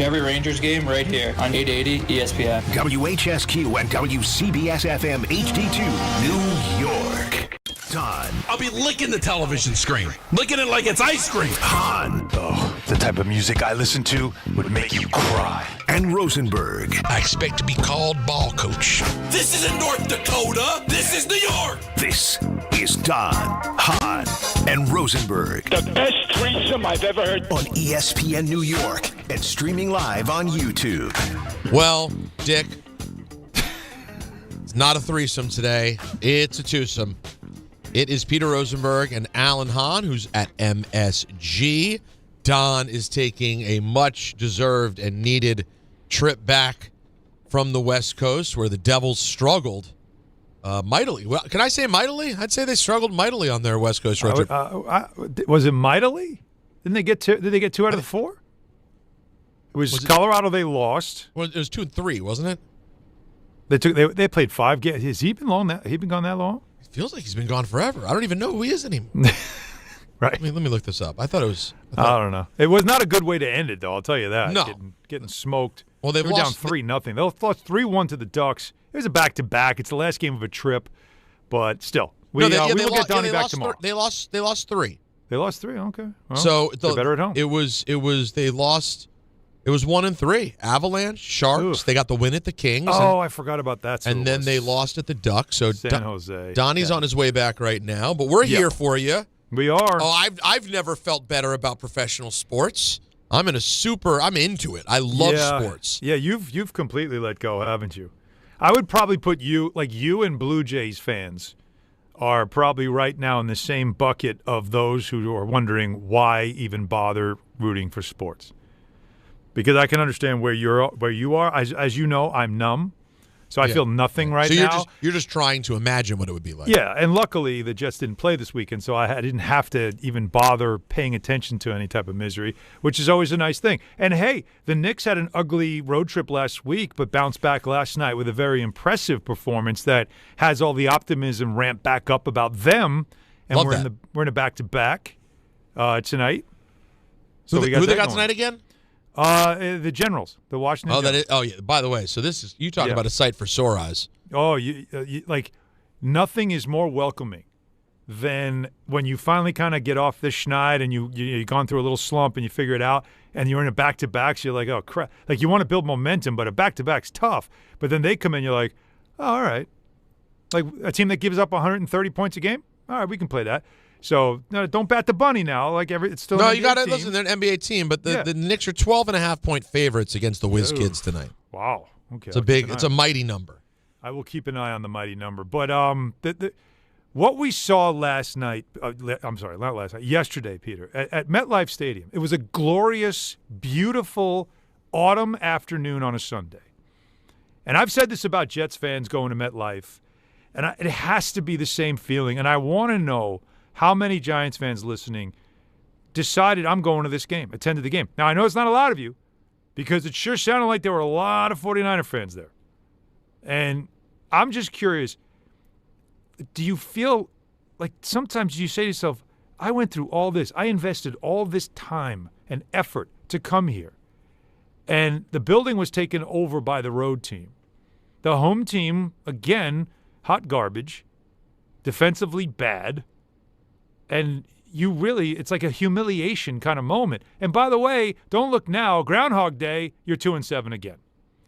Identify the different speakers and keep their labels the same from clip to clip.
Speaker 1: watch every Rangers game right here on 880 ESPN.
Speaker 2: WHSQ and WCBS-FM HD2, New York. Don.
Speaker 3: I'll be licking the television screen. Licking it like it's ice cream.
Speaker 2: Hahn.
Speaker 4: Oh, the type of music I listen to would make you cry.
Speaker 2: And Rosenberg.
Speaker 3: I expect to be called ball coach. This isn't North Dakota. This is New York.
Speaker 2: This is Don, Hahn, and Rosenberg.
Speaker 5: The best threesome I've ever heard.
Speaker 2: On ESPN New York and streaming live on YouTube.
Speaker 6: Well, Dick, it's not a threesome today. It's a twosome. It is Peter Rosenberg and Alan Hahn, who's at MSG. Don is taking a much-deserved and needed trip back from the West Coast, where the Devils struggled mightily. Well, can I say mightily? I'd say they struggled mightily on their West Coast road trip.
Speaker 7: Was it mightily? Did they get two out of the four? It was Colorado they lost.
Speaker 6: Well, it was 2 and 3, wasn't
Speaker 7: They
Speaker 6: it?
Speaker 7: they played 5 games. Has he been gone that long?
Speaker 6: It feels like he's been gone forever. I don't even know who he is anymore.
Speaker 7: Right.
Speaker 6: Let me look this up. I
Speaker 7: don't know. It was not a good way to end it, though. I'll tell you that.
Speaker 6: No.
Speaker 7: Getting smoked.
Speaker 6: Well,
Speaker 7: they were down 3-0. They lost 3-1 to the Ducks. It was a back-to-back. It's the last game of a trip, but still, we'll get Donnie back tomorrow.
Speaker 6: They lost 3.
Speaker 7: They lost 3. Okay. Well,
Speaker 6: so
Speaker 7: they're better at home.
Speaker 6: They lost. It was 1 and 3. Avalanche, Sharks.
Speaker 7: Oof.
Speaker 6: They got the win at the Kings.
Speaker 7: I forgot about that.
Speaker 6: And then they lost at the Ducks. So
Speaker 7: San Jose.
Speaker 6: Donnie's on his way back right now, but we're here for you.
Speaker 7: We are.
Speaker 6: Oh, I've never felt better about professional sports. I'm into it. I love sports.
Speaker 7: Yeah, you've completely let go, haven't you? I would probably put you and Blue Jays fans are probably right now in the same bucket of those who are wondering why even bother rooting for sports. Because I can understand where you are. As you know, I'm numb, so I feel nothing now.
Speaker 6: So you're just trying to imagine what it would be like.
Speaker 7: Yeah, and luckily the Jets didn't play this weekend, so I didn't have to even bother paying attention to any type of misery, which is always a nice thing. And hey, the Knicks had an ugly road trip last week, but bounced back last night with a very impressive performance that has all the optimism ramped back up about them. And we're in a back-to-back tonight. So
Speaker 6: who they got tonight again?
Speaker 7: The Generals, the Washington Generals.
Speaker 6: Yeah. By the way, so this is you talk about a sight for sore eyes.
Speaker 7: Oh, you nothing is more welcoming than when you finally kind of get off this schneid and you've gone through a little slump and you figure it out and you're in a back-to-back. So you're like, oh crap! Like you want to build momentum, but a back-to-back's tough. But then they come in, you're like, oh, all right. Like a team that gives up 130 points a game. All right, we can play that. So no, don't bat the bunny now. It's still
Speaker 6: you got to listen. They're an NBA team, but the Knicks are 12.5-point favorites against the Whiz Kids tonight.
Speaker 7: Wow, okay,
Speaker 6: it's a mighty number.
Speaker 7: I will keep an eye on the mighty number. But what we saw last night, I'm sorry, not last night, yesterday, Peter, at MetLife Stadium, it was a glorious, beautiful autumn afternoon on a Sunday. And I've said this about Jets fans going to MetLife, and it has to be the same feeling. And I want to know how many Giants fans listening decided I'm going to this game, attended the game. Now, I know it's not a lot of you because it sure sounded like there were a lot of 49er fans there. And I'm just curious, do you feel like sometimes you say to yourself, I went through all this. I invested all this time and effort to come here. And the building was taken over by the road team. The home team, again, hot garbage, defensively bad. And it's like a humiliation kind of moment. And by the way, don't look now, Groundhog Day, you're 2-7 again.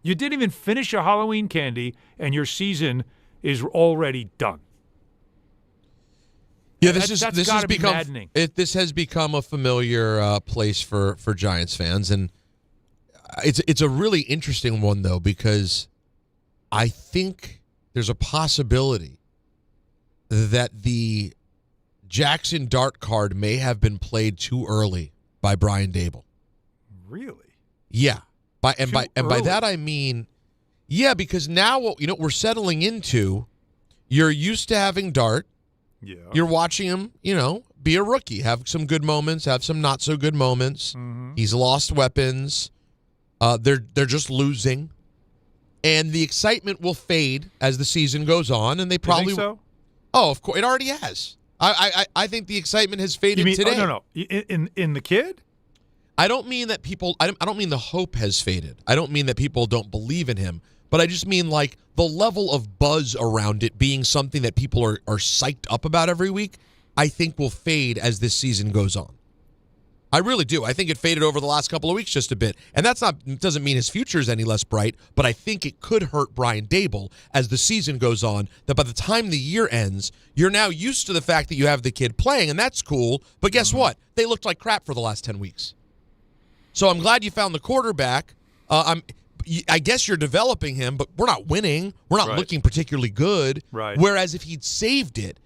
Speaker 7: You didn't even finish your Halloween candy, and your season is already done.
Speaker 6: Yeah, this has become
Speaker 7: maddening.
Speaker 6: This has become a familiar place for Giants fans, and it's a really interesting one though, because I think there's a possibility that the Jaxson Dart card may have been played too early by Brian Daboll.
Speaker 7: Really?
Speaker 6: Yeah. By that I mean, yeah, because now we're settling into. You're used to having Dart.
Speaker 7: Yeah.
Speaker 6: You're watching him, be a rookie, have some good moments, have some not so good moments.
Speaker 7: Mm-hmm.
Speaker 6: He's lost weapons. They're just losing, and the excitement will fade as the season goes on, and they probably.
Speaker 7: You think so?
Speaker 6: Oh, of course, it already has. I think the excitement has faded today.
Speaker 7: Oh, no. In the kid?
Speaker 6: I don't mean that people. I don't mean the hope has faded. I don't mean that people don't believe in him. But I just mean like the level of buzz around it being something that people are psyched up about every week, I think will fade as this season goes on. I really do. I think it faded over the last couple of weeks just a bit. And doesn't mean his future is any less bright, but I think it could hurt Brian Daboll as the season goes on, that by the time the year ends, you're now used to the fact that you have the kid playing, and that's cool. But guess what? They looked like crap for the last 10 weeks. So I'm glad you found the quarterback. I guess you're developing him, but we're not winning. We're not looking particularly good.
Speaker 7: Right.
Speaker 6: Whereas if he'd saved it,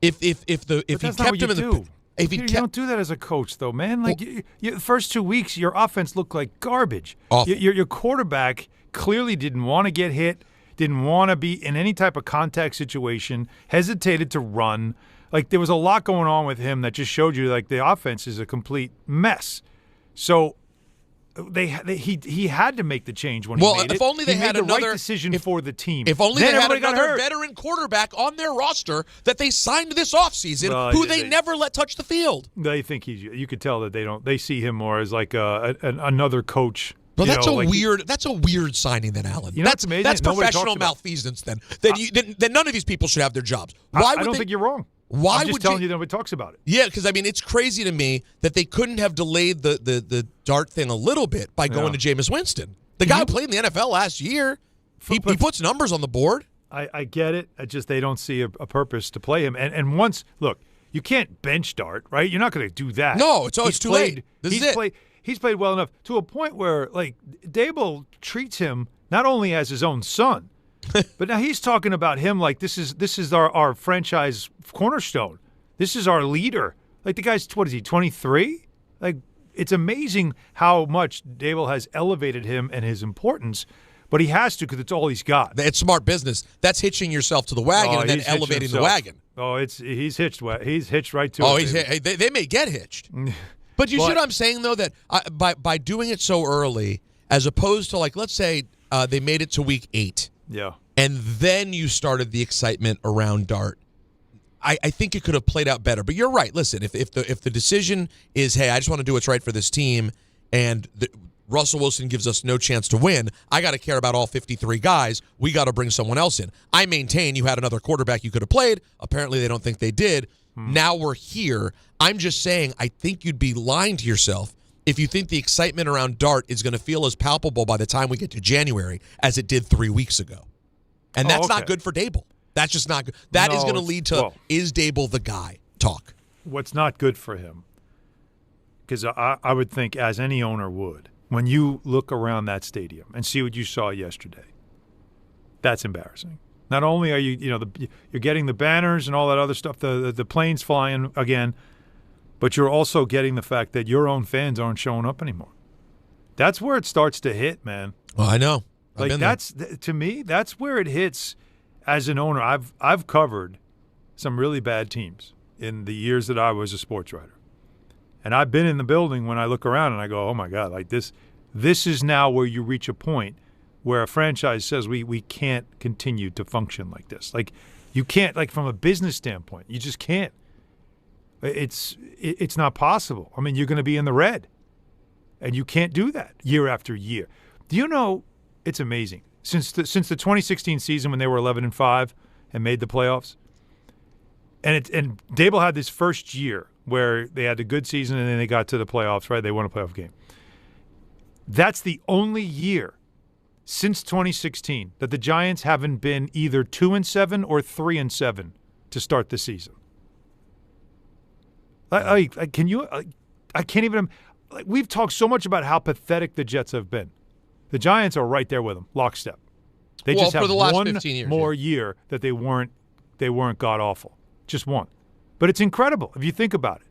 Speaker 6: if he kept him in the
Speaker 7: you don't do that as a coach, though, man. Like the first 2 weeks, your offense looked like garbage. Your quarterback clearly didn't want to get hit, didn't want to be in any type of contact situation, hesitated to run. Like there was a lot going on with him that just showed you like the offense is a complete mess. So he had to make the change when he made it.
Speaker 6: If only they had
Speaker 7: the
Speaker 6: another
Speaker 7: right decision for the team.
Speaker 6: If only they had another veteran quarterback on their roster that they signed this offseason, who they never let touch the field.
Speaker 7: They think you could tell that they don't. They see him more as like another coach.
Speaker 6: But that's a weird signing, then, Alan.
Speaker 7: That's amazing.
Speaker 6: That's professional malfeasance. Then none of these people should have their jobs. I don't
Speaker 7: think you're wrong.
Speaker 6: I'm
Speaker 7: just telling you that nobody talks about it.
Speaker 6: Yeah, because, I mean, it's crazy to me that they couldn't have delayed the Dart thing a little bit by going to Jameis Winston. The guy played in the NFL last year. He puts numbers on the board.
Speaker 7: I get it. They don't see a purpose to play him. And once, look, you can't bench Dart, right? You're not going to do that.
Speaker 6: No, it's too late.
Speaker 7: He's played well enough to a point where, like, Daboll treats him not only as his own son, but now he's talking about him like this is our franchise cornerstone. This is our leader. Like the guy's, what is he, 23? Like it's amazing how much Daboll has elevated him and his importance, but he has to because it's all he's got.
Speaker 6: It's smart business. That's hitching yourself to the wagon and then elevating the wagon.
Speaker 7: Oh, he's hitched right to it.
Speaker 6: They may get hitched. But you see what I'm saying, though, that by doing it so early, as opposed to, like, let's say they made it to week 8.
Speaker 7: Yeah.
Speaker 6: And then you started the excitement around Dart. I think it could have played out better. But you're right. Listen, if the decision is, hey, I just want to do what's right for this team, and Russell Wilson gives us no chance to win, I got to care about all 53 guys. We got to bring someone else in. I maintain you had another quarterback you could have played. Apparently they don't think they did. Now we're here. I'm just saying I think you'd be lying to yourself if you think the excitement around Dart is going to feel as palpable by the time we get to January as it did 3 weeks ago. And that's not good for Daboll. That's just not good. That is going to lead to, is Daboll the guy talk.
Speaker 7: What's not good for him, because I would think, as any owner would, when you look around that stadium and see what you saw yesterday, that's embarrassing. Not only are you're getting the banners and all that other stuff, the planes flying again, but you're also getting the fact that your own fans aren't showing up anymore. That's where it starts to hit, man.
Speaker 6: Well, I know.
Speaker 7: Like to me, that's where it hits. As an owner, I've covered some really bad teams in the years that I was a sports writer, and I've been in the building when I look around and I go, "Oh my God!" Like this is now where you reach a point where a franchise says we can't continue to function like this. Like you can't, like from a business standpoint, you just can't. It's not possible. I mean, you're going to be in the red, and you can't do that year after year. Do you know? It's amazing. Since the 2016 season when they were 11-5 and made the playoffs, and Daboll had this first year where they had a good season and then they got to the playoffs, right? They won a playoff game. That's the only year since 2016 that the Giants haven't been either 2-7 or 3-7 to start the season. I can't even. Like, we've talked so much about how pathetic the Jets have been. The Giants are right there with them, lockstep. They just have one more year that they weren't god awful, just one. But it's incredible if you think about it.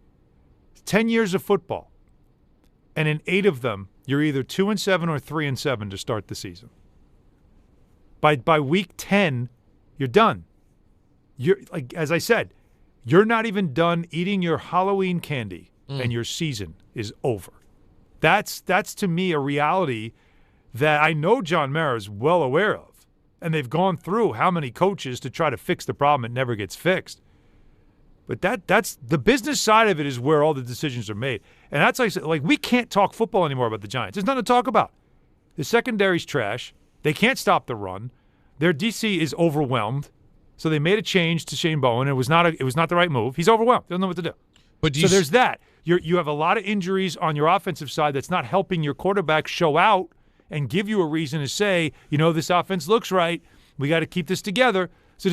Speaker 7: 10 years of football, and in 8 of them, you're either 2-7 or 3-7 to start the season. By week 10, you're done. You're like, as I said, you're not even done eating your Halloween candy, and your season is over. That's to me a reality that I know John Mara is well aware of, and they've gone through how many coaches to try to fix the problem. It never gets fixed. But that's the business side of it is where all the decisions are made. And that's like we can't talk football anymore about the Giants. There's nothing to talk about. The secondary's trash. They can't stop the run. Their DC is overwhelmed. So they made a change to Shane Bowen. It was not the right move. He's overwhelmed. Doesn't know what to do. But there's that. You have a lot of injuries on your offensive side that's not helping your quarterback show out and give you a reason to say, this offense looks right. We got to keep this together. So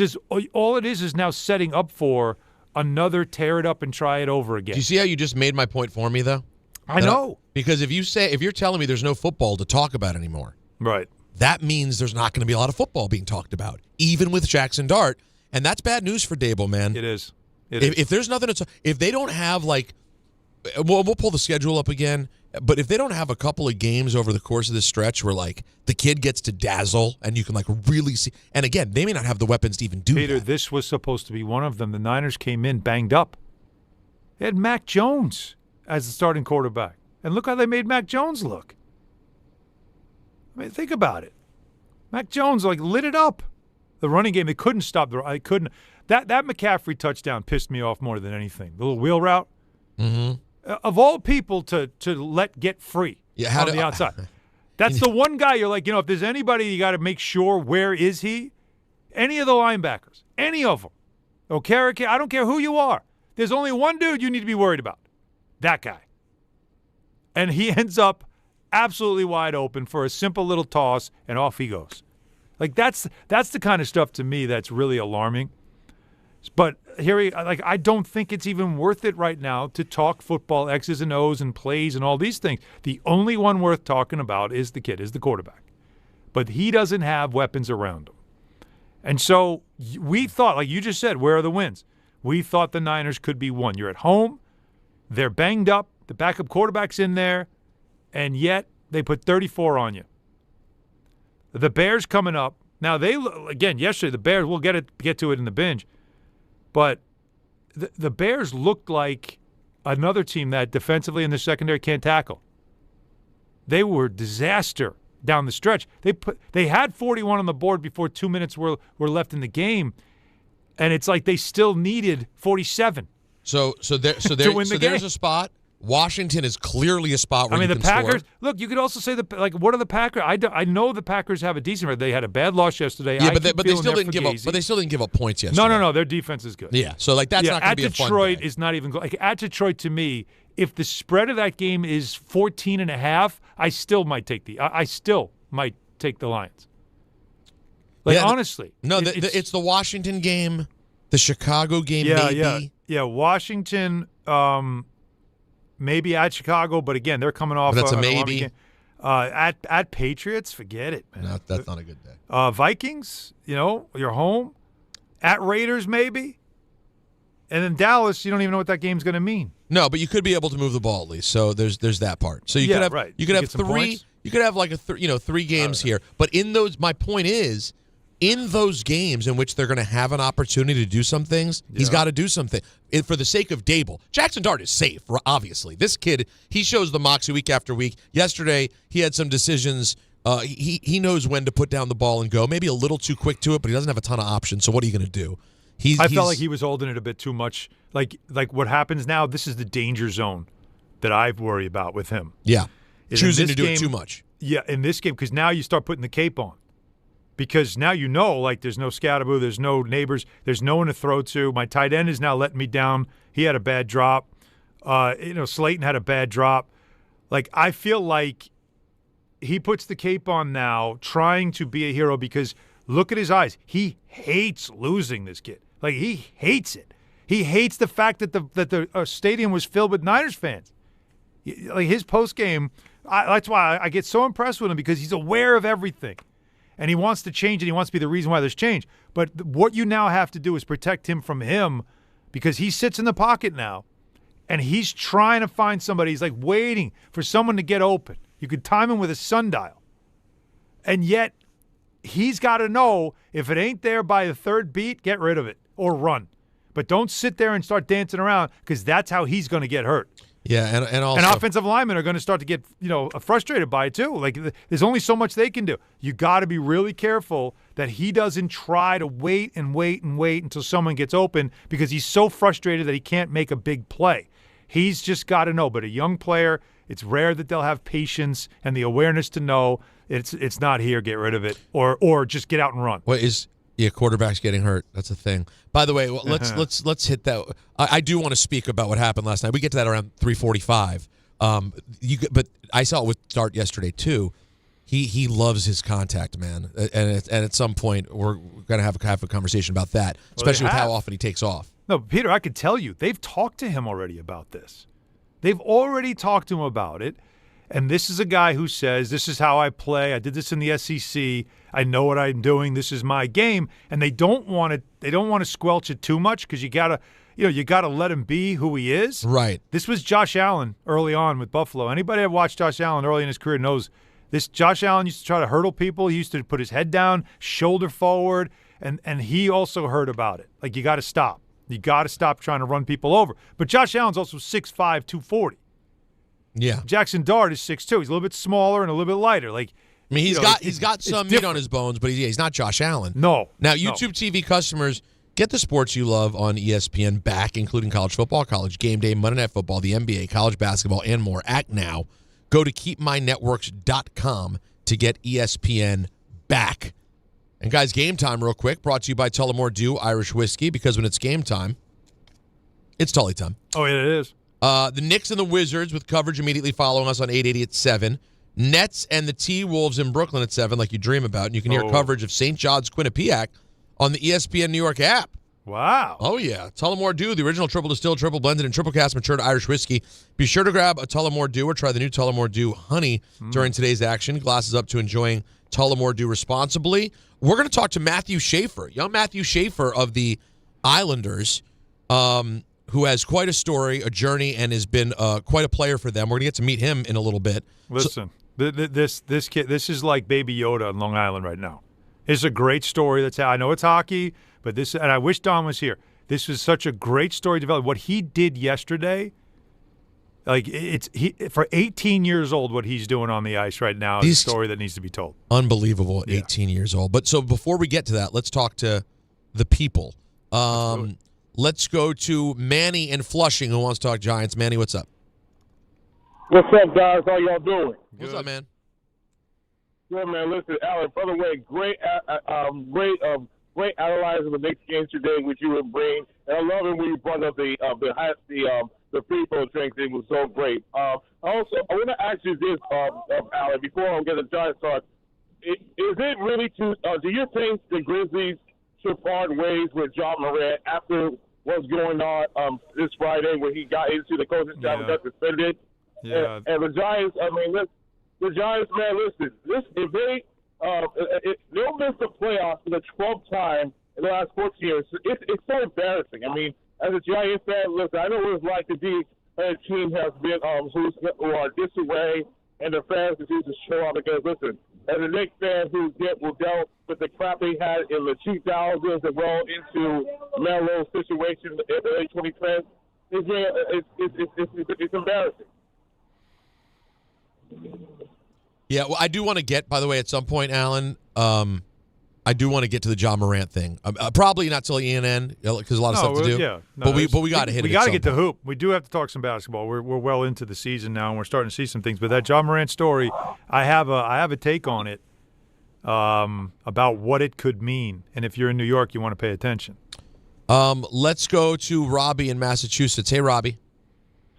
Speaker 7: all it is now setting up for another tear it up and try it over again.
Speaker 6: Do you see how you just made my point for me, though?
Speaker 7: I know.
Speaker 6: Because if you're telling me there's no football to talk about anymore,
Speaker 7: right?
Speaker 6: That means there's not going to be a lot of football being talked about, even with Jaxson Dart, and that's bad news for Daboll, man.
Speaker 7: It is.
Speaker 6: If there's nothing to if they don't have we'll pull the schedule up again, but if they don't have a couple of games over the course of this stretch where the kid gets to dazzle and you can really see, and again, they may not have the weapons to even do
Speaker 7: Peter,
Speaker 6: that.
Speaker 7: this was supposed to be one of them. The Niners came in banged up. They had Mac Jones as the starting quarterback. And look how they made Mac Jones look. I mean, think about it. Mac Jones lit it up. The running game, they couldn't stop that McCaffrey touchdown pissed me off more than anything. The little wheel route.
Speaker 6: Mm-hmm.
Speaker 7: Of all people to let get free on the outside. That's the one guy you're if there's anybody you got to make sure where is he, any of the linebackers, any of them. Okereke, I don't care who you are. There's only one dude you need to be worried about. That guy. And he ends up absolutely wide open for a simple little toss, and off he goes. That's the kind of stuff to me that's really alarming. But I don't think it's even worth it right now to talk football, X's and O's and plays and all these things. The only one worth talking about is the kid, is the quarterback. But he doesn't have weapons around him. And so we thought, like you just said, where are the wins? We thought the Niners could be one. You're at home. They're banged up. The backup quarterback's in there. And yet they put 34 on you. The Bears coming up. Now, yesterday, the Bears, we'll get to it in the binge. But the Bears looked like another team that defensively in the secondary can't tackle. They were disaster down the stretch. They had 41 on the board before 2 minutes were left in the game, and it's like they still needed 47.
Speaker 6: So there's a spot. Washington is clearly a spot where
Speaker 7: the Packers.
Speaker 6: Score.
Speaker 7: Look, you could also say what are the Packers? I know the Packers have a decent record. They had a bad loss yesterday.
Speaker 6: Yeah, but they still didn't give up. But they still didn't give up points yesterday.
Speaker 7: No. Their defense is good.
Speaker 6: Yeah, so that's not going to be a fun day.
Speaker 7: At Detroit is not even at Detroit to me. If the spread of that game is 14.5, I still might take the Lions. Honestly,
Speaker 6: no, it's the Washington game, the Chicago game.
Speaker 7: Yeah. Washington. Maybe at Chicago, but again, they're coming off.
Speaker 6: But that's a maybe.
Speaker 7: At Patriots, forget it, man.
Speaker 6: No, that's not a good day.
Speaker 7: Vikings, you're home. At Raiders, maybe. And then Dallas, you don't even know what that game's going to mean.
Speaker 6: No, but you could be able to move the ball at least. So there's that part. So you could have
Speaker 7: right.
Speaker 6: You could have
Speaker 7: three.
Speaker 6: Points. You could have 3 games here. But in those, my point is, in those games in which they're going to have an opportunity to do some things, he's got to do something. For the sake of Daboll. Jaxson Dart is safe, obviously. This kid, he shows the moxie week after week. Yesterday, he had some decisions. He knows when to put down the ball and go. Maybe a little too quick to it, but he doesn't have a ton of options. So what are you going to do?
Speaker 7: I felt like he was holding it a bit too much. Like what happens now, this is the danger zone that I worry about with him.
Speaker 6: Yeah. Choosing to do it too much.
Speaker 7: Yeah, in this game, because now you start putting the cape on. Because now there's no Scatterboo, there's no neighbors, there's no one to throw to. My tight end is now letting me down. He had a bad drop. Slayton had a bad drop. I feel like he puts the cape on now, trying to be a hero because look at his eyes. He hates losing, this kid. He hates it. He hates the fact that the stadium was filled with Niners fans. His post game, that's why I get so impressed with him because he's aware of everything. And he wants to change it. He wants to be the reason why there's change. But what you now have to do is protect him from him because he sits in the pocket now, and he's trying to find somebody. He's waiting for someone to get open. You could time him with a sundial. And yet he's got to know if it ain't there by the third beat, get rid of it or run. But don't sit there and start dancing around because that's how he's going to get hurt.
Speaker 6: Yeah, and also
Speaker 7: and offensive linemen are going to start to get frustrated by it too. Like there's only so much they can do. You got to be really careful that he doesn't try to wait until someone gets open because he's so frustrated that he can't make a big play. He's just got to know. But a young player, it's rare that they'll have patience and the awareness to know it's not here. Get rid of it, or just get out and run.
Speaker 6: Quarterback's getting hurt. That's a thing. By the way, let's hit that. I do want to speak about what happened last night. We get to that around 3:45. But I saw it with Dart yesterday too. He loves his contact, man, and at some point we're going to have a conversation about that, especially with how often he takes off.
Speaker 7: No, Peter, I could tell you they've talked to him already about this. They've already talked to him about it. And this is a guy who says, this is how I play. I did this in the SEC. I know what I'm doing. This is my game. And they don't want to squelch it too much because you gotta let him be who he is.
Speaker 6: Right.
Speaker 7: This was Josh Allen early on with Buffalo. Anybody that watched Josh Allen early in his career knows this. Josh Allen used to try to hurdle people. He used to put his head down, shoulder forward, and he also heard about it. Like, you got to stop. You got to stop trying to run people over. But Josh Allen's also 6'5", 240.
Speaker 6: Yeah,
Speaker 7: Jaxson Dart is 6'2". He's a little bit smaller and a little bit lighter. Like,
Speaker 6: I mean, he's got some meat on his bones, but he's not Josh Allen.
Speaker 7: No.
Speaker 6: Now, YouTube TV customers, get the sports you love on ESPN back, including college football, college game day, Monday Night Football, the NBA, college basketball, and more. Act now. Go to keepmynetworks.com to get ESPN back. And guys, game time real quick, brought to you by Tullamore Dew Irish Whiskey, because when it's game time, it's Tully time.
Speaker 7: Oh, yeah, it is.
Speaker 6: The Knicks and the Wizards with coverage immediately following us on 880 at 7. Nets and the T-Wolves in Brooklyn at 7, like you dream about. And you can hear coverage of St. John's Quinnipiac on the ESPN New York app.
Speaker 7: Wow.
Speaker 6: Oh, yeah. Tullamore Dew, the original triple distilled, triple blended, and triple cast matured Irish whiskey. Be sure to grab a Tullamore Dew or try the new Tullamore Dew Honey during today's action. Glasses up to enjoying Tullamore Dew responsibly. We're going to talk to Matthew Schaefer, young Matthew Schaefer of the Islanders, who has quite a story, a journey, and has been quite a player for them. We're going to get to meet him in a little bit.
Speaker 7: Listen, this kid, this is like Baby Yoda on Long Island right now. It's a great story. I know it's hockey, but this, and I wish Don was here. This was such a great story developed. What he did yesterday, like for 18 years old, what he's doing on the ice right now is a story that needs to be told.
Speaker 6: Unbelievable at 18 years old. But so before we get to that, let's talk to the people. Let's go to Manny in Flushing, who wants to talk Giants. Manny, what's up?
Speaker 5: What's up, guys? How y'all doing?
Speaker 6: What's up, man?
Speaker 5: Good, man. Listen, Alan, by the way, great analyzing the Knicks game today, which you and Brain. And I love it when you brought up the free throw drink thing. Was so great. I want to ask you this, Alan, before I get the Giants start. Is it really do you think the Grizzlies should part ways with John Morant after what's going on this Friday when he got into the coaching staff and got suspended?
Speaker 7: Yeah.
Speaker 5: And the Giants, the Giants, man, listen, if they'll miss the playoffs for the 12th time in the last 14 years. It's so embarrassing. I mean, as a Giants fan, listen, I know what it's like to be a team has been who are disarray, and the fans continue to show up because, listen, as a Knicks fan who dealt with the crap they had in the 2000s and roll into Melo's situation in the early 2010s, it's embarrassing.
Speaker 6: Yeah, well, I do want to get, by the way, at some point, Alan, I do want to get to the John Morant thing. Probably not till ENN because a lot of stuff to do.
Speaker 7: Yeah,
Speaker 6: but we got to hit it.
Speaker 7: We got to get to hoop. We do have to talk some basketball. We're well into the season now, and we're starting to see some things. But that John Morant story, I have a take on it about what it could mean. And if you're in New York, you want to pay attention.
Speaker 6: Let's go to Robbie in Massachusetts. Hey, Robbie.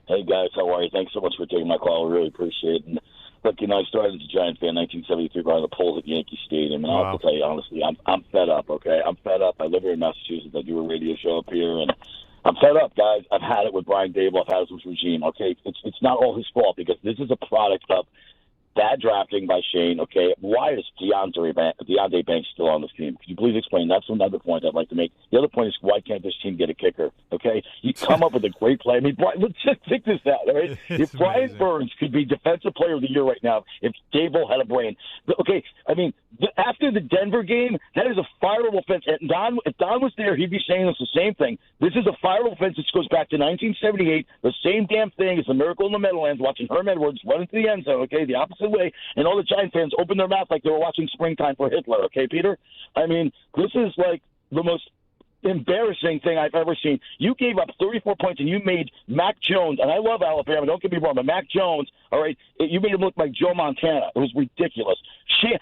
Speaker 8: Hey, guys. How are you? Thanks so much for taking my call. I really appreciate it. And look, I started as a Giant fan in 1973 by the polls at Yankee Stadium. And I'll have to tell you, honestly, I'm fed up, okay? I'm fed up. I live here in Massachusetts. I do a radio show up here. And I'm fed up, guys. I've had it with Brian Daboll. I've had it with regime, okay? It's not all his fault because this is a product of bad drafting by Shane, okay? Why is De'Aaron Banks still on this team? Could you please explain? That's another point I'd like to make. The other point is, why can't this team get a kicker, okay? You come up with a great play. I mean, Brian, let's just think this out, all right? If Brian Burns could be Defensive Player of the Year right now, if Daboll had a brain. Okay, I mean, After the Denver game, that is a fireable offense. And if Don was there, he'd be saying it's the same thing. This is a fireable offense. This goes back to 1978. The same damn thing as the Miracle in the Meadowlands, watching Herm Edwards run into the end zone, okay, the opposite way, and all the Giant fans open their mouth like they were watching Springtime for Hitler, okay, Peter? I mean, this is like the most embarrassing thing I've ever seen. You gave up 34 points and you made Mac Jones, and I love Alabama, don't get me wrong, but Mac Jones, all right, you made him look like Joe Montana. It was ridiculous.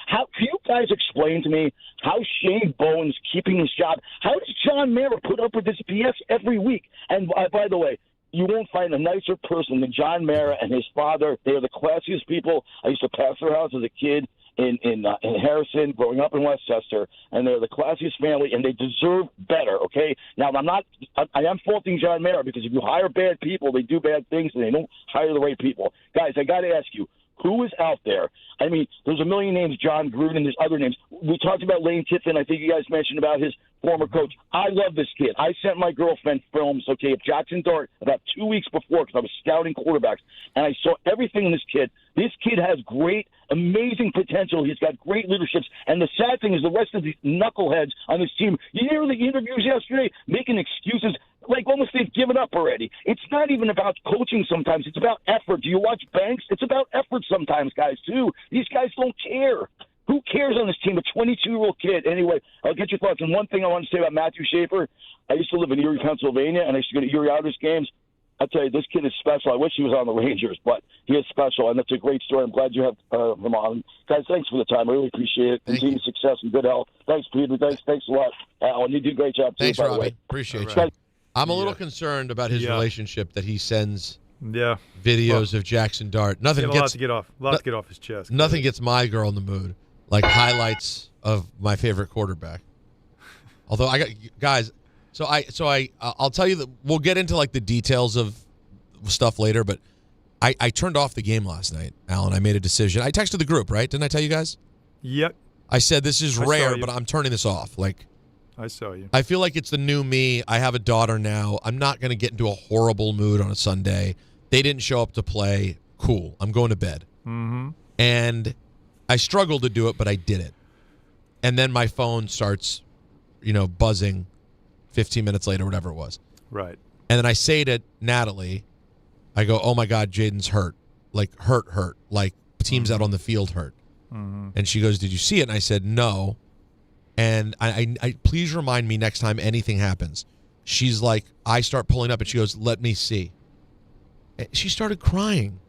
Speaker 8: How can you guys explain to me how Shane Bowen's keeping his job? How does John Mara put up with this BS every week? And by the way, you won't find a nicer person than John Mara and his father. They are the classiest people. I used to pass their house as a kid in Harrison, growing up in Westchester, and they're the classiest family, and they deserve better, okay? Now, I am faulting John Mara, because if you hire bad people, they do bad things, and they don't hire the right people. Guys, I got to ask you, who is out there? I mean, there's a million names, John Gruden, there's other names. We talked about Lane Kiffin. I think you guys mentioned about his former coach. I love this kid. I sent my girlfriend films, okay, of Jaxson Dart about 2 weeks before, because I was scouting quarterbacks, and I saw everything in this kid. This kid has great, amazing potential. He's got great leaderships. And the sad thing is the rest of these knuckleheads on this team, you hear the interviews yesterday, making excuses like almost they've given up already. It's not even about coaching sometimes. It's about effort. Do you watch Banks? It's about effort sometimes, guys, too. These guys don't care. Who cares on this team? A 22-year-old kid. Anyway, I'll get your thoughts. And one thing I want to say about Matthew Schaefer, I used to live in Erie, Pennsylvania, and I used to go to Erie Otters games. I tell you, this kid is special. I wish he was on the Rangers, but he is special, and it's a great story. I'm glad you have him on. Guys, thanks for the time. I really appreciate it. Continued success and good health. Thanks, Peter. Thanks a lot. Alan, you do a great job, too,
Speaker 6: Thanks,
Speaker 8: by the
Speaker 6: Robbie.
Speaker 8: way.
Speaker 6: Appreciate you. I'm a little concerned about his relationship that he sends videos of Jaxson Dart. Nothing
Speaker 7: gets a lot to get off his chest.
Speaker 6: Nothing gets my girl in the mood like highlights of my favorite quarterback. Although I got guys, I'll tell you that we'll get into like the details of stuff later, but I turned off the game last night, Alan. I made a decision. I texted the group, right? Didn't I tell you guys?
Speaker 7: Yep.
Speaker 6: I said this is rare, but I'm turning this off. Like,
Speaker 7: I saw you.
Speaker 6: I feel like it's the new me. I have a daughter now. I'm not going to get into a horrible mood on a Sunday. They didn't show up to play. Cool. I'm going to bed.
Speaker 7: Mm-hmm.
Speaker 6: And I struggled to do it, but I did it. And then my phone starts, buzzing 15 minutes later, whatever it was.
Speaker 7: Right.
Speaker 6: And then I say to Natalie, I go, oh, my God, Jayden's hurt. Like, hurt. Like, team's out on the field hurt.
Speaker 7: Mm-hmm.
Speaker 6: And she goes, did you see it? And I said, no. And I please remind me next time anything happens. She's like, I start pulling up, and she goes, let me see. And she started crying.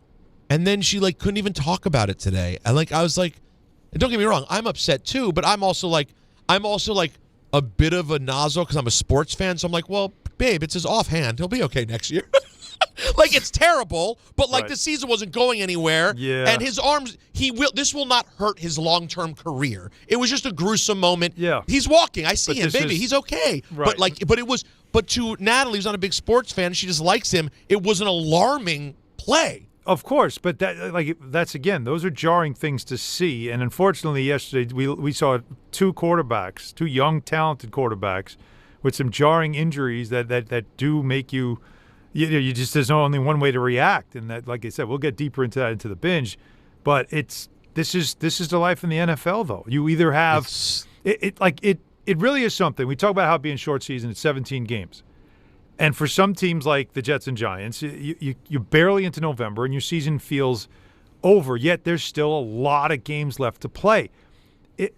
Speaker 6: And then she, couldn't even talk about it today. And, I was like, and don't get me wrong, I'm upset too, but I'm also a bit of a nozzle because I'm a sports fan. So I'm like, well, babe, it's his offhand. He'll be okay next year. It's terrible, but the season wasn't going anywhere.
Speaker 7: Yeah.
Speaker 6: And his arms, this will not hurt his long-term career. It was just a gruesome moment.
Speaker 7: Yeah.
Speaker 6: He's walking. I see him, baby. He's okay.
Speaker 7: Right.
Speaker 6: But to Natalie, who's not a big sports fan, she just likes him. It was an alarming play.
Speaker 7: Of course, but that's again, those are jarring things to see. And unfortunately, yesterday we saw two young, talented quarterbacks with some jarring injuries that do make you there's only one way to react. And that, like I said, we'll get deeper into that into the binge. But this is the life in the NFL, though. You either have it really is something. We talk about how it being short season, it's 17 games. And for some teams like the Jets and Giants, you're barely into November and your season feels over, yet there's still a lot of games left to play.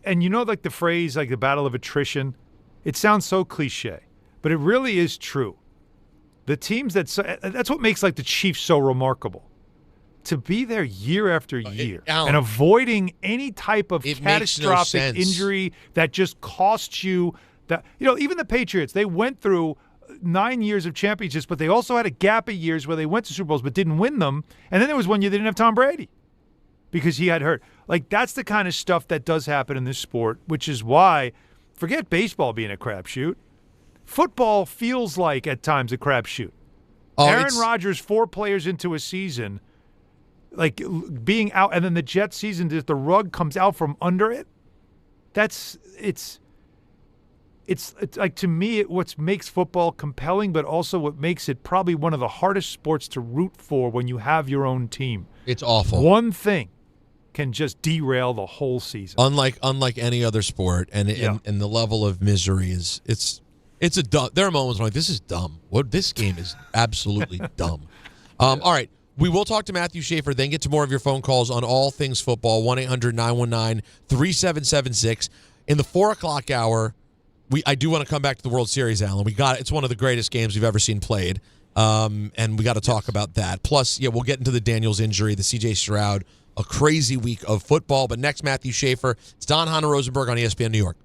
Speaker 7: And the phrase, the battle of attrition, it sounds so cliche, but it really is true. The teams that's what makes the Chiefs so remarkable. To be there year after year and avoiding any type of catastrophic injury that just costs you that. Even the Patriots, they went through 9 years of championships, but they also had a gap of years where they went to Super Bowls but didn't win them. And then there was one year they didn't have Tom Brady because he had hurt. That's the kind of stuff that does happen in this sport, which is why, forget baseball being a crapshoot. Football feels like at times a crapshoot. Aaron Rodgers, 4 players into a season, being out, and then the Jets season, the rug comes out from under it. It's to me, what makes football compelling, but also what makes it probably one of the hardest sports to root for when you have your own team.
Speaker 6: It's awful.
Speaker 7: One thing can just derail the whole season.
Speaker 6: Unlike any other sport, and the level of misery is it's a dumb. There are moments when I'm like, this is dumb. This game is absolutely dumb. All right. We will talk to Matthew Schaefer, then get to more of your phone calls on all things football, 1-800-919-3776. In the 4 o'clock hour, I do want to come back to the World Series, Alan. It's one of the greatest games we've ever seen played, and we got to talk about that. Plus, we'll get into the Daniels injury, the C.J. Stroud, a crazy week of football. But next, Matthew Schaefer. It's Hahn Rosenberg on ESPN New York.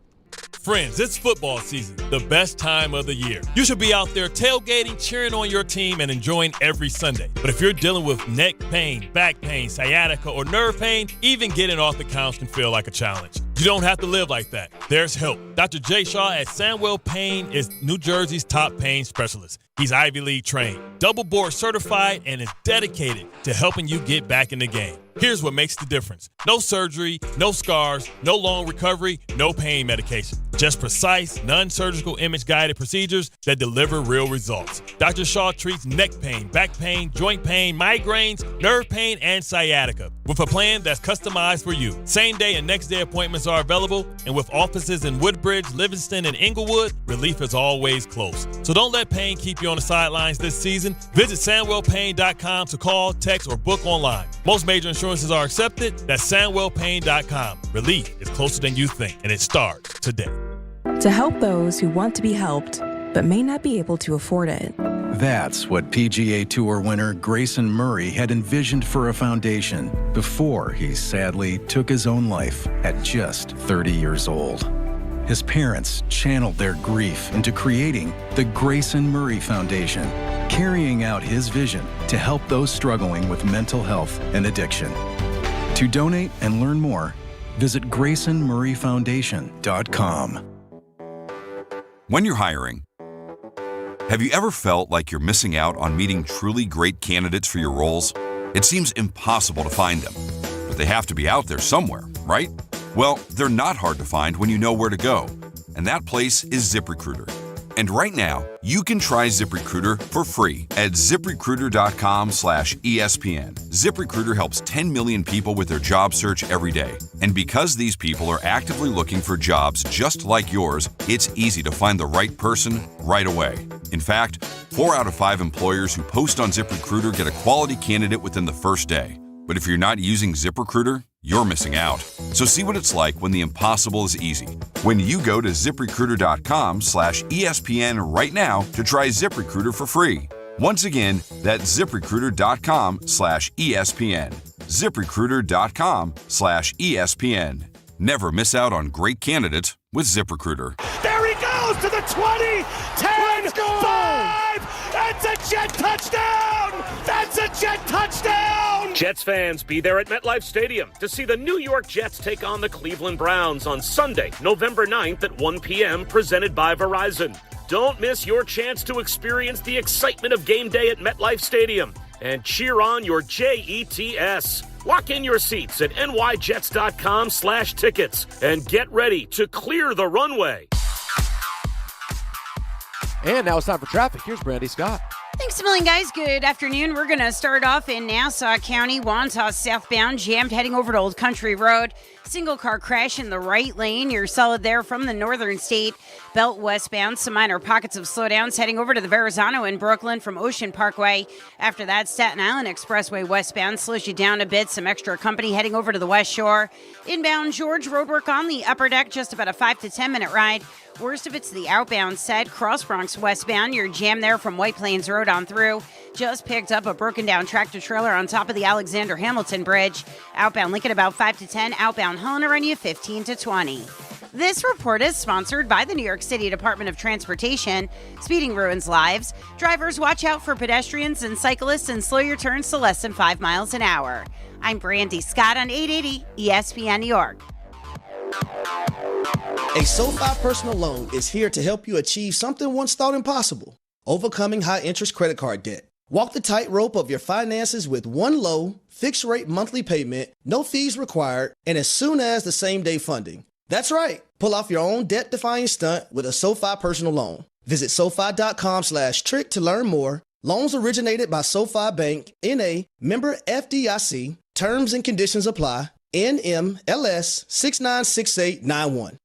Speaker 9: Friends, it's football season, the best time of the year. You should be out there tailgating, cheering on your team, and enjoying every Sunday. But if you're dealing with neck pain, back pain, sciatica, or nerve pain, even getting off the couch can feel like a challenge. You don't have to live like that. There's help. Dr. Jay Shaw at Sandwell Pain is New Jersey's top pain specialist. He's Ivy League trained, double board certified, and is dedicated to helping you get back in the game. Here's what makes the difference. No surgery, no scars, no long recovery, no pain medication. Just precise, non-surgical image-guided procedures that deliver real results. Dr. Shaw treats neck pain, back pain, joint pain, migraines, nerve pain, and sciatica with a plan that's customized for you. Same-day and next-day appointments are available, and with offices in Woodbridge, Livingston, and Inglewood, relief is always close. So don't let pain keep you on the sidelines this season. Visit SandwellPain.com to call, text, or book online. Most major insurances are accepted. That's SandwellPain.com. Relief is closer than you think, and it starts today.
Speaker 10: To help those who want to be helped, but may not be able to afford it.
Speaker 11: That's what PGA Tour winner Grayson Murray had envisioned for a foundation before he sadly took his own life at just 30 years old. His parents channeled their grief into creating the Grayson Murray Foundation, carrying out his vision to help those struggling with mental health and addiction. To donate and learn more, visit GraysonMurrayFoundation.com.
Speaker 12: When you're hiring, have you ever felt like you're missing out on meeting truly great candidates for your roles? It seems impossible to find them, but they have to be out there somewhere, right? Well, they're not hard to find when you know where to go, and that place is ZipRecruiter. And right now, you can try ZipRecruiter for free at ZipRecruiter.com/ESPN. ZipRecruiter helps 10 million people with their job search every day. And because these people are actively looking for jobs just like yours, it's easy to find the right person right away. In fact, 4 out of 5 employers who post on ZipRecruiter get a quality candidate within the first day. But if you're not using ZipRecruiter, you're missing out. So see what it's like when the impossible is easy. When you go to ZipRecruiter.com/ESPN right now to try ZipRecruiter for free. Once again, that's ZipRecruiter.com/ESPN. ZipRecruiter.com/ESPN. Never miss out on great candidates with ZipRecruiter.
Speaker 3: There he goes to the 20, 10, 5. That's a Jet touchdown. That's a Jet touchdown.
Speaker 13: Jets fans, be there at MetLife Stadium to see the New York Jets take on the Cleveland Browns on Sunday, November 9th at 1 p.m., presented by Verizon. Don't miss your chance to experience the excitement of game day at MetLife Stadium and cheer on your Jets. Lock in your seats at nyjets.com/tickets and get ready to clear the runway.
Speaker 14: And now it's time for traffic. Here's Brandy Scott.
Speaker 15: Thanks a million, guys. Good afternoon. We're going to start off in Nassau County, Wantagh southbound, jammed heading over to Old Country Road. Single car crash in the right lane. You're solid there from the Northern State Belt westbound. Some minor pockets of slowdowns heading over to the Verrazano in Brooklyn from Ocean Parkway. After that, Staten Island Expressway westbound slows you down a bit. Some extra company heading over to the West Shore. Inbound George, roadwork on the upper deck, just about a 5 to 10 minute ride. Worst of it's the outbound side, Cross Bronx westbound. You're jammed there from White Plains Road on through. Just picked up a broken down tractor trailer on top of the Alexander Hamilton Bridge. Outbound Lincoln about 5 to 10. Outbound Helena run you 15 to 20. This report is sponsored by the New York City Department of Transportation. Speeding ruins lives. Drivers, watch out for pedestrians and cyclists and slow your turns to less than 5 miles an hour. I'm Brandy Scott on 880 ESPN New York.
Speaker 16: A SoFi personal loan is here to help you achieve something once thought impossible: overcoming high-interest credit card debt. Walk the tightrope of your finances with one low, fixed-rate monthly payment, no fees required, and as soon as the same-day funding. That's right. Pull off your own debt-defying stunt with a SoFi personal loan. Visit SoFi.com/trick to learn more. Loans originated by SoFi Bank, N.A., member FDIC. Terms and conditions apply. NMLS 696891.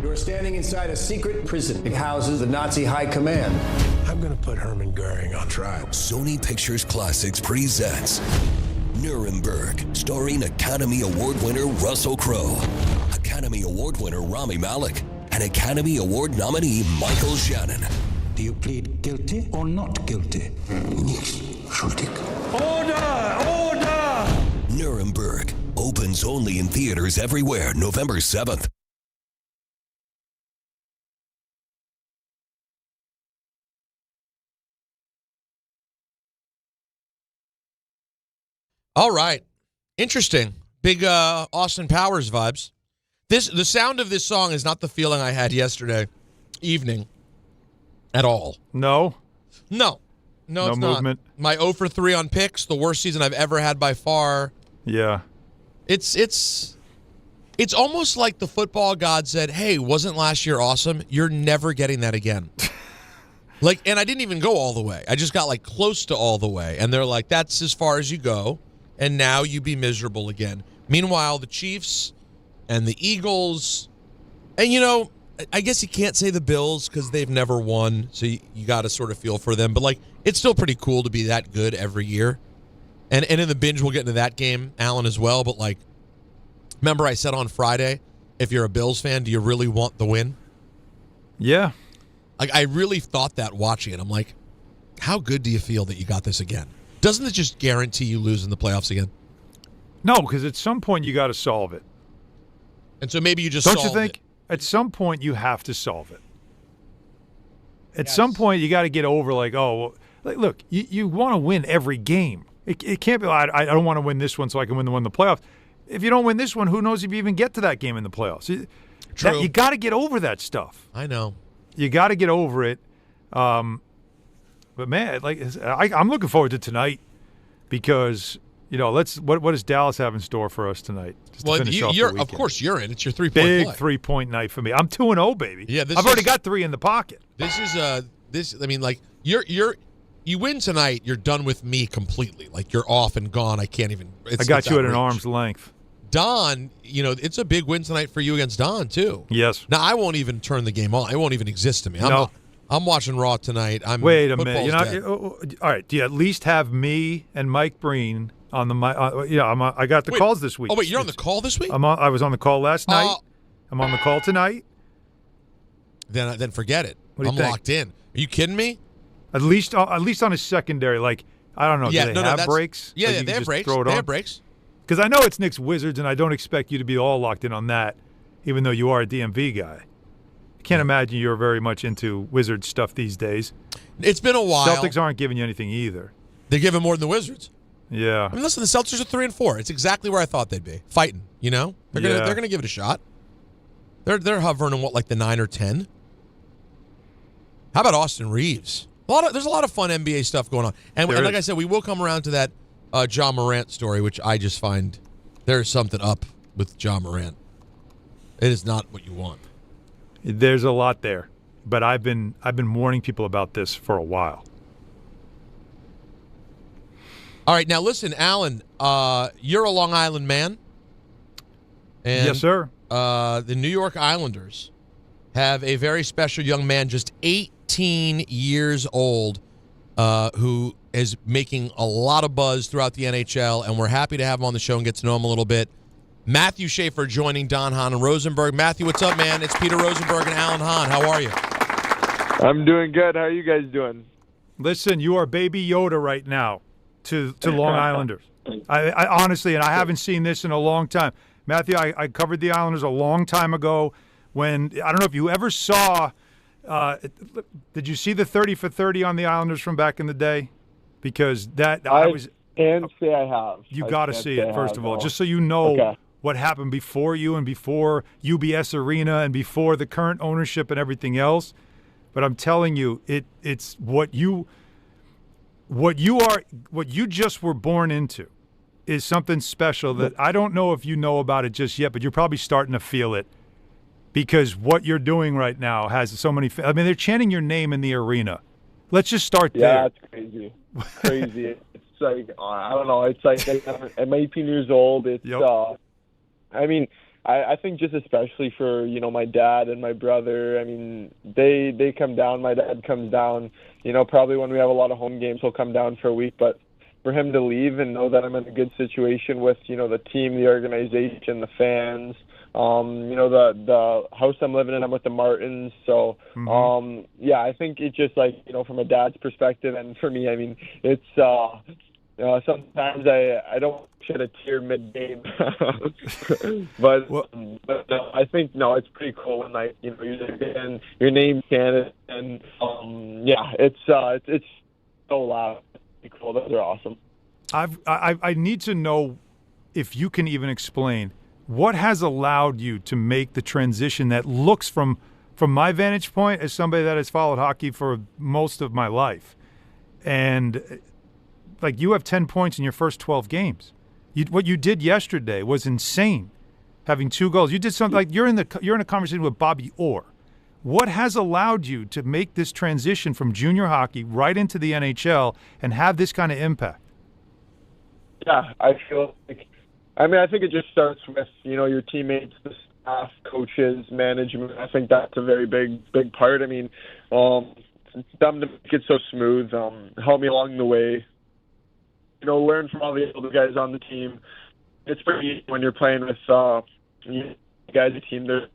Speaker 17: You're standing inside a secret prison. It houses the Nazi high command.
Speaker 18: I'm going to put Hermann Goering on trial.
Speaker 19: Sony Pictures Classics presents Nuremberg, starring Academy Award winner Russell Crowe, Academy Award winner Rami Malek, and Academy Award nominee Michael Shannon.
Speaker 18: Do you plead guilty or not guilty? Schuldig.
Speaker 19: Order! Order! Nuremberg opens only in theaters everywhere November 7th.
Speaker 6: All right. Interesting. Big Austin Powers vibes. The sound of this song is not the feeling I had yesterday evening at all.
Speaker 7: No?
Speaker 6: No, it's
Speaker 7: movement.
Speaker 6: Not. My 0 for 3 on picks, the worst season I've ever had by far.
Speaker 7: Yeah.
Speaker 6: It's almost like the football god said, "Hey, wasn't last year awesome? You're never getting that again." And I didn't even go all the way. I just got close to all the way. And they're like, "That's as far as you go. And now you be miserable again." Meanwhile, the Chiefs and the Eagles, and I guess you can't say the Bills because they've never won, so you got to sort of feel for them. But it's still pretty cool to be that good every year. And in the binge, we'll get into that game, Alan, as well. But remember I said on Friday, if you're a Bills fan, do you really want the win?
Speaker 7: Yeah.
Speaker 6: I really thought that watching it. I'm like, how good do you feel that you got this again? Doesn't it just guarantee you lose in the playoffs again?
Speaker 7: No, because at some point you got to solve it.
Speaker 6: And so maybe you just
Speaker 7: don't you think? At some point you have to solve it. At some point you got to get over look, you want to win every game. It can't be. I don't want to win this one so I can win the one in the playoffs. If you don't win this one, who knows if you even get to that game in the playoffs?
Speaker 6: True.
Speaker 7: You got to get over that stuff.
Speaker 6: I know.
Speaker 7: You got to get over it. But man, I'm looking forward to tonight because what does Dallas have in store for us tonight?
Speaker 6: You're of course you're in. It's your 3-point
Speaker 7: big
Speaker 6: play.
Speaker 7: 3-point night for me. I'm 2-0, baby.
Speaker 6: Yeah,
Speaker 7: I've already got 3 in the pocket.
Speaker 6: This is you win tonight, you're done with me completely. You're off and gone. I can't even.
Speaker 7: I got you at an arm's length.
Speaker 6: Don, it's a big win tonight for you against Don too.
Speaker 7: Yes.
Speaker 6: Now I won't even turn the game on. It won't even exist to me. I'm watching Raw tonight.
Speaker 7: Wait a minute. All right. Do you at least have me and Mike Breen on the mic? I got the calls this week.
Speaker 6: Oh wait, you're on the call this week?
Speaker 7: I was on the call last night. I'm on the call tonight.
Speaker 6: Then forget it.
Speaker 7: What do you
Speaker 6: I'm
Speaker 7: think?
Speaker 6: locked in. Are you kidding me?
Speaker 7: At least on a secondary. I don't know.
Speaker 6: Yeah,
Speaker 7: do they have breaks?
Speaker 6: Yeah, they have breaks. They have breaks.
Speaker 7: Because I know it's Knicks Wizards, and I don't expect you to be all locked in on that, even though you are a DMV guy. I can't imagine you're very much into Wizards stuff these days.
Speaker 6: It's been a while.
Speaker 7: Celtics aren't giving you anything either.
Speaker 6: They're giving more than the Wizards.
Speaker 7: Yeah.
Speaker 6: I mean, listen, the Celtics are 3-4. It's exactly where I thought they'd be. Fighting, They're gonna give it a shot. They're hovering on the 9 or 10. How about Austin Reeves? There's a lot of fun NBA stuff going on. And like I said, we will come around to that Ja Morant story, which I just find there's something up with Ja Morant. It is not what you want.
Speaker 7: There's a lot there, but I've been warning people about this for a while.
Speaker 6: All right, now listen, Alan, you're a Long Island man. And,
Speaker 7: yes, sir.
Speaker 6: The New York Islanders have a very special young man, just 18 years old, who is making a lot of buzz throughout the NHL, and we're happy to have him on the show and get to know him a little bit. Matthew Schaefer joining Don, Hahn, and Rosenberg. Matthew, what's up, man? It's Peter Rosenberg and Alan Hahn. How are you?
Speaker 20: I'm doing good. How are you guys doing?
Speaker 7: Listen, you are Baby Yoda right now to Long Islanders. I honestly, and I haven't seen this in a long time. Matthew, I covered the Islanders a long time ago when, I don't know if you ever saw, did you see the 30 for 30 on the Islanders from back in the day? Because I
Speaker 20: can't say I have.
Speaker 7: You got to see it, first of all, just so you know what happened before you and before UBS Arena and before the current ownership and everything else. But I'm telling you, it's what you just were born into is something special that I don't know if you know about it just yet, but you're probably starting to feel it because what you're doing right now has so many. I mean, they're chanting your name in the arena. Let's just start there.
Speaker 20: Yeah, that's crazy. Crazy. It's like, I don't know. It's like I'm 18 years old. It's, I mean, I think just especially for, you know, my dad and my brother, I mean, they come down. My dad comes down, you know, probably when we have a lot of home games, he'll come down for a week. But for him to leave and know that I'm in a good situation with, you know, the team, the organization, the fans, you know, the house I'm living in, I'm with the Martins. So, yeah, I think it's just like, you know, from a dad's perspective, and for me, I mean, it's, sometimes I don't shed a tear mid-game, but no, I think, no, it's pretty cool when, like, you know, you're getting your name chanted, and yeah, it's so loud. It's cool. Those are awesome.
Speaker 7: I need to know if you can even explain what has allowed you to make the transition that looks from my vantage point as somebody that has followed hockey for most of my life, and like, you have 10 points in your first 12 games. What you did yesterday was insane, having 2 goals. You did something like you're in a conversation with Bobby Orr. What has allowed you to make this transition from junior hockey right into the NHL and have this kind of impact?
Speaker 20: Yeah, I feel like, I mean, I think it just starts with, you know, your teammates, the staff, coaches, management. I think that's a very big part. I mean, them to make it so smooth, help me along the way. You know, learn from all the other guys on the team. It's pretty easy when you're playing with guys on the team. They're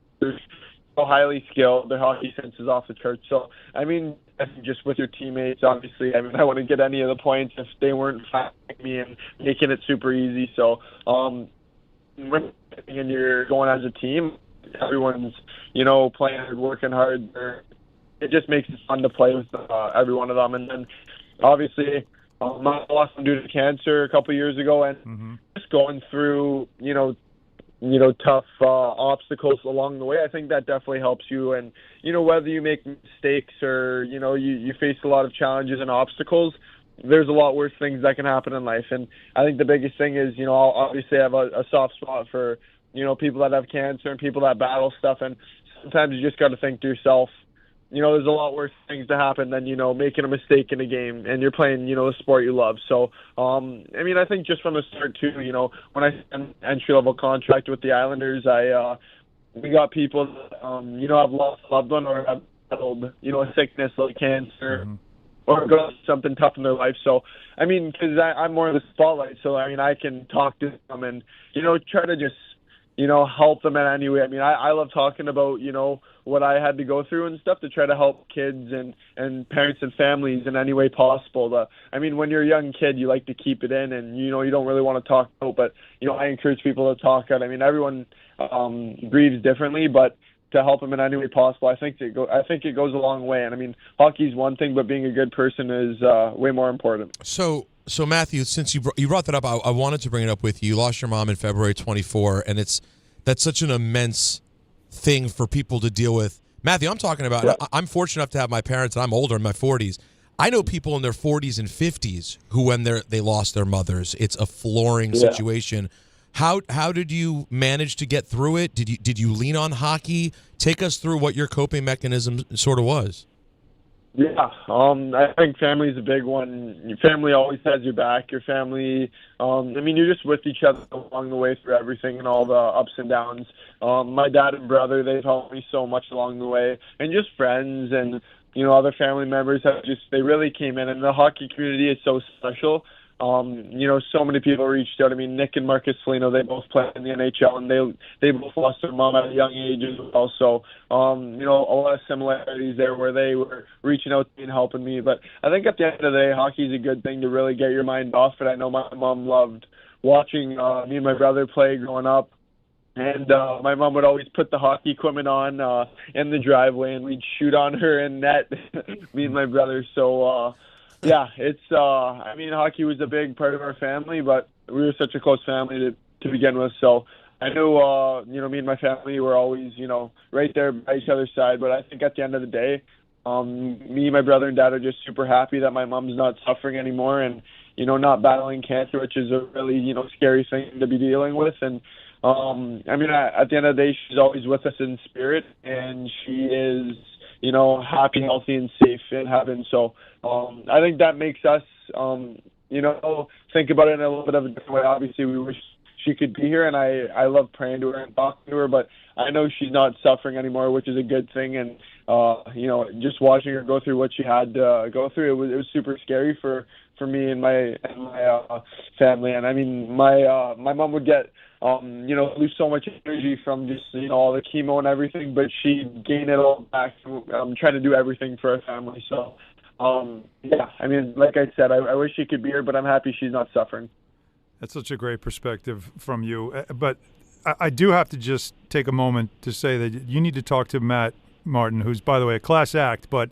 Speaker 20: so highly skilled. Their hockey sense is off the charts. So, I mean, I think just with your teammates, obviously, I mean, I wouldn't get any of the points if they weren't fighting me and making it super easy. So, when you're going as a team, everyone's, you know, playing hard, working hard. It just makes it fun to play with every one of them. And then, obviously, I lost him due to cancer a couple of years ago, and just going through, you know, tough obstacles along the way, I think that definitely helps you. And, you know, whether you make mistakes or, you know, you face a lot of challenges and obstacles, there's a lot worse things that can happen in life. And I think the biggest thing is, you know, I'll obviously have a soft spot for, you know, people that have cancer and people that battle stuff. And sometimes you just got to think to yourself, you know, there's a lot worse things to happen than, you know, making a mistake in a game, and you're playing, you know, the sport you love. So, I mean, I think just from the start too, you know, when I signed an entry-level contract with the Islanders, we got people that, you know, have lost a loved one or have battled, you know, a sickness like cancer or got something tough in their life. So, I mean, because I'm more of the spotlight, so, I mean, I can talk to them and, you know, try to just, you know, help them in any way. I mean, I love talking about, you know, what I had to go through and stuff to try to help kids and parents and families in any way possible. I mean, when you're a young kid, you like to keep it in, and, you know, you don't really want to talk out, but, you know, I encourage people to talk out. I mean, everyone grieves differently, but to help them in any way possible, I think it goes a long way. And, I mean, hockey's one thing, but being a good person is way more important.
Speaker 6: So Matthew, since you brought that up, I wanted to bring it up with you. You lost your mom in February 24, and that's such an immense thing for people to deal with. Matthew, I'm talking about, I'm fortunate enough to have my parents, and I'm older, in my 40s. I know people in their 40s and 50s who, when they lost their mothers, it's a flooring situation. How did you manage to get through it? Did you lean on hockey? Take us through what your coping mechanism sort of was.
Speaker 20: Yeah, I think family is a big one. Your family always has your back. Your family, I mean, you're just with each other along the way through everything and all the ups and downs. My dad and brother, they've helped me so much along the way. And just friends and, you know, other family members they really came in. And the hockey community is so special. You know, so many people reached out. I mean, Nick and Marcus Foligno, they both play in the NHL, and they both lost their mom at a young age as well. So, you know, a lot of similarities there where they were reaching out to me and helping me. But I think at the end of the day, hockey is a good thing to really get your mind off it. I know my mom loved watching me and my brother play growing up. And my mom would always put the hockey equipment on in the driveway, and we'd shoot on her in net, me and my brother. So, yeah, it's, I mean, hockey was a big part of our family, but we were such a close family to begin with. So I knew, you know, me and my family were always, you know, right there by each other's side. But I think at the end of the day, me, my brother, and dad are just super happy that my mom's not suffering anymore and, you know, not battling cancer, which is a really, you know, scary thing to be dealing with. And, I mean, at the end of the day, she's always with us in spirit, and she is, you know, happy, healthy, and safe in heaven. So I think that makes us, you think about it in a little bit of a different way. Obviously, we wish she could be here, and I love praying to her and talking to her, but I know she's not suffering anymore, which is a good thing. And just watching her go through what she had to go through, it was super scary for me and my family. And I mean, my mom would get lose so much energy from just all the chemo and everything, but she'd gain it all back. Trying to do everything for her family. So yeah, I mean, like I said, I wish she could be here, but I'm happy she's not suffering.
Speaker 7: That's such a great perspective from you. But I do have to just take a moment to say that you need to talk to Matt Martin, who's, by the way, a class act, but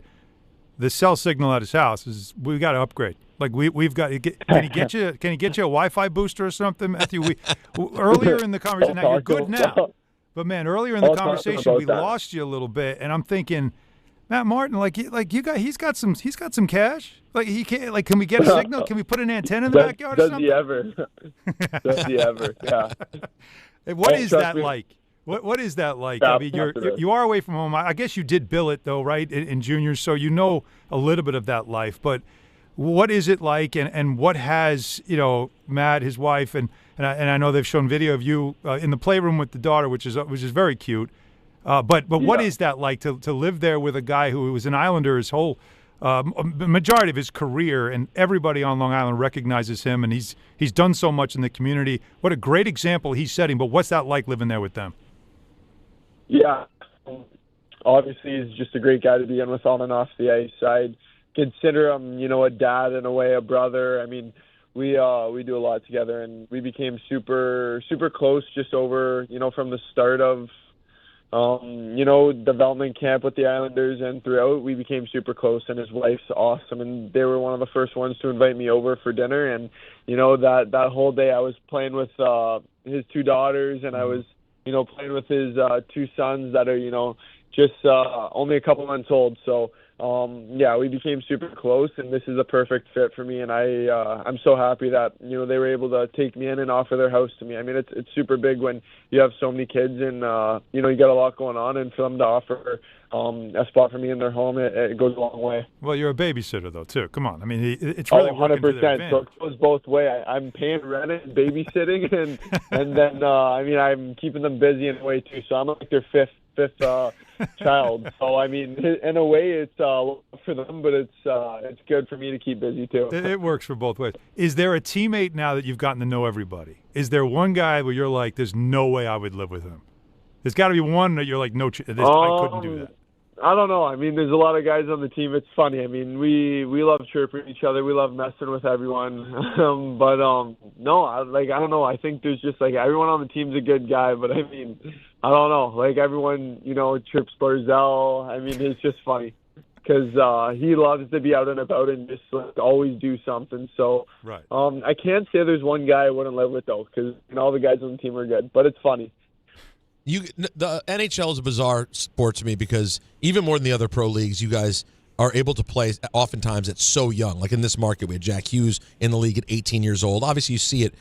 Speaker 7: the cell signal at his house is, we got to upgrade. Like we've got. Can he get you? Can he get you a Wi-Fi booster or something, Matthew? Earlier in the conversation, now you're good now, but man, earlier in the conversation we lost you a little bit, and I'm thinking, Matt Martin, he's got some cash. Like he can't. Like, can we get a signal? Can we put an antenna in the backyard or something?
Speaker 20: Does he ever? Does he ever? Yeah.
Speaker 7: What is that like? What is that like? I mean, you are away from home. I guess you did bill it though, right, in juniors, so you know a little bit of that life. But what is it like, and what has Matt, his wife, and I know they've shown video of you in the playroom with the daughter, which is very cute. But what is that like to live there with a guy who was an Islander his whole majority of his career, and everybody on Long Island recognizes him, and he's done so much in the community. What a great example he's setting. But what's that like living there with them?
Speaker 20: Yeah, obviously he's just a great guy to be in with on and off the ice. I'd consider him, a dad in a way, a brother. I mean, we do a lot together, and we became super, super close just over, from the start of, development camp with the Islanders, and throughout we became super close. And his wife's awesome, and they were one of the first ones to invite me over for dinner. And that whole day I was playing with his two daughters, and I was playing with his two sons that are just only a couple months old. So we became super close, and this is a perfect fit for me. And I'm so happy that they were able to take me in and offer their house to me. I mean, it's super big when you have so many kids, and you got a lot going on, and for them to offer a spot for me in their home, it goes a long way.
Speaker 7: Well, you're a babysitter though too. Come on, I mean, it's really
Speaker 20: 100%. So it goes both ways. I'm paying rent and babysitting, and then I'm keeping them busy in a way too. So I'm like their fifth child. So I mean, in a way, it's for them, but it's good for me to keep busy too.
Speaker 7: It works for both ways. Is there a teammate now that you've gotten to know everybody? Is there one guy where you're like, there's no way I would live with him? There's got to be one that you're like, no, I couldn't do that.
Speaker 20: I don't know. I mean, there's a lot of guys on the team. It's funny. I mean, we love chirping each other. We love messing with everyone. No, I don't know. I think there's just everyone on the team's a good guy. But I mean, I don't know. Everyone, trips Barzell. I mean, it's just funny because he loves to be out and about and just always do something. So
Speaker 7: right.
Speaker 20: I can't say there's one guy I wouldn't live with though, because all the guys on the team are good. But it's funny.
Speaker 6: The NHL is a bizarre sport to me because even more than the other pro leagues, you guys are able to play oftentimes at so young. Like in this market, we had Jack Hughes in the league at 18 years old. Obviously, you see it,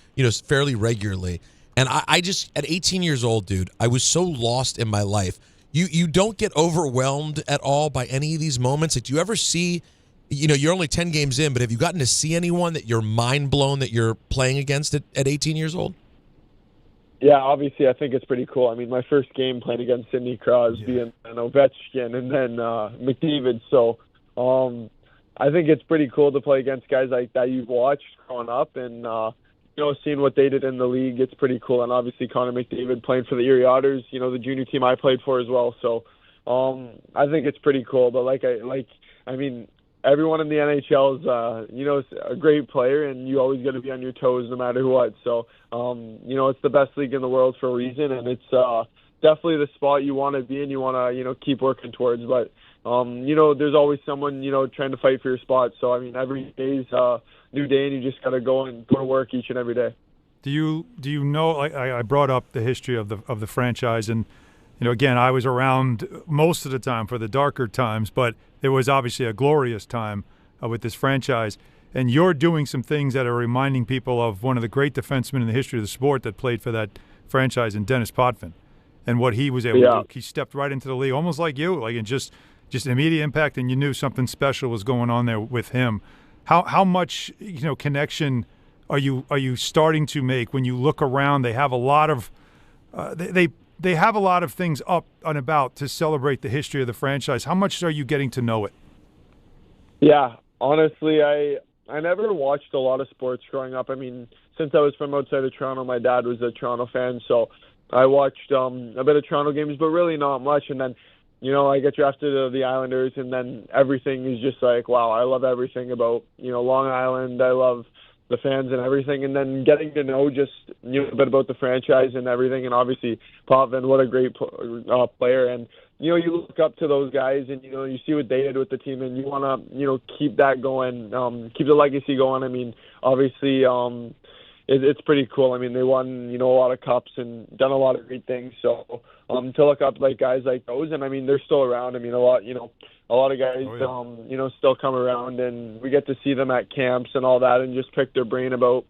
Speaker 6: fairly regularly. And I just, at 18 years old, dude, I was so lost in my life. You don't get overwhelmed at all by any of these moments. Like, do you ever see, you're only 10 games in, but have you gotten to see anyone that you're mind blown that you're playing against at 18 years old?
Speaker 20: Yeah, obviously, I think it's pretty cool. I mean, my first game playing against Sidney Crosby and Ovechkin and then McDavid. So I think it's pretty cool to play against guys like that you've watched growing up and, seeing what they did in the league. It's pretty cool. And obviously, Connor McDavid playing for the Erie Otters, the junior team I played for as well. So I think it's pretty cool. But everyone in the NHL is, a great player, and you always got to be on your toes no matter what. So, it's the best league in the world for a reason, and it's definitely the spot you want to be in. You want to, keep working towards. But, there's always someone, trying to fight for your spot. So, I mean, every day's a new day, and you just got to go to work each and every day.
Speaker 7: Do you know? I brought up the history of the franchise, and again, I was around most of the time for the darker times, but it was obviously a glorious time with this franchise. And you're doing some things that are reminding people of one of the great defensemen in the history of the sport that played for that franchise, in Dennis Potvin, and what he was able to do. He stepped right into the league, almost like you, in just immediate impact, and you knew something special was going on there with him. how much connection are you starting to make when you look around? They have a lot of they have a lot of things up and about to celebrate the history of the franchise. How much are you getting to know it?
Speaker 20: Yeah, honestly, I never watched a lot of sports growing up. I mean, since I was from outside of Toronto, my dad was a Toronto fan, so I watched a bit of Toronto games, but really not much. And then, I get drafted to the Islanders, and then everything is just like, wow, I love everything about, Long Island. I love the fans and everything. And then getting to know just a bit about the franchise and everything. And obviously, Potvin, what a great player. And, you look up to those guys, and, you see what they did with the team, and you want to, keep that going, keep the legacy going. I mean, obviously, it's pretty cool. I mean, they won, a lot of cups and done a lot of great things. So to look up like guys like those, and I mean, they're still around. I mean, a lot of guys, still come around, and we get to see them at camps and all that, and just pick their brain about,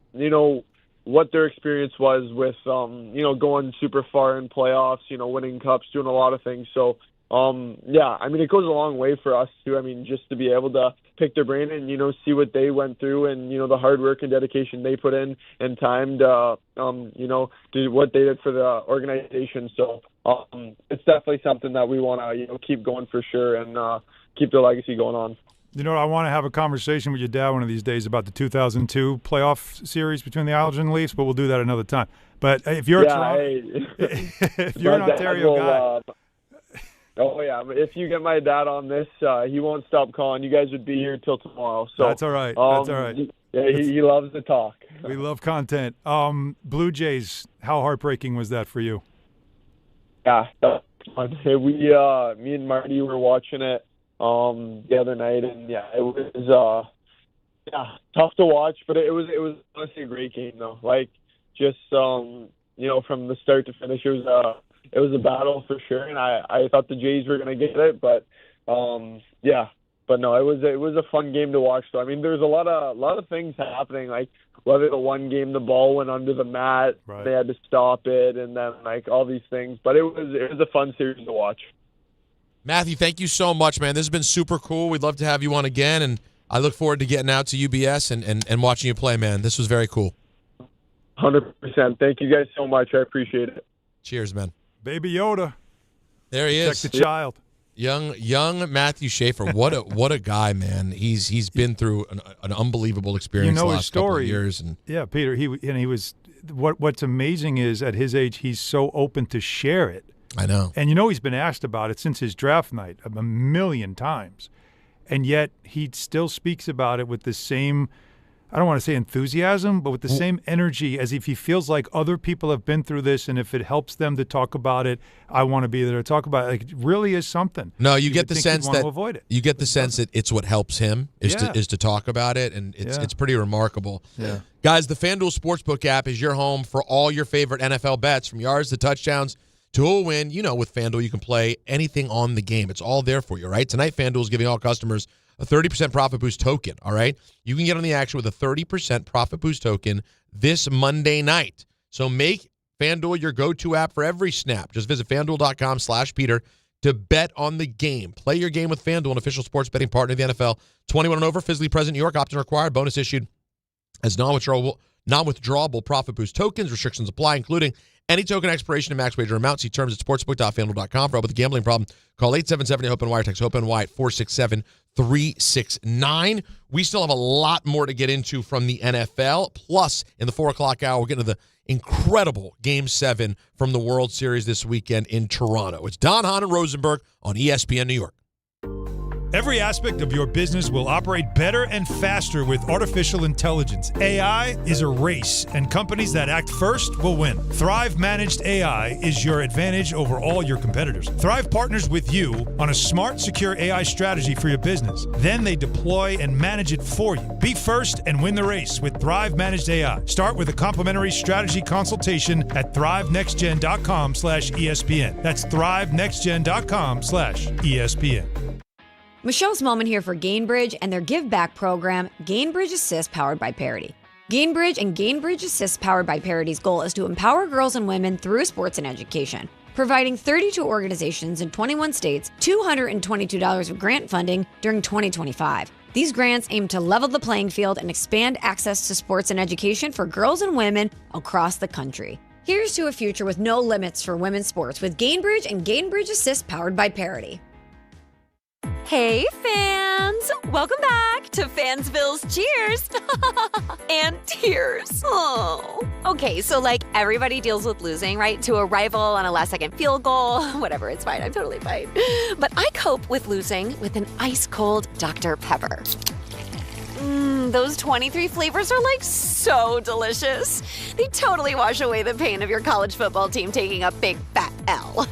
Speaker 20: what their experience was with, going super far in playoffs, winning cups, doing a lot of things. So, yeah, I mean, it goes a long way for us too. I mean, just to be able to pick their brain and, see what they went through, and, the hard work and dedication they put in and time to, do what they did for the organization. So, it's definitely something that we want to, keep going for sure, and keep the legacy going on.
Speaker 7: I want to have a conversation with your dad one of these days about the 2002 playoff series between the Islanders and the Leafs, but we'll do that another time. But if you're if you're an Ontario guy.
Speaker 20: Oh, yeah. If you get my dad on this, he won't stop calling. You guys would be here till tomorrow. So
Speaker 7: that's all right. That's all right.
Speaker 20: Yeah, he loves to talk.
Speaker 7: We love content. Blue Jays, how heartbreaking was that for you?
Speaker 20: Yeah, that was fun. Me and Marty were watching it the other night, and yeah, it was tough to watch, but it was honestly a great game though. Like just from the start to finish, it was a battle for sure, and I thought the Jays were gonna get it, but but no, it was a fun game to watch. So I mean, there's a lot of things happening, like whether the one game the ball went under the mat, right, they had to stop it, and then like all these things. But it was a fun series to watch.
Speaker 6: Matthew, thank you so much, man. This has been super cool. We'd love to have you on again, and I look forward to getting out to UBS and watching you play, man. This was very cool.
Speaker 20: 100%. Thank you guys so much. I appreciate it.
Speaker 6: Cheers, man.
Speaker 7: Baby Yoda.
Speaker 6: There he is.
Speaker 7: Check the child.
Speaker 6: Young Matthew Schaefer. What a guy, man. He's been through an unbelievable experience the last
Speaker 7: his story.
Speaker 6: Couple of years. And
Speaker 7: yeah, Peter, he was what's amazing is at his age he's so open to share it.
Speaker 6: I know.
Speaker 7: And he's been asked about it since his draft night a million times. And yet he still speaks about it with the same, I don't want to say enthusiasm, but with the same energy as if he feels like other people have been through this, and if it helps them to talk about it, I want to be there to talk about it. Like, it really is something.
Speaker 6: No, you get the sense that
Speaker 7: avoid it.
Speaker 6: You get the sense that it's what helps him is to talk about it, and it's pretty remarkable.
Speaker 7: Yeah.
Speaker 6: Guys, the FanDuel Sportsbook app is your home for all your favorite NFL bets, from yards to touchdowns to a win. With FanDuel, you can play anything on the game. It's all there for you, right? Tonight, FanDuel is giving all customers a 30% profit boost token, all right? You can get on the action with a 30% profit boost token this Monday night. So make FanDuel your go-to app for every snap. Just visit FanDuel.com/Peter to bet on the game. Play your game with FanDuel, an official sports betting partner of the NFL. 21 and over, physically present in New York, opt-in required, bonus issued as non-withdrawable profit boost tokens. Restrictions apply, including any token expiration and max wager amount. See terms at sportsbook.fanduel.com. For help with a gambling problem, call 877-HOPE-NY, text HOPE-NY at 467-369. We still have a lot more to get into from the NFL. Plus, in the 4 o'clock hour, we're getting to the incredible Game 7 from the World Series this weekend in Toronto. It's Don, Hahn, and Rosenberg on ESPN New York.
Speaker 7: Every aspect of your business will operate better and faster with artificial intelligence. AI is a race, and companies that act first will win. Thrive Managed AI is your advantage over all your competitors. Thrive partners with you on a smart, secure AI strategy for your business. Then they deploy and manage it for you. Be first and win the race with Thrive Managed AI. Start with a complimentary strategy consultation at thrivenextgen.com/ESPN. That's thrivenextgen.com/ESPN.
Speaker 21: Michelle's Moment here for Gainbridge and their Give Back program, Gainbridge Assist, powered by Parity. Gainbridge and Gainbridge Assist, powered by Parity's goal is to empower girls and women through sports and education, providing 32 organizations in 21 states $222 of grant funding during 2025. These grants aim to level the playing field and expand access to sports and education for girls and women across the country. Here's to a future with no limits for women's sports with Gainbridge and Gainbridge Assist powered by Parity.
Speaker 1: Hey, fans! Welcome back to Fansville's Cheers and Tears. Oh. Okay, so like everybody deals with losing, right? To a rival on a last-second field goal. Whatever, it's fine. I'm totally fine. But I cope with losing with an ice-cold Dr. Pepper. Those 23 flavors are like so delicious. They totally wash away the pain of your college football team taking a big fat L.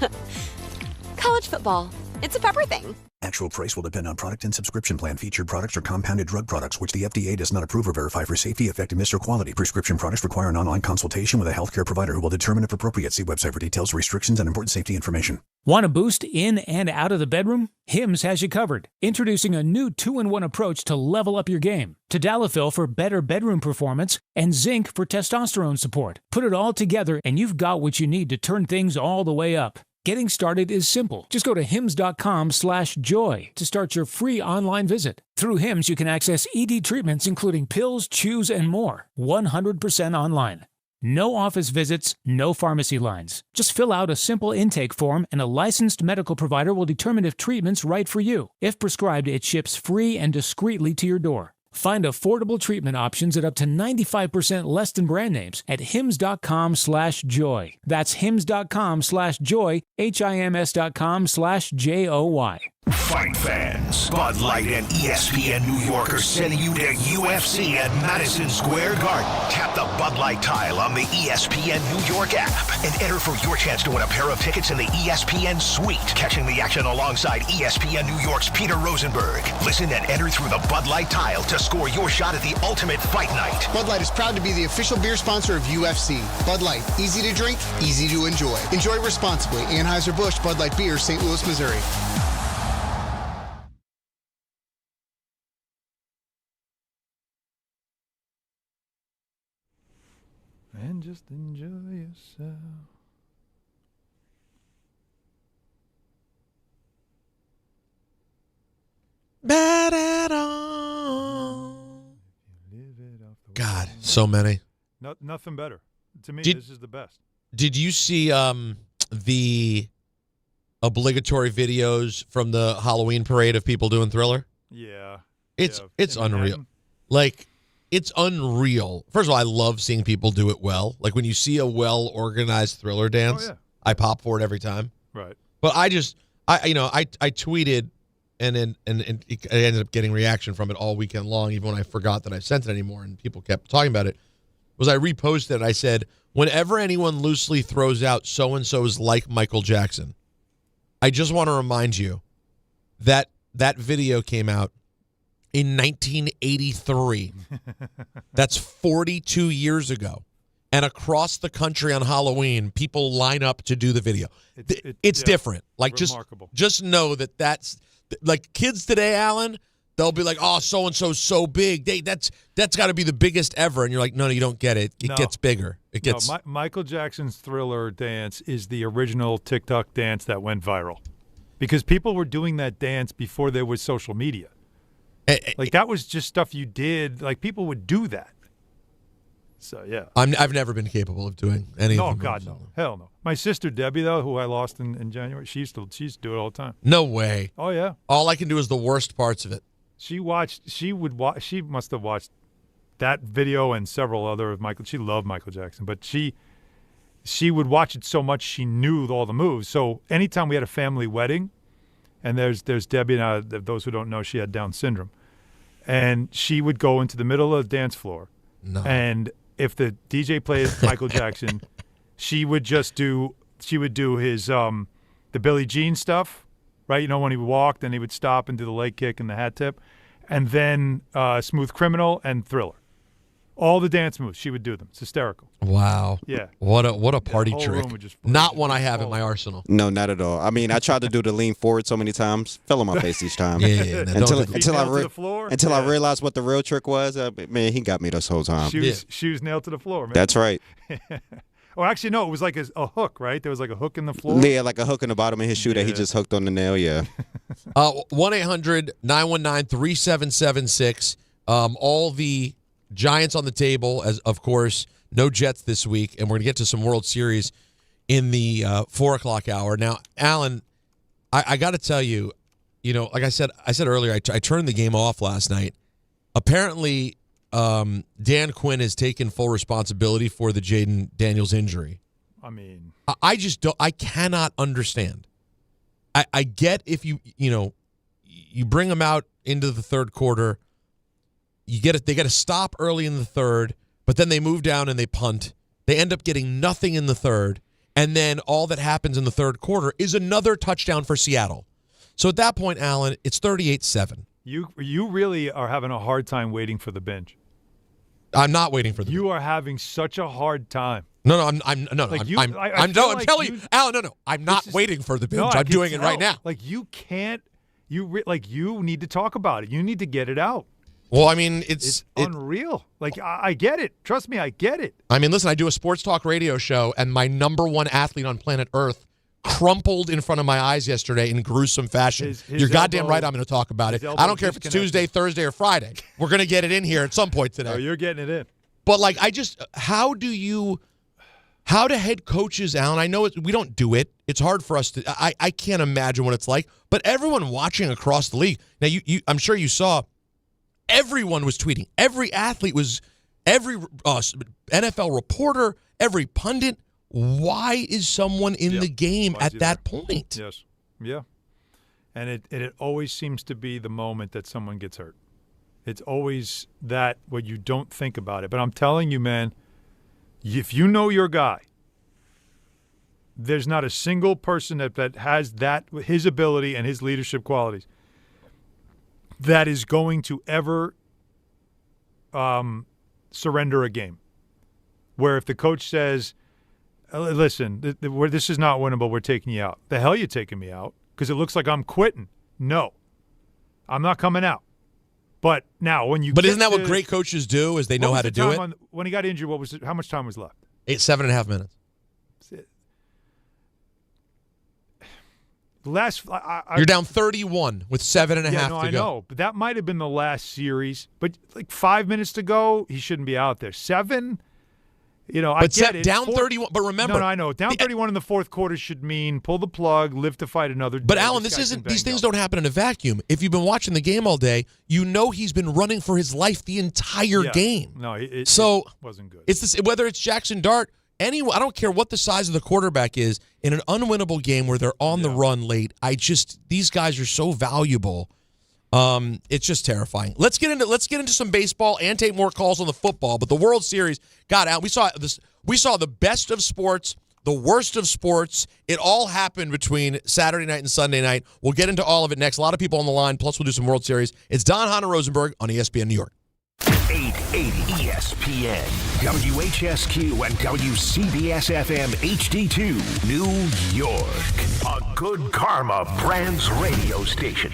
Speaker 1: College football. It's a pepper thing.
Speaker 22: Actual price will depend on product and subscription plan. Featured products are compounded drug products, which the FDA does not approve or verify for safety, effectiveness, or quality. Prescription products require an online consultation with a healthcare provider who will determine if appropriate. See website for details, restrictions, and important safety information.
Speaker 23: Want a boost in and out of the bedroom? Hims has you covered. Introducing a new 2-in-1 approach to level up your game. Tadalafil for better bedroom performance and zinc for testosterone support. Put it all together and you've got what you need to turn things all the way up. Getting started is simple. Just go to hims.com/joy to start your free online visit. Through Hims, you can access ED treatments including pills, chews, and more. 100% online. No office visits, no pharmacy lines. Just fill out a simple intake form and a licensed medical provider will determine if treatment's right for you. If prescribed, it ships free and discreetly to your door. Find affordable treatment options at up to 95% less than brand names at hims.com/joy. That's hims.com/joy, hims.com/joy.
Speaker 2: Fight fans, Bud Light and ESPN New York are sending you to UFC at Madison Square Garden. Tap the Bud Light tile on the ESPN New York app and enter for your chance to win a pair of tickets in the ESPN Suite. Catching the action alongside ESPN New York's Peter Rosenberg. Listen and enter through the Bud Light tile to score your shot at the ultimate fight night.
Speaker 24: Bud Light is proud to be the official beer sponsor of UFC. Bud Light, easy to drink, easy to enjoy. Enjoy responsibly. Anheuser-Busch Bud Light Beer, St. Louis, Missouri.
Speaker 7: And just enjoy yourself.
Speaker 6: Bad at all. God, so many.
Speaker 7: Nothing better. To me, this is the best.
Speaker 6: Did you see the obligatory videos from the Halloween parade of people doing Thriller?
Speaker 7: Yeah.
Speaker 6: It's unreal. Like, it's unreal. First of all, I love seeing people do it well. Like, when you see a well-organized Thriller dance, I pop for it every time.
Speaker 7: Right.
Speaker 6: But I tweeted, and I ended up getting reaction from it all weekend long, even when I forgot that I sent it anymore, and people kept talking about it, was I reposted and I said, whenever anyone loosely throws out so-and-so is like Michael Jackson, I just want to remind you that that video came out in 1983. That's 42 years ago. And across the country on Halloween, people line up to do the video. It's different. Like, just know that that's like kids today, Alan, they'll be like, oh, so-and-so's so big. That's got to be the biggest ever. And you're like, no, you don't get it. It gets bigger. It gets.
Speaker 7: Michael Jackson's Thriller dance is the original TikTok dance that went viral because people were doing that dance before there was social media. Like, that was just stuff you did. Like, people would do that. So, yeah.
Speaker 6: I've never been capable of doing any of them.
Speaker 7: Oh, God, no. Hell no. My sister, Debbie, though, who I lost in January, she used to do it all the time.
Speaker 6: No way.
Speaker 7: Oh, yeah.
Speaker 6: All I can do is the worst parts of it.
Speaker 7: She must have watched that video and several other of Michael. She loved Michael Jackson, but she would watch it so much she knew all the moves. So anytime we had a family wedding, and there's Debbie, and those who don't know, she had Down syndrome. And she would go into the middle of the dance floor.
Speaker 6: No.
Speaker 7: And if the DJ played Michael Jackson, she would do his the Billie Jean stuff, right? You know, when he walked and he would stop and do the leg kick and the hat tip, and then Smooth Criminal and Thriller. All the dance moves, she would do them. It's hysterical.
Speaker 6: Wow.
Speaker 7: Yeah.
Speaker 6: What a party trick. Not one I have in my arsenal.
Speaker 25: No, not at all. I mean, I tried to do the lean forward so many times, fell on my face each time.
Speaker 6: Yeah.
Speaker 25: Until I realized what the real trick was. Man, he got me this whole time.
Speaker 7: Shoes nailed to the floor, man.
Speaker 25: That's right.
Speaker 7: Oh, actually, no. It was like a hook, right? There was like a hook in the floor.
Speaker 25: Yeah, like a hook in the bottom of his shoe that he just hooked on the nail. Yeah.
Speaker 6: 1-800-919-3776. All the Giants on the table, as of course, no Jets this week, and we're going to get to some World Series in the 4 o'clock hour. Now, Alan, I got to tell you, like I said earlier, I turned the game off last night. Apparently, Dan Quinn has taken full responsibility for the Jayden Daniels injury.
Speaker 7: I mean,
Speaker 6: I just don't. I cannot understand. I get if you bring them out into the third quarter. They get a stop early in the third, but then they move down and they punt. They end up getting nothing in the third, and then all that happens in the third quarter is another touchdown for Seattle. So at that point, Alan, it's 38-7.
Speaker 7: You really are having a hard time waiting for the binge.
Speaker 6: I'm not waiting for the.
Speaker 7: You are having such a hard time.
Speaker 6: No, I'm telling you, Alan. No, I'm not waiting for the binge. I'm doing it right now.
Speaker 7: Like you can't. You need to talk about it. You need to get it out.
Speaker 6: Well, I mean, it's
Speaker 7: unreal. Like I get it. Trust me, I get it.
Speaker 6: I mean, listen, I do a sports talk radio show, and my number one athlete on planet Earth crumpled in front of my eyes yesterday in gruesome fashion. You're goddamn right I'm going to talk about it. I don't care if it's Tuesday, Thursday, or Friday. We're going to get it in here at some point today.
Speaker 7: Oh, you're getting it in.
Speaker 6: But, how do head coaches, Alan, I know we don't do it. It's hard for us to, I can't imagine what it's like. But everyone watching across the league, now, I'm sure you saw, everyone was tweeting. Every athlete was, every NFL reporter, every pundit. Why is someone in the game at that point?
Speaker 7: Yes. Yeah. And it always seems to be the moment that someone gets hurt. It's always that where you don't think about it. But I'm telling you, man, if you know your guy, there's not a single person that has his ability and his leadership qualities that is going to ever surrender a game. Where if the coach says, listen, this is not winnable, we're taking you out. The hell you taking me out? Because it looks like I'm quitting. No. I'm not coming out. But now when you
Speaker 6: isn't that what great coaches do, is they know how to do it?
Speaker 7: When he got injured, how much time was left?
Speaker 6: 7.5 minutes. You're down 31 with 7.5 to go.
Speaker 7: I know, but that might have been the last series. But 5 minutes to go, he shouldn't be out there. 7, I get it.
Speaker 6: Down 31, but remember.
Speaker 7: No, I know. Down 31 in the fourth quarter should mean pull the plug, live to fight another day.
Speaker 6: But Alan, these things don't happen in a vacuum. If you've been watching the game all day, he's been running for his life the entire game.
Speaker 7: No, it wasn't good.
Speaker 6: It's this, whether it's Jaxson Dart. I don't care what the size of the quarterback is in an unwinnable game where they're on the run late. These guys are so valuable. It's just terrifying. Let's get into some baseball and take more calls on the football. But the World Series, God, Al, we saw the best of sports, the worst of sports. It all happened between Saturday night and Sunday night. We'll get into all of it next. A lot of people on the line. Plus, we'll do some World Series. It's Hahn Rosenberg on ESPN New York.
Speaker 2: 880 ESPN, WHSQ, and WCBS-FM HD2, New York. A Good Karma Brands radio station.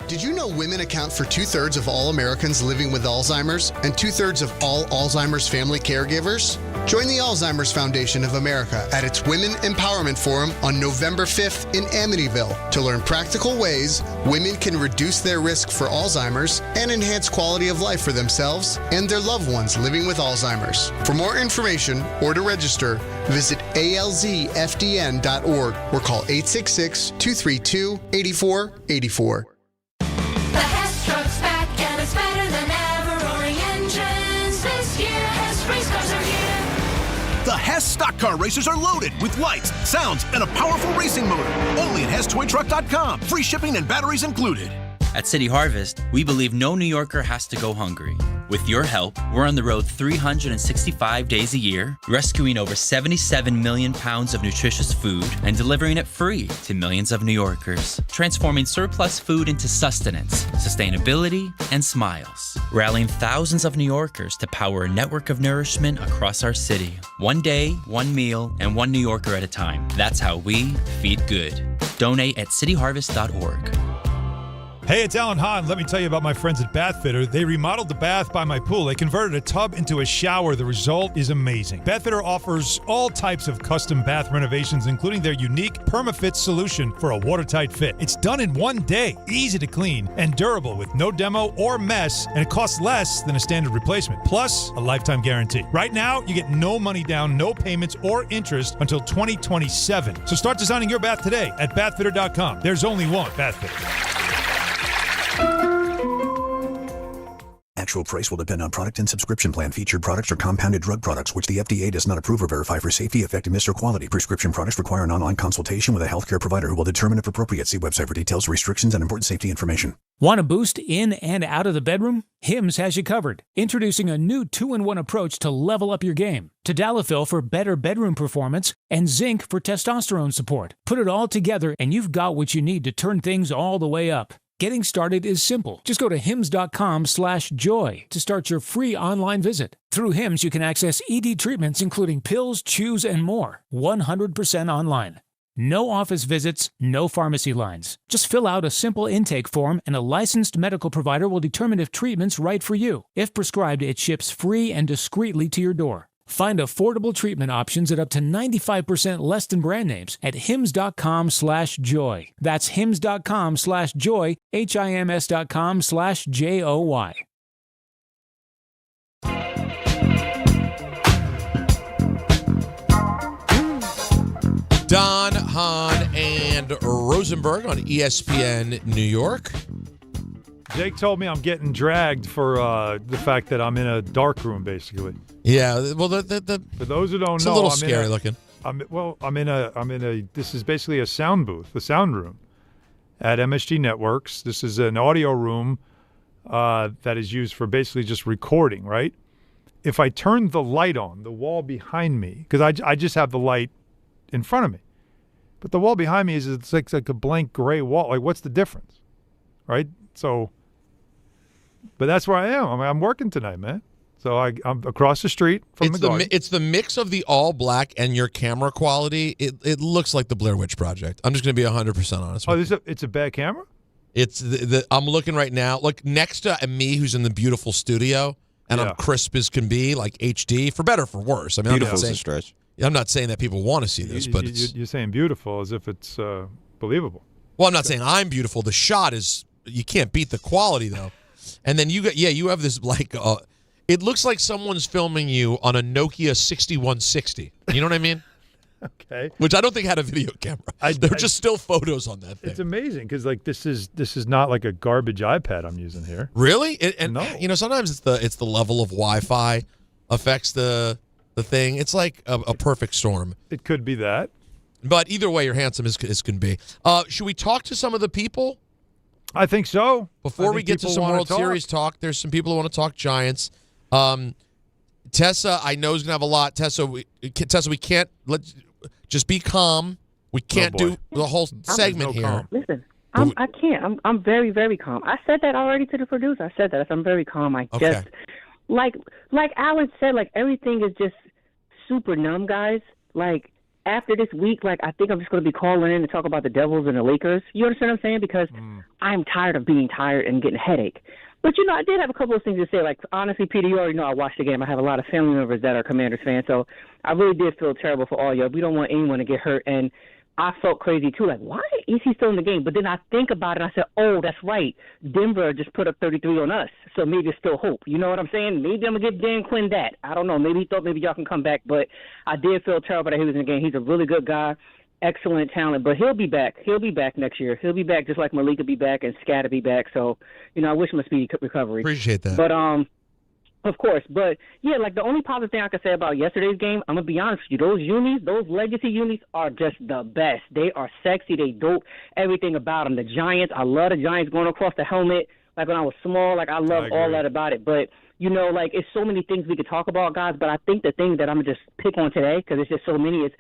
Speaker 24: Did you know women account for 2/3 of all Americans living with Alzheimer's and 2/3 of all Alzheimer's family caregivers? Join the Alzheimer's Foundation of America at its Women Empowerment Forum on November 5th in Amityville to learn practical ways women can reduce their risk for Alzheimer's and enhance quality of life for themselves and their loved ones living with Alzheimer's. For more information or to register, visit alzfdn.org or call 866-232-8484.
Speaker 4: The Hess truck's back and it's better than ever. Roaring engines this year. Hess race cars are here.
Speaker 5: The Hess stock car racers are loaded with lights, sounds, and a powerful racing motor. Only at HessToyTruck.com. Free shipping and batteries included.
Speaker 8: At City Harvest, we believe no New Yorker has to go hungry. With your help, we're on the road 365 days a year, rescuing over 77 million pounds of nutritious food and delivering it free to millions of New Yorkers, transforming surplus food into sustenance, sustainability, and smiles, rallying thousands of New Yorkers to power a network of nourishment across our city. One day, one meal, and one New Yorker at a time. That's how we feed good. Donate at cityharvest.org.
Speaker 7: Hey, it's Alan Hahn. Let me tell you about my friends at Bath Fitter. They remodeled the bath by my pool. They converted a tub into a shower. The result is amazing. Bath Fitter offers all types of custom bath renovations, including their unique PermaFit solution for a watertight fit. It's done in one day, easy to clean, and durable with no demo or mess, and it costs less than a standard replacement. Plus, a lifetime guarantee. Right now, you get no money down, no payments, or interest until 2027. So start designing your bath today at bathfitter.com. There's only one Bath Fitter.
Speaker 22: Actual price will depend on product and subscription plan. Featured products are compounded drug products, which the FDA does not approve or verify for safety, effectiveness, or quality. Prescription products require an online consultation with a healthcare provider who will determine if appropriate. See website for details, restrictions, and important safety information.
Speaker 23: Want a boost in and out of the bedroom? Hims has you covered. Introducing a new 2-in-1 approach to level up your game. Tadalafil for better bedroom performance and zinc for testosterone support. Put it all together and you've got what you need to turn things all the way up. Getting started is simple. Just go to hims.com/joy to start your free online visit. Through Hims, you can access ED treatments including pills, chews, and more. 100% online. No office visits, no pharmacy lines. Just fill out a simple intake form and a licensed medical provider will determine if treatment's right for you. If prescribed, it ships free and discreetly to your door. Find affordable treatment options at up to 95% less than brand names at hims.com/joy. That's hims.com/joy, HIMS.com/JOY.
Speaker 6: Don, Hahn, and Rosenberg on ESPN New York.
Speaker 7: Jake told me I'm getting dragged for the fact that I'm in a dark room, basically.
Speaker 6: Yeah, well, for
Speaker 7: those who don't know,
Speaker 6: it's a little scary looking.
Speaker 7: I'm in a. This is basically a sound booth, a sound room, at MSG Networks. This is an audio room that is used for basically just recording. Right? If I turn the light on, the wall behind me, because I just have the light in front of me, but the wall behind me it's like a blank gray wall. Like, what's the difference? Right? So. But that's where I am. I'm working tonight, man. So I'm across the street from the garden.
Speaker 6: It's the mix of the all black and your camera quality. It looks like the Blair Witch Project. I'm just going to be 100% honest with you.
Speaker 7: It's a bad camera?
Speaker 6: It's I'm looking right now. Look, next to me who's in the beautiful studio, and I'm crisp as can be, like HD, for better or for worse. I mean,
Speaker 25: beautiful is a stretch.
Speaker 6: I'm not saying that people want to see this, but
Speaker 7: you're saying beautiful as if it's believable.
Speaker 6: Well, I'm not saying I'm beautiful. The shot is, you can't beat the quality, though. And then you have this like it looks like someone's filming you on a Nokia 6160. You know what I mean?
Speaker 7: Okay.
Speaker 6: Which I don't think had a video camera. They're just still photos on that thing.
Speaker 7: It's amazing because like this is not like a garbage iPad I'm using here.
Speaker 6: Really? No. You know, sometimes it's the level of Wi-Fi affects the thing. It's like a perfect storm.
Speaker 7: It could be that.
Speaker 6: But either way, you're handsome as can be. Should we talk to some of the people?
Speaker 7: I think so.
Speaker 6: Before we get to some World Series talk, there's some people who want to talk Giants. Tessa, I know, is going to have a lot. Tessa, we can't just be calm. We can't do the whole segment here.
Speaker 3: Listen, I can't. I'm very, very calm. I said that already to the producer. I said that. I'm very calm. Just like Alan said, like everything is just super numb, guys. Like after this week, like I think I'm just going to be calling in to talk about the Devils and the Lakers. You understand what I'm saying? Because I'm tired of being tired and getting a headache. But, you know, I did have a couple of things to say. Like, honestly, Peter, you already know I watched the game. I have a lot of family members that are Commanders fans. So I really did feel terrible for all y'all. We don't want anyone to get hurt. And I felt crazy, too. Like, why is he still in the game? But then I think about it, and I said, oh, that's right. Denver just put up 33 on us. So maybe there's still hope. You know what I'm saying? Maybe I'm going to give Dan Quinn that. I don't know. Maybe he thought maybe y'all can come back. But I did feel terrible that he was in the game. He's a really good guy. Excellent talent, but he'll be back. He'll be back next year. He'll be back just like Malik will be back and Scat will be back. So, you know, I wish him a speedy recovery.
Speaker 6: Appreciate that.
Speaker 3: But, of course. But, yeah, like the only positive thing I can say about yesterday's game, I'm going to be honest with you, those unis, those legacy unis are just the best. They are sexy. They dope. Everything about them. The Giants, I love the Giants going across the helmet. Like when I was small, like I love all that about it. But, you know, like it's so many things we could talk about, guys. But I think the thing that I'm going to just pick on today, because it's just so many, is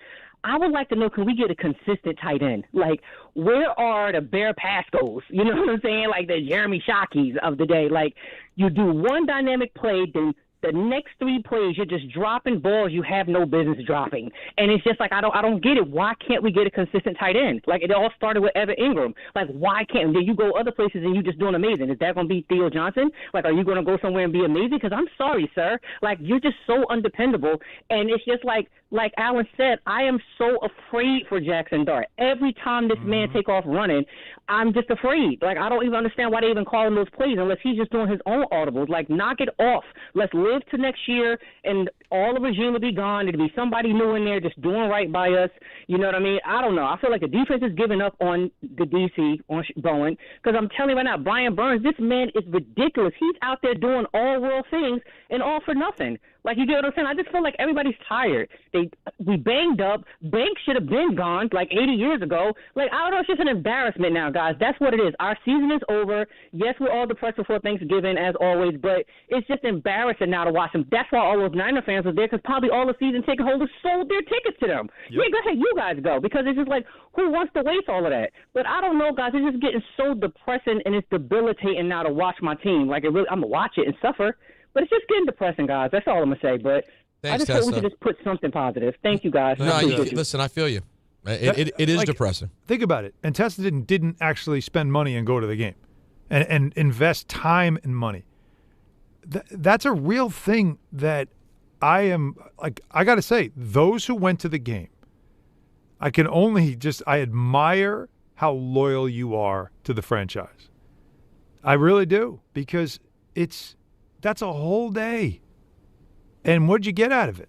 Speaker 3: I would like to know, can we get a consistent tight end? Like, where are the Bear Pascos? You know what I'm saying? Like the Jeremy Shockeys of the day. Like, you do one dynamic play, then the next 3 plays, you're just dropping balls you have no business dropping. And it's just like, I don't get it. Why can't we get a consistent tight end? Like, it all started with Evan Ingram. Like, why can't then you go other places and you just doing amazing? Is that going to be Theo Johnson? Like, are you going to go somewhere and be amazing? Because I'm sorry, sir. Like, you're just so undependable. And it's just like Alan said, I am so afraid for Jaxson Dart. Every time this man take off running, I'm just afraid. Like, I don't even understand why they even call him those plays unless he's just doing his own audibles. Like, knock it off. Let's live to next year, and all the regime will be gone. It'll be somebody new in there just doing right by us. You know what I mean? I don't know. I feel like the defense is giving up on the DC, on Bowen, because I'm telling you right now, Brian Burns, this man is ridiculous. He's out there doing all-world things and all for nothing. Like, you get what I'm saying? I just feel like everybody's tired. We banged up. Banks should have been gone like 80 years ago. Like, I don't know. It's just an embarrassment now, guys. That's what it is. Our season is over. Yes, we're all depressed before Thanksgiving, as always, but it's just embarrassing now to watch them. That's why all those Niner fans were there, because probably all the season ticket holders sold their tickets to them. Yep. Yeah, go ahead. You guys go, because it's just like, who wants to waste all of that? But I don't know, guys. It's just getting so depressing, and it's debilitating now to watch my team. Like, I'm going to watch it and suffer. But it's just getting depressing, guys. That's all I'm going to say. But
Speaker 6: Thanks,
Speaker 3: I just hope we can just put something positive. Thank you, guys.
Speaker 6: No, listen, I feel you. It is depressing.
Speaker 7: Think about it. And Tessa didn't actually spend money and go to the game and invest time and money. That's a real thing that I got to say, those who went to the game, I admire how loyal you are to the franchise. I really do, because that's a whole day. And what'd you get out of it?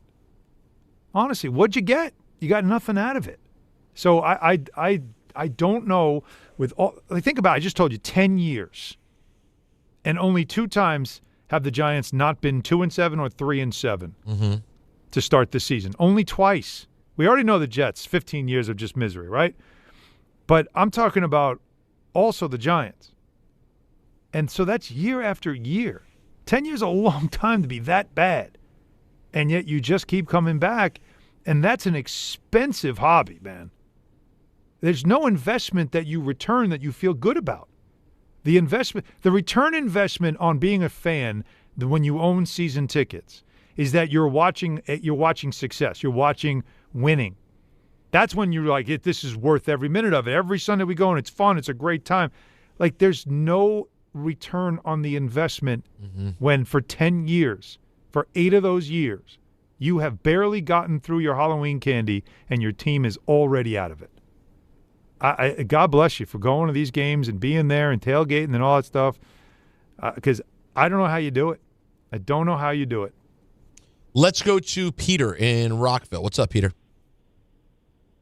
Speaker 7: Honestly, what'd you get? You got nothing out of it. So I don't know. Think about it. I just told you 10 years, and only 2 times have the Giants not been 2-7 or 3-7 to start the season. Only twice. We already know the Jets. 15 years of just misery, right? But I'm talking about also the Giants, and so that's year after year. 10 years is a long time to be that bad, and yet you just keep coming back, and that's an expensive hobby, man. There's no investment that you return that you feel good about. The return investment on being a fan when you own season tickets is that you're watching success, you're watching winning. That's when you're like, this is worth every minute of it. Every Sunday we go and it's fun, it's a great time. Like, there's no return on the investment when for 10 years, for 8 of those years, you have barely gotten through your Halloween candy and your team is already out of it. God bless you for going to these games and being there and tailgating and all that stuff, because I don't know how you do it. I don't know how you do it.
Speaker 6: Let's go to Peter in Rockville. What's up, Peter?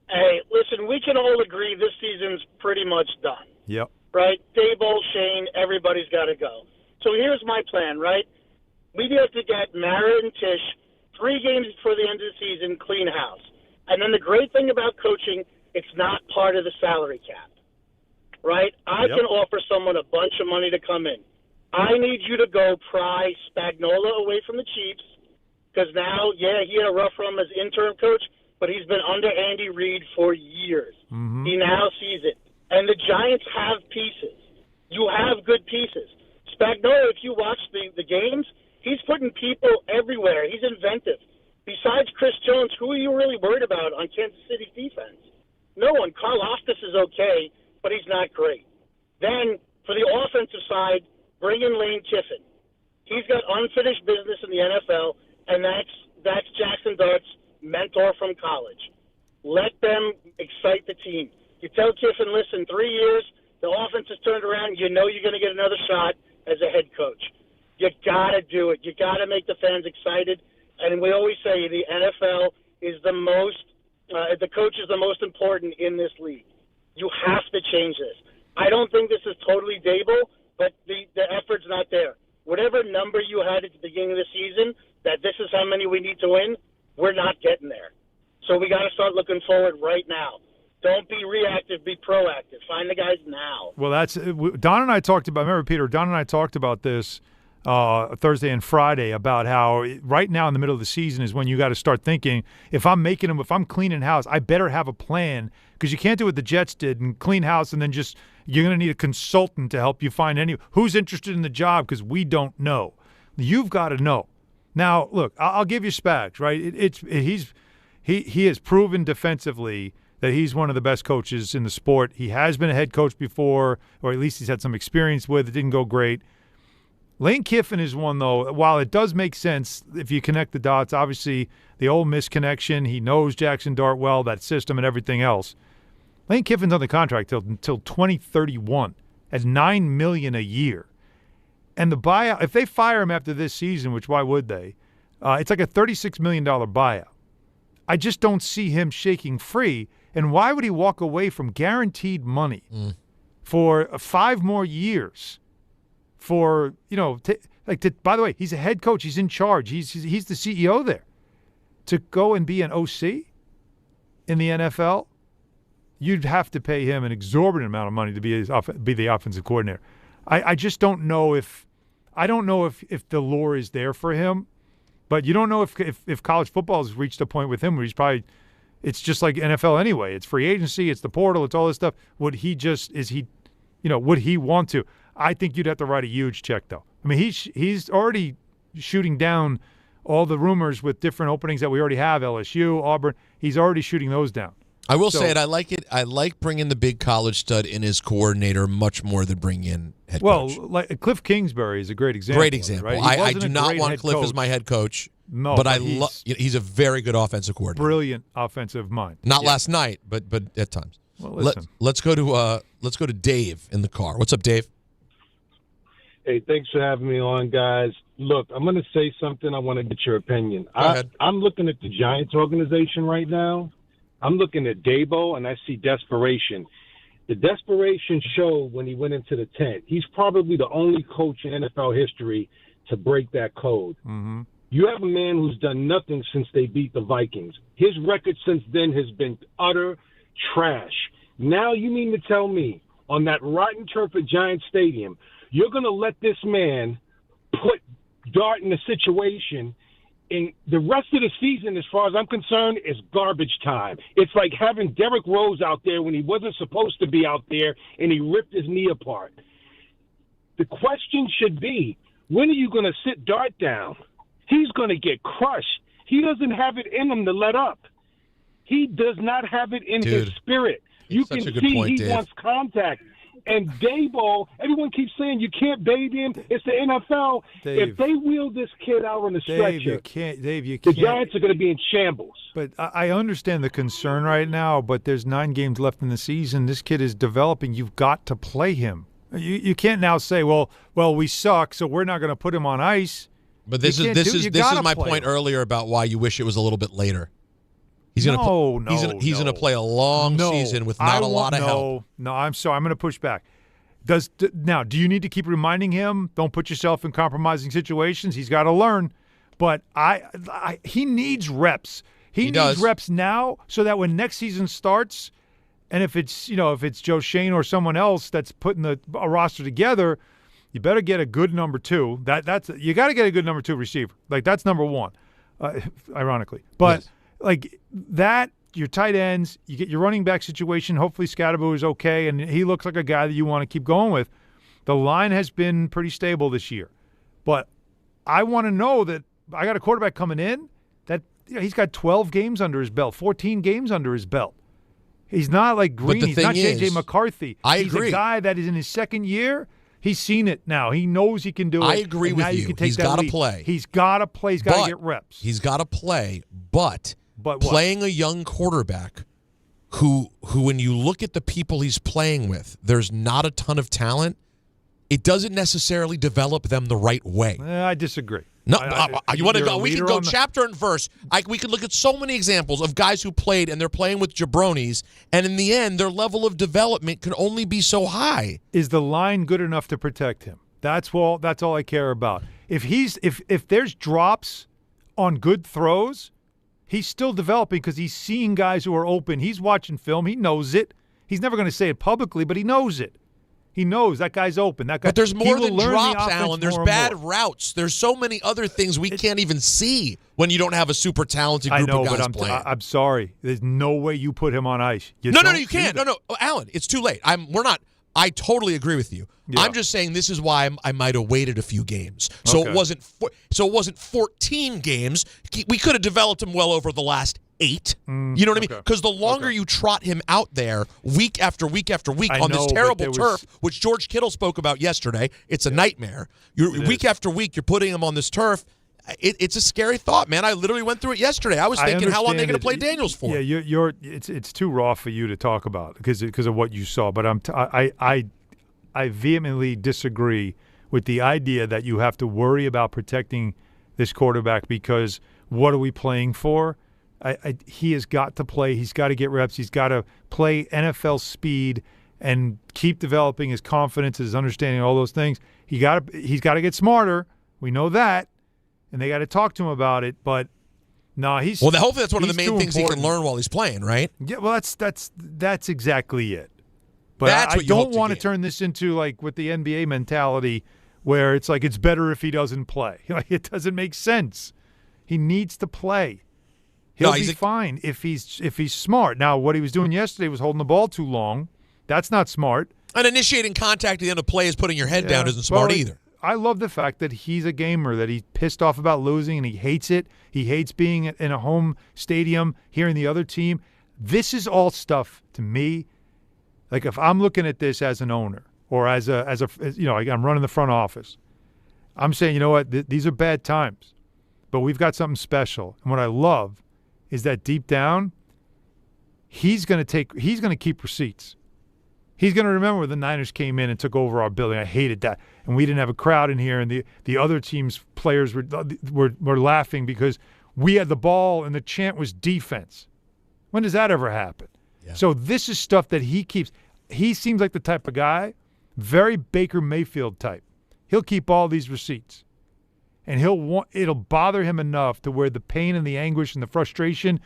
Speaker 9: Hey, listen, we can all agree this season's pretty much done.
Speaker 7: Yep.
Speaker 9: Right? Daboll, Shane, everybody's got to go. So here's my plan, right? We have to get Mara and Tish 3 games before the end of the season, clean house. And then the great thing about coaching, it's not part of the salary cap, right? I can offer someone a bunch of money to come in. I need you to go pry Spagnuolo away from the Chiefs, because now, he had a rough run as interim coach, but he's been under Andy Reid for years. He now sees it. And the Giants have pieces. You have good pieces. Spagnuolo, if you watch the games, he's putting people everywhere. He's inventive. Besides Chris Jones, who are you really worried about on Kansas City's defense? No one. Carl Ostis is okay, but he's not great. Then, for the offensive side, bring in Lane Kiffin. He's got unfinished business in the NFL, and that's Jaxson Dart's mentor from college. Let them excite the team. You tell Kiffin, listen, 3 years, the offense is turned around, you know you're going to get another shot as a head coach. You got to do it. You got to make the fans excited. And we always say the NFL is the coach is the most important in this league. You have to change this. I don't think this is totally Daboll, but the effort's not there. Whatever number you had at the beginning of the season, that this is how many we need to win, we're not getting there. So we got to start looking forward right now. Don't be reactive, be proactive. Find the guys now.
Speaker 7: Well, that's Don and I talked about. Remember, Peter, Don and I talked about this Thursday and Friday about how right now in the middle of the season is when you got to start thinking, if I'm cleaning house, I better have a plan, because you can't do what the Jets did and clean house and then you're going to need a consultant to help you find who's interested in the job, because we don't know. You've got to know. Now, look, I'll give you Spags, right? He has proven defensively that he's one of the best coaches in the sport. He has been a head coach before, or at least he's had some experience with. It didn't go great. Lane Kiffin is one, though. While it does make sense if you connect the dots, obviously the Ole Miss connection, he knows Jaxson Dart well, that system and everything else. Lane Kiffin's on the contract until 2031 at $9 million a year. And the buyout, if they fire him after this season, which why would they, it's like a $36 million buyout. I just don't see him shaking free. And why would he walk away from guaranteed money for 5 more years? For, by the way, he's a head coach. He's in charge. He's the CEO there. To go and be an OC in the NFL, you'd have to pay him an exorbitant amount of money to be the offensive coordinator. I just don't know if the lure is there for him. But you don't know if college football has reached a point with him where it's just like NFL anyway. It's free agency, it's the portal, it's all this stuff. Would he want to? I think you'd have to write a huge check, though. I mean, he's already shooting down all the rumors with different openings that we already have, LSU, Auburn. He's already shooting those down.
Speaker 6: I will say it. I like it. I like bringing the big college stud in as coordinator much more than bringing in head coach.
Speaker 7: Well, like Cliff Kingsbury is a great example.
Speaker 6: Great example.
Speaker 7: Right?
Speaker 6: I do not want Cliff as my head coach.
Speaker 7: No,
Speaker 6: but he's a very good offensive coordinator.
Speaker 7: Brilliant offensive mind.
Speaker 6: Not last night, but at times.
Speaker 7: Well, listen.
Speaker 6: Let's go to Dave in the car. What's up, Dave?
Speaker 10: Hey, thanks for having me on, guys. Look, I'm going to say something. I want to get your opinion. I'm looking at the Giants organization right now. I'm looking at Daboll, and I see desperation. The desperation showed when he went into the tent. He's probably the only coach in NFL history to break that code.
Speaker 7: Mm-hmm.
Speaker 10: You have a man who's done nothing since they beat the Vikings. His record since then has been utter trash. Now you mean to tell me on that rotten turf at Giant Stadium, you're going to let this man put Dart in a situation, and the rest of the season, as far as I'm concerned, is garbage time. It's like having Derrick Rose out there when he wasn't supposed to be out there, and he ripped his knee apart. The question should be, when are you going to sit Dart down? He's going to get crushed. He doesn't have it in him to let up. He does not have it in his spirit. You can see he wants contact. And Daboll, everyone keeps saying you can't bait him. It's the NFL.
Speaker 7: Dave,
Speaker 10: if they wheel this kid out on a stretcher,
Speaker 7: you can't.
Speaker 10: The Giants are going to be in shambles.
Speaker 7: But I understand the concern right now, but there's 9 games left in the season. This kid is developing. You've got to play him. You can't now say, well, we suck, so we're not going to put him on ice.
Speaker 6: But this is my point earlier about why you wish it was a little bit later. He's going to play a long season with not a lot of help.
Speaker 7: No, I'm sorry. I'm going to push back. Do you need to keep reminding him? Don't put yourself in compromising situations. He's got to learn. But he needs reps. He needs reps now so that when next season starts, and if it's Joe Shane or someone else that's putting a roster together, you better get a good number 2. You got to get a good number 2 receiver. Like that's number 1, ironically. But. Yes. Like that, your tight ends, you get your running back situation. Hopefully Scadaboo is okay, and he looks like a guy that you want to keep going with. The line has been pretty stable this year. But I want to know that I got a quarterback coming in that he's got 12 games under his belt, 14 games under his belt. He's not like Green. He's not J.J. McCarthy.
Speaker 6: He's
Speaker 7: a guy that is in his second year. He's seen it now. He knows he can do it.
Speaker 6: I agree with you. He's got to play.
Speaker 7: He's got to play. He's got to get reps.
Speaker 6: He's got to play, but playing a young quarterback who when you look at the people he's playing with, there's not a ton of talent. It doesn't necessarily develop them the right way.
Speaker 7: I disagree.
Speaker 6: No, you want to go? We can go chapter and verse. We can look at so many examples of guys who played and they're playing with jabronis, and in the end, their level of development can only be so high.
Speaker 7: Is the line good enough to protect him? That's all I care about. If there's drops on good throws, he's still developing because he's seeing guys who are open. He's watching film. He knows it. He's never going to say it publicly, but he knows it. He knows that guy's open. That guy.
Speaker 6: But there's more than drops, Alan. There's bad routes. There's so many other things we can't even see when you don't have a super talented group of guys playing.
Speaker 7: I'm sorry. There's no way you put him on ice.
Speaker 6: No, you can't. No, Alan, it's too late. I totally agree with you.
Speaker 7: Yeah.
Speaker 6: I'm just saying this is why I might have waited a few games. So
Speaker 7: Okay.
Speaker 6: it wasn't 14 games. We could have developed him well over the last 8. You know what I mean? Because the longer you trot him out there week after week after week on this terrible turf, which George Kittle spoke about yesterday, it's a nightmare. Week after week, you're putting him on this turf. It's a scary thought, man. I literally went through it yesterday. I was thinking, how long are they going to play Daniels for?
Speaker 7: Yeah, it's too raw for you to talk about because of what you saw. But I vehemently disagree with the idea that you have to worry about protecting this quarterback because what are we playing for? He has got to play. He's got to get reps. He's got to play NFL speed and keep developing his confidence, his understanding, all those things. He's got to get smarter. We know that. And they got to talk to him about it, but no, hopefully
Speaker 6: that's one of the main things he can learn while he's playing, right?
Speaker 7: Yeah, well, that's exactly it. But I don't want to turn this into like with the NBA mentality, where it's like it's better if he doesn't play. Like it doesn't make sense. He needs to play. He'll be fine if he's smart. Now, what he was doing yesterday was holding the ball too long. That's not smart.
Speaker 6: And initiating contact at the end of play is putting your head down isn't smart either.
Speaker 7: I love the fact that he's a gamer, that he's pissed off about losing and he hates it. He hates being in a home stadium, hearing the other team. This is all stuff to me. Like if I'm looking at this as an owner or as I'm running the front office, I'm saying, you know what, these are bad times, but we've got something special. And what I love is that deep down, he's going to keep receipts. He's going to remember the Niners came in and took over our building. I hated that. And we didn't have a crowd in here, and the other team's players were laughing because we had the ball and the chant was defense. When does that ever happen? Yeah. So this is stuff that he keeps. He seems like the type of guy, very Baker Mayfield type. He'll keep all these receipts. And it'll bother him enough to where the pain and the anguish and the frustration,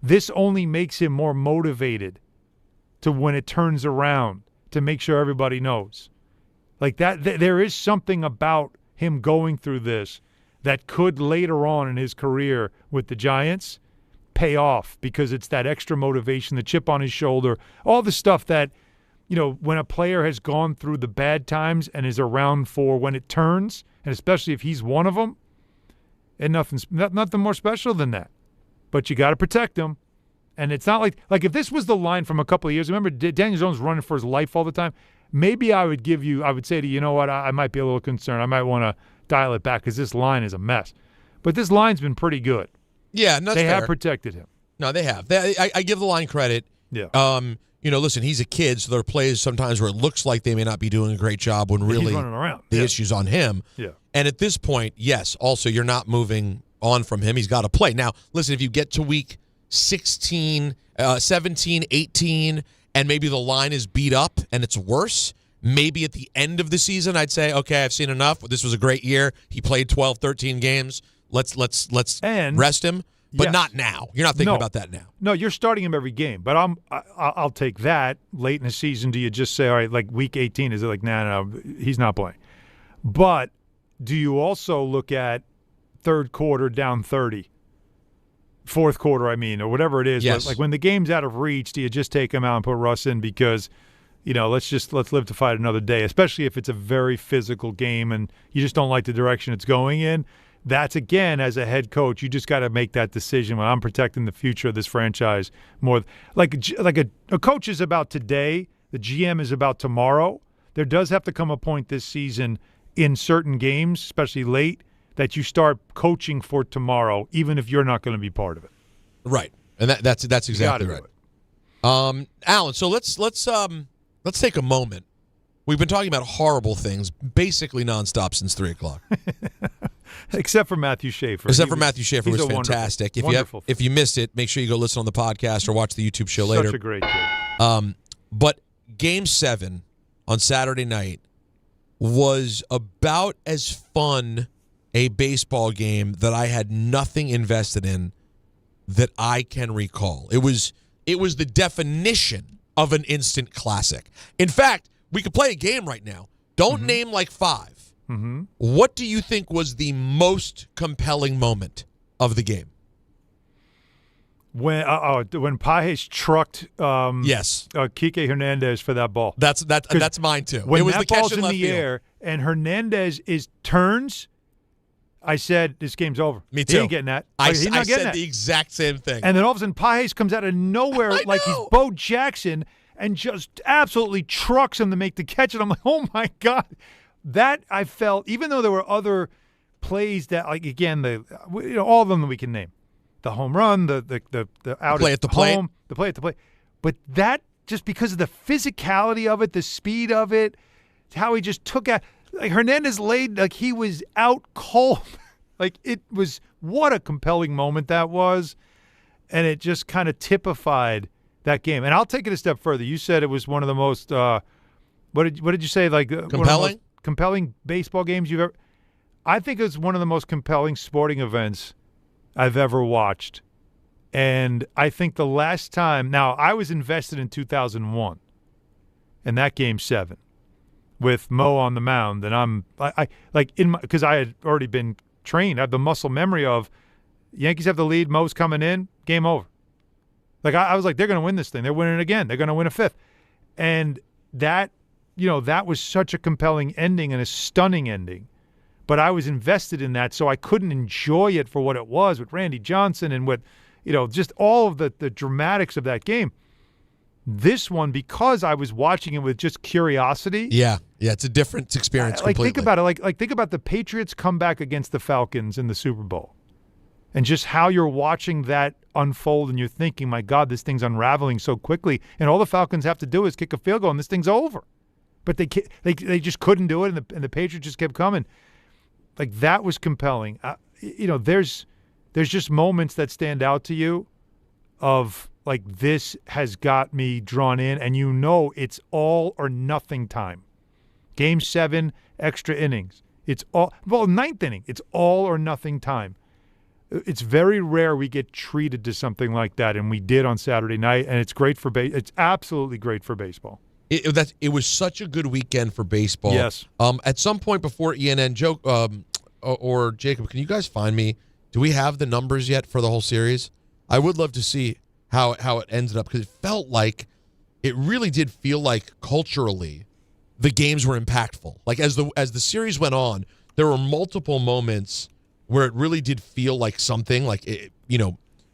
Speaker 7: this only makes him more motivated to when it turns around to make sure everybody knows. Like that, there is something about him going through this that could later on in his career with the Giants pay off because it's that extra motivation, the chip on his shoulder, all the stuff that, when a player has gone through the bad times and is around for when it turns, and especially if he's one of them, and nothing more special than that. But you got to protect him. And it's not like if this was the line from a couple of years, remember Daniel Jones running for his life all the time, maybe I would say to you, you know what, I might be a little concerned. I might want to dial it back because this line is a mess. But this line's been pretty good.
Speaker 6: Yeah, that's
Speaker 7: They
Speaker 6: fair.
Speaker 7: have protected him.
Speaker 6: No, they have. I give the line credit.
Speaker 7: Yeah.
Speaker 6: Listen, he's a kid, so there are plays sometimes where it looks like they may not be doing a great job when really
Speaker 7: he's running around.
Speaker 6: The issue's on him.
Speaker 7: Yeah.
Speaker 6: And at this point, yes, also you're not moving on from him. He's got to play. Now, listen, if you get to week 16, 17, 18, and maybe the line is beat up and it's worse, maybe at the end of the season I'd say, okay, I've seen enough. This was a great year. He played 12, 13 games. Let's rest him. But not now. You're not thinking about that now.
Speaker 7: No, you're starting him every game. But I'll take that late in the season. Do you just say, all right, like week 18, is it like, no, he's not playing? But do you also look at third quarter down 30? Fourth quarter, or whatever it is.
Speaker 6: Yes.
Speaker 7: Like when the game's out of reach, do you just take him out and put Russ in because, let's live to fight another day, especially if it's a very physical game and you just don't like the direction it's going in. That's, again, as a head coach, you just got to make that decision when I'm protecting the future of this franchise more. Like a coach is about today, the GM is about tomorrow. There does have to come a point this season in certain games, especially late, that you start coaching for tomorrow, even if you're not going to be part of it.
Speaker 6: Right, and that's exactly right. Alan, so let's take a moment. We've been talking about horrible things basically nonstop since 3:00.
Speaker 7: Except for Matthew Schaefer.
Speaker 6: Matthew Schaefer was fantastic. If you missed it, make sure you go listen on the podcast or watch the YouTube show later.
Speaker 7: Such a great kid.
Speaker 6: But Game 7 on Saturday night was about as fun a baseball game that I had nothing invested in that I can recall. It was the definition of an instant classic. In fact, we could play a game right now. Don't name like 5.
Speaker 7: Mm-hmm.
Speaker 6: What do you think was the most compelling moment of the game?
Speaker 7: When Pages trucked
Speaker 6: yes
Speaker 7: Kike Hernandez for that ball.
Speaker 6: That's mine too.
Speaker 7: When
Speaker 6: it was
Speaker 7: that
Speaker 6: the catch
Speaker 7: ball's in
Speaker 6: left
Speaker 7: the
Speaker 6: field.
Speaker 7: air and Hernandez turns, I said this game's over.
Speaker 6: Me too.
Speaker 7: He ain't getting that.
Speaker 6: I
Speaker 7: He's not getting
Speaker 6: said
Speaker 7: that.
Speaker 6: the exact same thing.
Speaker 7: And then all of a sudden Pages comes out of nowhere like he's Bo Jackson and just absolutely trucks him to make the catch. And I'm like, oh my God. That I felt, even though there were other plays that, like, again, all of them that we can name. The home run, the out
Speaker 6: play at the plate.
Speaker 7: the play at the plate. But that, just because of the physicality of it, the speed of it, how he just took out, like Hernandez laid, like he was out cold. Like it was, what a compelling moment that was. And it just kind of typified that game. And I'll take it a step further. You said it was one of the most, what did you say? Like
Speaker 6: compelling?
Speaker 7: One of the most compelling baseball games you've ever, I think it was one of the most compelling sporting events I've ever watched. And I think the last time, now I was invested in 2001 in that Game 7 with Mo on the mound, and because I had already been trained, I have the muscle memory of Yankees have the lead, Mo's coming in, game over. Like I was like, they're going to win this thing. They're winning again. They're going to win a fifth. And that, that was such a compelling ending and a stunning ending. But I was invested in that, so I couldn't enjoy it for what it was with Randy Johnson and what, just all of the dramatics of that game. This one, because I was watching it with just curiosity.
Speaker 6: Yeah, it's a different experience completely.
Speaker 7: Think about it. Think about the Patriots comeback against the Falcons in the Super Bowl. And just how you're watching that unfold and you're thinking, my God, this thing's unraveling so quickly. And all the Falcons have to do is kick a field goal and this thing's over. But they just couldn't do it, and the Patriots just kept coming. Like, that was compelling. There's just moments that stand out to you of, like, this has got me drawn in, and it's all or nothing time. Game 7, extra innings. It's all, ninth inning. It's all or nothing time. It's very rare we get treated to something like that, and we did on Saturday night, and it's great for it's absolutely great for baseball.
Speaker 6: It was such a good weekend for baseball.
Speaker 7: Yes.
Speaker 6: At some point before ENN, Joe or Jacob, can you guys find me? Do we have the numbers yet for the whole series? I would love to see how it ended up, because it really did feel like culturally the games were impactful. Like as the series went on, there were multiple moments where it really did feel like something, like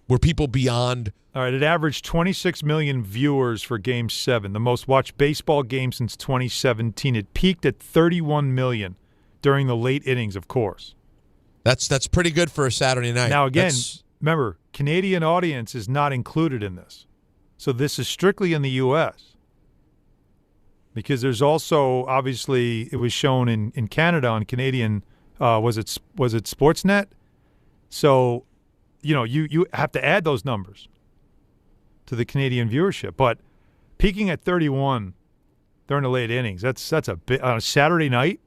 Speaker 6: were people beyond.
Speaker 7: All right, it averaged 26 million viewers for Game 7, the most watched baseball game since 2017. It peaked at 31 million during the late innings, of course.
Speaker 6: That's pretty good for a Saturday night.
Speaker 7: Now, again, remember, Canadian audience is not included in this. So this is strictly in the U.S. Because there's also, obviously, it was shown in Canada on Canadian, was it Sportsnet? So, you have to add those numbers to the Canadian viewership. But peaking at 31 during the late innings, that's a bit on a Saturday night.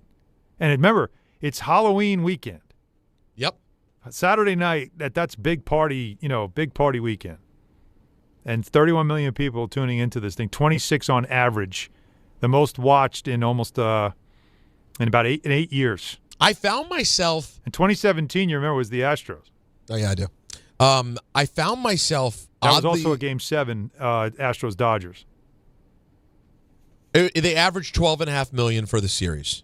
Speaker 7: And remember, it's Halloween weekend.
Speaker 6: Yep.
Speaker 7: Saturday night, that's big party weekend. And 31 million people tuning into this thing, 26 on average, the most watched in almost in about 8 years.
Speaker 6: I found myself
Speaker 7: in 2017. You remember, was the Astros.
Speaker 6: Oh yeah, I do. I found myself.
Speaker 7: That was also a Game 7, Astros Dodgers.
Speaker 6: They averaged 12.5 million for the series.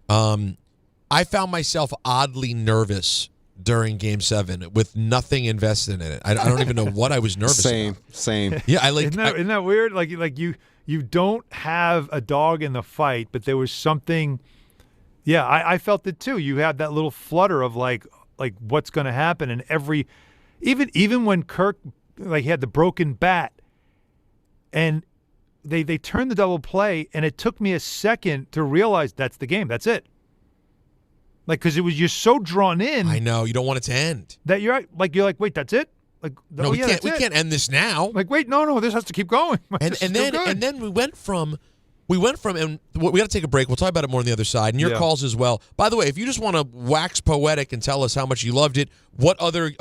Speaker 6: I found myself oddly nervous during Game 7 with nothing invested in it. I don't even know what I was nervous about.
Speaker 25: Same.
Speaker 6: Yeah,
Speaker 7: Isn't that weird? Like you don't have a dog in the fight, but there was something. Yeah, I felt it too. You had that little flutter of like what's going to happen, and even when Kirk he had the broken bat, and they turned the double play, and it took me a second to realize that's the game. That's it. Because you're so drawn in.
Speaker 6: I know, you don't want it to end.
Speaker 7: That you're like, wait, that's it?
Speaker 6: No, we can't end this now.
Speaker 7: Wait, no, this has to keep going.
Speaker 6: And then we went from, and we got to take a break. We'll talk about it more on the other side, and your calls as well. By the way, if you just want to wax poetic and tell us how much you loved it, what other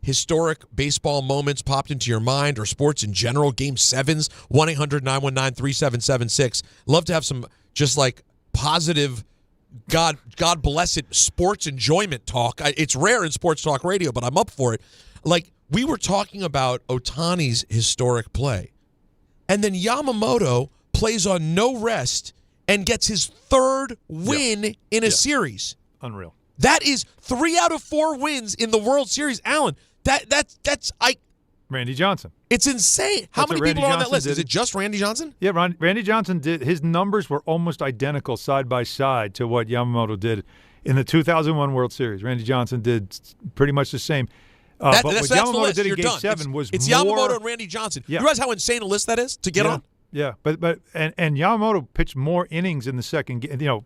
Speaker 6: historic baseball moments popped into your mind, or sports in general, Game 7s, 1-800-919-3776. Love to have some just positive, God bless it, sports enjoyment talk. It's rare in sports talk radio, but I'm up for it. we were talking about Ohtani's historic play. And then Yamamoto plays on no rest and gets his third win in a series.
Speaker 7: Unreal.
Speaker 6: That is 3 out of 4 wins in the World Series. Alan, that's
Speaker 7: Randy Johnson.
Speaker 6: It's insane. How many people are on that list? Is it just Randy Johnson?
Speaker 7: Yeah, Randy Johnson did. His numbers were almost identical side by side to what Yamamoto did in the 2001 World Series. Randy Johnson did pretty much the same. But what Yamamoto did in Game 7 was
Speaker 6: it's
Speaker 7: more.
Speaker 6: Yamamoto and Randy Johnson. Yeah. You realize how insane a list that is to get on?
Speaker 7: Yeah, but Yamamoto pitched more innings in the second the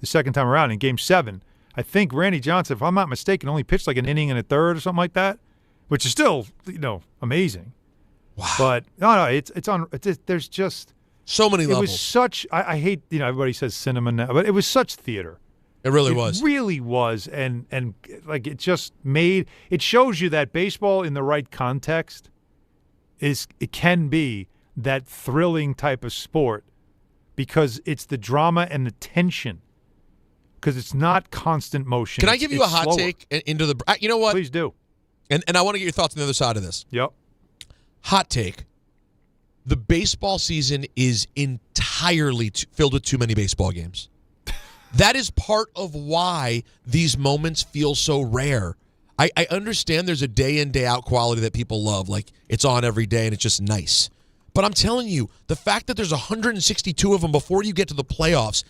Speaker 7: second time around in Game 7. I think Randy Johnson, if I'm not mistaken, only pitched like an inning and a third or something like that, which is still amazing.
Speaker 6: Wow.
Speaker 7: But no, there's just
Speaker 6: so many levels.
Speaker 7: It was such. I hate everybody says cinema now, but it was such theater.
Speaker 6: It really was.
Speaker 7: It really was, and like it just made it shows you that baseball in the right context it can be that thrilling type of sport because it's the drama and the tension. Because it's not constant motion.
Speaker 6: Can I give you a hot
Speaker 7: slower.
Speaker 6: take into the? You know what?
Speaker 7: Please do.
Speaker 6: And I want to get your thoughts on the other side of this.
Speaker 7: Yep.
Speaker 6: Hot take. The baseball season is entirely filled with too many baseball games. That is part of why these moments feel so rare. I understand there's a day in, day out quality that people love. Like it's on every day and it's just nice. But I'm telling you, the fact that there's 162 of them before you get to the playoffs,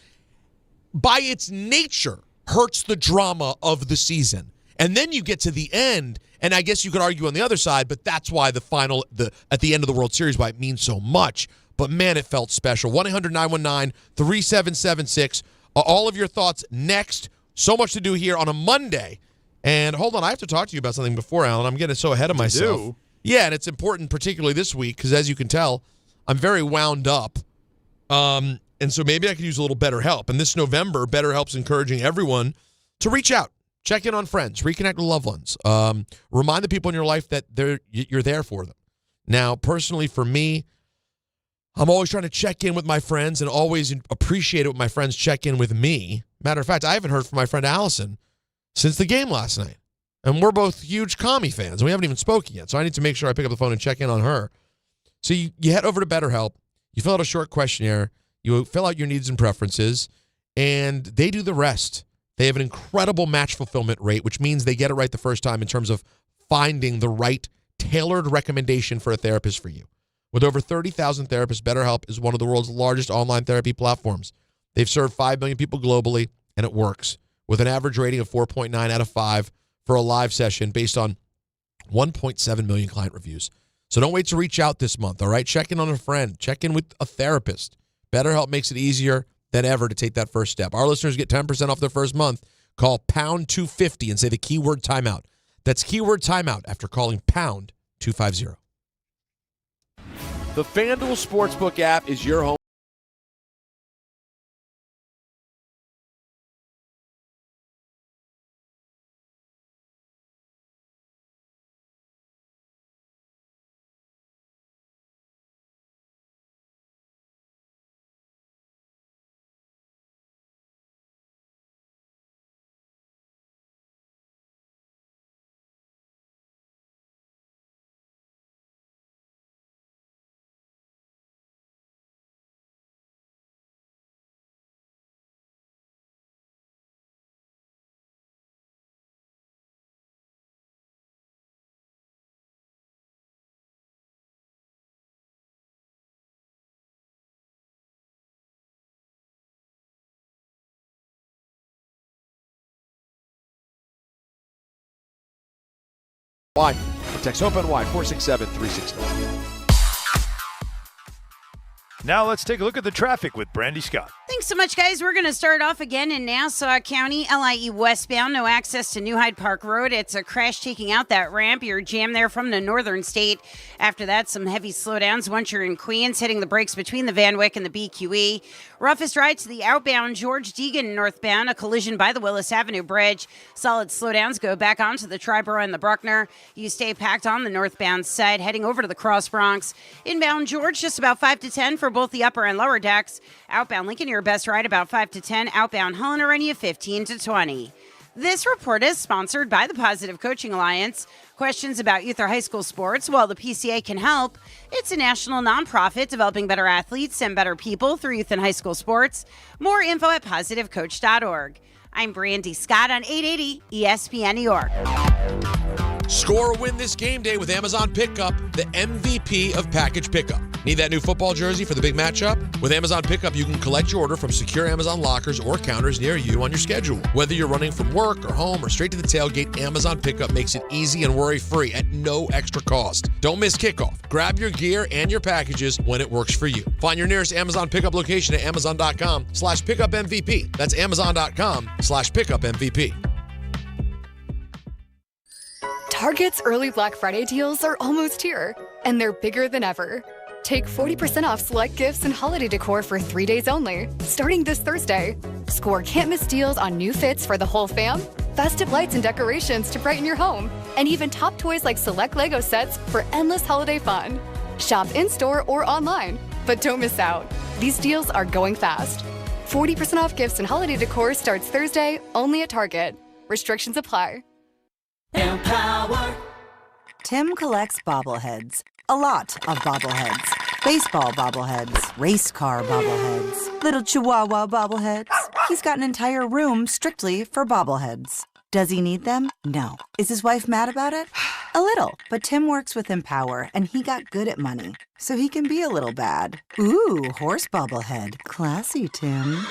Speaker 6: by its nature, hurts the drama of the season. And then you get to the end, and I guess you could argue on the other side, but that's why at the end of the World Series, why it means so much. But man, it felt special. 1-800-919-3776. All of your thoughts next. So much to do here on a Monday. And hold on, I have to talk to you about something before, Alan. I'm getting so ahead of myself.
Speaker 7: You do?
Speaker 6: Yeah, and it's important, particularly this week, because as you can tell, I'm very wound up. And so maybe I could use a little BetterHelp. And this November, BetterHelp's encouraging everyone to reach out, check in on friends, reconnect with loved ones, remind the people in your life that you're there for them. Now, personally, for me, I'm always trying to check in with my friends and always appreciate it when my friends check in with me. Matter of fact, I haven't heard from my friend Allison since the game last night. And we're both huge Kami fans, and we haven't even spoken yet. So I need to make sure I pick up the phone and check in on her. So you head over to BetterHelp. You fill out a short questionnaire. You fill out your needs and preferences, and they do the rest. They have an incredible match fulfillment rate, which means they get it right the first time in terms of finding the right tailored recommendation for a therapist for you. With over 30,000 therapists, BetterHelp is one of the world's largest online therapy platforms. They've served 5 million people globally, and it works. With an average rating of 4.9 out of 5 for a live session based on 1.7 million client reviews. So don't wait to reach out this month, all right? Check in on a friend. Check in with a therapist. BetterHelp makes it easier than ever to take that first step. Our listeners get 10% off their first month. Call pound 250 and say the keyword timeout. That's keyword timeout after calling pound 250.
Speaker 11: The FanDuel Sportsbook app is your home.
Speaker 6: Why? Text OPENY 467-369.
Speaker 7: Now let's take a look at the traffic with Brandy Scott.
Speaker 12: Thanks so much, guys. We're going to start off again in Nassau County, LIE westbound. No access to New Hyde Park Road. It's a crash taking out that ramp. You're jammed there from the northern state. After that, some heavy slowdowns once you're in Queens, hitting the brakes between the Van Wyck and the BQE. Roughest ride to the outbound George Deegan northbound. A collision by the Willis Avenue Bridge. Solid slowdowns go back onto the Triborough and the Bruckner. You stay packed on the northbound side, heading over to the Cross Bronx. Inbound George, just about 5 to 10 for both the upper and lower decks. Outbound Lincoln, your best ride, about 5 to 10. Outbound Helena, running you 15 to 20. This report is sponsored by the Positive Coaching Alliance. Questions about youth or high school sports? Well, the PCA can help. It's a national nonprofit developing better athletes and better people through youth and high school sports. More info at positivecoach.org. I'm Brandy Scott on 880 ESPN New York.
Speaker 6: Score a win this game day with Amazon Pickup, the MVP of package pickup. Need that new football jersey for the big matchup? With Amazon Pickup, you can collect your order from secure Amazon lockers or counters near you on your schedule. Whether you're running from work or home or straight to the tailgate, Amazon Pickup makes it easy and worry-free at no extra cost. Don't miss kickoff. Grab your gear and your packages when it works for you. Find your nearest Amazon Pickup location at amazon.com/pickupmvp. That's amazon.com/pickupmvp.
Speaker 13: Target's early Black Friday deals are almost here, and they're bigger than ever. Take 40% off select gifts and holiday decor for 3 days only, starting this Thursday. Score can't-miss deals on new fits for the whole fam, festive lights and decorations to brighten your home, and even top toys like select Lego sets for endless holiday fun. Shop in-store or online, but don't miss out. These deals are going fast. 40% off gifts and holiday decor starts Thursday, only at Target. Restrictions apply.
Speaker 14: Empower. Tim collects bobbleheads. A lot of bobbleheads. Baseball bobbleheads. Race car bobbleheads. Little chihuahua bobbleheads. He's got an entire room strictly for bobbleheads. Does he need them? No. Is his wife mad about it? A little. But Tim works with Empower, and he got good at money, so he can be a little bad. Ooh, horse bobblehead. Classy, Tim.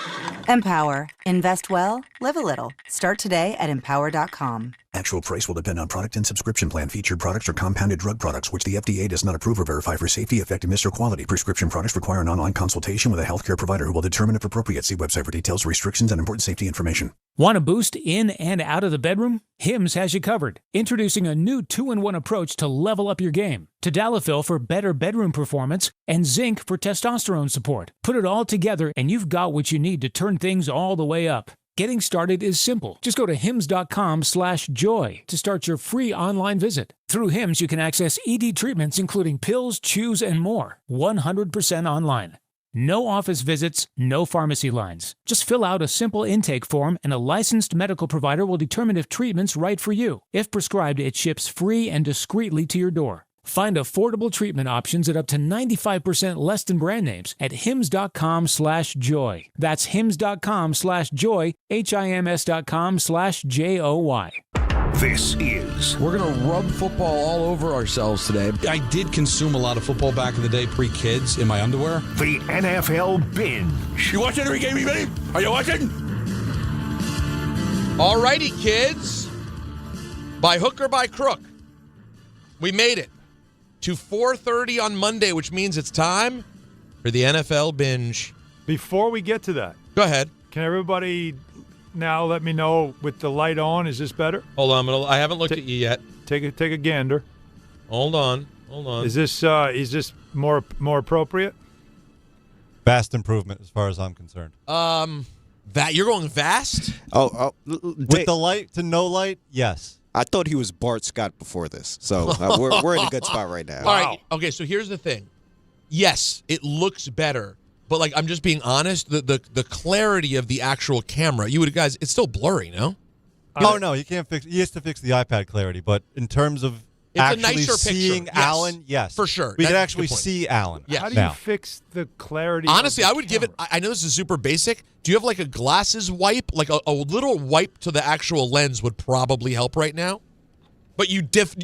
Speaker 14: Empower. Invest well, live a little. Start today at empower.com.
Speaker 22: Actual price will depend on product and subscription plan. Featured products are compounded drug products, which the FDA does not approve or verify for safety, effectiveness, or quality. Prescription products require an online consultation with a healthcare provider who will determine if appropriate. See website for details, restrictions, and important safety information.
Speaker 23: Want a boost in and out of the bedroom? Hims has you covered. Introducing a new 2-in-1 approach to level up your game. Tadalafil for better bedroom performance and zinc for testosterone support. Put it all together and you've got what you need to turn things all the way up. Getting started is simple. Just go to hims.com/joy to start your free online visit. Through Hims, you can access ED treatments including pills, chews, and more. 100% online. No office visits, no pharmacy lines. Just fill out a simple intake form and a licensed medical provider will determine if treatment's right for you. If prescribed, it ships free and discreetly to your door. Find affordable treatment options at up to 95% less than brand names at hims.com/joy. That's hims.com/joy, hims.com/joy.
Speaker 2: This is...
Speaker 15: We're going to rub football all over ourselves today. I did consume a lot of football back in the day, pre-kids, in my underwear.
Speaker 2: The NFL Binge.
Speaker 15: You watching every game, baby? Are you watching?
Speaker 6: All righty, kids. By hook or by crook, we made it to 4:30 on Monday, which means it's time for the NFL Binge.
Speaker 7: Before we get to that,
Speaker 6: go ahead.
Speaker 7: Can everybody now let me know with the light on? Is this better?
Speaker 6: Hold on, I haven't looked at you yet.
Speaker 7: Take a gander.
Speaker 6: Hold on.
Speaker 7: Is this more appropriate?
Speaker 16: Vast improvement as far as I'm concerned.
Speaker 6: That you're going vast?
Speaker 16: With the light to no light, yes.
Speaker 25: I thought he was Bart Scott before this, so we're in a good spot right now.
Speaker 6: All right. Okay, so here's the thing. Yes, it looks better, but like I'm just being honest. The clarity of the actual camera, guys, it's still blurry, no?
Speaker 16: Oh no, he can't fix. He has to fix the iPad clarity, but in terms of actually seeing Alan, yes,
Speaker 6: for sure,
Speaker 16: we can actually see Alan.
Speaker 6: Yes.
Speaker 7: How do you fix the clarity?
Speaker 6: Honestly, I would give it. I know this is super basic. Do you have like a glasses wipe? Like a little wipe to the actual lens would probably help right now. But This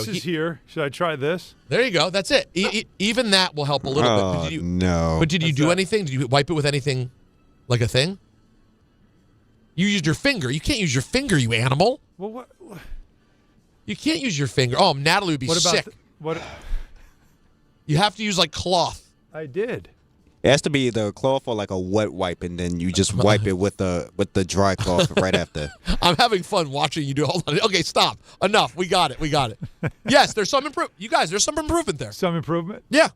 Speaker 6: is
Speaker 7: here. Should I try this?
Speaker 6: There you go. That's it. Even that will help a little bit.
Speaker 25: No.
Speaker 6: But did you do anything? Did you wipe it with anything, like a thing? You used your finger. You can't use your finger, you animal.
Speaker 7: Well, what?
Speaker 6: You can't use your finger. Oh, Natalie would be sick.
Speaker 7: What?
Speaker 6: You have to use like cloth.
Speaker 7: I did.
Speaker 25: It has to be either a cloth or like a wet wipe, and then you just wipe it with the dry cloth right after.
Speaker 6: I'm having fun watching you do it. Hold on. Okay, stop. Enough. We got it. Yes, there's some improvement. You guys, there's some improvement there.
Speaker 7: Some improvement?
Speaker 6: Yeah.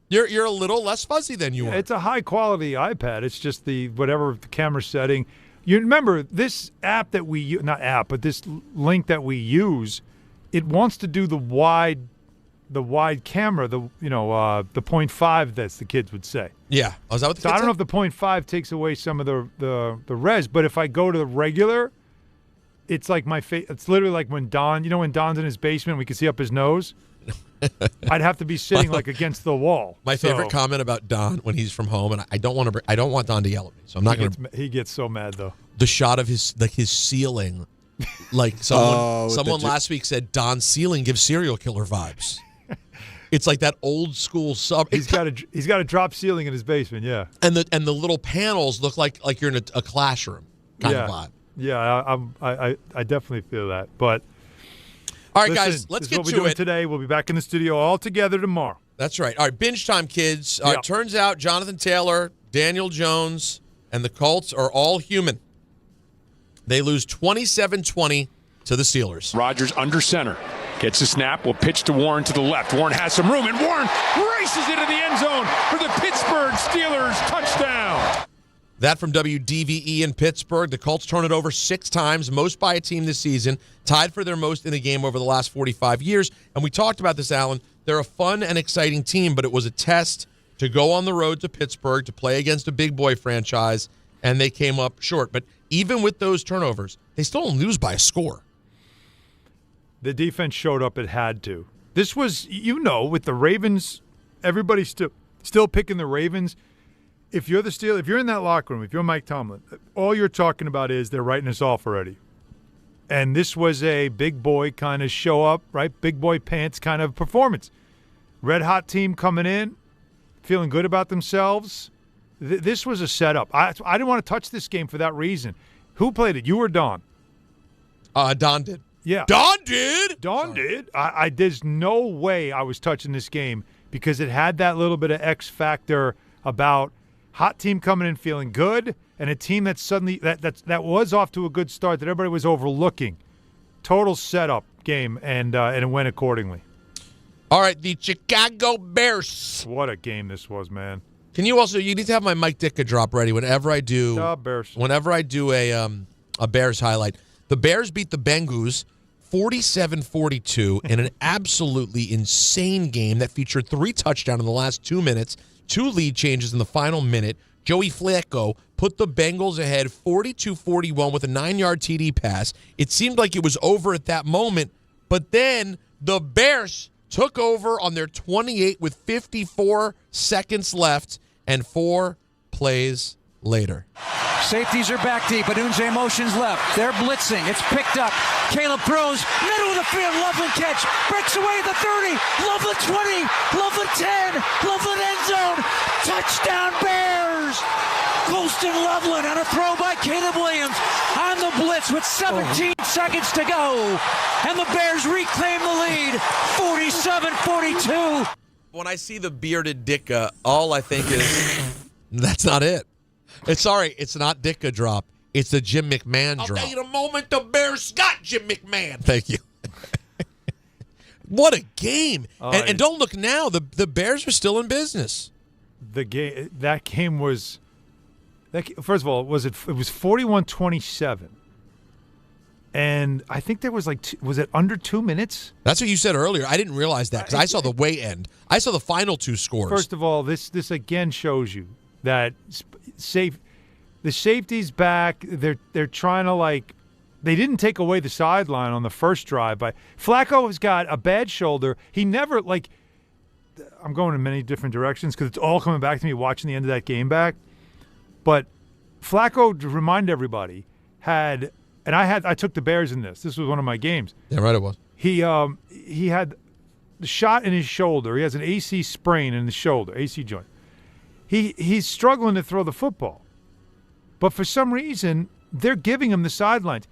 Speaker 6: You're a little less fuzzy than you were.
Speaker 7: It's a high-quality iPad. It's just the camera setting. You remember this app that we use, not app, but this link that we use, it wants to do the wide camera, the 0.5 that the kids would say.
Speaker 6: Yeah. Oh, is that what the
Speaker 7: so
Speaker 6: kids
Speaker 7: I don't
Speaker 6: say?
Speaker 7: know if the 0.5 takes away some of the res, but if I go to the regular, it's like it's literally like when Don, when Don's in his basement, we can see up his nose. I'd have to be sitting like against the wall.
Speaker 6: My favorite comment about Don when he's from home, and I don't want Don to yell at me, so I'm not going to.
Speaker 7: He gets so mad though.
Speaker 6: The shot of his ceiling, like someone last week said Don's ceiling gives serial killer vibes. It's like that old school sub.
Speaker 7: He's got a drop ceiling in his basement, yeah.
Speaker 6: And the little panels look like you're in a classroom kind of vibe.
Speaker 7: Yeah, I definitely feel that, but.
Speaker 6: All right, guys, let's get
Speaker 7: to it.
Speaker 6: What we're doing
Speaker 7: today. We'll be back in the studio all together tomorrow.
Speaker 6: That's right. All right, binge time, kids. It turns out Jonathan Taylor, Daniel Jones, and the Colts are all human. They lose 27-20 to the Steelers.
Speaker 17: Rodgers under center. Gets the snap. Will pitch to Warren to the left. Warren has some room, and Warren races into the end zone for the Pittsburgh Steelers touchdown.
Speaker 6: That from WDVE in Pittsburgh. The Colts turn it over 6 times, most by a team this season, tied for their most in a game over the last 45 years. And we talked about this, Alan. They're a fun and exciting team, but it was a test to go on the road to Pittsburgh to play against a big boy franchise, and they came up short. But even with those turnovers, they still don't lose by a score.
Speaker 7: The defense showed up. It had to. This was, with the Ravens, everybody's still picking the Ravens. If you're the Steelers, if you're in that locker room, if you're Mike Tomlin, all you're talking about is they're writing us off already. And this was a big boy kind of show up, right? Big boy pants kind of performance. Red hot team coming in, feeling good about themselves. This was a setup. I didn't want to touch this game for that reason. Who played it? You or Don?
Speaker 6: Don did.
Speaker 7: Yeah.
Speaker 6: Don did?
Speaker 7: Don did. There's no way I was touching this game because it had that little bit of X factor about hot team coming in feeling good, and a team that suddenly that was off to a good start that everybody was overlooking. Total setup game, and it went accordingly.
Speaker 6: All right, the Chicago Bears.
Speaker 7: What a game this was, man.
Speaker 6: Can you need to have my Mike Ditka drop ready whenever I do.
Speaker 7: Bears.
Speaker 6: Whenever I do a Bears highlight. The Bears beat the Bengals 47-42 in an absolutely insane game that featured 3 touchdowns in the last 2 minutes. 2 lead changes in the final minute. Joey Flacco put the Bengals ahead 42-41 with a 9-yard TD pass. It seemed like it was over at that moment, but then the Bears took over on their 28 with 54 seconds left and 4 plays later.
Speaker 18: Safeties are back deep. Adunze motions left. They're blitzing. It's picked up. Caleb throws. Middle of the field. Loveland catch. Breaks away at the 30. Loveland 20. Loveland 10. Loveland end zone. Touchdown Bears. Colston Loveland on a throw by Caleb Williams on the blitz with 17 seconds to go. And the Bears reclaim the lead. 47-42.
Speaker 6: When I see the bearded Ditka, all I think is, that's not it. It's not Ditka drop. It's the Jim McMahon drop. I'll tell you the moment the Bears got Jim McMahon. Thank you. What a game. And don't look now. The Bears are still in business.
Speaker 7: That game was, first of all, it was 41-27. And I think there was was it under 2 minutes?
Speaker 6: That's what you said earlier. I didn't realize that because I saw the way end. I saw the final 2 scores.
Speaker 7: First of all, this again shows you that the safety's back. They're trying to they didn't take away the sideline on the first drive. But Flacco has got a bad shoulder. He never I'm going in many different directions because it's all coming back to me watching the end of that game back. But Flacco, to remind everybody, I took the Bears in this. This was one of my games.
Speaker 6: Yeah, right. It was.
Speaker 7: He had the shot in his shoulder. He has an AC sprain in the shoulder, AC joint. He's struggling to throw the football. But for some reason, they're giving him the sidelines.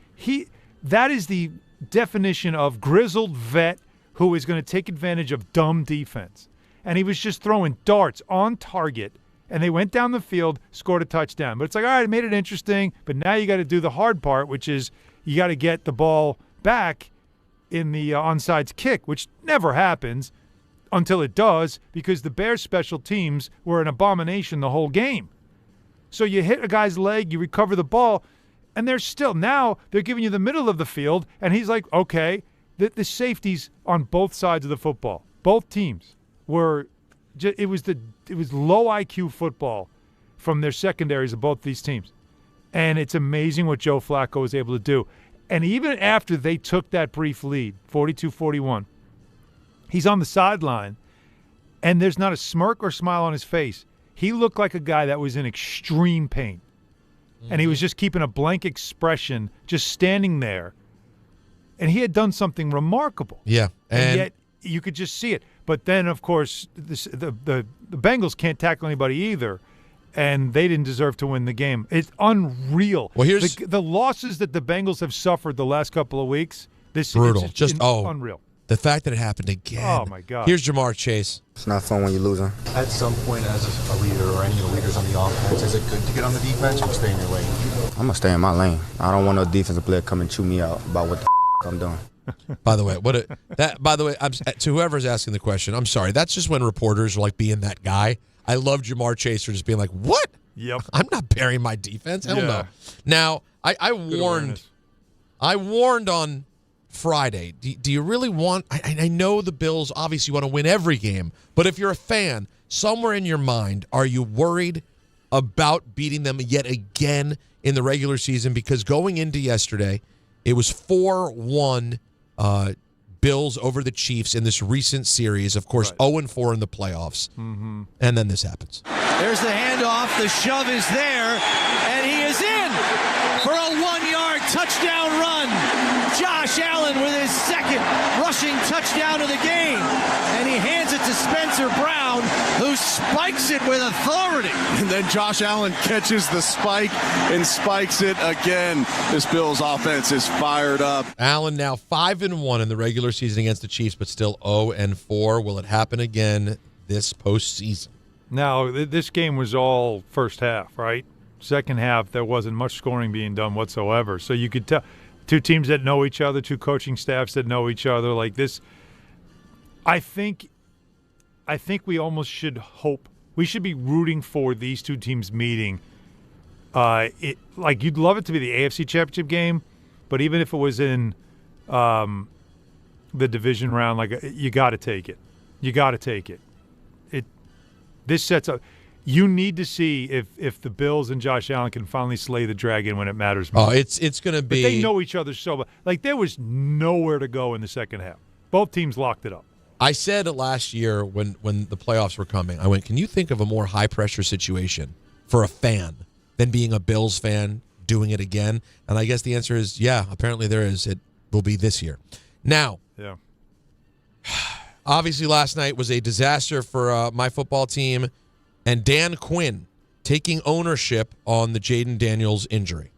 Speaker 7: That is the definition of grizzled vet who is going to take advantage of dumb defense. And he was just throwing darts on target, and they went down the field, scored a touchdown. But it's all right, it made it interesting, but now you got to do the hard part, which is you got to get the ball back in the onside kick, which never happens until it does, because the Bears' special teams were an abomination the whole game. So you hit a guy's leg, you recover the ball, and they're giving you the middle of the field, and he's like, okay, the safeties on both sides of the football, both teams it was low IQ football from their secondaries of both these teams. And it's amazing what Joe Flacco was able to do. And even after they took that brief lead, 42-41, he's on the sideline, and there's not a smirk or smile on his face. He looked like a guy that was in extreme pain. And he was just keeping a blank expression, just standing there. And he had done something remarkable.
Speaker 6: Yeah.
Speaker 7: And yet you could just see it. But then, of course, the Bengals can't tackle anybody either, and they didn't deserve to win the game. It's unreal.
Speaker 6: Well, here's
Speaker 7: the losses that the Bengals have suffered the last couple of weeks. This
Speaker 6: brutal.
Speaker 7: It's
Speaker 6: just
Speaker 7: unreal.
Speaker 6: The fact that it happened again.
Speaker 7: Oh, my God.
Speaker 6: Here's Jamar Chase.
Speaker 25: It's not fun when you're losing.
Speaker 1: At some point, as a leader or any of the leaders on the offense, is it good to get on the defense or stay in your lane?
Speaker 25: I'm going to stay in my lane. I don't want no defensive player come and chew me out about what the I'm doing.
Speaker 6: By the way, to whoever's asking the question, I'm sorry. That's just when reporters are like being that guy. I love Jamar Chase for just being like, what?
Speaker 7: Yep.
Speaker 6: I'm not burying my defense. Hell no. Now, I warned on Friday. Do you really want? I know the Bills obviously want to win every game, but if you're a fan, somewhere in your mind, are you worried about beating them yet again in the regular season? Because going into yesterday, it was 4-1 Bills over the Chiefs in this recent series. Of course, 0-4 in the playoffs.
Speaker 7: Mm-hmm.
Speaker 6: And then this happens.
Speaker 18: There's the handoff. The shove is there, and he is in for a 1-yard touchdown run. Josh Allen with his second rushing touchdown of the game. And he hands it to Spencer Brown, who spikes it with authority.
Speaker 19: And then Josh Allen catches the spike and spikes it again. This Bills offense is fired up.
Speaker 6: Allen now 5-1 in the regular season against the Chiefs, but still 0-4. Will it happen again this postseason?
Speaker 7: Now, this game was all first half, right? Second half, there wasn't much scoring being done whatsoever. So you could tell two teams that know each other, two coaching staffs that know each other. Like this, I think we almost should hope. We should be rooting for these two teams meeting. You'd love it to be the AFC Championship game, but even if it was in the division round, you got to take it. You got to take it. This sets up. You need to see if the Bills and Josh Allen can finally slay the dragon when it matters most.
Speaker 6: Oh, it's going to be.
Speaker 7: But they know each other so well. Like, there was nowhere to go in the second half. Both teams locked it up.
Speaker 6: I said last year when the playoffs were coming, I went, can you think of a more high-pressure situation for a fan than being a Bills fan doing it again? And I guess the answer is, yeah, apparently there is. It will be this year. Now,
Speaker 7: yeah.
Speaker 6: Obviously last night was a disaster for my football team, and Dan Quinn taking ownership on the Jayden Daniels injury.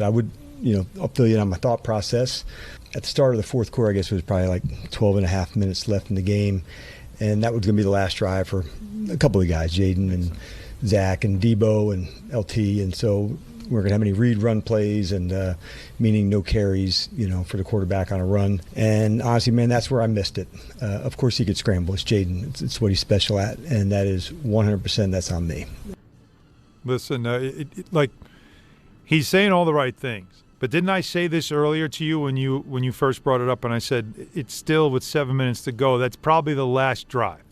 Speaker 20: I would, I'll fill you in on my thought process. At the start of the fourth quarter, I guess it was probably like 12 and a half minutes left in the game, and that was going to be the last drive for a couple of guys, Jayden and Zach and Debo and LT, and so we're going to have any read run plays and meaning no carries, for the quarterback on a run. And honestly, man, that's where I missed it. Of course he could scramble. It's Jayden. It's what he's special at, and that is 100% that's on me.
Speaker 7: Listen, he's saying all the right things. But didn't I say this earlier to you when you first brought it up, and I said it's still with 7 minutes to go. That's probably the last drive.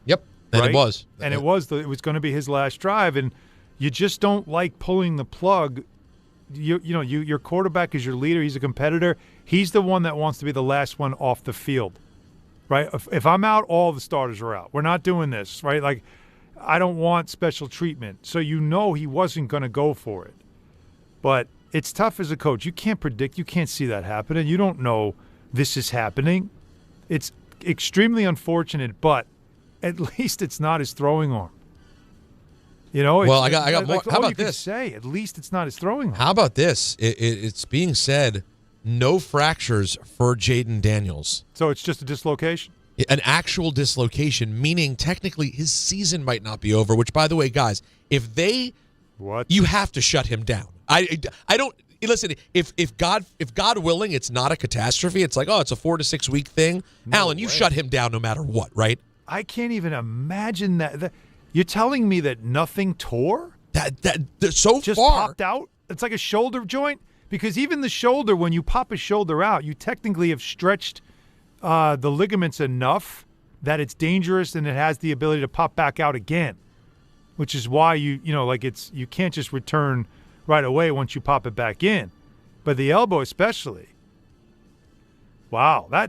Speaker 6: Yep, and
Speaker 7: right?
Speaker 6: It was.
Speaker 7: And it was going to be his last drive, and you just don't like pulling the plug. Your quarterback is your leader. He's a competitor. He's the one that wants to be the last one off the field, right? If I'm out, all the starters are out. We're not doing this, right? Like, I don't want special treatment. So he wasn't going to go for it. But it's tough as a coach. You can't predict. You can't see that happening. You don't know this is happening. It's extremely unfortunate, but at least it's not his throwing arm.
Speaker 6: Well, I got more. How about this?
Speaker 7: Say at least it's not his throwing arm.
Speaker 6: How about this? It's being said, no fractures for Jayden Daniels.
Speaker 7: So it's just a dislocation?
Speaker 6: An actual dislocation, meaning technically his season might not be over. Which, by the way, guys, you have to shut him down. I don't listen. If God willing, it's not a catastrophe. It's like, it's a 4 to 6 week thing.
Speaker 7: No
Speaker 6: Alan, you shut him down no matter what, right?
Speaker 7: I can't even imagine that. You're telling me that nothing tore?
Speaker 6: That so
Speaker 7: just
Speaker 6: far
Speaker 7: popped out? It's like a shoulder joint? Because even the shoulder, when you pop a shoulder out, you technically have stretched the ligaments enough that it's dangerous and it has the ability to pop back out again, which is why you can't just return right away once you pop it back in. But the elbow especially. Wow, I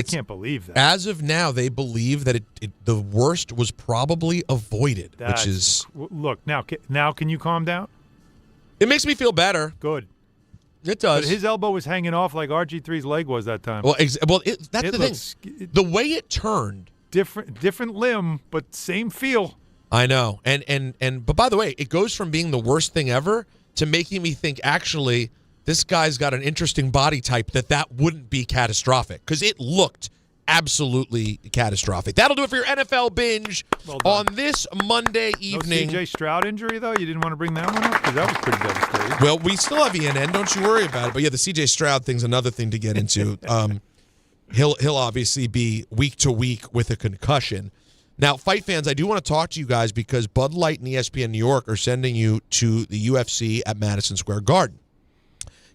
Speaker 7: can't believe that.
Speaker 6: As of now, they believe that the worst was probably avoided, which is...
Speaker 7: Look, now can you calm down?
Speaker 6: It makes me feel better.
Speaker 7: Good.
Speaker 6: It does.
Speaker 7: But his elbow was hanging off like RG3's leg was that time.
Speaker 6: Well, that's the thing. The way it turned.
Speaker 7: Different limb, but same feel.
Speaker 6: I know. But by the way, it goes from being the worst thing ever to making me think, actually, this guy's got an interesting body type that wouldn't be catastrophic, because it looked absolutely catastrophic. That'll do it for your NFL binge on this Monday evening.
Speaker 7: No C.J. Stroud injury, though? You didn't want to bring that one up? Because that was pretty devastating.
Speaker 6: Well, we still have ENN. Don't you worry about it. But, yeah, the C.J. Stroud thing's another thing to get into. He'll obviously be week to week with a concussion. Now, fight fans, I do want to talk to you guys because Bud Light and ESPN New York are sending you to the UFC at Madison Square Garden.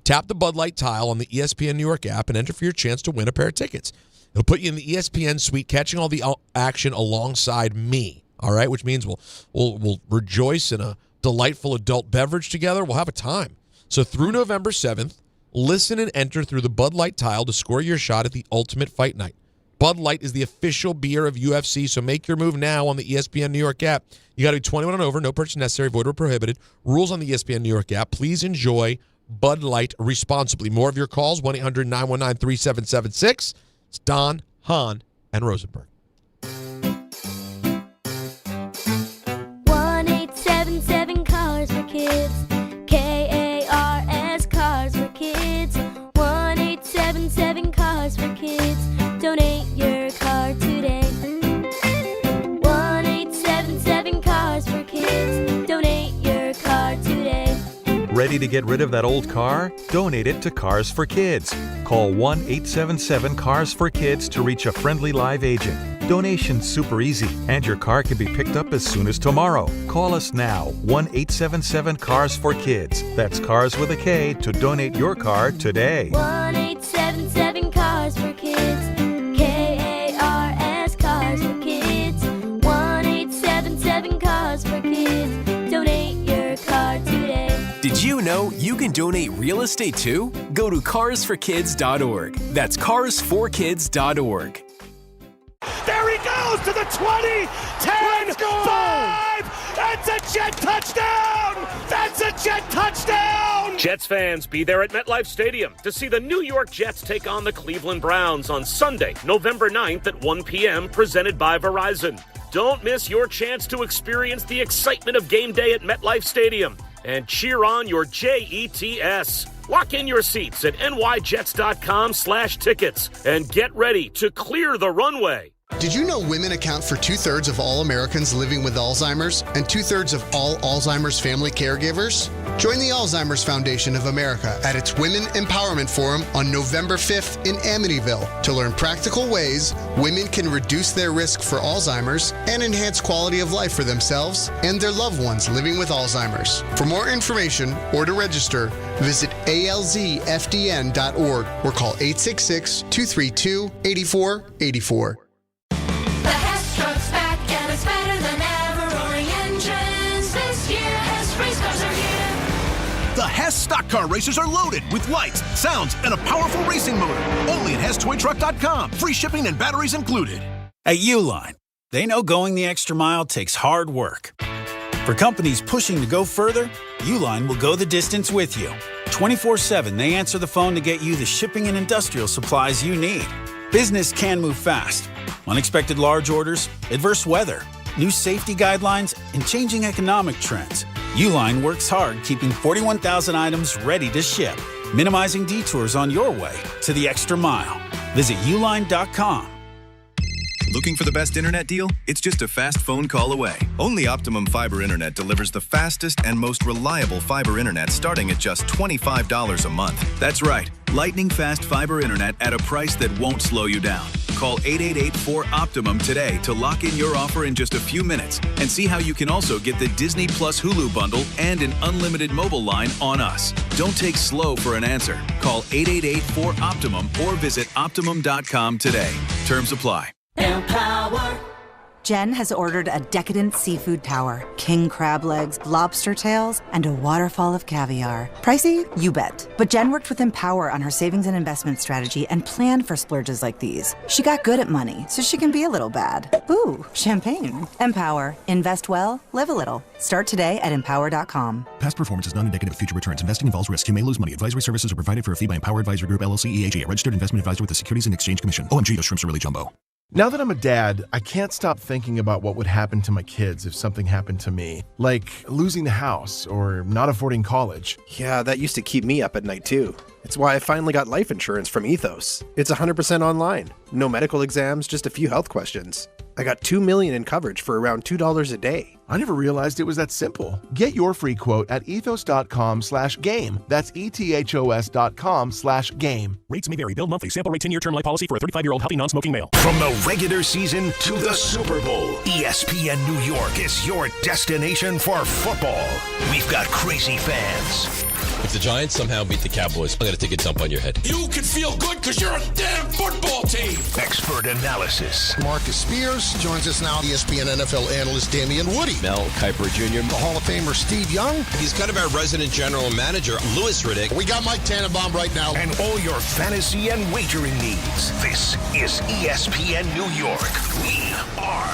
Speaker 6: Tap the Bud Light tile on the ESPN New York app and enter for your chance to win a pair of tickets. It'll put you in the ESPN suite, catching all the action alongside me, all right, which means we'll rejoice in a delightful adult beverage together. We'll have a time. So through November 7th, listen and enter through the Bud Light tile to score your shot at the ultimate fight night. Bud Light is the official beer of UFC, so make your move now on the ESPN New York app. You got to be 21 and over, no purchase necessary, void or prohibited. Rules on the ESPN New York app. Please enjoy Bud Light responsibly. More of your calls, 1-800-919-3776. It's Don, Hahn, and Rosenberg.
Speaker 4: 1-877-CARS for kids. KARS, Cars for kids. 1-877-CARS for kids. Donate your car today. 1-877-CARS for kids. Donate your car today.
Speaker 5: Ready to get rid of that old car? Donate it to Cars for Kids. Call 1-877-CARS for Kids to reach a friendly live agent. Donation's super easy, and your car can be picked up as soon as tomorrow. Call us now, 1-877-CARS for Kids. That's Cars with a K to donate your car today.
Speaker 4: 1-877-CARS for Kids. KARS, Cars for Kids. 1-877-CARS for Kids. Donate your car today.
Speaker 8: Did you know you can donate real estate too? Go to carsforkids.org. That's carsforkids.org.
Speaker 2: There he goes to the 20, 10, 5. That's a Jet touchdown. That's a Jet touchdown.
Speaker 21: Jets fans, be there at MetLife Stadium to see the New York Jets take on the Cleveland Browns on Sunday, November 9th at 1 p.m., presented by Verizon. Don't miss your chance to experience the excitement of game day at MetLife Stadium and cheer on your Jets. Lock in your seats at nyjets.com/tickets and get ready to clear the runway.
Speaker 24: Did you know women account for 2/3 of all Americans living with Alzheimer's and 2/3 of all Alzheimer's family caregivers? Join the Alzheimer's Foundation of America at its Women Empowerment Forum on November 5th in Amityville to learn practical ways women can reduce their risk for Alzheimer's and enhance quality of life for themselves and their loved ones living with Alzheimer's. For more information or to register, visit alzfdn.org or call 866-232-8484.
Speaker 4: The Hess truck's back and it's better than ever. Roaring engines this year. Hess race cars are here.
Speaker 2: The Hess stock car racers are loaded with lights, sounds, and a powerful racing motor. Only at HessToyTruck.com. Free shipping and batteries included.
Speaker 26: At Uline, they know going the extra mile takes hard work. For companies pushing to go further, Uline will go the distance with you. 24/7, they answer the phone to get you the shipping and industrial supplies you need. Business can move fast. Unexpected large orders, adverse weather, new safety guidelines, and changing economic trends. Uline works hard keeping 41,000 items ready to ship, minimizing detours on your way to the extra mile. Visit uline.com.
Speaker 27: Looking for the best internet deal? It's just a fast phone call away. Only Optimum Fiber Internet delivers the fastest and most reliable fiber internet starting at just $25 a month. That's right, lightning fast fiber internet at a price that won't slow you down. Call 888-4OPTIMUM today to lock in your offer in just a few minutes and see how you can also get the Disney Plus Hulu bundle and an unlimited mobile line on us. Don't take slow for an answer. Call 888-4OPTIMUM or visit Optimum.com today. Terms apply.
Speaker 4: Empower.
Speaker 3: Jen has ordered a decadent seafood tower, king crab legs, lobster tails, and a waterfall of caviar. Pricey? You bet. But Jen worked with Empower on her savings and investment strategy and planned for splurges like these. She got good at money, so she can be a little bad. Ooh, champagne. Empower. Invest well, live a little. Start today at empower.com.
Speaker 22: Past performance is not indicative of future returns. Investing involves risk. You may lose money. Advisory services are provided for a fee by Empower Advisory Group, LLC, EAG, a registered investment advisor with the Securities and Exchange Commission. OMG, those shrimps are really jumbo.
Speaker 9: Now that I'm a dad, I can't stop thinking about what would happen to my kids if something happened to me. Like losing the house or not affording college.
Speaker 10: Yeah, that used to keep me up at night too. It's why I finally got life insurance from Ethos. It's 100% online. No medical exams, just a few health questions. I got $2 million in coverage for around $2 a day.
Speaker 9: I never realized it was that simple. Get your free quote at ethos.com/game. That's ethos.com/game.
Speaker 11: Rates may vary. Bill monthly. Sample rate 10-year term life policy for a 35-year-old healthy non-smoking male.
Speaker 2: From the regular season to the Super Bowl, ESPN New York is your destination for football. We've got crazy fans.
Speaker 12: If the Giants somehow beat the Cowboys, I'm going to take a dump on your head.
Speaker 13: You can feel good because you're a damn football team.
Speaker 2: Expert analysis.
Speaker 14: Marcus Spears joins us now. ESPN NFL analyst Damian Woody.
Speaker 12: Mel Kiper Jr.
Speaker 14: The Hall of Famer Steve Young.
Speaker 12: He's kind of our resident general manager, Louis Riddick.
Speaker 14: We got Mike Tannenbaum right now.
Speaker 2: And all your fantasy and wagering needs. This is ESPN New York. We are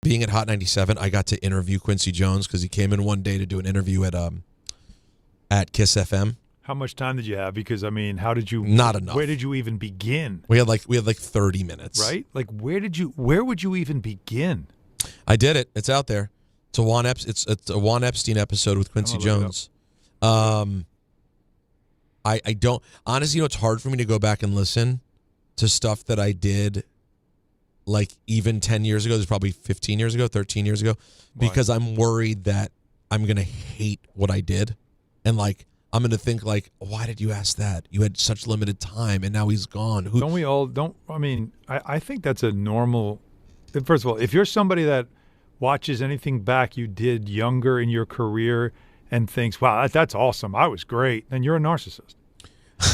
Speaker 6: being at Hot 97, I got to interview Quincy Jones because he came in one day to do an interview at Kiss FM.
Speaker 7: How much time did you have? Because, I mean, how did you...
Speaker 6: Not enough.
Speaker 7: Where did you even begin?
Speaker 6: We had like 30 minutes.
Speaker 7: Right? Like, where would you even begin?
Speaker 6: I did it. It's out there. It's a Juan Epstein episode with Quincy Jones. I don't... Honestly, it's hard for me to go back and listen to stuff that I did like even 10 years ago. There's probably 15 years ago, 13 years ago, because I'm worried that I'm going to hate what I did. And like, I'm going to think like, why did you ask that? You had such limited time and now he's gone.
Speaker 7: I think that's a normal, first of all, if you're somebody that watches anything back you did younger in your career and thinks, wow, that's awesome, I was great, then you're a narcissist.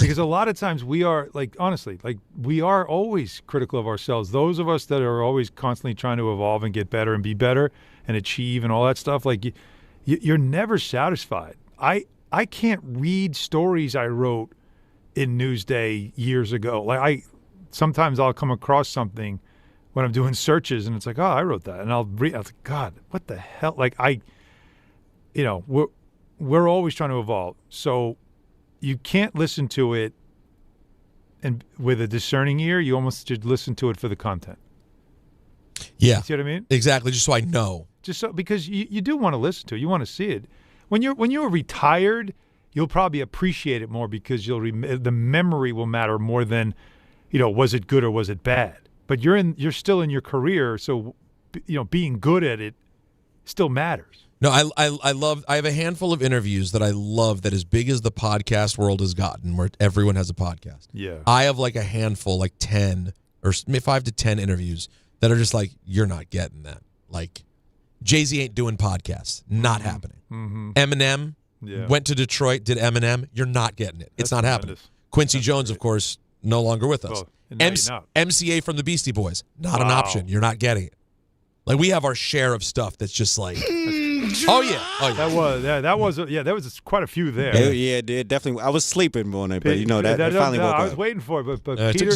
Speaker 7: Because a lot of times we are, like, honestly, like, we are always critical of ourselves. Those of us that are always constantly trying to evolve and get better and be better and achieve and all that stuff, like, you're never satisfied. I can't read stories I wrote in Newsday years ago. Like, sometimes I'll come across something when I'm doing searches and it's like, oh, I wrote that. And I'll read, I was like, God, what the hell? Like, we're always trying to evolve. So you can't listen to it and with a discerning ear. You almost should listen to it for the content.
Speaker 6: Yeah.
Speaker 7: You see what I mean?
Speaker 6: Exactly. Just so I know.
Speaker 7: Just so, because you do want to listen to it. You want to see it. When you're retired, you'll probably appreciate it more because the memory will matter more than, was it good or was it bad? But you're still in your career, so being good at it still matters.
Speaker 6: No, I have a handful of interviews that I love that as big as the podcast world has gotten, where everyone has a podcast.
Speaker 7: Yeah.
Speaker 6: I have like a handful, like 10 or 5 to 10 interviews that are just like, you're not getting that. Like, Jay-Z ain't doing podcasts. Not happening.
Speaker 7: Mm-hmm.
Speaker 6: Eminem went to Detroit, did Eminem. You're not getting it. It's not happening. Quincy Jones, of course, no longer with us. MCA from the Beastie Boys, not an option. You're not getting it. Like, we have our share of stuff that's just like... Oh yeah.
Speaker 7: That was quite a few there.
Speaker 25: Yeah, definitely. I was sleeping on it, but that finally woke up.
Speaker 7: I was waiting for it, but
Speaker 6: Peter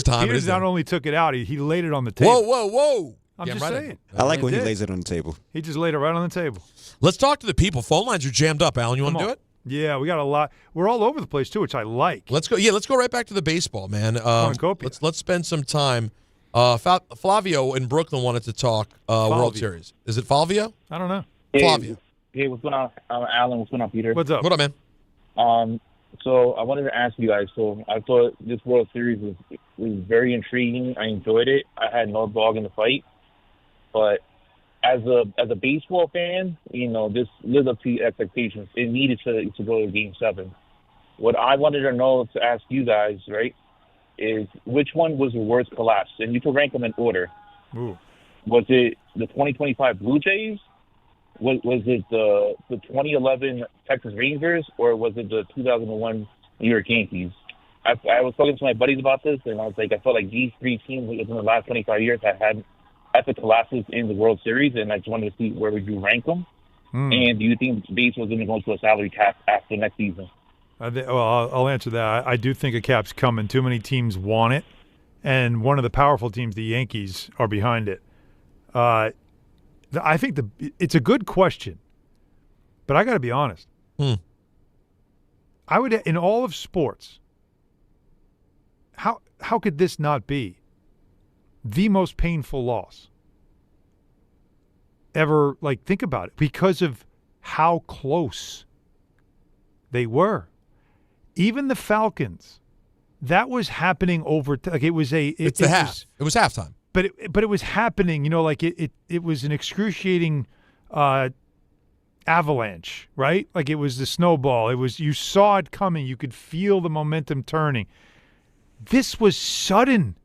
Speaker 7: not only took it out, he laid it on the table.
Speaker 6: Whoa!
Speaker 7: I'm just saying.
Speaker 25: I like when he lays it on the table.
Speaker 7: He just laid it right on the table.
Speaker 6: Let's talk to the people. Phone lines are jammed up. Alan, you want to do it?
Speaker 7: Yeah, we got a lot. We're all over the place too, which I like.
Speaker 6: Let's go. Yeah, let's go right back to the baseball, man. Let's spend some time. Flavio in Brooklyn wanted to talk World Series. Is it Flavio?
Speaker 7: I don't know.
Speaker 6: Flavio.
Speaker 28: Hey, what's going on, Alan? What's going on, Peter?
Speaker 7: What's up?
Speaker 6: What up, man?
Speaker 28: So I wanted to ask you guys. So I thought this World Series was very intriguing. I enjoyed it. I had no dog in the fight, but as a baseball fan, this lived up to expectations. It needed to go to Game 7. What I wanted to know to ask you guys, right, is which one was the worst collapse? And you can rank them in order.
Speaker 7: Ooh.
Speaker 28: Was it the 2025 Blue Jays? Was it the 2011 Texas Rangers, or was it the 2001 New York Yankees? I was talking to my buddies about this, and I was like, I felt like these three teams within the last 25 years had epic collapses in the World Series, and I just wanted to see where would you rank them. And do you think baseball is going to go to a salary cap after next season?
Speaker 7: I'll answer that. I do think a cap's coming. Too many teams want it, and one of the powerful teams, the Yankees, are behind it. I think it's a good question, but I got to be honest. I would, in all of sports, how could this not be the most painful loss ever? Like, think about it, because of how close they were. Even the Falcons, that was happening over. Like, it was it was
Speaker 6: halftime.
Speaker 7: But it was happening. It was an excruciating avalanche, right? Like, it was the snowball. You saw it coming. You could feel the momentum turning. This was sudden.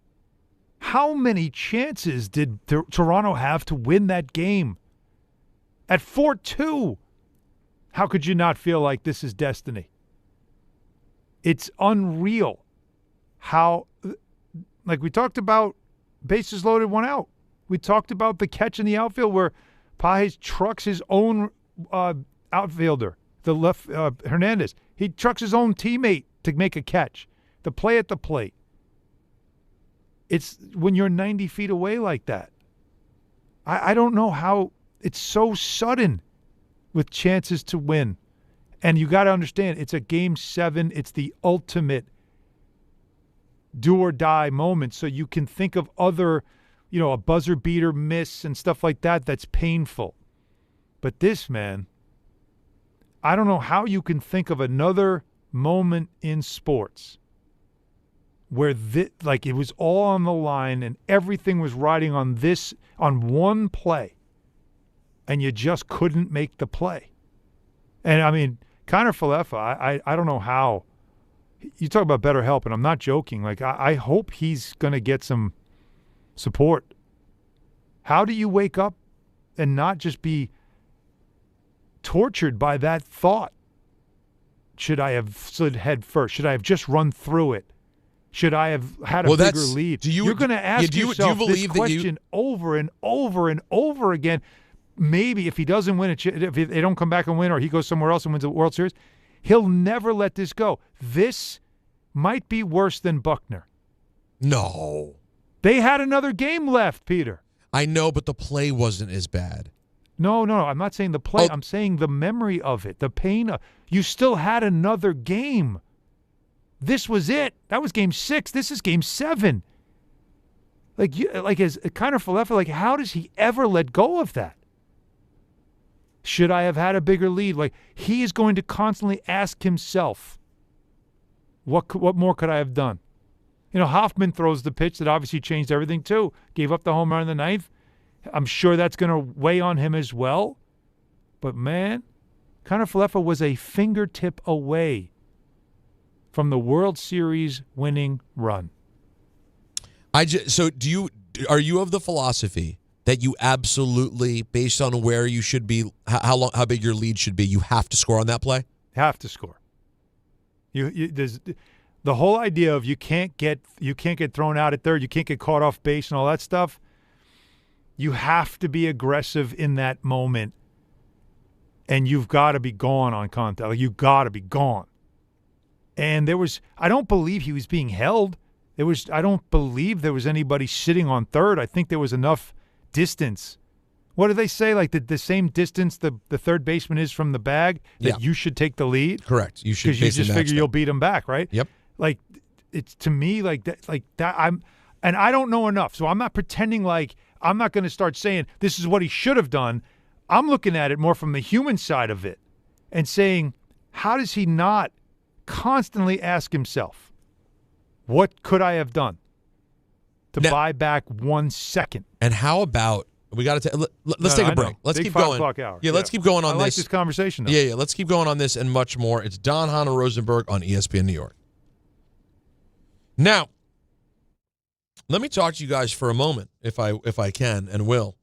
Speaker 7: How many chances did Toronto have to win that game? At 4-2, how could you not feel like this is destiny? It's unreal how, like we talked about, bases loaded, one out. We talked about the catch in the outfield where Pages trucks his own outfielder, the left Hernandez. He trucks his own teammate to make a catch. The play at the plate. It's when you're 90 feet away like that. I don't know how it's so sudden with chances to win. And you got to understand, it's a Game 7. It's the ultimate do or die moment. So you can think of other, a buzzer beater miss and stuff like that. That's painful. But this, man, I don't know how you can think of another moment in sports where it was all on the line and everything was riding on one play, and you just couldn't make the play. And I mean, Connor Falefa, I don't know how. You talk about better help, and I'm not joking. Like, I hope he's going to get some support. How do you wake up and not just be tortured by that thought? Should I have slid head first? Should I have just run through it? Should I have had a bigger lead? You're going to ask yourself this question over and over and over again. Maybe if he doesn't win if they don't come back and win, or he goes somewhere else and wins the World Series, he'll never let this go. This might be worse than Buckner.
Speaker 6: No.
Speaker 7: They had another game left, Peter.
Speaker 6: I know, but the play wasn't as bad.
Speaker 7: No. I'm not saying the play. I'm saying the memory of it, the pain. You still had another game. This was it. That was Game 6. This is Game 7. As Connor Falefa, how does he ever let go of that? Should I have had a bigger lead? He is going to constantly ask himself, what more could I have done? Hoffman throws the pitch that obviously changed everything too. Gave up the home run in the ninth. I'm sure that's going to weigh on him as well. But, man, Connor Falefa was a fingertip away from the World Series winning run.
Speaker 6: Are you of the philosophy that you absolutely, based on where you should be, how big your lead should be, you have to score on that play?
Speaker 7: Have to score. There's the whole idea of you can't get thrown out at third, you can't get caught off base and all that stuff. You have to be aggressive in that moment, and you've got to be gone on contact. You've got to be gone. And I don't believe he was being held. I don't believe there was anybody sitting on third. I think there was enough distance. What do they say? The same distance the third baseman is from the bag, that you should take the lead?
Speaker 6: Correct. You should,
Speaker 7: because you just figure you'll beat him back, right?
Speaker 6: Yep.
Speaker 7: It's to me that. And I don't know enough, so I'm not pretending I'm not going to start saying this is what he should have done. I'm looking at it more from the human side of it and saying, how does he not constantly ask himself, what could I have done to buy back 1 second?
Speaker 6: And how about We got to let's take a break. Let's keep going.
Speaker 7: Hour.
Speaker 6: Yeah, let's keep going on
Speaker 7: I
Speaker 6: this.
Speaker 7: I like this conversation, though.
Speaker 6: Yeah, let's keep going on this and much more. It's Don, Hahn, and Rosenberg on ESPN New York. Now, let me talk to you guys for a moment, if I can and will,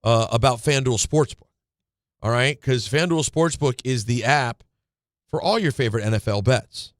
Speaker 6: about FanDuel Sportsbook. All right? Because FanDuel Sportsbook is the app for all your favorite NFL bets.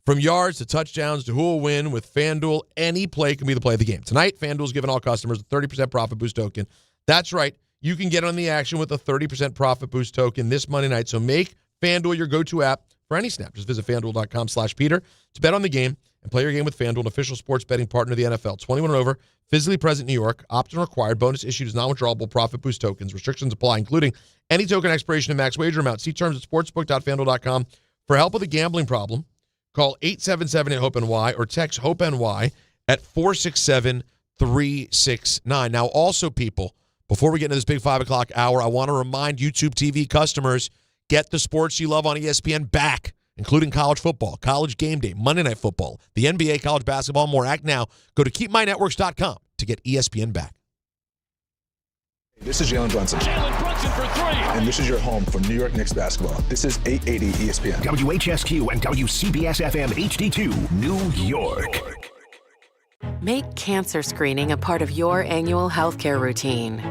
Speaker 6: From yards to touchdowns to who will win with FanDuel, any play can be the play of the game. Tonight, FanDuel's giving all customers a 30% profit boost token. That's right. You can get on the action with a 30% profit boost token this Monday night. So make FanDuel your go-to app for any snap. Just visit FanDuel.com/Peter to bet on the game and play your game with FanDuel, an official sports betting partner of the NFL. 21 and over, physically present in New York, opt-in required, bonus issued as non-withdrawable profit boost tokens. Restrictions apply, including any token expiration and max wager amount. See terms at sportsbook.fanduel.com. For help with a gambling problem, call 877-HOPE-NY or text HOPE-NY at 467-369. Now, also, people, before we get into this big 5 o'clock hour, I want to remind YouTube TV customers, get the sports you love on ESPN back, including college football, college game day, Monday Night Football, the NBA, college basketball, more. Act now. Go to keepmynetworks.com to get ESPN back.
Speaker 1: This is Jalen Brunson.
Speaker 13: Jalen Brunson for three.
Speaker 1: And this is your home for New York Knicks basketball. This is 880 ESPN.
Speaker 2: WHSQ and WCBS-FM HD2, New York.
Speaker 15: Make cancer screening a part of your annual healthcare routine.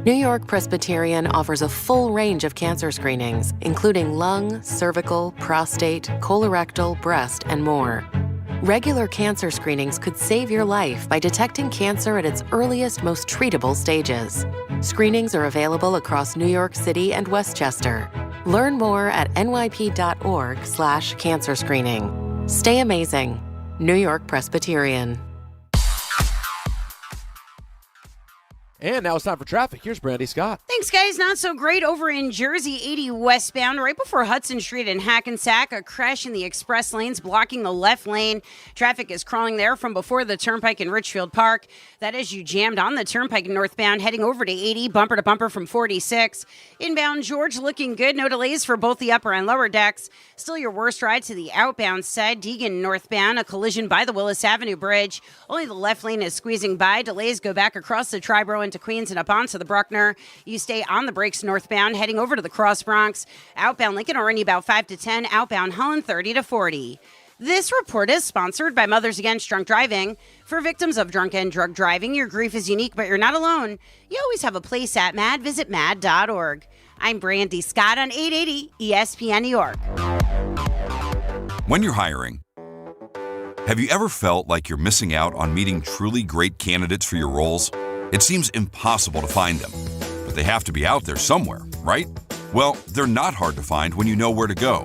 Speaker 15: New York Presbyterian offers a full range of cancer screenings, including lung, cervical, prostate, colorectal, breast, and more. Regular cancer screenings could save your life by detecting cancer at its earliest, most treatable stages. Screenings are available across New York City and Westchester. Learn more at nyp.org/cancer screening. Stay amazing. New York Presbyterian.
Speaker 16: And now it's time for traffic. Here's Brandy Scott.
Speaker 17: Thanks, guys. Not so great over in Jersey, 80 westbound, right before Hudson Street in Hackensack. A crash in the express lanes blocking the left lane. Traffic is crawling there from before the Turnpike in Richfield Park. That is, you jammed on the Turnpike northbound, heading over to 80, bumper to bumper from 46. Inbound George looking good. No delays for both the upper and lower decks. Still your worst ride to the outbound side. Deegan northbound, a collision by the Willis Avenue Bridge. Only the left lane is squeezing by. Delays go back across the Triborough into Queens and up onto the Bruckner. You stay on the brakes northbound, heading over to the Cross Bronx. Outbound Lincoln already about 5 to 10. Outbound Holland 30 to 40. This report is sponsored by Mothers Against Drunk Driving. For victims of drunk and drug driving, your grief is unique, but you're not alone. You always have a place at MAD. Visit MAD.org. I'm Brandy Scott on 880 ESPN New York.
Speaker 18: When you're hiring, have you ever felt like you're missing out on meeting truly great candidates for your roles? It seems impossible to find them, but they have to be out there somewhere, right? Well, they're not hard to find when you know where to go,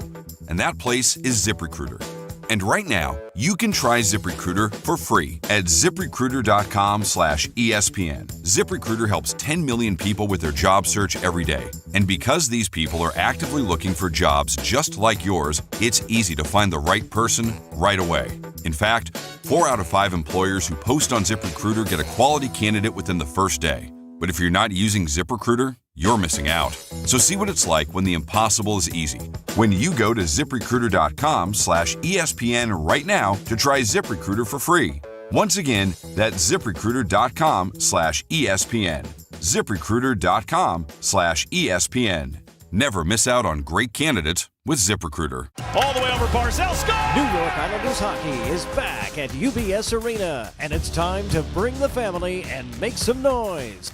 Speaker 18: and that place is ZipRecruiter. And right now, you can try ZipRecruiter for free at ZipRecruiter.com/ESPN. ZipRecruiter helps 10 million people with their job search every day. And because these people are actively looking for jobs just like yours, it's easy to find the right person right away. In fact, 4 out of 5 employers who post on ZipRecruiter get a quality candidate within the first day. But if you're not using ZipRecruiter, you're missing out. So see what it's like when the impossible is easy. When you go to ZipRecruiter.com/ESPN right now to try ZipRecruiter for free. Once again, that's ZipRecruiter.com/ESPN. ZipRecruiter.com/ESPN. Never miss out on great candidates with ZipRecruiter.
Speaker 11: All the way over Barzell, score!
Speaker 19: New York Islanders hockey is back at UBS Arena, and it's time to bring the family and make some noise.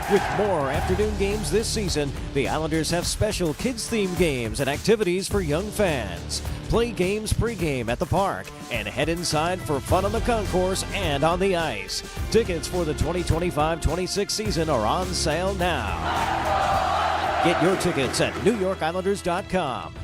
Speaker 19: With more afternoon games this season, the Islanders have special kids-themed games and activities for young fans. Play games pregame at the park and head inside for fun on the concourse and on the ice. Tickets for the 2025-26 season are on sale now. Get your tickets at NewYorkIslanders.com.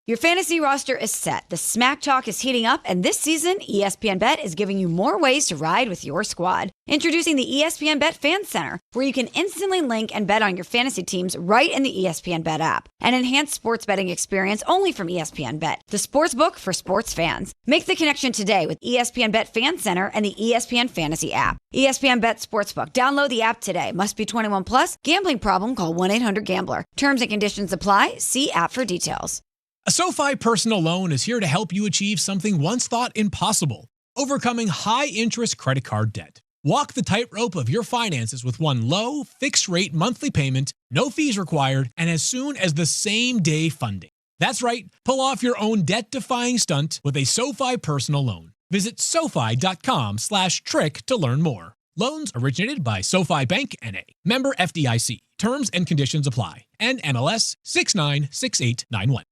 Speaker 20: Your fantasy roster is set. The smack talk is heating up, and this season, ESPN Bet is giving you more ways to ride with your squad. Introducing the ESPN Bet Fan Center, where you can instantly link and bet on your fantasy teams right in the ESPN Bet app. An enhanced sports betting experience only from ESPN Bet, the sports book for sports fans. Make the connection today with ESPN Bet Fan Center and the ESPN Fantasy app. ESPN Bet Sportsbook. Download the app today. Must be 21 plus. Gambling problem? Call 1-800-GAMBLER. Terms and conditions apply. See app for details.
Speaker 23: A SoFi personal loan is here to help you achieve something once thought impossible: overcoming high-interest credit card debt. Walk the tightrope of your finances with one low, fixed-rate monthly payment, no fees required, and as soon as the same-day funding. That's right. Pull off your own debt-defying stunt with a SoFi personal loan. Visit SoFi.com/trick to learn more. Loans originated by SoFi Bank N.A. Member FDIC. Terms and conditions apply. NMLS 696891.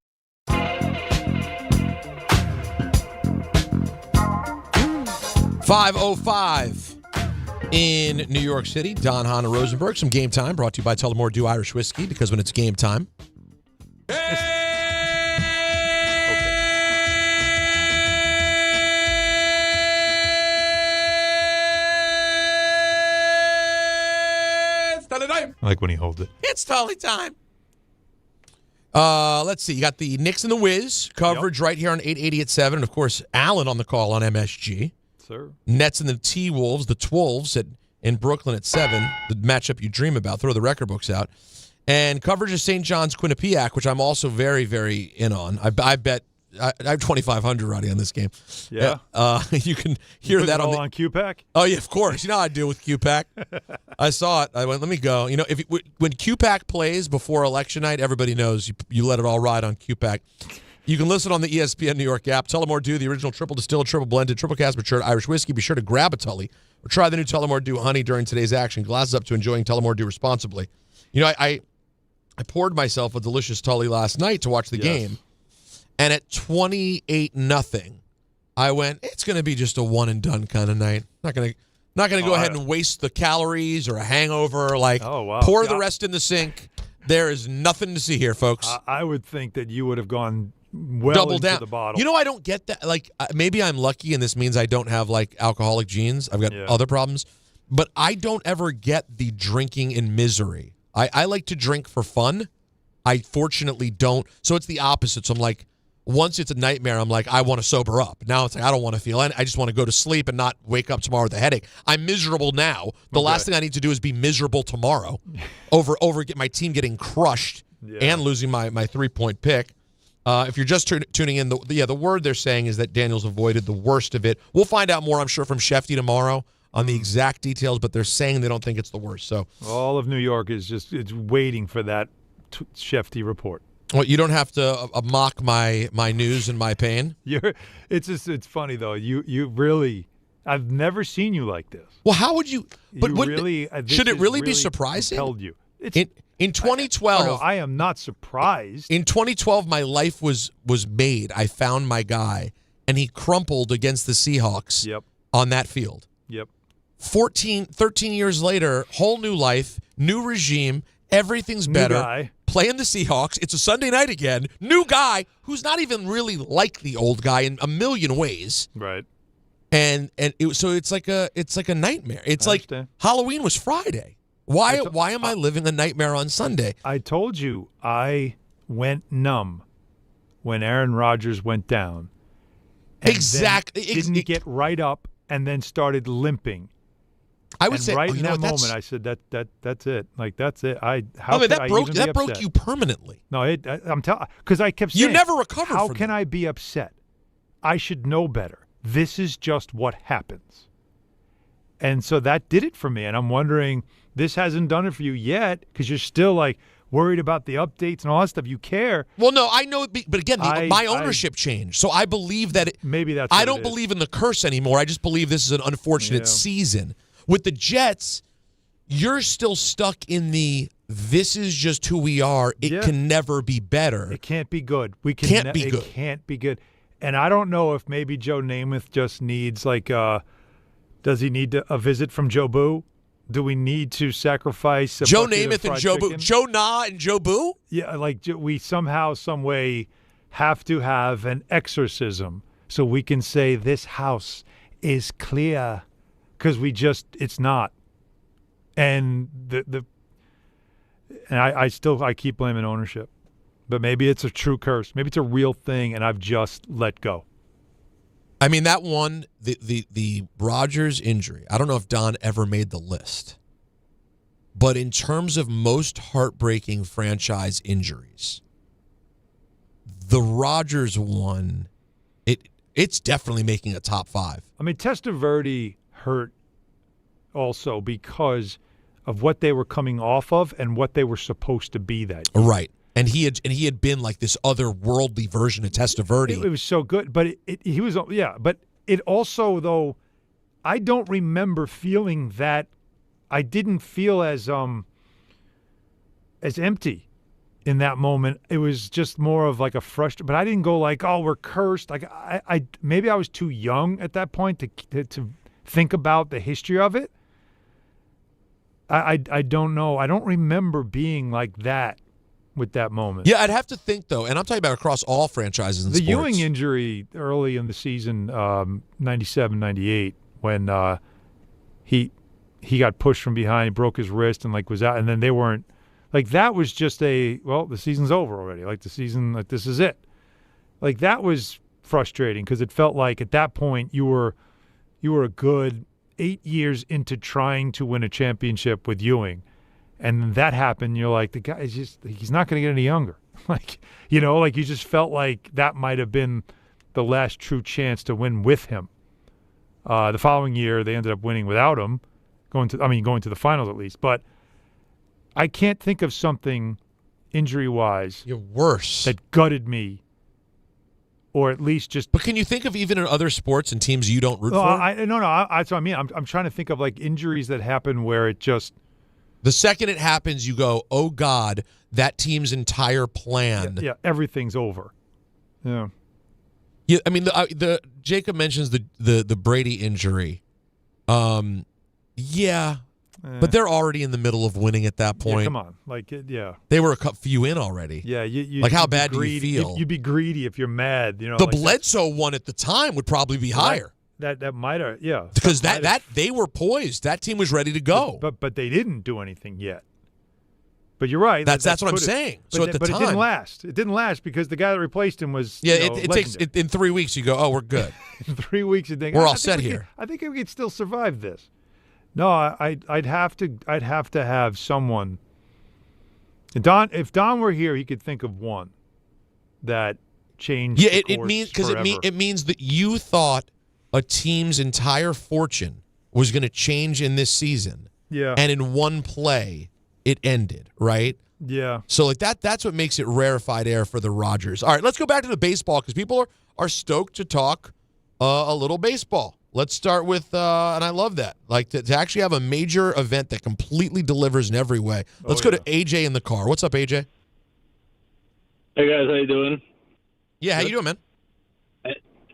Speaker 6: 5:05 in New York City. Don, Hahn Rosenberg. Some game time brought to you by Tullamore Dew Irish Whiskey, because when it's game time.
Speaker 7: I like when he holds it.
Speaker 6: It's totally time. Let's see. You got the Knicks and the Wiz coverage right here on 880 at 7. And, of course, Allen on the call on MSG.
Speaker 7: Sir.
Speaker 6: Nets and the T-Wolves, the Twolves in Brooklyn at 7. The matchup you dream about. Throw the record books out. And coverage of St. John's Quinnipiac, which I'm also very, very in on. I bet I have 2,500 already on this game.
Speaker 7: Yeah.
Speaker 6: You can hear that
Speaker 7: on QPAC?
Speaker 6: Oh, yeah, of course. You know how I do with QPAC. I saw it. I went, let me go. You know, when QPAC plays before election night, everybody knows you let it all ride on QPAC. You can listen on the ESPN New York app. Tullamore Dew, the original triple distilled, triple blended, triple cast matured Irish whiskey. Be sure to grab a Tully or try the new Tullamore Dew Honey during today's action. Glasses up to enjoying Tullamore Dew responsibly. You know, I poured myself a delicious Tully last night to watch the game. And at 28-0, I went, it's going to be just a one and done kind of night. Not going to go ahead and waste the calories or a hangover. Like, pour the rest in the sink. There is nothing to see here, folks.
Speaker 7: I would think that you would have gone well
Speaker 6: double
Speaker 7: into
Speaker 6: down
Speaker 7: the bottle.
Speaker 6: You know, I don't get that. Like, maybe I'm lucky, and this means I don't have like alcoholic genes. I've got other problems, but I don't ever get the drinking in misery. I like to drink for fun. I fortunately don't. So it's the opposite. So I'm like, once it's a nightmare, I'm like, I want to sober up. Now it's like, I don't want to feel it. I just want to go to sleep and not wake up tomorrow with a headache. I'm miserable now. The last thing I need to do is be miserable tomorrow over get my team getting crushed and losing my 3-point pick. If you're just tuning in, the word they're saying is that Daniels avoided the worst of it. We'll find out more, I'm sure, from Shefty tomorrow on the exact details, but they're saying they don't think it's the worst. So
Speaker 7: all of New York is it's waiting for that Shefty report.
Speaker 6: Well, you don't have to mock my news and my pain.
Speaker 7: It's funny though. You really, I've never seen you like this.
Speaker 6: Well, how would you? But should it really be surprising?
Speaker 7: Told you.
Speaker 6: In 2012,
Speaker 7: I am not surprised.
Speaker 6: In 2012, my life was made. I found my guy, and he crumpled against the Seahawks. On that field. 13 years later, whole new life, new regime, everything's better.
Speaker 7: New guy.
Speaker 6: Playing the Seahawks. It's a Sunday night again. New guy who's not even really like the old guy in a million ways.
Speaker 7: Right.
Speaker 6: And so it's like a nightmare. It's like Halloween was Friday. Why am I living a nightmare on Sunday?
Speaker 7: I told you I went numb when Aaron Rodgers went down.
Speaker 6: Exactly.
Speaker 7: Didn't get right up and then started limping.
Speaker 6: I would say
Speaker 7: right in that moment, I said that's it. Like that's it. That
Speaker 6: broke you permanently.
Speaker 7: No, I'm telling because I kept saying
Speaker 6: you never recovered.
Speaker 7: How can I be upset? I should know better. This is just what happens. And so that did it for me. And I'm wondering, this hasn't done it for you yet because you're still like worried about the updates and all that stuff. You care.
Speaker 6: Well, no, I know, but again, my ownership changed, so I believe that
Speaker 7: maybe that's.
Speaker 6: I don't believe in the curse anymore. I just believe this is an unfortunate season. With the Jets, you're still stuck in this is just who we are. It can never be better.
Speaker 7: It can't be good. It can't be good. And I don't know if maybe Joe Namath just needs does he need a visit from Joe Boo? Do we need to sacrifice
Speaker 6: Joe Namath and Joe Boo? Joe Na and Joe Boo?
Speaker 7: Yeah, like we somehow, some way have to have an exorcism so we can say this house is clear. Because it's not, and I keep blaming ownership, but maybe it's a true curse. Maybe it's a real thing, and I've just let go.
Speaker 6: I mean, that one, the Rodgers injury. I don't know if Don ever made the list, but in terms of most heartbreaking franchise injuries, the Rodgers one, it's definitely making a top 5.
Speaker 7: I mean, Testaverde hurt also because of what they were coming off of and what they were supposed to be that year.
Speaker 6: Right. And he had been like this otherworldly version of Testaverde.
Speaker 7: It was so good, but he was But it also, though, I don't remember feeling that. I didn't feel as empty in that moment. It was just more of like a frustration. But I didn't go like, "Oh, we're cursed." Like I maybe I was too young at that point to think about the history of it. I don't know. I don't remember being like that with that moment.
Speaker 6: Yeah, I'd have to think, though, and I'm talking about across all franchises in
Speaker 7: the
Speaker 6: sports.
Speaker 7: Ewing injury early in the season, 97, 98, when he got pushed from behind, he broke his wrist and was out, and then they weren't that was just the season's over already. The season, this is it. That was frustrating because it felt like at that point you were a good 8 years into trying to win a championship with Ewing. And that happened. You're like, the guy is he's not going to get any younger. You just felt like that might have been the last true chance to win with him. The following year, they ended up winning without him, going to the finals at least. But I can't think of something injury-wise that gutted me, or at least just.
Speaker 6: But can you think of even in other sports and teams you don't root for?
Speaker 7: No. That's what I mean. I'm trying to think of injuries that happen where it just.
Speaker 6: The second it happens, you go, "Oh God, that team's entire plan."
Speaker 7: Yeah, everything's over. Yeah.
Speaker 6: Yeah, I mean, the Jacob mentions the Brady injury. Yeah, but they're already in the middle of winning at that point.
Speaker 7: Yeah, come on,
Speaker 6: They were a few in already.
Speaker 7: Yeah,
Speaker 6: how bad do you feel?
Speaker 7: You'd be greedy if you're mad.
Speaker 6: The Bledsoe one at the time would probably be higher.
Speaker 7: That might have, yeah.
Speaker 6: Because that they were poised. That team was ready to go.
Speaker 7: But they didn't do anything yet. But you're right.
Speaker 6: That's what I'm saying. So at the time,
Speaker 7: it didn't last. It didn't last because the guy that replaced him was.
Speaker 6: Yeah, it takes in 3 weeks. You go, "Oh, we're good."
Speaker 7: In 3 weeks, you think
Speaker 6: we're all set here.
Speaker 7: I think we could still survive this. No, I'd have to have someone. If Don were here, he could think of one that changed.
Speaker 6: Yeah, it means that you thought a team's entire fortune was going to change in this season.
Speaker 7: Yeah.
Speaker 6: And in one play, it ended, right?
Speaker 7: Yeah.
Speaker 6: So that's what makes it rarefied air for the Rodgers. All right, let's go back to the baseball because people are stoked to talk a little baseball. Let's start with, and I love that, to actually have a major event that completely delivers in every way. Let's go to AJ in the car. What's up, AJ?
Speaker 3: Hey, guys. How you doing?
Speaker 6: Yeah, how you doing, man?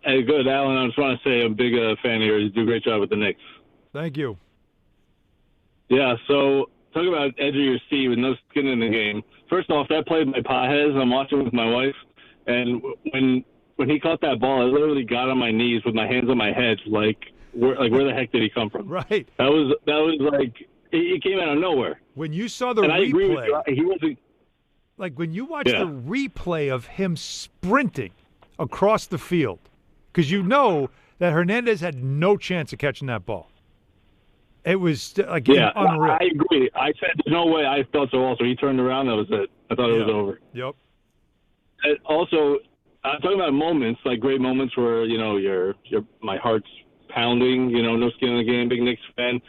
Speaker 3: Hey, good, Alan. I just want to say I'm a big fan of yours. You do a great job with the Knicks.
Speaker 7: Thank you.
Speaker 3: Yeah, so talk about edge of your seat with no skin in the game. First off, that play by Pajes, I'm watching with my wife, and when he caught that ball, I literally got on my knees with my hands on my head, where the heck did he come from?
Speaker 7: Right.
Speaker 3: That was he came out of nowhere.
Speaker 7: When you saw the
Speaker 3: replay,
Speaker 7: I
Speaker 3: agree with you. He wasn't.
Speaker 7: When you watch the replay of him sprinting across the field, because you know that Hernandez had no chance of catching that ball. It was unreal.
Speaker 3: I agree. I said there's no way. I felt so also. He turned around. That was it. I thought it was over.
Speaker 7: Yep.
Speaker 3: And also, I'm talking about moments, great moments where, my heart's pounding, no skin in the game, big Knicks fan.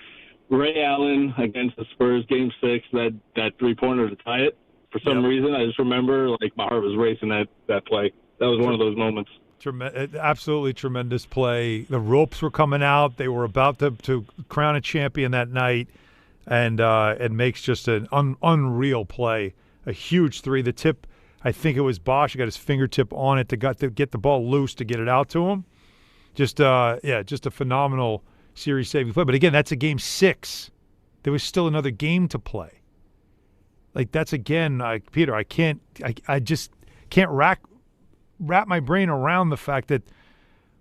Speaker 3: Ray Allen against the Spurs, Game 6, that three-pointer to tie it. For some reason, I just remember, my heart was racing that play. That was one of those moments.
Speaker 7: Absolutely tremendous play. The ropes were coming out. They were about to crown a champion that night, and it makes just an unreal play. A huge three. The tip, I think it was Bosch. He got his fingertip on it to get the ball loose to get it out to him. Just a phenomenal series-saving play. But again, that's a Game 6. There was still another game to play. That's again, Peter. I just can't wrap my brain around the fact that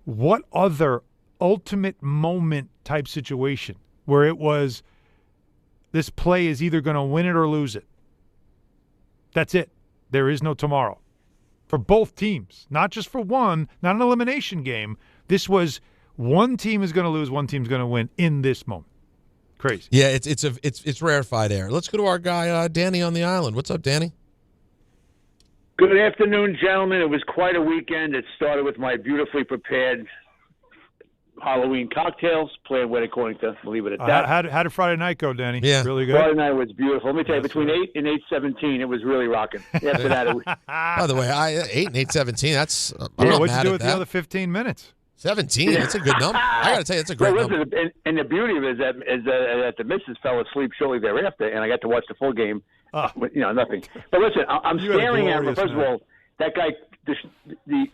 Speaker 7: what other ultimate moment type situation where it was this play is either going to win it or lose it. That's it. There is no tomorrow for both teams, not just for one, not an elimination game. This was one team is going to lose, one team's going to win in this moment. Crazy.
Speaker 6: Yeah, it's rarefied air. Let's go to our guy Danny on the island. What's up, Danny?
Speaker 4: Good afternoon, gentlemen. It was quite a weekend. It started with my beautifully prepared Halloween cocktails, playing wedding according to believe it or
Speaker 7: How
Speaker 4: not.
Speaker 7: did Friday night go, Danny?
Speaker 6: Yeah.
Speaker 7: Really good?
Speaker 4: Friday night was beautiful. Let me tell you, between 8 and 8:17, it was really rocking. After that, it was,
Speaker 6: By the way, 8 and 8:17. That's I'm
Speaker 7: Yeah,
Speaker 6: not
Speaker 7: what'd
Speaker 6: mad
Speaker 7: you do
Speaker 6: at
Speaker 7: with
Speaker 6: that.
Speaker 7: the other 15 minutes?
Speaker 6: 17. That's a good number. I got to tell you, that's a great
Speaker 4: well,
Speaker 6: number.
Speaker 4: listen, and the beauty of it is that the missus fell asleep shortly thereafter, and I got to watch the full game. With, nothing. But listen, I'm
Speaker 7: You had a
Speaker 4: staring at him.
Speaker 7: glorious
Speaker 4: First of
Speaker 7: night.
Speaker 4: all, that guy, the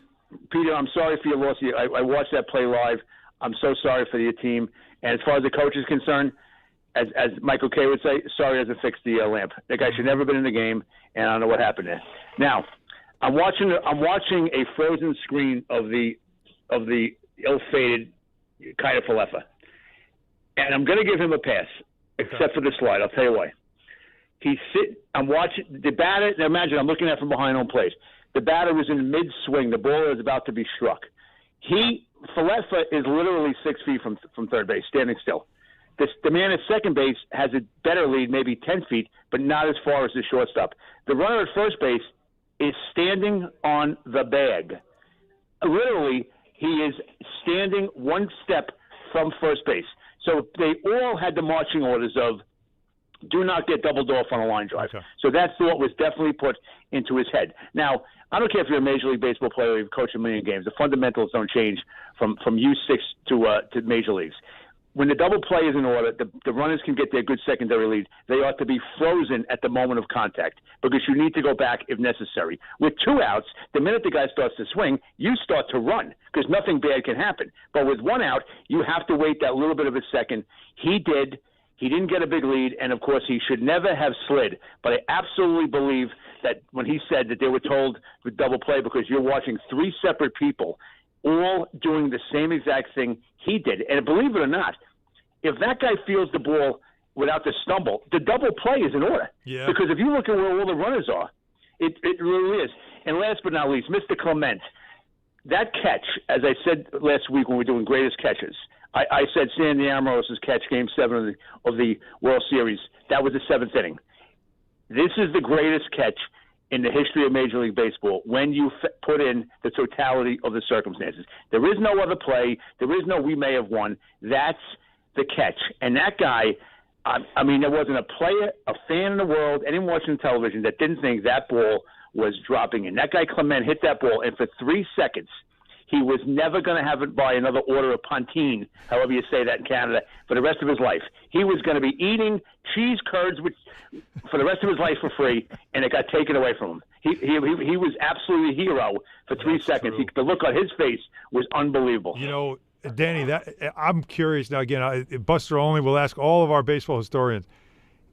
Speaker 4: Peter, I'm sorry for your loss. I watched that play live. I'm so sorry for your team. And as far as the coach is concerned, as Michael Kay would say, sorry doesn't fix the lamp. That guy should never have been in the game, and I don't know what happened there. Now, I'm watching a frozen screen of the ill-fated Kyle Falefa, and I'm going to give him a pass, except for the slide. I'll tell you why. I'm watching the batter. Now imagine I'm looking at it from behind home plate. The batter was in mid-swing. The ball is about to be struck. Falefa is literally 6 feet from third base, standing still. The man at second base has a better lead, maybe 10 feet, but not as far as the shortstop. The runner at first base is standing on the bag. Literally, he is standing one step from first base. So they all had the marching orders of do not get doubled off on a line drive. Okay. So that thought was definitely put into his head. Now, I don't care if you're a Major League Baseball player or you've coached a million games. The fundamentals don't change from U6 to Major Leagues. When the double play is in order, the runners can get their good secondary lead. They ought to be frozen at the moment of contact because you need to go back if necessary. With 2 outs, the minute the guy starts to swing, you start to run because nothing bad can happen. But with 1 out, you have to wait that little bit of a second. He did. He didn't get a big lead, and, of course, he should never have slid. But I absolutely believe that when he said that they were told with double play because you're watching 3 separate people all doing the same exact thing he did. And believe it or not, if that guy feels the ball without the stumble, the double play is in order.
Speaker 7: Yeah.
Speaker 4: Because if you look at where all the runners are, it really is. And last but not least, Mr. Clement, that catch, as I said last week when we were doing greatest catches, I said Sandy Amoros's catch, Game 7 of the World Series. That was the 7th inning. This is the greatest catch in the history of Major League Baseball when you put in the totality of the circumstances. There is no other play. There is no we may have won. That's the catch. And that guy, I mean, there wasn't a player, a fan in the world, anyone watching television that didn't think that ball was dropping in. That guy Clement hit that ball, and for 3 seconds, he was never going to have it by another order of Pontine, however you say that in Canada, for the rest of his life. He was going to be eating cheese curds for the rest of his life for free, and it got taken away from him. He was absolutely a hero for 3 seconds. The look on his face was unbelievable.
Speaker 7: You know, Danny, I'm curious now. Again, Buster Olney will ask all of our baseball historians: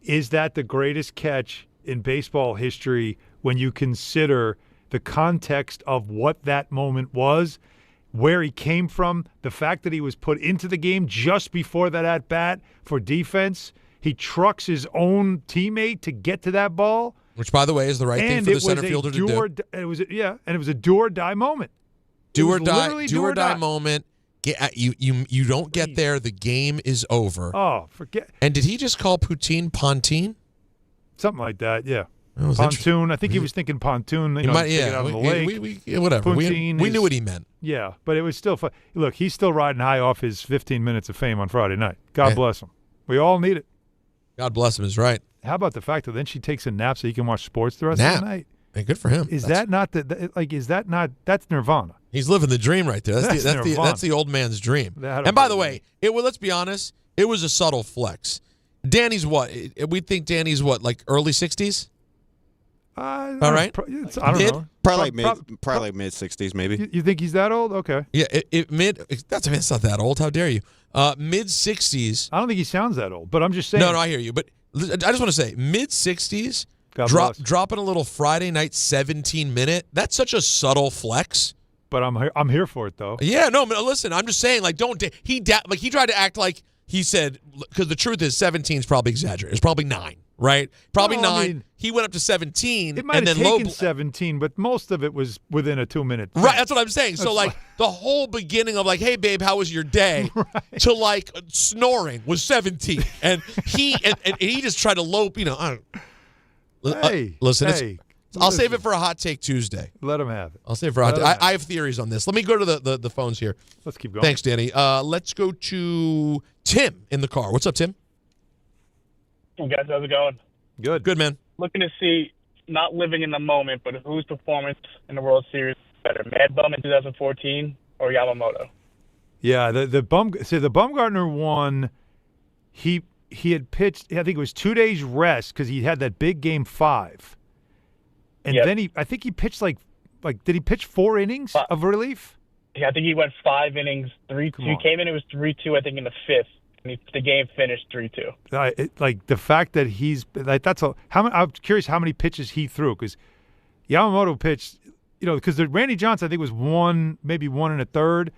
Speaker 7: is that the greatest catch in baseball history when you consider the context of what that moment was, where he came from, the fact that he was put into the game just before that at-bat for defense? He trucks his own teammate to get to that ball.
Speaker 6: Which, by the way, is the right thing for the center fielder to do.
Speaker 7: It was a do-or-die moment.
Speaker 6: Do or die moment. You don't get there, the game is over.
Speaker 7: Oh, forget.
Speaker 6: And did he just call Poutine Pontine?
Speaker 7: Something like that, yeah. Pontoon. I think he was thinking pontoon. Take it out of the lake.
Speaker 6: Whatever. We knew what he meant.
Speaker 7: Yeah, but it was still fun. Look, he's still riding high off his 15 minutes of fame on Friday night. God bless him. We all need it.
Speaker 6: God bless him is right.
Speaker 7: How about the fact that then she takes a nap so he can watch sports the rest of the night?
Speaker 6: Hey, good for him.
Speaker 7: Is that not that's Nirvana?
Speaker 6: He's living the dream right there. That's the old man's dream. And by the way, let's be honest, it was a subtle flex. Danny's what? We think Danny's what, like early 60s? All right.
Speaker 7: I don't know.
Speaker 25: Probably like mid 60s, maybe.
Speaker 7: You think he's that old? Okay.
Speaker 6: Yeah, that's not that old. How dare you? Mid 60s.
Speaker 7: I don't think he sounds that old, but I'm just saying.
Speaker 6: No, I hear you. But I just want to say, mid 60s, dropping a little Friday night 17-minute. That's such a subtle flex.
Speaker 7: But I'm here for it though.
Speaker 6: Yeah, no, listen. I'm just saying, like, he tried to act like he said, because the truth is 17 is probably exaggerated. It's probably 9. Right? Probably 9. I mean, he went up to 17.
Speaker 7: It might have taken 17, but most of it was within a 2-minute thing.
Speaker 6: Right, that's what I'm saying. So, like, the whole beginning of, like, hey, babe, how was your day? Right. To, like, snoring was 17. And he just tried to lope,
Speaker 7: Hey,
Speaker 6: listen,
Speaker 7: hey,
Speaker 6: I'll save it for a Hot Take Tuesday.
Speaker 7: Let him have it.
Speaker 6: I'll save it for a Hot Take. I have theories on this. Let me go to the phones here.
Speaker 7: Let's keep going.
Speaker 6: Thanks, Danny. Let's go to Tim in the car. What's up, Tim?
Speaker 5: Hey, guys. How's it going?
Speaker 7: Good.
Speaker 6: Good, man.
Speaker 5: Looking to see, not living in the moment, but whose performance in the World Series is better, Mad Bum in 2014 or Yamamoto?
Speaker 7: Yeah, the Bumgarner one, he had pitched, I think it was 2 days rest because he had that big Game 5. And then I think he pitched like did he pitch 4 innings of relief?
Speaker 5: Yeah, I think he went 5 innings, 3-2. He came in, it was 3-2, I think, in the 5th. And the game finished 3-2.
Speaker 7: Like the fact that he's like I'm curious how many pitches he threw because Yamamoto pitched, because Randy Johnson I think was 1, maybe 1 1/3,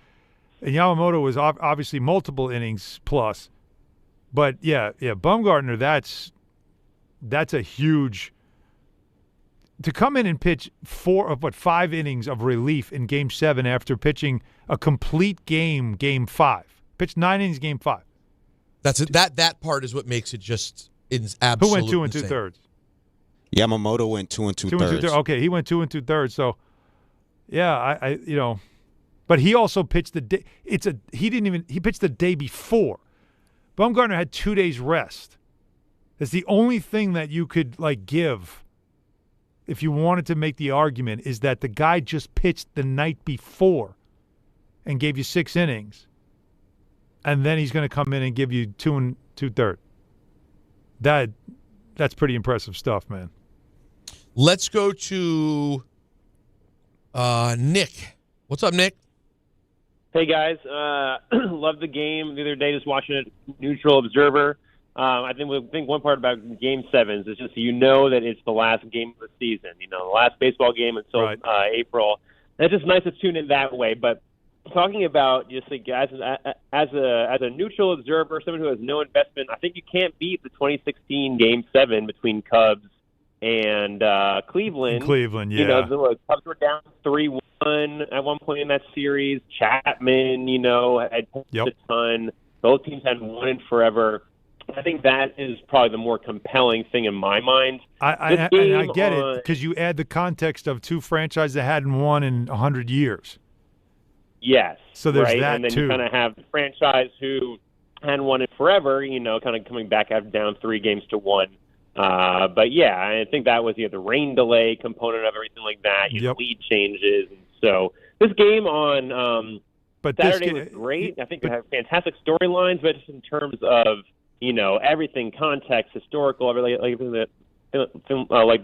Speaker 7: and Yamamoto was obviously multiple innings plus. But yeah, Bumgarner, that's a huge to come in and pitch 5 innings of relief in Game 7 after pitching a complete Game 5. Pitched 9 innings, Game 5.
Speaker 6: That's it. That part is what makes it just absolutely.
Speaker 7: Who went 2 2/3?
Speaker 25: Yamamoto went 2 2/3.
Speaker 7: Okay, he went 2 2/3. So, yeah, I but he also pitched the day. He pitched the day before. Bumgarner had 2 days rest. That's the only thing that you could give, if you wanted to make the argument, is that the guy just pitched the night before, and gave you 6 innings. And then he's going to come in and give you 2 2/3. That's pretty impressive stuff, man.
Speaker 6: Let's go to Nick. What's up, Nick?
Speaker 8: Hey, guys. Loved the game the other day, just watching it, neutral observer. I think one part about Game 7s is just that it's the last game of the season, the last baseball game until April. And it's just nice to tune in that way, but talking about just like guys as a neutral observer, someone who has no investment, I think you can't beat the 2016 Game 7 between Cubs and Cleveland.
Speaker 7: Yeah.
Speaker 8: The Cubs were down 3-1 at one point in that series. Chapman, had a ton. Both teams hadn't won in forever. I think that is probably the more compelling thing in my mind.
Speaker 7: I get it because you add the context of 2 franchises that hadn't won in 100 years.
Speaker 8: Yes.
Speaker 7: So there's that
Speaker 8: and then
Speaker 7: too.
Speaker 8: You kind of have the franchise who hadn't won it forever, kind of coming back after down 3-1. But yeah, I think that was the rain delay component of everything like that. Lead changes, and so this game on Saturday was great. I think it had fantastic storylines, but just in terms of everything, context, historical, everything like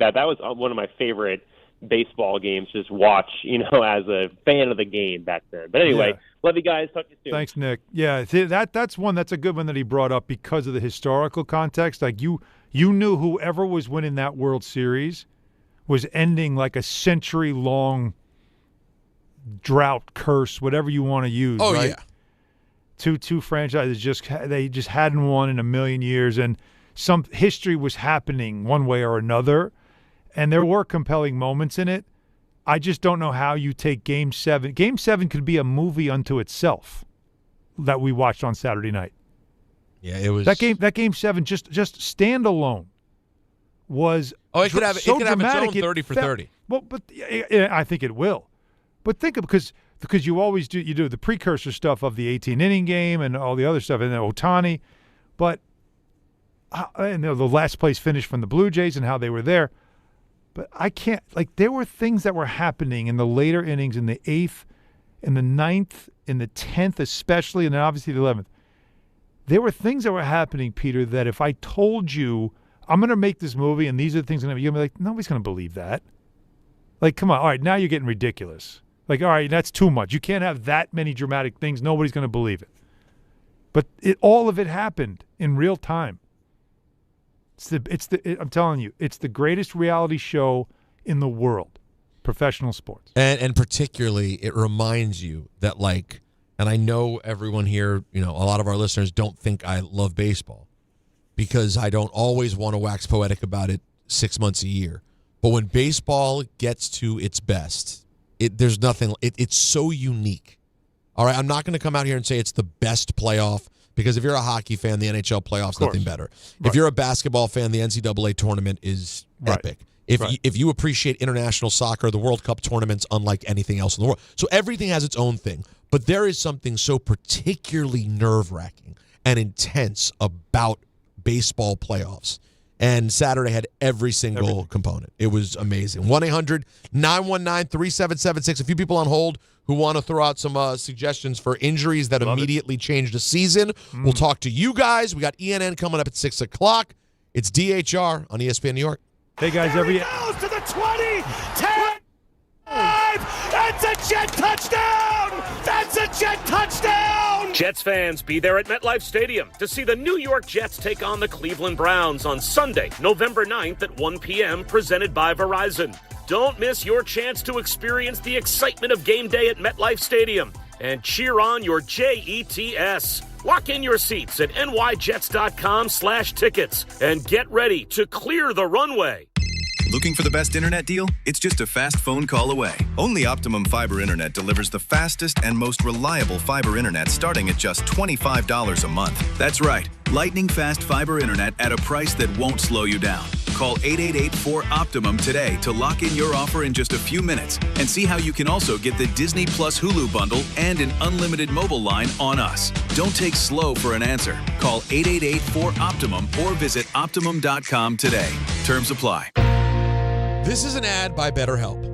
Speaker 8: that. That was one of my favorite baseball games to just watch, as a fan of the game back then. But anyway, love you guys. Talk to you soon.
Speaker 7: Thanks, Nick. Yeah, that's a good one that he brought up because of the historical context. Like you knew whoever was winning that World Series was ending like a century-long drought, curse, whatever you want to use.
Speaker 6: Oh,
Speaker 7: right?
Speaker 6: yeah.
Speaker 7: Two franchises just hadn't won in a million years, and some history was happening one way or another, and there were compelling moments in it. I just don't know how you take Game 7. Game 7 could be a movie unto itself that we watched on Saturday night.
Speaker 6: Yeah, it was
Speaker 7: that Game 7 just standalone was
Speaker 6: it could have its own 30 for 30.
Speaker 7: Well, but I think it will. But think of because you always do the precursor stuff of the 18-inning game and all the other stuff, and then Ohtani, but the last place finish from the Blue Jays and how they were there. But I can't there were things that were happening in the later innings, in the 8th, in the 9th, in the 10th especially, and then obviously the 11th. There were things that were happening, Peter, that if I told you I'm going to make this movie and these are the things you're going to be like, nobody's going to believe that. Like, come on, all right, now you're getting ridiculous. Like, all right, that's too much. You can't have that many dramatic things. Nobody's going to believe it. But all of it happened in real time. I'm telling you, it's the greatest reality show in the world, professional sports.
Speaker 6: And particularly, it reminds you that, and I know everyone here, a lot of our listeners don't think I love baseball because I don't always want to wax poetic about it 6 months a year. But when baseball gets to its best, there's nothing. It's so unique. All right, I'm not going to come out here and say it's the best playoff because if you're a hockey fan, the NHL playoffs nothing better. Right. If you're a basketball fan, the NCAA tournament is epic. If you appreciate international soccer, the World Cup tournament's unlike anything else in the world. So everything has its own thing. But there is something so particularly nerve-wracking and intense about baseball playoffs. And Saturday had every single component. It was amazing. 1-800-919-3776. A few people on hold who want to throw out some suggestions for injuries that immediately changed a season. We'll talk to you guys. We got ENN coming up at 6 o'clock. It's DHR on ESPN New York.
Speaker 7: Hey, guys,
Speaker 11: Goes to the 20, 10, 5. That's a Jet touchdown! That's a Jet touchdown!
Speaker 9: Jets fans, be there at MetLife Stadium to see the New York Jets take on the Cleveland Browns on Sunday, November 9th at 1 p.m., presented by Verizon. Don't miss your chance to experience the excitement of game day at MetLife Stadium and cheer on your Jets. Lock in your seats at nyjets.com/tickets and get ready to clear the runway.
Speaker 10: Looking for the best internet deal? It's just a fast phone call away. Only Optimum Fiber Internet delivers the fastest and most reliable fiber internet starting at just $25 a month. That's right, lightning fast fiber internet at a price that won't slow you down. Call 888-4OPTIMUM today to lock in your offer in just a few minutes and see how you can also get the Disney Plus Hulu bundle and an unlimited mobile line on us. Don't take slow for an answer. Call 888-4OPTIMUM or visit Optimum.com today. Terms apply.
Speaker 6: This is an ad by BetterHelp.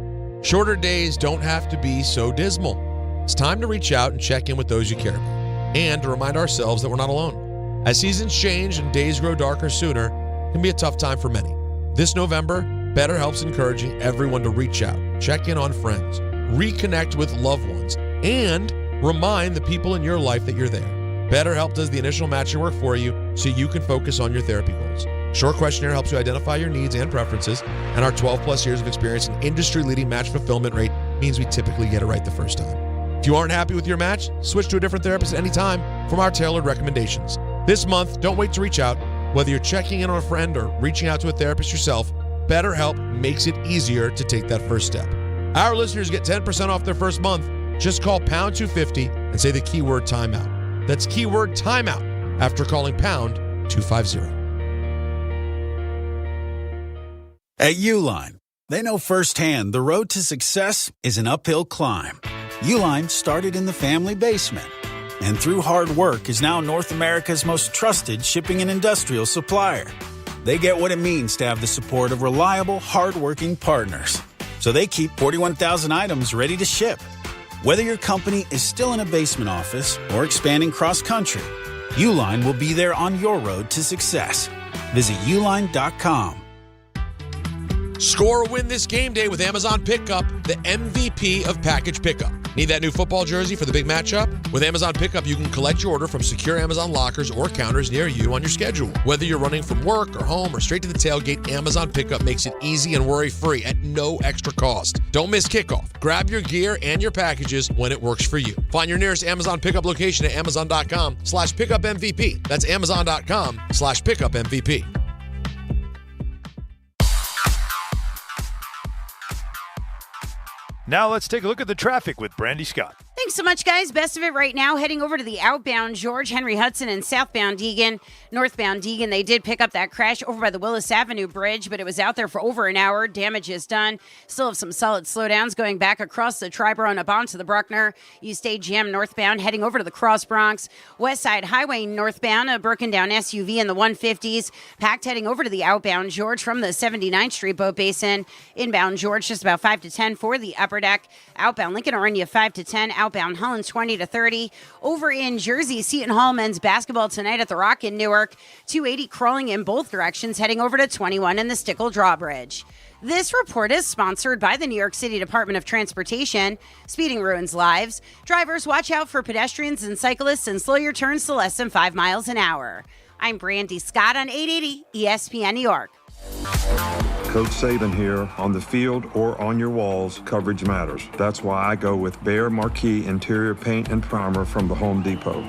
Speaker 6: Shorter days don't have to be so dismal. It's time to reach out and check in with those you care about, and to remind ourselves that we're not alone. As seasons change and days grow darker sooner, it can be a tough time for many. This November, BetterHelp's encouraging everyone to reach out, check in on friends, reconnect with loved ones, and remind the people in your life that you're there. BetterHelp does the initial matching work for you so you can focus on your therapy goals. Short questionnaire helps you identify your needs and preferences, and our 12-plus years of experience and industry-leading match fulfillment rate means we typically get it right the first time. If you aren't happy with your match, switch to a different therapist at any time from our tailored recommendations. This month, don't wait to reach out. Whether you're checking in on a friend or reaching out to a therapist yourself, BetterHelp makes it easier to take that first step. Our listeners get 10% off their first month. Just call pound 250 and say the keyword timeout. That's keyword timeout after calling pound 250.
Speaker 12: At Uline, they know firsthand the road to success is an uphill climb. Uline started in the family basement, and through hard work is now North America's most trusted shipping and industrial supplier. They get what it means to have the support of reliable, hard-working partners. So they keep 41,000 items ready to ship. Whether your company is still in a basement office or expanding cross-country, Uline will be there on your road to success. Visit uline.com.
Speaker 6: Score a win this game day with Amazon Pickup, the MVP of package pickup. Need that new football jersey for the big matchup? With Amazon Pickup, you can collect your order from secure Amazon lockers or counters near you on your schedule. Whether you're running from work or home or straight to the tailgate, Amazon Pickup makes it easy and worry-free at no extra cost. Don't miss kickoff. Grab your gear and your packages when it works for you. Find your nearest Amazon Pickup location at amazon.com/pickupmvp. That's amazon.com/pickupmvp.
Speaker 7: Now let's take a look at the traffic with Brandy Scott.
Speaker 17: Thanks so much, guys. Best of it right now. Heading over to the outbound George Henry Hudson and southbound Deegan. Northbound Deegan, they did pick up that crash over by the Willis Avenue Bridge, but it was out there for over an hour. Damage is done. Still have some solid slowdowns going back across the Triborough and up onto the Bruckner. You stay jammed northbound, heading over to the Cross Bronx. West Side Highway northbound, a broken down SUV in the 150s. Packed heading over to the outbound George from the 79th Street Boat Basin. Inbound George, just about 5 to 10 for the upper deck. Outbound Lincoln Orynya 5 to 10. Outbound Holland 20 to 30. Over in Jersey, Seton Hall men's basketball tonight at the Rock in Newark. 280 crawling in both directions, heading over to 21 in the Stickle Drawbridge. This report is sponsored by the New York City Department of Transportation. Speeding ruins lives. Drivers, watch out for pedestrians and cyclists and slow your turns to less than 5 miles an hour. I'm Brandy Scott on 880 ESPN New York.
Speaker 21: Coach Saban here. On the field or on your walls, coverage matters. That's why I go with Behr Marquee Interior Paint and Primer from the Home Depot.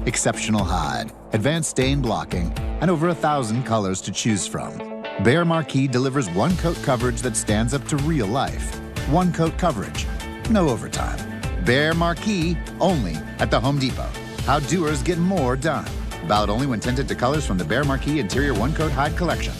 Speaker 22: Exceptional hide, advanced stain blocking, and over 1,000 colors to choose from. Behr Marquee delivers one-coat coverage that stands up to real life. One-coat coverage, no overtime. Behr Marquee, only at the Home Depot. How doers get more done. Valid only when tinted to colors from the Behr Marquee Interior One-Coat Hide Collection.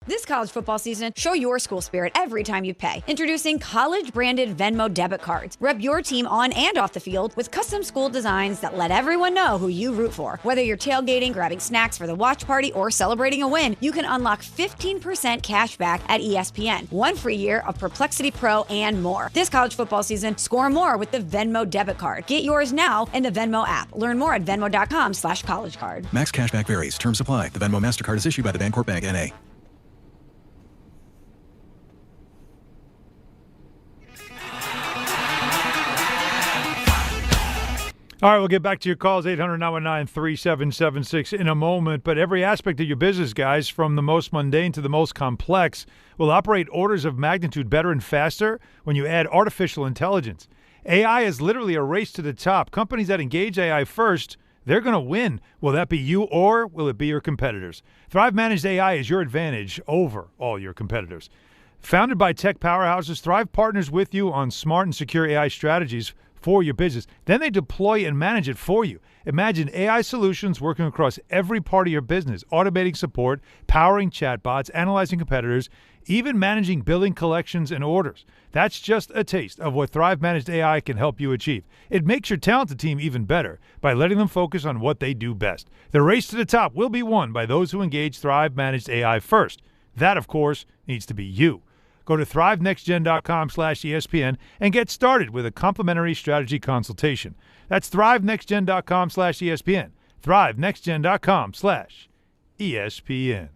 Speaker 20: This college football season, show your school spirit every time you pay. Introducing college-branded Venmo debit cards. Rep your team on and off the field with custom school designs that let everyone know who you root for. Whether you're tailgating, grabbing snacks for the watch party, or celebrating a win, you can unlock 15% cash back at ESPN, 1 free year of Perplexity Pro, and more. This college football season, score more with the Venmo debit card. Get yours now in the Venmo app. Learn more at venmo.com/collegecard.
Speaker 10: Max cashback varies. Terms apply. The Venmo MasterCard is issued by the Bancorp Bank, N.A.
Speaker 7: All right, we'll get back to your calls, 800-919-3776 in a moment. But every aspect of your business, guys, from the most mundane to the most complex, will operate orders of magnitude better and faster when you add artificial intelligence. AI is literally a race to the top. Companies that engage AI first, they're going to win. Will that be you, or will it be your competitors? Thrive Managed AI is your advantage over all your competitors. Founded by tech powerhouses, Thrive partners with you on smart and secure AI strategies for your business. Then they deploy and manage it for you. Imagine AI solutions working across every part of your business, automating support, powering chatbots, analyzing competitors, even managing billing, collections, and orders. That's just a taste of what Thrive Managed AI can help you achieve. It makes your talented team even better by letting them focus on what they do best. The race to the top will be won by those who engage Thrive Managed AI first. That, of course, needs to be you. Go to thrivenextgen.com/ESPN and get started with a complimentary strategy consultation. That's thrivenextgen.com/ESPN. thrivenextgen.com/ESPN.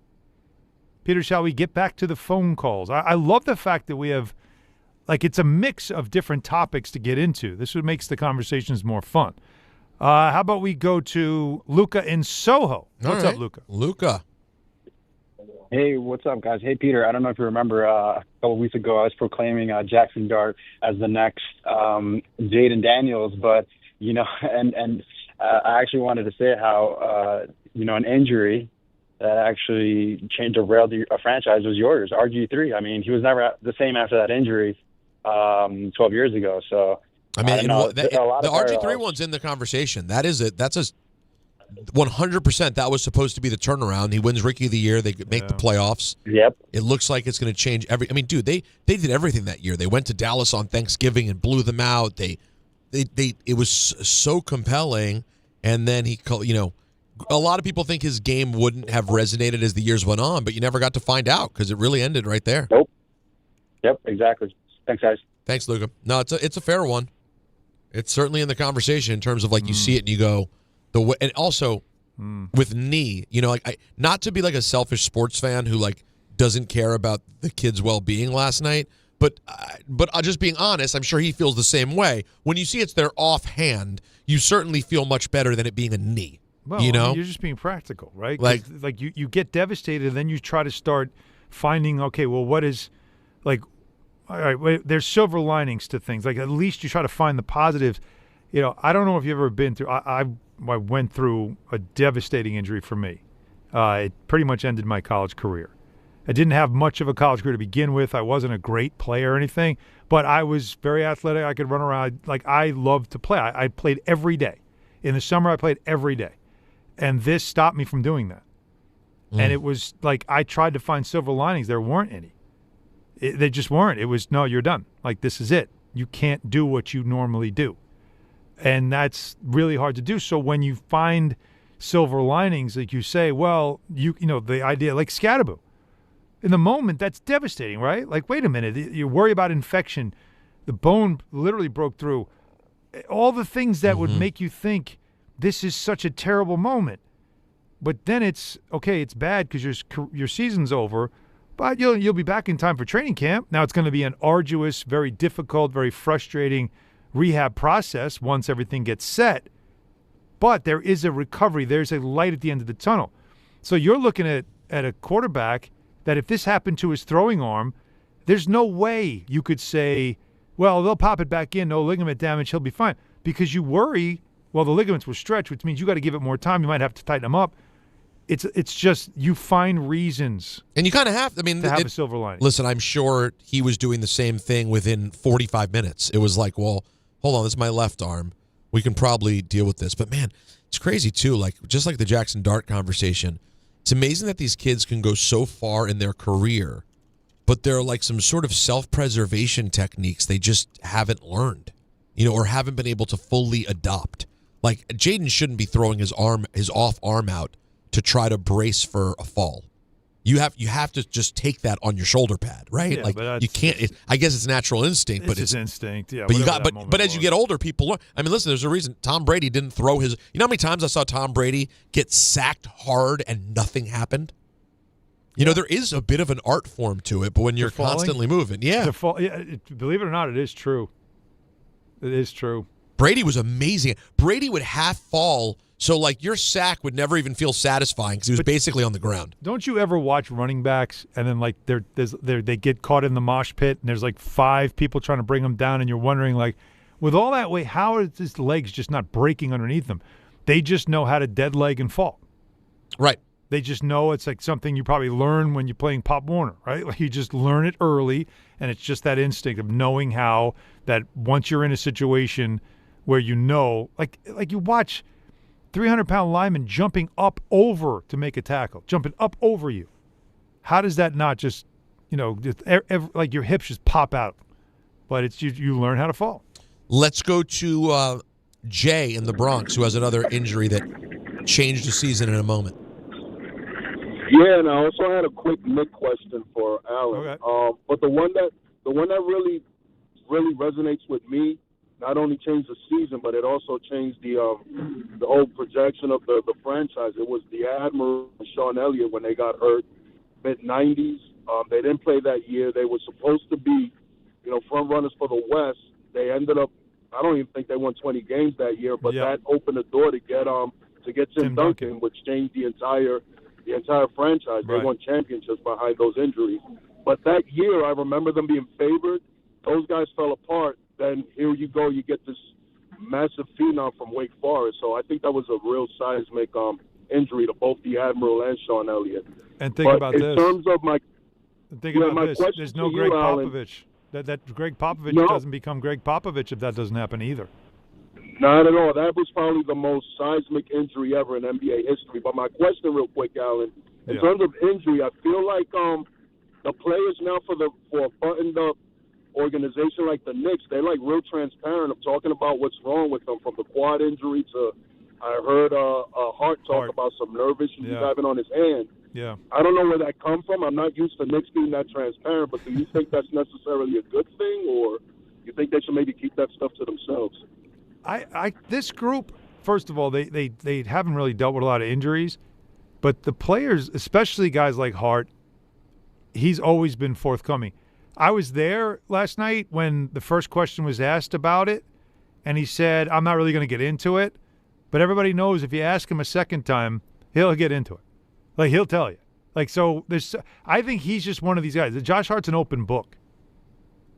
Speaker 7: Peter, shall we get back to the phone calls? I love the fact that we have, it's a mix of different topics to get into. This what makes the conversations more fun. How about we go to Luca in Soho? What's up, Luca?
Speaker 6: Luca.
Speaker 1: Hey, what's up, guys? Hey, Peter, I don't know if you remember a couple of weeks ago I was proclaiming Jaxson Dart as the next Jayden Daniels, but, I actually wanted to say how, an injury that actually derailed a franchise was yours, RG3. I mean, he was never the same after that injury 12 years ago. So,
Speaker 6: the RG3 one's in the conversation. That is it. That's 100%. That was supposed to be the turnaround. He wins Rookie of the Year. They make the playoffs.
Speaker 1: Yep.
Speaker 6: It looks like it's going to change dude, they did everything that year. They went to Dallas on Thanksgiving and blew them out. It was so compelling. And then a lot of people think his game wouldn't have resonated as the years went on, but you never got to find out because it really ended right there.
Speaker 1: Nope. Yep, exactly. Thanks, guys.
Speaker 6: Thanks, Luca. No, it's a fair one. It's certainly in the conversation in terms of you see it and you go, and also with knee, not to be like a selfish sports fan who doesn't care about the kid's well-being last night, but just being honest, I'm sure he feels the same way. When you see it's their offhand, you certainly feel much better than it being a knee.
Speaker 7: Well, you're just being practical, right? You get devastated, and then you try to start finding, okay, well, what is all right, wait, there's silver linings to things. At least you try to find the positives. I don't know if you've ever been through. I went through a devastating injury for me. It pretty much ended my college career. I didn't have much of a college career to begin with. I wasn't a great player or anything, but I was very athletic. I could run around. I loved to play. I played every day. In the summer, I played every day. And this stopped me from doing that. And it was I tried to find silver linings. There weren't any. They just weren't. It was, no, you're done. This is it. You can't do what you normally do. And that's really hard to do. So when you find silver linings, you say, well, the idea, Scatterbo. In the moment, that's devastating, right? Wait a minute. You worry about infection. The bone literally broke through. All the things that would make you think this is such a terrible moment. But then it's, okay, it's bad because your season's over, but you'll be back in time for training camp. Now it's going to be an arduous, very difficult, very frustrating rehab process once everything gets set, but there is a recovery. There's a light at the end of the tunnel. So you're looking at a quarterback that if this happened to his throwing arm, there's no way you could say, well, they'll pop it back in, no ligament damage, he'll be fine. Because you worry, well, the ligaments were stretched, which means you got to give it more time. You might have to tighten them up. It's just you find reasons.
Speaker 6: And you kind of have,
Speaker 7: to have a silver lining.
Speaker 6: Listen, I'm sure he was doing the same thing within 45 minutes. It was well, hold on, this is my left arm. We can probably deal with this. But, man, it's crazy, too. Just like the Jaxson Dart conversation, It's amazing that these kids can go so far in their career, but there are like some sort of self-preservation techniques they just haven't learned, or haven't been able to fully adopt. Like Jayden shouldn't be throwing his off arm out to try to brace for a fall. You have to just take that on your shoulder pad, right?
Speaker 7: Yeah,
Speaker 6: like you can't. I guess it's natural instinct, but it's
Speaker 7: instinct. Yeah,
Speaker 6: but as you get older, people learn. I mean, listen, there's a reason Tom Brady didn't throw his. You know how many times I saw Tom Brady get sacked hard and nothing happened? There is a bit of an art form to it, but when you're constantly moving,
Speaker 7: believe it or not, it is true. It is true.
Speaker 6: Brady was amazing. Brady would half fall. So, like, your sack would never even feel satisfying because he was basically on the ground.
Speaker 7: Don't you ever watch running backs and then, like, they get caught in the mosh pit and there's, like, 5 people trying to bring them down and you're wondering, like, with all that weight, how is his legs just not breaking underneath them? They just know how to dead leg and fall.
Speaker 6: Right.
Speaker 7: They just know it's, like, something you probably learn when you're playing Pop Warner, right? Like, you just learn it early, and it's just that instinct of knowing how that once you're in a situation where like you watch – 300-pound lineman jumping up over to make a tackle, jumping up over you. How does that not just, like your hips just pop out? But it's you learn how to fall.
Speaker 6: Let's go to Jay in the Bronx, who has another injury that changed the season in a moment.
Speaker 2: Yeah, and I also had a quick Nick question for Alan.
Speaker 7: Okay.
Speaker 2: But the one that really resonates with me. Not only changed the season, but it also changed the whole projection of the franchise. It was the Admiral and Sean Elliott when they got hurt mid-'90s. They didn't play that year. They were supposed to be, front runners for the West. They ended up. I don't even think they won 20 games that year, but that opened the door to get Tim Duncan, which changed the entire franchise. They won championships behind those injuries. But that year, I remember them being favored. Those guys fell apart. Then here you go, you get this massive phenom from Wake Forest. So I think that was a real seismic injury to both the Admiral and Sean Elliott.
Speaker 7: And think about this.
Speaker 2: In terms of my
Speaker 7: question, there's no Greg Popovich. That Greg Popovich doesn't become Greg Popovich if that doesn't happen either.
Speaker 2: Not at all. That was probably the most seismic injury ever in NBA history. But my question real quick, Alan, in terms of injury, I feel like the players now for a buttoned-up organization like the Knicks, they're like real transparent of talking about what's wrong with them, from the quad injury to I heard Hart talk about some nerve issues he's having on his hand.
Speaker 7: Yeah.
Speaker 2: I don't know where that comes from. I'm not used to Knicks being that transparent, but do you think that's necessarily a good thing, or you think they should maybe keep that stuff to themselves?
Speaker 7: This group, first of all, they haven't really dealt with a lot of injuries, but the players, especially guys like Hart, he's always been forthcoming. I was there last night when the first question was asked about it, and he said, I'm not really going to get into it, but everybody knows if you ask him a second time, he'll get into it. Like, he'll tell you. Like, so I think he's just one of these guys. Josh Hart's an open book,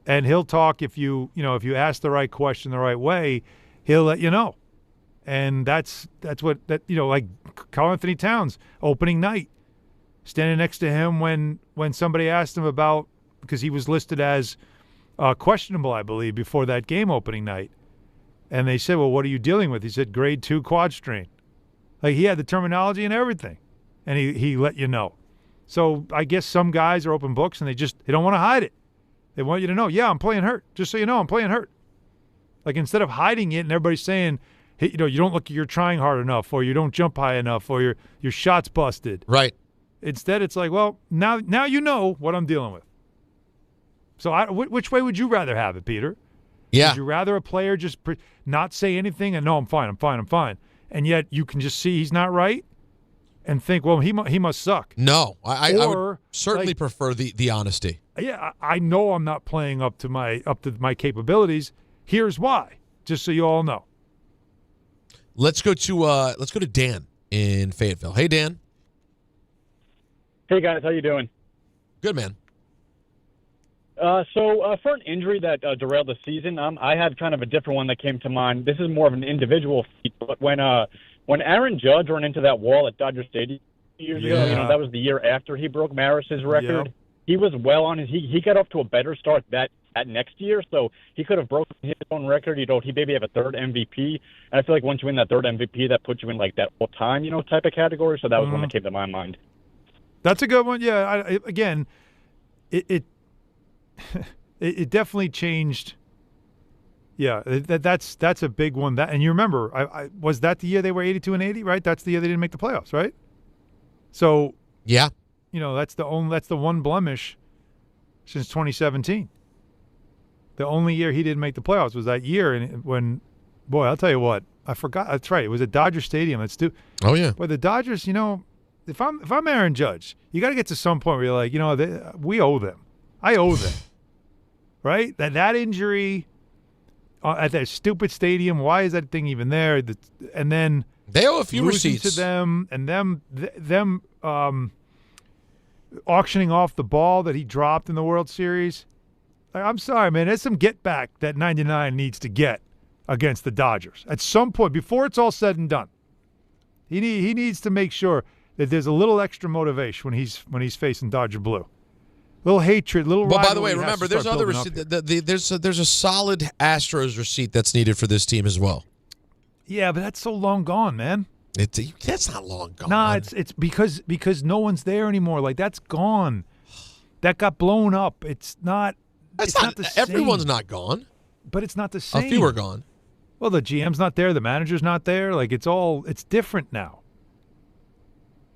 Speaker 7: and he'll talk if you ask the right question the right way, he'll let you know. And that's what like Karl Anthony Towns, opening night, standing next to him when somebody asked him about, because he was listed as questionable, I believe, before that game opening night. And they said, well, what are you dealing with? He said, grade 2 quad strain. Like, he had the terminology and everything. And he let you know. So I guess some guys are open books and they don't want to hide it. They want you to know, I'm playing hurt. Just so you know, I'm playing hurt. Like, instead of hiding it and everybody saying, hey, you don't look like you're trying hard enough, or you don't jump high enough, or your shot's busted.
Speaker 6: Right.
Speaker 7: Instead, it's like, well, now you know what I'm dealing with. So which way would you rather have it, Peter?
Speaker 6: Yeah.
Speaker 7: Would you rather a player just not say anything and no, I'm fine, and yet you can just see he's not right and think, well, he must suck?
Speaker 6: No, I would certainly prefer the honesty.
Speaker 7: Yeah, I know I'm not playing up to my capabilities. Here's why, just so you all know.
Speaker 6: Let's go to Dan in Fayetteville. Hey, Dan.
Speaker 13: Hey, guys, how you doing?
Speaker 6: Good, man.
Speaker 13: So for an injury that derailed the season, I had kind of a different one that came to mind. This is more of an individual feat, but when Aaron Judge ran into that wall at Dodger Stadium years ago, that was the year after he broke Maris's record. Yep. He was well on his. He got off to a better start that next year, so he could have broken his own record. He maybe have a third MVP, and I feel like once you win that third MVP, that puts you in like that all-time type of category. So that was one that came to my mind.
Speaker 7: That's a good one. Yeah. Again, it definitely changed. Yeah, that's a big one. And you remember, was that the year they were 82-80, right? That's the year they didn't make the playoffs, right? So
Speaker 6: yeah,
Speaker 7: that's the one blemish since 2017. The only year he didn't make the playoffs was that year, and when, boy, I'll tell you what, I forgot. That's right, it was at Dodger Stadium.
Speaker 6: Oh yeah.
Speaker 7: But the Dodgers, if I'm Aaron Judge, you got to get to some point where you're like, we owe them. I owe them, right? That injury at that stupid stadium. Why is that thing even there? And then
Speaker 6: they owe a few
Speaker 7: losing
Speaker 6: receipts
Speaker 7: to them, and them auctioning off the ball that he dropped in the World Series. I'm sorry, man. There's some get back that 99 needs to get against the Dodgers at some point before it's all said and done. He needs to make sure that there's a little extra motivation when he's facing Dodger blue. Little hatred, little.
Speaker 6: But by the way, remember, there's other receipt. There's a solid Astros receipt that's needed for this team as well.
Speaker 7: Yeah, but that's so long gone, man.
Speaker 6: That's not long gone.
Speaker 7: Nah, it's because no one's there anymore. Like, that's gone. That got blown up. It's not. It's not the same.
Speaker 6: Everyone's not gone.
Speaker 7: But it's not the same.
Speaker 6: A few are gone.
Speaker 7: Well, the GM's not there. The manager's not there. Like, it's different now.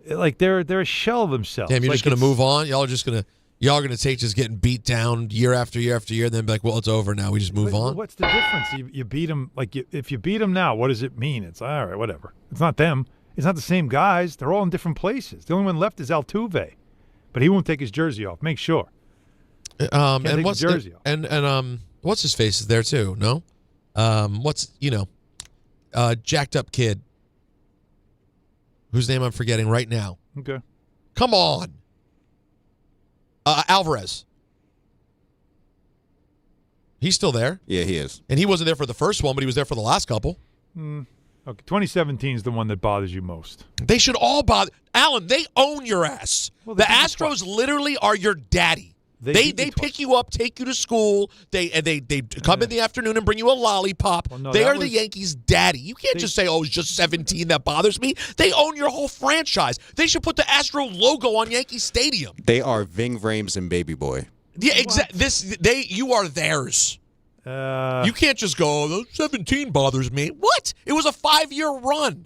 Speaker 7: Like, they're a shell of themselves.
Speaker 6: Damn, you're just going to move on? Y'all are going to take just getting beat down year after year after year, and then be like, well, it's over now. We just move on?
Speaker 7: What's the difference? You beat them. Like, if you beat them now, what does it mean? It's all right, whatever. It's not them. It's not the same guys. They're all in different places. The only one left is Altuve. But he won't take his jersey off. Make sure.
Speaker 6: And what's jersey off. And what's his face is there too? No, jacked up kid whose name I'm forgetting right now.
Speaker 7: Okay,
Speaker 6: come on, Alvarez. He's still there.
Speaker 25: Yeah, he is.
Speaker 6: And he wasn't there for the first one, but he was there for the last couple.
Speaker 7: Okay, 2017 is the one that bothers you most.
Speaker 6: They should all bother. Alan, they own your ass. Well, the Astros literally are your daddy. They pick you up, take you to school. They come in the afternoon and bring you a lollipop. Well, no, they are the Yankees' daddy. You can't just say, "Oh, it's just 17 that bothers me." They own your whole franchise. They should put the Astro logo on Yankee Stadium.
Speaker 25: They are Ving Rhames and Baby Boy.
Speaker 6: Yeah, exactly. You are theirs. You can't just go, "Oh, 17 bothers me." What? It was a 5-year run.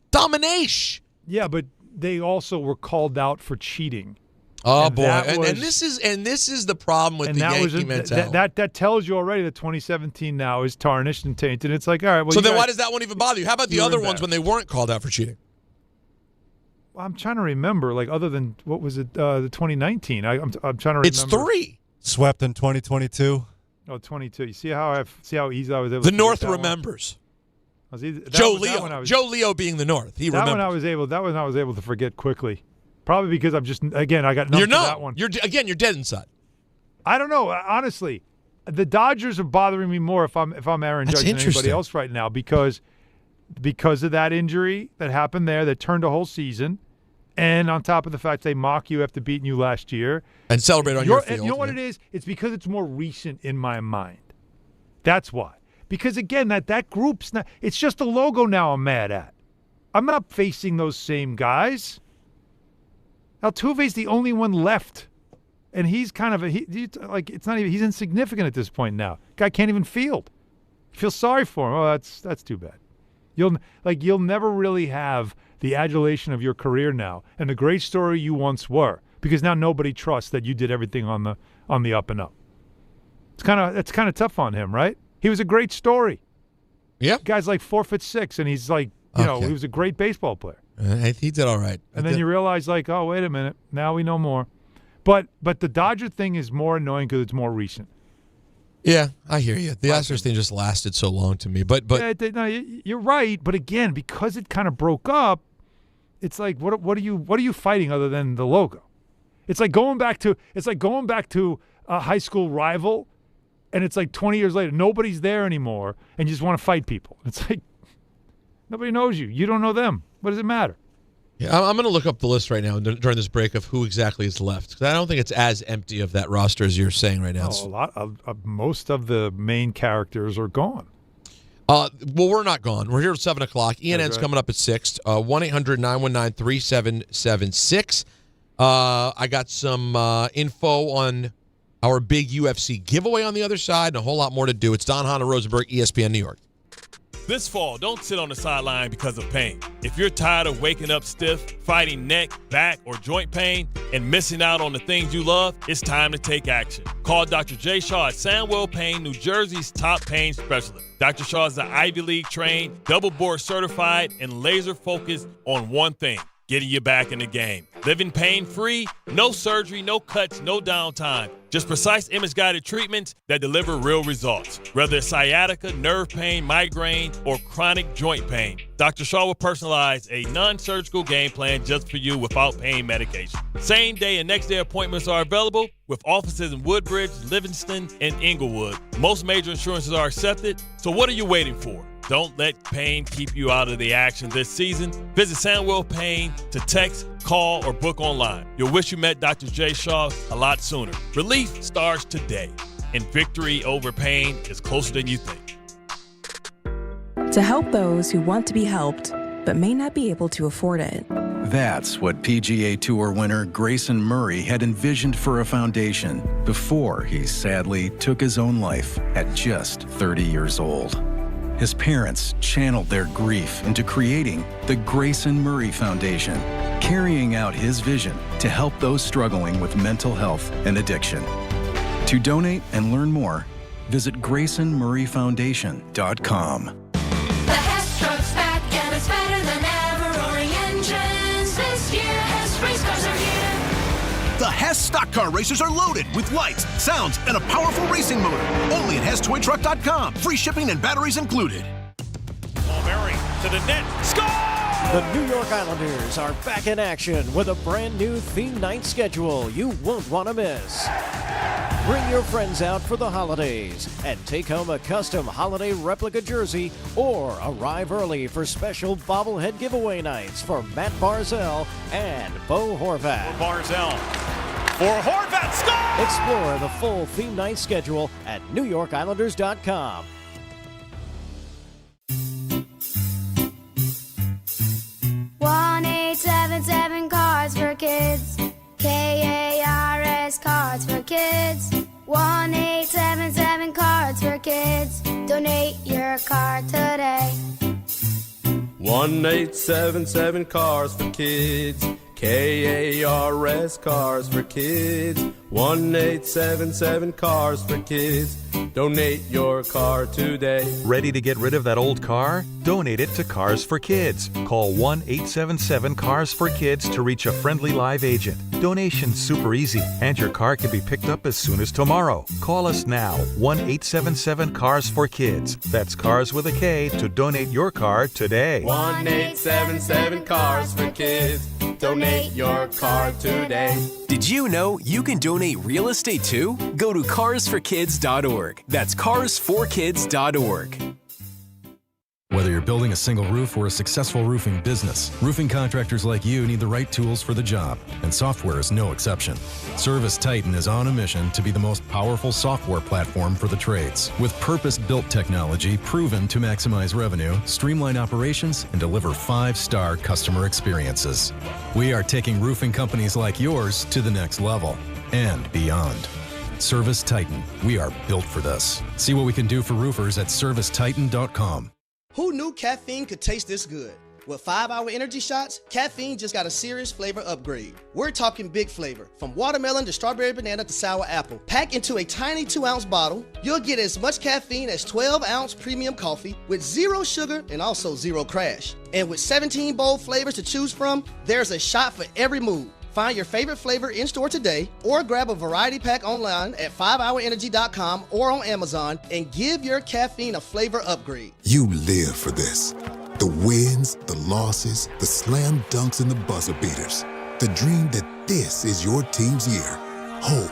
Speaker 6: Domination.
Speaker 7: Yeah, but they also were called out for cheating.
Speaker 6: Oh, boy. And this is the problem with the Yankee mentality.
Speaker 7: That tells you already that 2017 now is tarnished and tainted. It's like, all right. Well,
Speaker 6: so then why does that one even bother you? How about the other ones when they weren't called out for cheating?
Speaker 7: Well, I'm trying to remember, like, other than, what was it, the 2019? I'm trying to remember.
Speaker 6: It's 3.
Speaker 14: Swept in 2022.
Speaker 7: Oh, 22. You see how easy I was able
Speaker 6: to
Speaker 7: do
Speaker 6: North remembers. Joe Leo being the North. He remembers.
Speaker 7: That one I was able to forget quickly. Probably because I'm just, again, I got nothing to that one.
Speaker 6: You're dead inside.
Speaker 7: I don't know. Honestly, the Dodgers are bothering me more if I'm Aaron Judge than anybody else right now because of that injury that happened there that turned a whole season, and on top of the fact they mock you after beating you last year.
Speaker 6: And celebrate on your field.
Speaker 7: And you know what it is? It's because it's more recent in my mind. That's why. Because, again, that group's not – it's just the logo now I'm mad at. I'm not facing those same guys. Altuve's the only one left, and he's kind of it's not even, he's insignificant at this point now. Guy can't even field. You feel sorry for him. Oh, that's too bad. You'll never really have the adulation of your career now and the great story you once were because now nobody trusts that you did everything on the up and up. It's kind of tough on him, right? He was a great story.
Speaker 6: Yeah,
Speaker 7: guy's like 4'6", and he's like he was a great baseball player.
Speaker 6: He did all right.
Speaker 7: And then you realize, like, oh, wait a minute. Now we know more. But the Dodger thing is more annoying because it's more recent.
Speaker 6: Yeah, I hear you. The Astros thing just lasted so long to me. But
Speaker 7: no, you're right. But again, because it kind of broke up, it's like what are you fighting other than the logo? It's like going back to a high school rival, and it's like 20 years later, nobody's there anymore, and you just want to fight people. It's like nobody knows you. You don't know them. What does it matter?
Speaker 6: Yeah, I'm going to look up the list right now during this break of who exactly is left. Because I don't think it's as empty of that roster as you're saying right now.
Speaker 7: A lot of most of the main characters are gone.
Speaker 6: Well, we're not gone. We're here at 7 o'clock. ENN's coming up at 6. 1-800-919-3776. I got some info on our big UFC giveaway on the other side and a whole lot more to do. It's Don Hahn Rosenberg, ESPN New York.
Speaker 15: This fall, don't sit on the sideline because of pain. If you're tired of waking up stiff, fighting neck, back, or joint pain, and missing out on the things you love, it's time to take action. Call Dr. Jay Shaw at Sandwell Pain, New Jersey's top pain specialist. Dr. Shaw is an Ivy League trained, double board certified, and laser focused on one thing: getting you back in the game. Living pain-free, no surgery, no cuts, no downtime. Just precise image-guided treatments that deliver real results. Whether it's sciatica, nerve pain, migraine, or chronic joint pain, Dr. Shaw will personalize a non-surgical game plan just for you without pain medication. Same-day and next-day appointments are available with offices in Woodbridge, Livingston, and Inglewood. Most major insurances are accepted, so what are you waiting for? Don't let pain keep you out of the action this season. Visit Sandwell Pain to text, call, or book online. You'll wish you met Dr. Jay Shaw a lot sooner. Relief starts today, and victory over pain is closer than you think.
Speaker 16: To help those who want to be helped but may not be able to afford it.
Speaker 18: That's what PGA Tour winner Grayson Murray had envisioned for a foundation before he sadly took his own life at just 30 years old. His parents channeled their grief into creating the Grayson Murray Foundation, carrying out his vision to help those struggling with mental health and addiction. To donate and learn more, visit GraysonMurrayFoundation.com.
Speaker 19: The Hess truck's back and it's better than ever. Roaring engines this year. Hess race cars are here.
Speaker 24: The Hess stock car racers are loaded with lights, sounds, and a powerful racing motor. Only at HessToyTruck.com. Free shipping and batteries included.
Speaker 11: Murray to the net. Score! The New York Islanders are back in action with a brand new theme night schedule you won't want to miss. Bring your friends out for the holidays and take home a custom holiday replica jersey or arrive early for special bobblehead giveaway nights for Matt Barzell and Bo Horvat. Barzell for Horvat, score! Explore the full theme night schedule at NewYorkIslanders.com.
Speaker 19: One 877 Cards for Kids. KARS Cards for Kids. 1-877 Cards for Kids. Donate your card today.
Speaker 26: 1-877 Cars for Kids. KARS Cars for Kids. 1-877 Cars for Kids. Donate your car today.
Speaker 27: Ready to get rid of that old car? Donate it to Cars for Kids. Call 1-877-CARS-FOR-KIDS to reach a friendly live agent. Donation's super easy, and your car can be picked up as soon as tomorrow. Call us now, 1-877-CARS-FOR-KIDS. That's Cars with a K to donate your car today.
Speaker 26: 1-877 Cars for Kids. Donate your car today.
Speaker 28: Did you know you can donate real estate too? Go to carsforkids.org. That's carsforkids.org.
Speaker 29: Whether you're building a single roof or a successful roofing business, roofing contractors like you need the right tools for the job, and software is no exception. Service Titan is on a mission to be the most powerful software platform for the trades, with purpose-built technology proven to maximize revenue, streamline operations, and deliver 5-star customer experiences. We are taking roofing companies like yours to the next level and beyond. Service Titan, we are built for this. See what we can do for roofers at servicetitan.com.
Speaker 30: Who knew caffeine could taste this good? With 5-Hour Energy Shots, caffeine just got a serious flavor upgrade. We're talking big flavor, from watermelon to strawberry banana to sour apple. Packed into a tiny 2-ounce bottle, you'll get as much caffeine as 12-ounce premium coffee with 0 sugar and also 0 crash. And with 17 bold flavors to choose from, there's a shot for every mood. Find your favorite flavor in-store today or grab a variety pack online at 5hourenergy.com or on Amazon and give your caffeine a flavor upgrade.
Speaker 31: You live for this. The wins, the losses, the slam dunks, and the buzzer beaters. The dream that this is your team's year. Hope,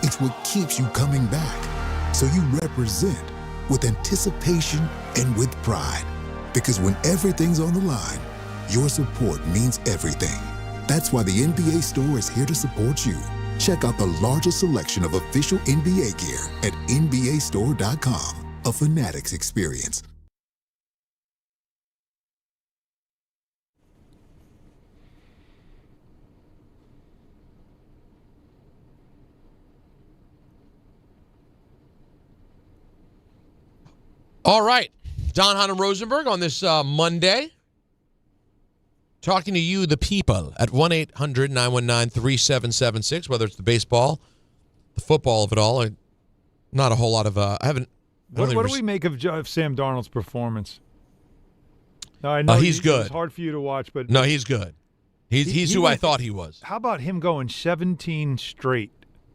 Speaker 31: it's what keeps you coming back. So you represent with anticipation and with pride. Because when everything's on the line, your support means everything. That's why the NBA Store is here to support you. Check out the largest selection of official NBA gear at NBAstore.com. A Fanatics experience.
Speaker 6: All right. Don Hahn Rosenberg on this Monday. Talking to you, the people, at 1-800-919-3776, whether it's the baseball, the football of it all. Not a whole lot of I haven't.
Speaker 7: What do we make of Sam Darnold's performance? No, I know
Speaker 6: he's good.
Speaker 7: It's hard for you to watch, but
Speaker 6: no, he's good. He's who I thought he was.
Speaker 7: How about him going 17 straight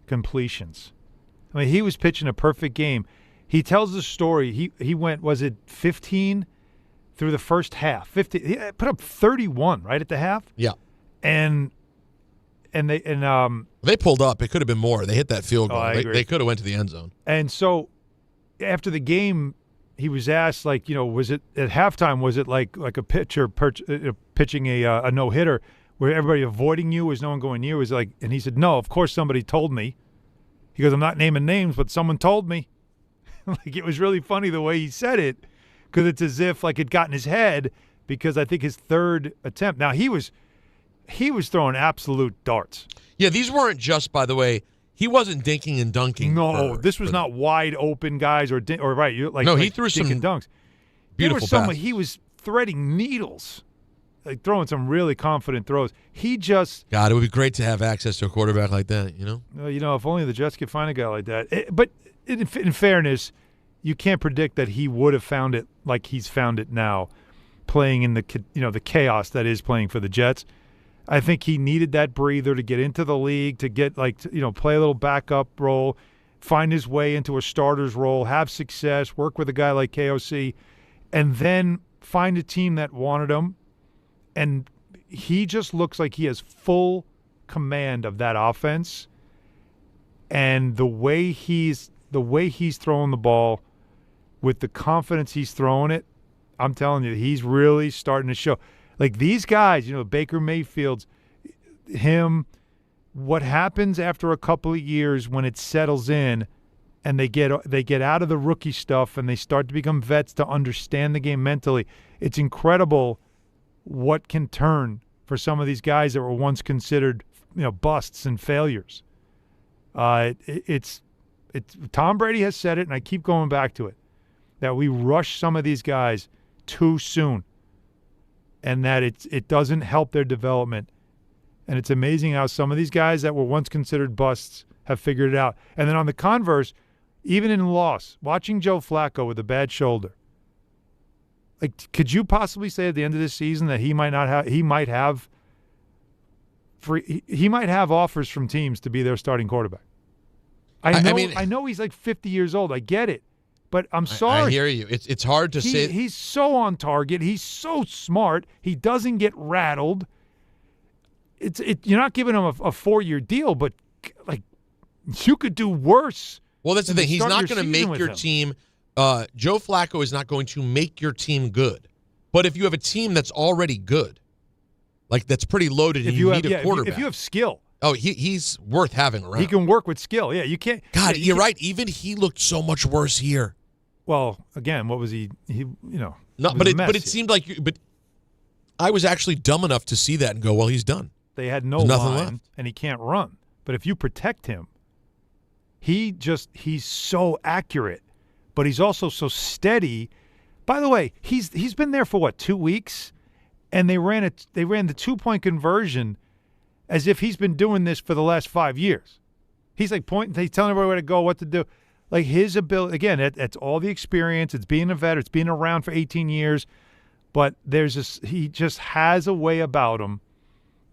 Speaker 7: completions? I mean, he was pitching a perfect game. He tells the story. He went, was it 15 through the first half? 50. He put up 31 right at the half.
Speaker 6: Yeah,
Speaker 7: and
Speaker 6: they pulled up. It could have been more. They hit that field goal. They could have went to the end zone.
Speaker 7: And so after the game, he was asked, like, was it at halftime? Was it like a pitcher pitching a no hitter where everybody avoiding you? Was no one going near? Was like, and he said, no. Of course, somebody told me. He goes, I'm not naming names, but someone told me. Like, it was really funny the way he said it, because it's as if like it got in his head. Because I think his third attempt. Now he was throwing absolute darts.
Speaker 6: Yeah, these weren't just, by the way, he wasn't dinking and dunking.
Speaker 7: No, this was not wide open guys or right.
Speaker 6: He threw some
Speaker 7: dunks.
Speaker 6: Beautiful passes.
Speaker 7: He was threading needles, like throwing some really confident throws.
Speaker 6: God, it would be great to have access to a quarterback like that.
Speaker 7: If only the Jets could find a guy like that. But in fairness, you can't predict that he would have found it like he's found it now, playing in the chaos that is playing for the Jets. I think he needed that breather to get into the league, to get play a little backup role, find his way into a starter's role, have success, work with a guy like KOC, and then find a team that wanted him. And he just looks like he has full command of that offense. And the way he's throwing the ball with the confidence he's throwing it, I'm telling you, he's really starting to show. Like these guys, Baker Mayfield's, him, what happens after a couple of years when it settles in and they get out of the rookie stuff and they start to become vets to understand the game mentally. It's incredible what can turn for some of these guys that were once considered, busts and failures. It's Tom Brady has said it, and I keep going back to it, that we rush some of these guys too soon, and that it doesn't help their development. And it's amazing how some of these guys that were once considered busts have figured it out. And then on the converse, even in loss, watching Joe Flacco with a bad shoulder, like, could you possibly say at the end of this season that he might have offers from teams to be their starting quarterback? I know he's like 50 years old. I get it. But I'm sorry.
Speaker 6: I hear you. It's hard to say.
Speaker 7: He's so on target. He's so smart. He doesn't get rattled. You're not giving him a 4-year deal, but like you could do worse.
Speaker 6: Well, that's the thing. He's not going to make your team. Joe Flacco is not going to make your team good. But if you have a team that's already good, like that's pretty loaded, and you need a quarterback.
Speaker 7: If you have skill.
Speaker 6: Oh, he's worth having around.
Speaker 7: He can work with skill. Yeah, you can't.
Speaker 6: God, you're right. Even he looked so much worse here.
Speaker 7: Well, again, what was he?
Speaker 6: No, but it seemed like. But I was actually dumb enough to see that and go, well, he's done.
Speaker 7: They had no line, and he can't run. But if you protect him, he's so accurate, but he's also so steady. By the way, he's been there for 2 weeks, and they ran the 2-point conversion as if he's been doing this for the last 5 years. He's like he's telling everybody where to go, what to do. Like his ability, again, it's all the experience. It's being a vet. It's being around for 18 years. But he just has a way about him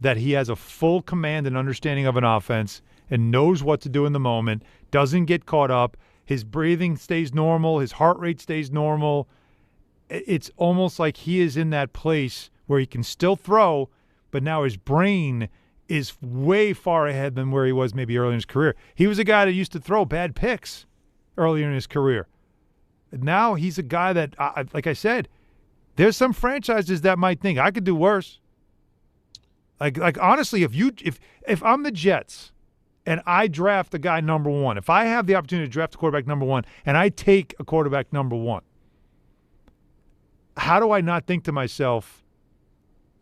Speaker 7: that he has a full command and understanding of an offense and knows what to do in the moment, doesn't get caught up. His breathing stays normal. His heart rate stays normal. It's almost like he is in that place where he can still throw, but now his brain is way far ahead than where he was maybe early in his career. He was a guy that used to throw bad picks earlier in his career. Now he's a guy that, like I said, there's some franchises that might think I could do worse. Like honestly, if I'm the Jets and I draft a guy number 1, if I have the opportunity to draft a quarterback number 1 and I take a quarterback number 1, how do I not think to myself,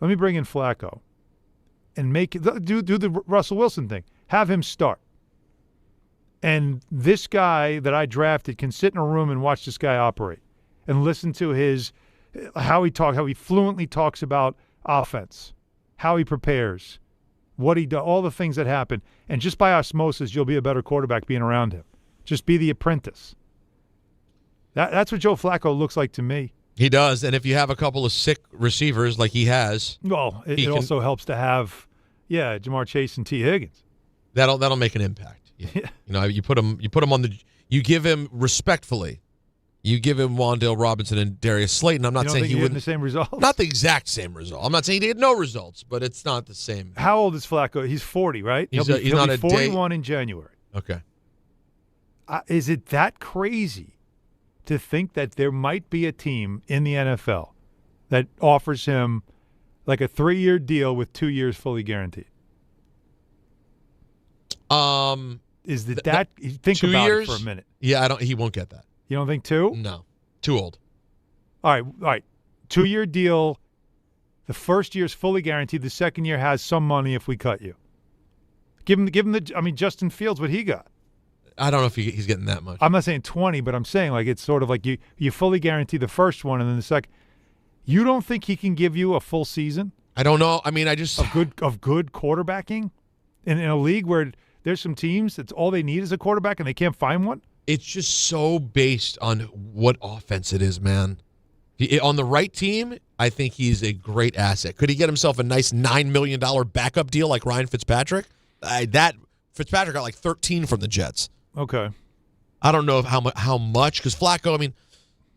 Speaker 7: let me bring in Flacco and do the Russell Wilson thing, have him start. And this guy that I drafted can sit in a room and watch this guy operate. and listen to how he fluently talks about offense, how he prepares, what he does, all the things that happen. And just by osmosis, you'll be a better quarterback being around him. Just be the apprentice. That's what Joe Flacco looks like to me.
Speaker 6: He does, and if you have a couple of sick receivers like he has,
Speaker 7: well, it also helps to have, Jamar Chase and T. Higgins.
Speaker 6: That'll make an impact. You put him on the. You give him respectfully. You give him Wan'Dale Robinson and Darius Slayton. I'm not saying he wouldn't
Speaker 7: the same results.
Speaker 6: Not the exact same result. I'm not saying he had no results, but it's not the same.
Speaker 7: How old is Flacco? He's 40, right? He'll be 41 in January.
Speaker 6: Okay.
Speaker 7: Is it that crazy to think that there might be a team in the NFL that offers him like a 3-year deal with 2 years fully guaranteed? Think about it for a minute.
Speaker 6: Yeah, he won't get that.
Speaker 7: You don't think 2?
Speaker 6: No. Too old.
Speaker 7: All right. 2-year deal. The first year's fully guaranteed. The second year has some money if we cut you. Give him Justin Fields, what he got.
Speaker 6: I don't know if he's getting that much.
Speaker 7: I'm not saying 20, but I'm saying like it's sort of like you fully guarantee the first one and then the second. You don't think he can give you a full season?
Speaker 6: I don't know. I mean, of
Speaker 7: good quarterbacking in a league where there's some teams that's all they need is a quarterback and they can't find one?
Speaker 6: It's just so based on what offense it is, man. On the right team, I think he's a great asset. Could he get himself a nice $9 million backup deal like Ryan Fitzpatrick? Fitzpatrick got like 13 from the Jets.
Speaker 7: Okay.
Speaker 6: I don't know how much, because Flacco, I mean,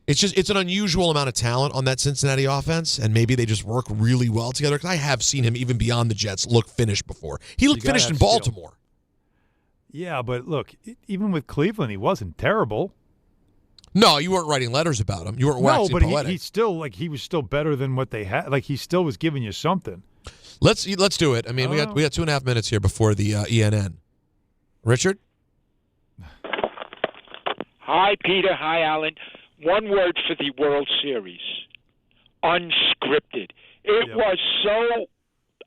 Speaker 6: it's an unusual amount of talent on that Cincinnati offense, and maybe they just work really well together, because I have seen him, even beyond the Jets, look finished before. He looked finished in Baltimore.
Speaker 7: Yeah, but look, even with Cleveland, he wasn't terrible.
Speaker 6: No, you weren't writing letters about him. You weren't waxing poetic.
Speaker 7: No, but he was still better than what they had. Like, he still was giving you something.
Speaker 6: Let's do it. I mean, we got 2.5 minutes here before the ENN. Richard?
Speaker 3: Hi, Peter. Hi, Alan. One word for the World Series. Unscripted. It was so...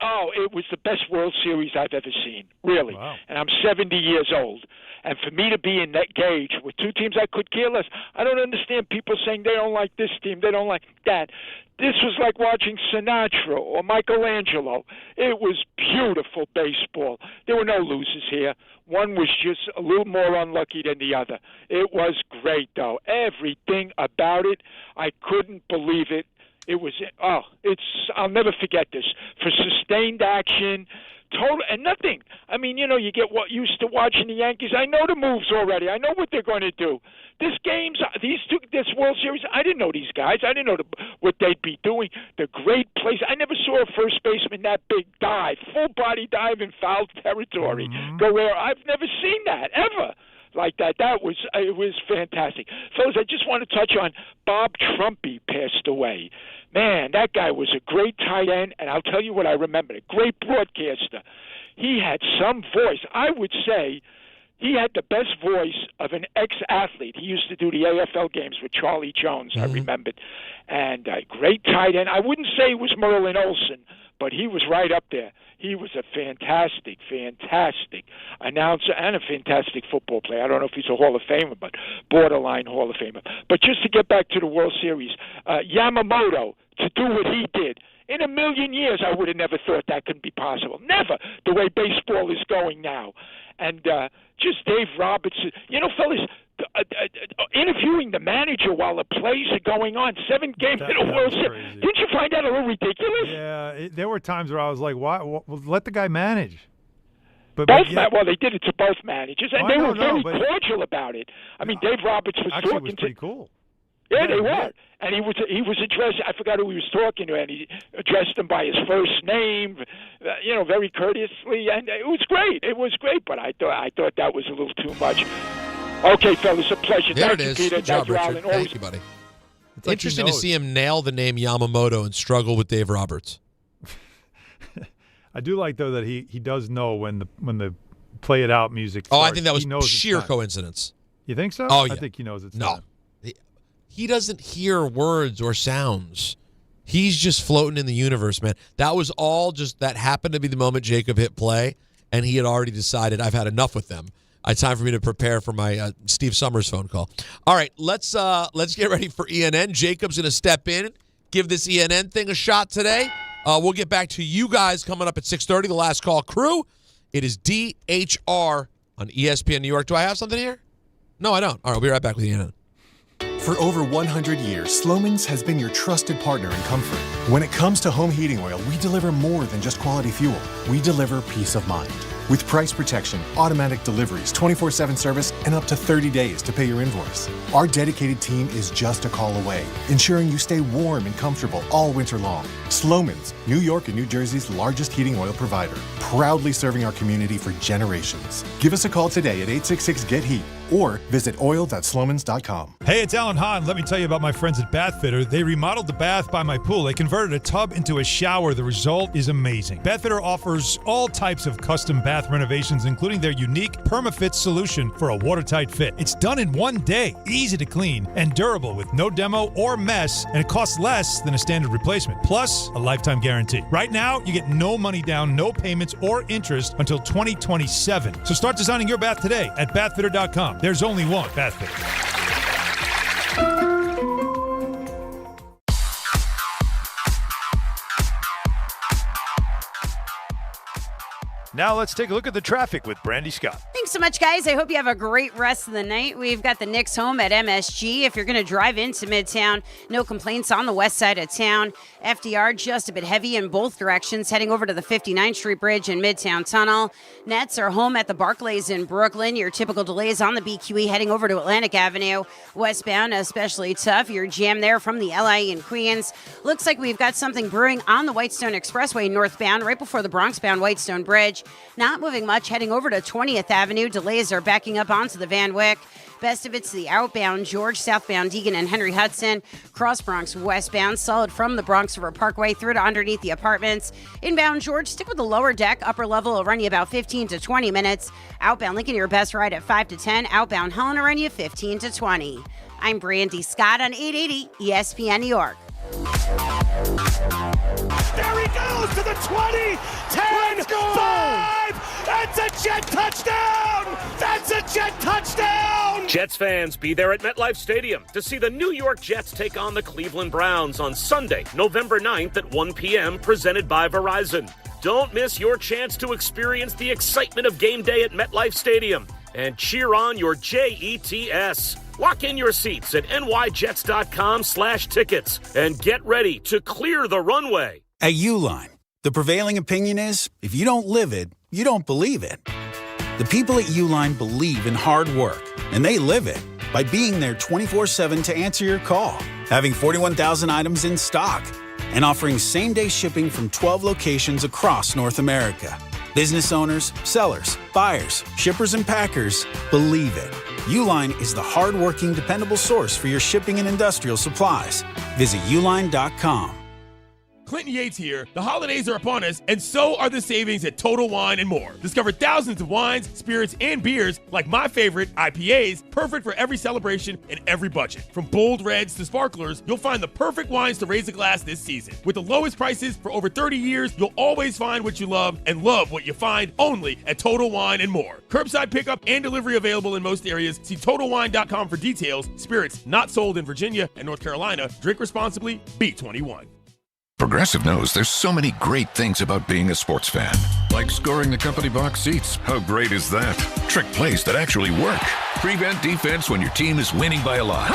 Speaker 3: Oh, it was the best World Series I've ever seen, really. Wow. And I'm 70 years old. And for me to be in that gauge with two teams I could care less, I don't understand people saying they don't like this team, they don't like that. This was like watching Sinatra or Michelangelo. It was beautiful baseball. There were no losers here. One was just a little more unlucky than the other. It was great, though. Everything about it, I couldn't believe it. It was, I'll never forget this. For sustained action, total, and nothing. I mean, you get used to watching the Yankees. I know the moves already. I know what they're going to do. This World Series, I didn't know these guys. I didn't know what they'd be doing. The great place. I never saw a first baseman that big dive, full body dive in foul territory. Guerrero, I've never seen that, ever. Like that. It was fantastic. Fellas, I just want to touch on Bob Trumpy passed away. Man, that guy was a great tight end, and I'll tell you what I remember. A great broadcaster. He had some voice. I would say he had the best voice of an ex-athlete. He used to do the AFL games with Charlie Jones, I remembered. And a great tight end. I wouldn't say he was Merlin Olsen, but he was right up there. He was a fantastic announcer and a fantastic football player. I don't know if he's a Hall of Famer, but borderline Hall of Famer. But just to get back to the World Series, Yamamoto, to do what he did, in a million years I would have never thought that could be possible. Never, the way baseball is going now. And just Dave Robertson. Fellas, interviewing the manager while the plays are going on, 7 games in a World Series. Didn't you find that a little ridiculous?
Speaker 7: Yeah, there were times where I was like, "Why? Well, let the guy manage."
Speaker 3: Well, they did it to both managers, and they were very cordial about it. I mean, Dave Roberts was
Speaker 7: actually
Speaker 3: talking
Speaker 7: was pretty cool.
Speaker 3: Yeah, they were. And he was addressed, I forgot who he was talking to, and he addressed him by his first name, very courteously, and it was great. It was great, but I thought that was a little too much. Okay, fellas, a pleasure.
Speaker 6: There
Speaker 3: Thank you,
Speaker 6: it is.
Speaker 3: Peter.
Speaker 6: Good job,
Speaker 3: Thank you,
Speaker 6: Richard.
Speaker 3: Alan.
Speaker 6: Thank you, buddy. It's interesting to see him nail the name Yamamoto and struggle with Dave Roberts.
Speaker 7: I do like, though, that he does know when the play it out music starts.
Speaker 6: Oh, I think that was sheer coincidence.
Speaker 7: You think so?
Speaker 6: Oh, yeah.
Speaker 7: I think he knows it's
Speaker 6: no.
Speaker 7: time.
Speaker 6: He doesn't hear words or sounds. He's just floating in the universe, man. That was all just that happened to be the moment Jacob hit play, and he had already decided, I've had enough with them. It's time for me to prepare for my Steve Summers phone call. All right, let's get ready for ENN. Jacob's going to step in, give this ENN thing a shot today. We'll get back to you guys coming up at 6:30, the Last Call crew. It is DHR on ESPN New York. Do I have something here? No, I don't. All right, we'll be right back with ENN.
Speaker 4: For over 100 years, Slomin's has been your trusted partner in comfort. When it comes to home heating oil, we deliver more than just quality fuel. We deliver peace of mind. With price protection, automatic deliveries, 24/7 service, and up to 30 days to pay your invoice. Our dedicated team is just a call away, ensuring you stay warm and comfortable all winter long. Slomin's, New York and New Jersey's largest heating oil provider, proudly serving our community for generations. Give us a call today at 866-GET-HEAT or visit oil.slomans.com.
Speaker 7: Hey, it's Alan Hahn. Let me tell you about my friends at Bath Fitter. They remodeled the bath by my pool. They converted a tub into a shower. The result is amazing. Bath Fitter offers all types of custom bath renovations, including their unique PermaFit solution for a watertight fit. It's done in one day, easy to clean, and durable with no demo or mess, and it costs less than a standard replacement. Plus, a lifetime guarantee. Right now, you get no money down, no payments, or interest until 2027. So start designing your bath today at bathfitter.com. There's only one Bath Fitter. Now let's take a look at the traffic with Brandy Scott.
Speaker 5: Thanks so much, guys. I hope you have a great rest of the night. We've got the Knicks home at MSG. If you're going to drive into Midtown, no complaints on the west side of town. FDR just a bit heavy in both directions, heading over to the 59th Street Bridge and Midtown Tunnel. Nets are home at the Barclays in Brooklyn. Your typical delays on the BQE heading over to Atlantic Avenue. Westbound, especially tough. Your jam there from the LA in Queens. Looks like we've got something brewing on the Whitestone Expressway northbound, right before the Bronx-bound Whitestone Bridge. Not moving much, heading over to 20th Avenue. Delays are backing up onto the Van Wyck. Best of it's the outbound George, southbound Deegan and Henry Hudson. Cross Bronx westbound, solid from the Bronx River Parkway through to underneath the apartments. Inbound George, stick with the lower deck. Upper level will run you about 15 to 20 minutes. Outbound Lincoln, your best ride at 5 to 10. Outbound Helen will run you 15 to 20. I'm Brandy Scott on 880 ESPN New York.
Speaker 19: There he goes to the 20, 10, 5. That's a Jet touchdown. That's a Jet touchdown.
Speaker 8: Jets fans, be there at MetLife Stadium to see the New York Jets take on the Cleveland Browns on Sunday, November 9th at 1 p.m., presented by Verizon. Don't miss your chance to experience the excitement of game day at MetLife Stadium and cheer on your Jets. Lock in your seats at nyjets.com/tickets and get ready to clear the runway.
Speaker 9: At Uline, the prevailing opinion is, if you don't live it, you don't believe it. The people at Uline believe in hard work, and they live it by being there 24/7 to answer your call, having 41,000 items in stock, and offering same-day shipping from 12 locations across North America. Business owners, sellers, buyers, shippers, and packers believe it. Uline is the hard-working, dependable source for your shipping and industrial supplies. Visit uline.com.
Speaker 15: Clinton Yates here. The holidays are upon us, and so are the savings at Total Wine & More. Discover thousands of wines, spirits, and beers like my favorite, IPAs, perfect for every celebration and every budget. From bold reds to sparklers, you'll find the perfect wines to raise a glass this season. With the lowest prices for over 30 years, you'll always find what you love and love what you find only at Total Wine & More. Curbside pickup and delivery available in most areas. See TotalWine.com for details. Spirits not sold in Virginia and North Carolina. Drink responsibly. B21.
Speaker 10: Progressive knows there's so many great things about being a sports fan. Like scoring the company box seats. How great is that? Trick plays that actually work. Prevent defense when your team is winning by a lot.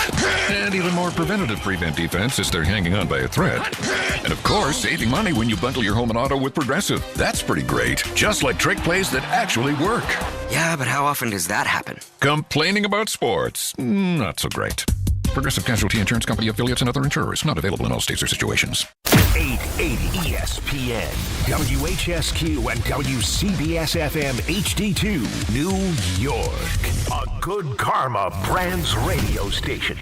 Speaker 10: And even more preventative prevent defense as they're hanging on by a thread. And of course, saving money when you bundle your home and auto with Progressive. That's pretty great. Just like trick plays that actually work.
Speaker 12: Yeah, but how often does that happen?
Speaker 10: Complaining about sports. Not so great. Progressive Casualty Insurance Company affiliates and other insurers. Not available in all states or situations.
Speaker 17: 880 ESPN, WHSQ, and WCBS-FM HD2, New York. A Good Karma Brands radio station.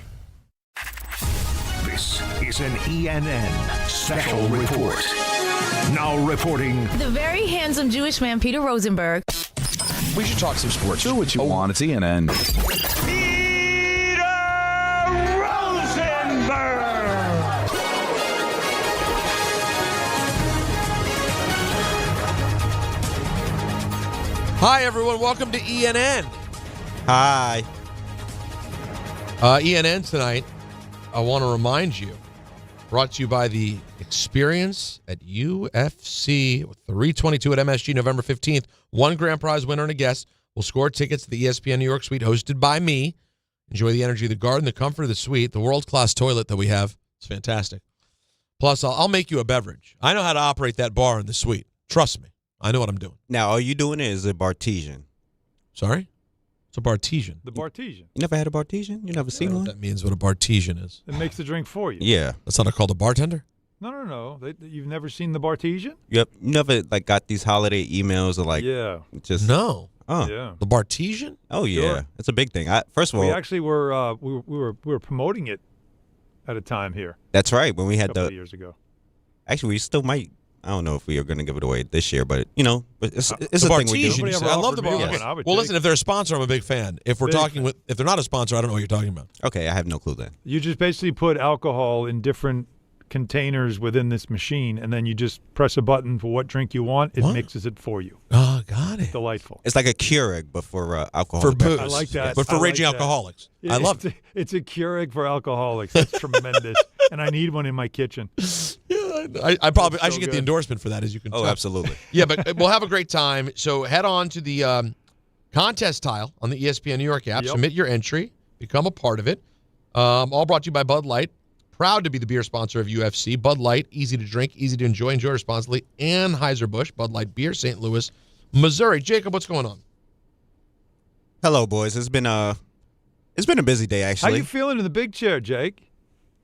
Speaker 17: This is an ENN Special Report. Now reporting...
Speaker 20: The very handsome Jewish man, Peter Rosenberg.
Speaker 21: We should talk some sports. Do what you want. It's ENN.
Speaker 6: Hi, everyone. Welcome to ENN.
Speaker 1: Hi.
Speaker 6: ENN tonight, I want to remind you, brought to you by the Experience at UFC 322 at MSG November 15th. One grand prize winner and a guest will score tickets to the ESPN New York suite hosted by me. Enjoy the energy of the garden, the comfort of the suite, the world-class toilet that we have. It's fantastic. Plus, I'll make you a beverage. I know how to operate that bar in the suite. Trust me. I know what I'm doing.
Speaker 1: Now, all you doing is a Bartesian.
Speaker 6: Sorry? It's a Bartesian.
Speaker 7: The Bartesian.
Speaker 1: You never had a Bartesian? You never seen one?
Speaker 6: That means what a Bartesian is.
Speaker 7: It makes the drink for you.
Speaker 1: Yeah.
Speaker 6: That's not called a bartender?
Speaker 7: No. You've never seen the Bartesian?
Speaker 1: Yep. You never got these holiday emails or just
Speaker 6: no.
Speaker 1: Oh.
Speaker 7: Yeah.
Speaker 6: The Bartesian?
Speaker 1: Oh yeah.
Speaker 7: Sure.
Speaker 1: It's a big thing. First of all,
Speaker 7: we actually were we were promoting it at a time here.
Speaker 1: That's right. When we had
Speaker 7: a couple of years ago.
Speaker 1: Actually, we still might. I don't know if we are going to give it away this year, but it's a thing we do.
Speaker 6: I love the Bartesian. Well, listen, if they're a sponsor, I'm a big fan. If we're if they're not a sponsor, I don't know what you're talking about.
Speaker 1: Okay, I have no clue then.
Speaker 7: You just basically put alcohol in different containers within this machine, and then you just press a button for what drink you want. It mixes it for you.
Speaker 6: Oh, got it.
Speaker 7: Delightful.
Speaker 1: It's like a Keurig, but for alcohol.
Speaker 6: For booze.
Speaker 7: I like that.
Speaker 6: But for raging alcoholics.
Speaker 7: Yeah,
Speaker 6: I love it.
Speaker 7: It's a Keurig for alcoholics. That's tremendous. And I need one in my kitchen.
Speaker 6: Yeah, I should get the endorsement for that, as you can tell.
Speaker 1: Oh, absolutely.
Speaker 6: Yeah, but we'll have a great time. So head on to the contest tile on the ESPN New York app.
Speaker 7: Yep.
Speaker 6: Submit your entry. Become a part of it. All brought to you by Bud Light. Proud to be the beer sponsor of UFC. Bud Light, easy to drink, easy to enjoy responsibly. Anheuser-Busch, Bud Light Beer, St. Louis, Missouri. Jacob, what's going on?
Speaker 1: Hello, boys. It's been a busy day, actually.
Speaker 7: How you feeling in the big chair, Jake?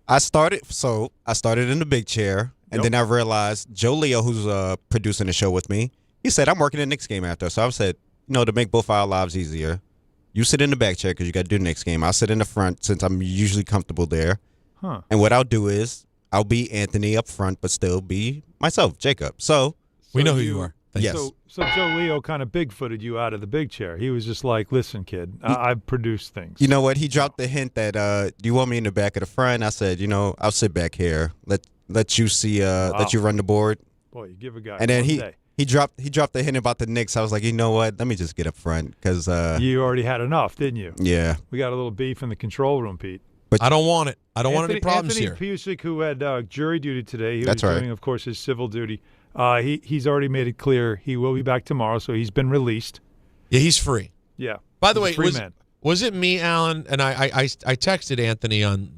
Speaker 1: I started in the big chair, and then I realized Joe Leo, who's producing the show with me, he said, I'm working the Knicks game after. So I said, to make both our lives easier, you sit in the back chair because you got to do the Knicks game. I'll sit in the front since I'm usually comfortable there.
Speaker 7: Huh.
Speaker 1: And what I'll do is I'll be Anthony up front, but still be myself, Jacob. So
Speaker 6: we know who you are.
Speaker 1: Yes.
Speaker 7: So Joe Leo kind of Bigfooted you out of the big chair. He was just like, listen, kid, I've produced things.
Speaker 1: You know what? He dropped the hint that, do you want me in the back of the front? I said, I'll sit back here. Let you see, let you run the board.
Speaker 7: Boy, you give a guy
Speaker 1: and then
Speaker 7: he
Speaker 1: dropped the hint about the Knicks. I was like, you know what? Let me just get up front because
Speaker 7: you already had enough, didn't you?
Speaker 1: Yeah.
Speaker 7: We got a little beef in the control room, Pete.
Speaker 6: But I don't want it. I don't want any problems
Speaker 7: Anthony
Speaker 6: here.
Speaker 7: Pusick, who had jury duty today, he
Speaker 1: That's
Speaker 7: was
Speaker 1: right.
Speaker 7: doing, of course, his civil duty. He's already made it clear he will be back tomorrow, so he's been released.
Speaker 6: Yeah, he's free.
Speaker 7: Yeah.
Speaker 6: By the way,
Speaker 7: free man.
Speaker 6: Was it me, Alan? And I texted Anthony on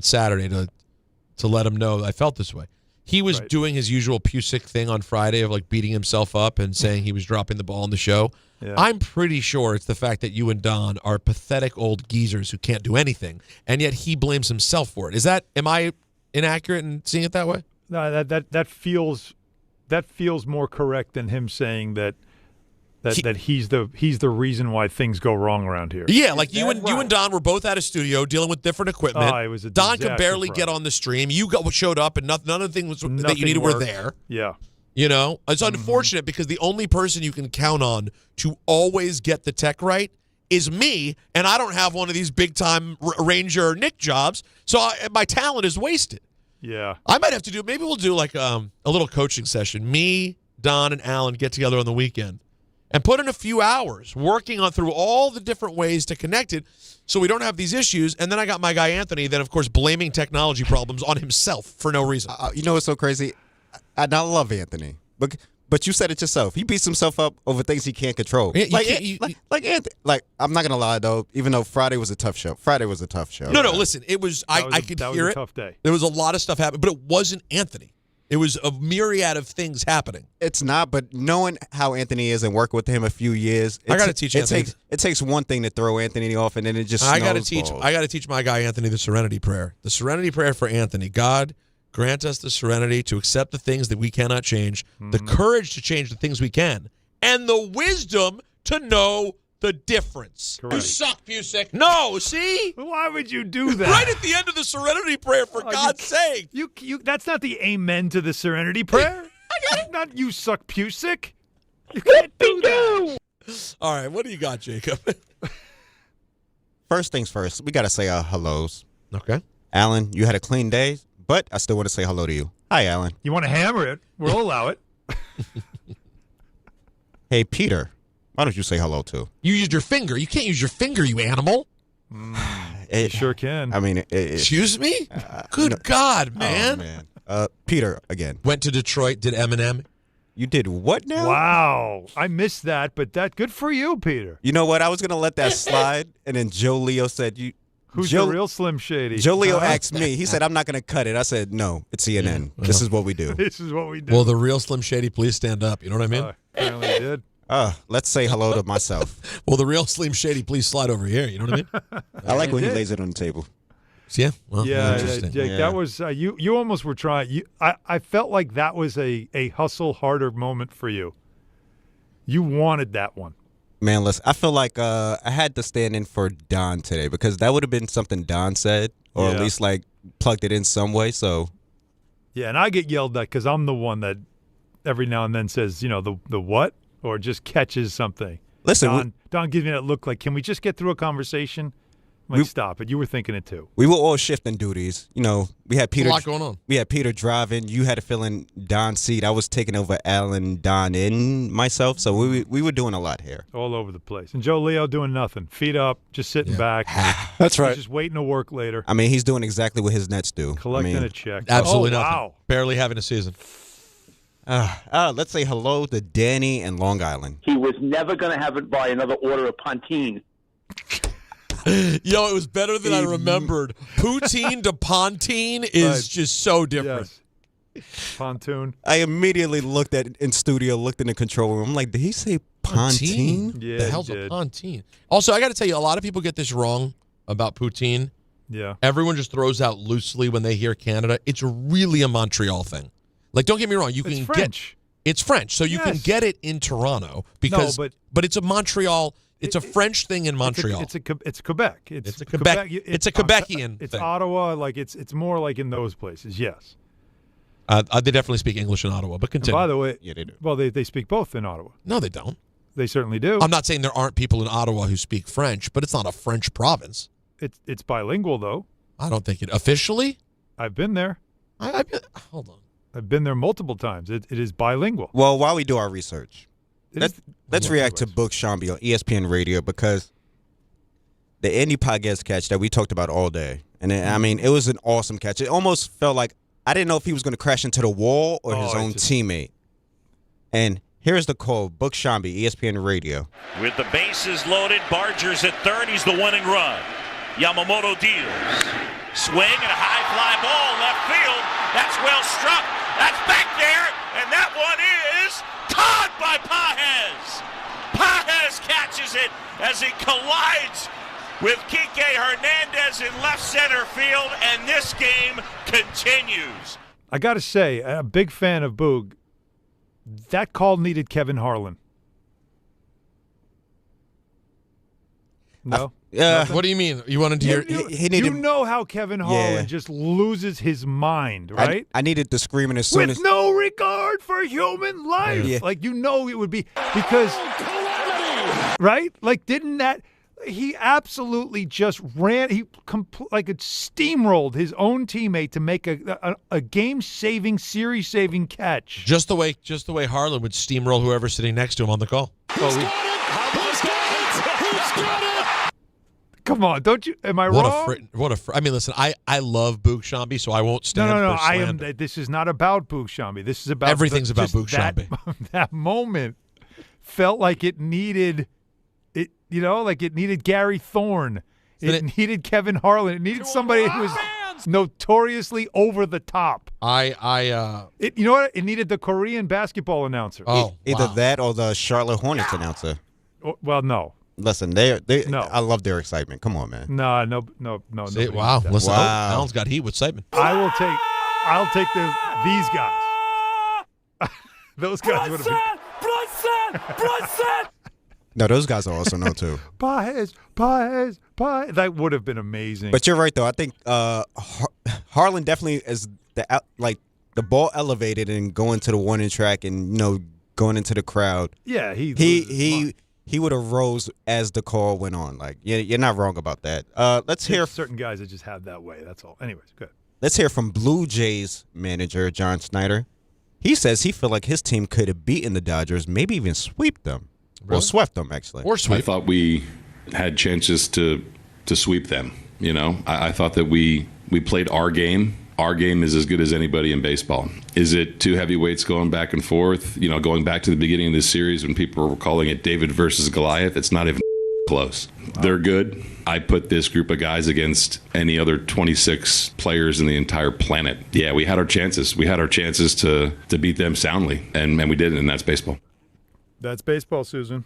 Speaker 6: Saturday to let him know I felt this way. He was doing his usual Pusick thing on Friday of beating himself up and saying he was dropping the ball in the show.
Speaker 7: Yeah.
Speaker 6: I'm pretty sure it's the fact that you and Don are pathetic old geezers who can't do anything, and yet he blames himself for it. Am I inaccurate in seeing it that way?
Speaker 7: No, that feels more correct than him saying that he's the reason why things go wrong around here.
Speaker 6: Yeah, you and Don were both at a studio dealing with different equipment.
Speaker 7: Oh, it was a
Speaker 6: Don
Speaker 7: disaster
Speaker 6: could barely
Speaker 7: for
Speaker 6: get
Speaker 7: us.
Speaker 6: on the stream. You showed up, and none of the things that you needed
Speaker 7: worked.
Speaker 6: were there.
Speaker 7: Yeah.
Speaker 6: It's unfortunate because the only person you can count on to always get the tech right is me, and I don't have one of these big-time Ranger Nick jobs, so my talent is wasted.
Speaker 7: Yeah.
Speaker 6: I might have to do – maybe we'll do a little coaching session. Me, Don, and Alan get together on the weekend and put in a few hours working through all the different ways to connect it so we don't have these issues. And then I got my guy Anthony then, of course, blaming technology problems on himself for no reason.
Speaker 1: You know what's so crazy? I love Anthony, but you said it yourself. He beats himself up over things he can't control.
Speaker 6: Anthony.
Speaker 1: I'm not gonna lie though. Even though Friday was a tough show.
Speaker 6: No, listen. It was. I could hear it.
Speaker 7: Tough day.
Speaker 6: There was a lot of stuff happening, but it wasn't Anthony. It was a myriad of things happening.
Speaker 1: It's not, but knowing how Anthony is and working with him a few years,
Speaker 6: I got to teach Anthony.
Speaker 1: It takes one thing to throw Anthony off, and then it just.
Speaker 6: I got to teach my guy Anthony the Serenity Prayer. The Serenity Prayer for Anthony. God, grant us the serenity to accept the things that we cannot change, the courage to change the things we can, and the wisdom to know the difference.
Speaker 7: Correct.
Speaker 6: You suck, Pusick. No, see?
Speaker 7: Why would you do that?
Speaker 6: Right at the end of the Serenity Prayer, for God's sake.
Speaker 7: You that's not the amen to the Serenity Prayer. Not you suck, Pusick. You can't do that.
Speaker 6: All right, what do you got, Jacob?
Speaker 1: First things first, we got to say our hellos.
Speaker 6: Okay.
Speaker 1: Alan, you had a clean day, but I still want to say hello to you. Hi, Alan.
Speaker 7: You want to hammer it? We'll allow it.
Speaker 1: Hey, Peter. Why don't you say hello too?
Speaker 6: You used your finger. You can't use your finger, you animal.
Speaker 7: You sure can.
Speaker 1: I mean,
Speaker 6: excuse me? Good God, man.
Speaker 1: Oh, man. Peter, again.
Speaker 6: Went to Detroit, did Eminem.
Speaker 1: You did what now?
Speaker 7: Wow. I missed that, but good for you, Peter.
Speaker 1: You know what? I was going to let that slide, and then Joe Leo said,
Speaker 7: Who's the real Slim Shady?
Speaker 1: Joe Leo asked me. He said, I'm not going to cut it. I said, no, it's CNN.
Speaker 7: Yeah.
Speaker 1: This is what we do.
Speaker 7: This is what we do.
Speaker 6: Will the real Slim Shady please stand up? You know what I mean?
Speaker 7: Apparently did.
Speaker 1: Let's say hello to myself.
Speaker 6: Will the real Slim Shady please slide over here? You know what I mean?
Speaker 1: I like when he lays it on the table.
Speaker 6: Yeah. Well,
Speaker 7: Jake, that was you almost were trying. I felt like that was a hustle harder moment for you. You wanted that one.
Speaker 1: Man, listen, I feel like I had to stand in for Don today because that would have been something Don said, or at least like plugged it in some way. So,
Speaker 7: yeah, and I get yelled at because I'm the one that every now and then says, the what, or just catches something.
Speaker 1: Listen,
Speaker 7: Don gives me that look like, can we just get through a conversation? I'm like, stop it. You were thinking it too.
Speaker 1: We were all shifting duties. We had Peter.
Speaker 6: A lot going on.
Speaker 1: We had Peter driving. You had to fill in Don's seat. I was taking over Alan, Don, and myself. So we were doing a lot here.
Speaker 7: All over the place. And Joe Leo doing nothing. Feet up, just sitting back.
Speaker 1: That's right.
Speaker 7: He's just waiting to work later.
Speaker 1: I mean, he's doing exactly what his Nets do.
Speaker 7: Collecting a check.
Speaker 6: Absolutely nothing.
Speaker 7: Wow.
Speaker 6: Barely having a season.
Speaker 1: Let's say hello to Danny and Long Island.
Speaker 2: He was never going to have it by another order of Pontine.
Speaker 6: Yo, it was better than I remembered. Poutine to Pontine is just so different.
Speaker 7: Yes. Pontoon.
Speaker 1: I immediately looked in the control room. I'm like, did he say Pontine?
Speaker 7: Yeah,
Speaker 6: the hell's a Pontine? Also, I got to tell you, a lot of people get this wrong about poutine.
Speaker 7: Yeah.
Speaker 6: Everyone just throws out loosely when they hear Canada. It's really a Montreal thing. Like, don't get me wrong.
Speaker 7: It's French.
Speaker 6: It's French, so you can get it in Toronto because, but it's a Montreal. It's a French thing in Montreal.
Speaker 7: It's Quebec.
Speaker 6: It's a Quebec. It's a Quebecian
Speaker 7: It's
Speaker 6: thing.
Speaker 7: Ottawa. Like it's more like in those places. Yes.
Speaker 6: They definitely speak English in Ottawa, but continue.
Speaker 7: And by the way,
Speaker 1: yeah, they do.
Speaker 7: Well, they speak both in Ottawa.
Speaker 6: No, they don't.
Speaker 7: They certainly do.
Speaker 6: I'm not saying there aren't people in Ottawa who speak French, but it's not a French province.
Speaker 7: It's bilingual though.
Speaker 6: I don't think it officially.
Speaker 7: I've been there.
Speaker 6: Hold on.
Speaker 7: I've been there multiple times. It is bilingual.
Speaker 1: Well, while we do our research, let's react to Book Shambi on ESPN Radio because the Andy podcast catch that we talked about all day, and I mean, it was an awesome catch. It almost felt like I didn't know if he was going to crash into the wall or his own teammate. And here's the call, Book Shambi, ESPN Radio.
Speaker 11: With the bases loaded, Barger's at third. He's the winning run. Yamamoto deals. Swing and a high fly ball left field. That's well struck. That's back there, and that one is caught by Pages. Pages catches it as he collides with Kike Hernandez in left center field, and this game continues.
Speaker 7: I got to say, a big fan of Boog. That call needed Kevin Harlan. No?
Speaker 6: What do you mean? You wanted to hear?
Speaker 1: He needed,
Speaker 7: you know how Kevin Harlan just loses his mind, right?
Speaker 1: I needed the screaming as soon
Speaker 7: as no regard for human life. Yeah. Like, it would be because, right? Like, didn't that? He absolutely just ran. He like it steamrolled his own teammate to make a game-saving, series-saving catch.
Speaker 6: Just the way Harlan would steamroll whoever's sitting next to him on the call.
Speaker 7: Come on, don't you? Am I wrong?
Speaker 6: I mean, listen, I love Boog Shambi, so I won't stand for slander.
Speaker 7: This is not about Boog Shambi. This is about
Speaker 6: everything's about Boog Shambi.
Speaker 7: That moment felt like it needed it. Like it needed Gary Thorne. It needed Kevin Harlan. It needed somebody who was notoriously over the top.
Speaker 6: It
Speaker 7: you know what? It needed the Korean basketball announcer.
Speaker 1: Either that or the Charlotte Hornets announcer.
Speaker 7: Well, no.
Speaker 1: Listen,
Speaker 7: no.
Speaker 1: I love their excitement. Come on, man.
Speaker 7: No.
Speaker 6: See, wow. Listen, Alan's got heat with excitement.
Speaker 7: I'll take these guys. Those guys would have been.
Speaker 1: No, those guys are also no too.
Speaker 7: Pages. That would have been amazing.
Speaker 1: But you're right, though. I think Harlan definitely is the ball elevated and going to the warning track and going into the crowd.
Speaker 7: Yeah,
Speaker 1: he would have rose as the call went on. Like, you're not wrong about that. Let's hear
Speaker 7: certain guys that just have that way. That's all. Anyways, good.
Speaker 1: Let's hear from Blue Jays manager John Snyder. He says he felt like his team could have beaten the Dodgers, maybe even sweep them. Well, swept them, actually.
Speaker 6: Or sweep.
Speaker 13: I thought we had chances to sweep them. You know, I thought that we played our game. Our game is as good as anybody in baseball. Is it two heavyweights going back and forth? You know, going back to the beginning of this series when people were calling it David versus Goliath, it's not even close. They're good. I put this group of guys against any other 26 players in the entire planet. Yeah, we had our chances. We had our chances to beat them soundly, and we didn't, and that's baseball.
Speaker 7: That's baseball, Susan.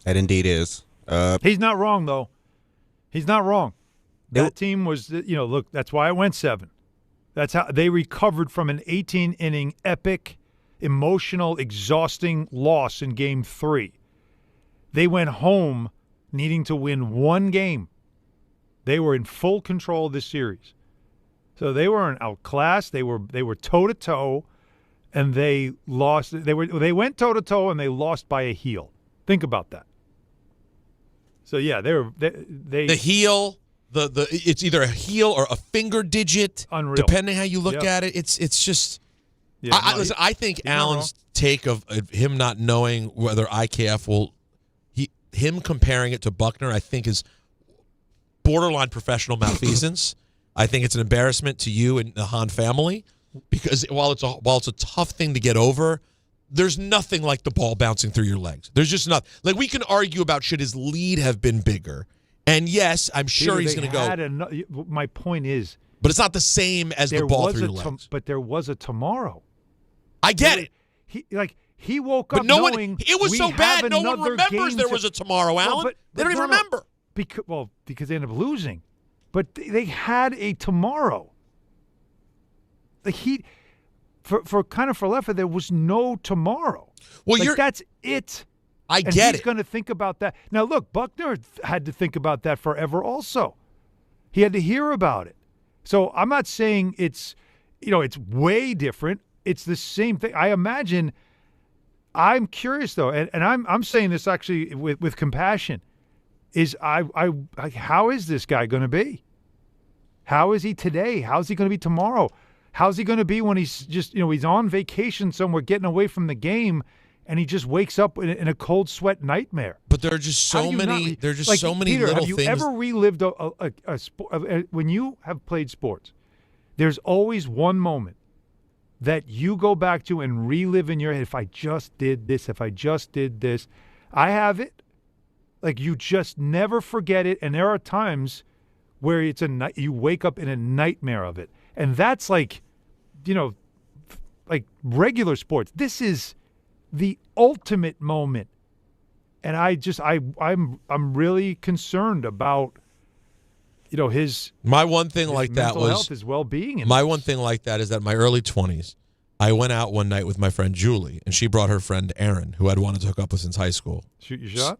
Speaker 1: That indeed is.
Speaker 7: He's not wrong, though. He's not wrong. That team was, look, that's why it went 7. That's how they recovered from an 18-inning epic, emotional, exhausting loss in Game 3. They went home needing to win one game. They were in full control of this series. So they weren't outclassed. They were toe-to-toe, and they lost. They went toe-to-toe, and they lost by a heel. Think about that. So, yeah, they
Speaker 6: the heel. It's either a heel or a finger digit,
Speaker 7: unreal.
Speaker 6: Depending how you look at it. It's just. Yeah, listen, I think Alan's take of him not knowing whether IKF will, him comparing it to Buckner, I think is borderline professional malfeasance. I think it's an embarrassment to you and the Hahn family because while it's a tough thing to get over, there's nothing like the ball bouncing through your legs. There's just nothing. Like, we can argue about should his lead have been bigger. And yes, I'm sure he's going to
Speaker 7: go. My point is,
Speaker 6: but it's not the same as the ball through your legs.
Speaker 7: But there was a tomorrow.
Speaker 6: I get it.
Speaker 7: He woke up knowing
Speaker 6: it was so bad. No one remembers there was a tomorrow, Alan. They don't even remember
Speaker 7: because they ended up losing. But they had a tomorrow. The Heat for Leffer, there was no tomorrow.
Speaker 6: Well,
Speaker 7: that's it.
Speaker 6: I get
Speaker 7: he's going to think about that. Now, look, Buckner had to think about that forever also. He had to hear about it. So I'm not saying it's way different. It's the same thing. I imagine I'm curious, though, and I'm saying this actually with compassion, is how is this guy going to be? How is he today? How's he going to be tomorrow? How's he going to be when he's just, he's on vacation somewhere getting away from the game and he just wakes up in a cold sweat nightmare?
Speaker 6: But there are just so many. There are just so many
Speaker 7: Peter,
Speaker 6: little
Speaker 7: things.
Speaker 6: things.
Speaker 7: Have you ever relived a sport? When you have played sports, there's always one moment that you go back to and relive in your head. If I just did this, if I just did this, I have it. Like, you just never forget it. And there are times where you wake up in a nightmare of it, and that's like regular sports. This is the ultimate moment, and I'm really concerned about his.
Speaker 6: My one thing like that
Speaker 7: mental
Speaker 6: was
Speaker 7: health, his well-being.
Speaker 6: My one thing like that is that in my early 20s, I went out one night with my friend Julie, and she brought her friend Aaron, who I'd wanted to hook up with since high school.
Speaker 7: Shoot your shot.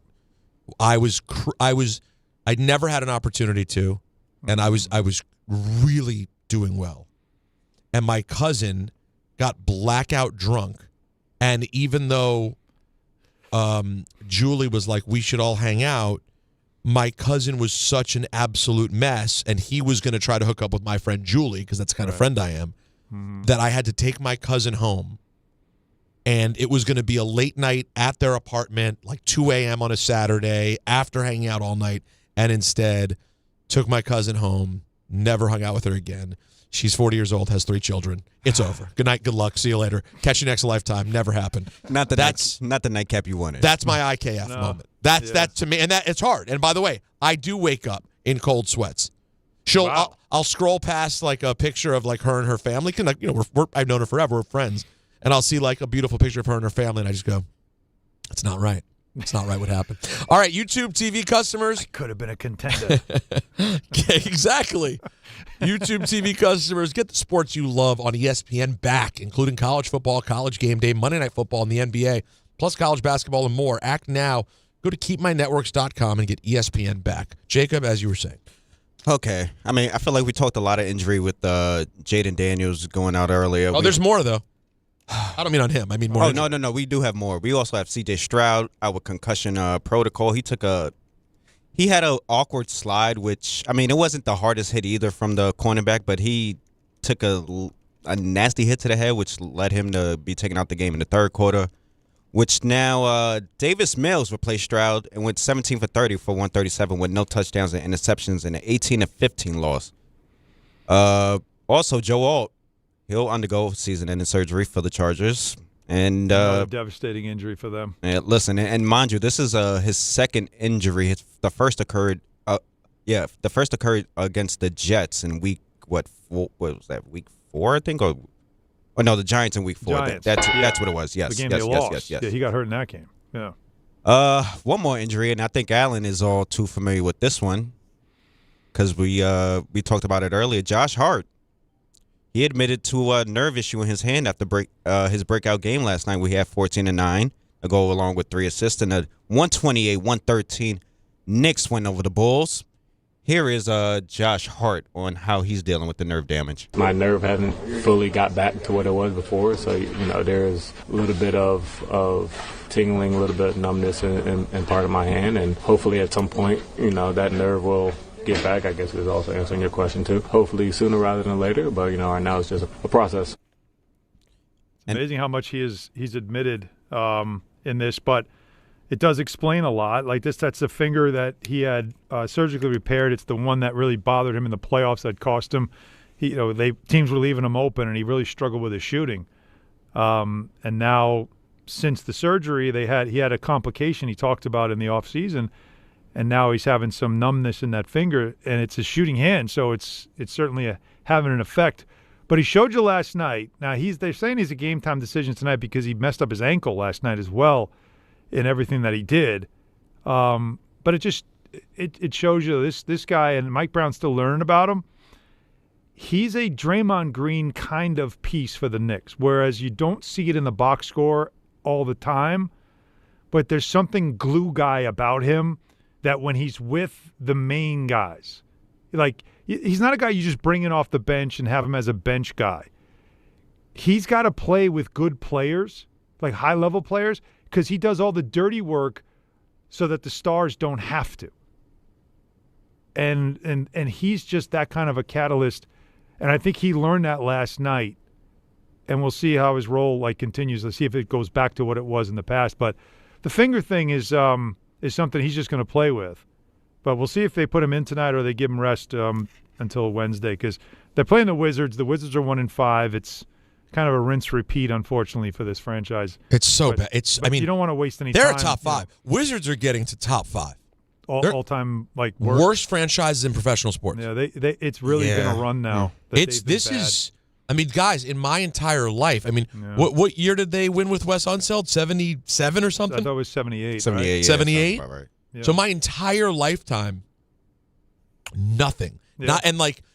Speaker 6: I'd never had an opportunity to, and I was really doing well, and my cousin got blackout drunk. And even though Julie was like, we should all hang out, my cousin was such an absolute mess, and he was going to try to hook up with my friend Julie, because that's the kind of friend I am, that I had to take my cousin home. And it was going to be a late night at their apartment, like 2 a.m. on a Saturday, after hanging out all night, and instead took my cousin home, never hung out with her again. She's 40 years old, has 3 children. It's over. Good night, good luck, see you later. Catch you next lifetime. Never happened.
Speaker 1: Not the nightcap you wanted.
Speaker 6: That's my IKF moment. That to me, and that it's hard. And by the way, I do wake up in cold sweats. I'll scroll past like a picture of like her and her family. I've known her forever. We're friends, and I'll see like a beautiful picture of her and her family, and I just go, "It's not right. It's not right what happened." All right, YouTube TV customers.
Speaker 7: I could have been a contender.
Speaker 6: Exactly. YouTube TV customers, get the sports you love on ESPN back, including college football, college game day, Monday Night Football, and the NBA, plus college basketball and more. Act now. Go to keepmynetworks.com and get ESPN back. Jacob, as you were saying.
Speaker 1: Okay. I mean, I feel like we talked a lot of injury with Jayden Daniels going out earlier.
Speaker 6: There's more, though. I don't mean on him. I mean more.
Speaker 1: Oh, no. We do have more. We also have C.J. Stroud out with concussion protocol. He had an awkward slide, which, I mean, it wasn't the hardest hit either from the cornerback, but he took a nasty hit to the head, which led him to be taken out the game in the third quarter. which now Davis Mills replaced Stroud and went 17 for 30 for 137 with no touchdowns and interceptions in an 18-15 loss. Also, Joe Alt, he'll undergo season-ending surgery for the Chargers. And
Speaker 7: a devastating injury for them.
Speaker 1: Listen, and mind you, this is his second injury. The first occurred against the Jets in week what was that? Week 4, I think, or no, the Giants in week 4. That's what it was. Yes,
Speaker 7: the game
Speaker 1: yes,
Speaker 7: they
Speaker 1: yes,
Speaker 7: lost.
Speaker 1: yes.
Speaker 7: Yeah, he got hurt in that game. Yeah.
Speaker 1: One more injury, and I think Alan is all too familiar with this one because we talked about it earlier. Josh Hart. He admitted to a nerve issue in his hand after his breakout game last night. We had 14-9, a goal along with 3 assists, and a 128-113 Knicks win over the Bulls. Here is Josh Hart on how he's dealing with the nerve damage.
Speaker 14: My nerve hasn't fully got back to what it was before, so there is a little bit of tingling, a little bit of numbness in part of my hand, and hopefully at some point, that nerve will get back. I guess is also answering your question too. Hopefully sooner rather than later, but right now it's just a process.
Speaker 7: It's amazing how much he's admitted in this, but it does explain a lot. Like that's the finger that he had surgically repaired. It's the one that really bothered him in the playoffs that cost him. Teams were leaving him open, and he really struggled with his shooting. And now, since the surgery, he had a complication he talked about in the offseason. And now he's having some numbness in that finger, and it's a shooting hand, so it's certainly having an effect. But he showed you last night. Now they're saying he's a game time decision tonight because he messed up his ankle last night as well in everything that he did. But it shows you this guy, and Mike Brown's still learning about him. He's a Draymond Green kind of piece for the Knicks, whereas you don't see it in the box score all the time. But there's something glue guy about him that when he's with the main guys, like he's not a guy you just bring in off the bench and have him as a bench guy. He's got to play with good players, like high-level players, because he does all the dirty work so that the stars don't have to. And he's just that kind of a catalyst, and I think he learned that last night. And we'll see how his role continues. Let's see if it goes back to what it was in the past. But the finger thing is something he's just going to play with. But we'll see if they put him in tonight or they give him rest until Wednesday because they're playing the Wizards. The Wizards are 1-5. It's kind of a rinse-repeat, unfortunately, for this franchise.
Speaker 6: It's so bad. You
Speaker 7: don't want to waste any time.
Speaker 6: They're a top 5. Wizards are getting to top 5.
Speaker 7: All-time
Speaker 6: worst franchises in professional sports.
Speaker 7: Yeah, it's really been a run now.
Speaker 6: Guys, in my entire life, what year did they win with Wes Unseld? 77 or something?
Speaker 7: I thought it was 78.
Speaker 1: 78.
Speaker 7: Right?
Speaker 6: 78?
Speaker 1: Right.
Speaker 7: Yeah.
Speaker 6: So my entire lifetime, nothing.
Speaker 7: Yeah.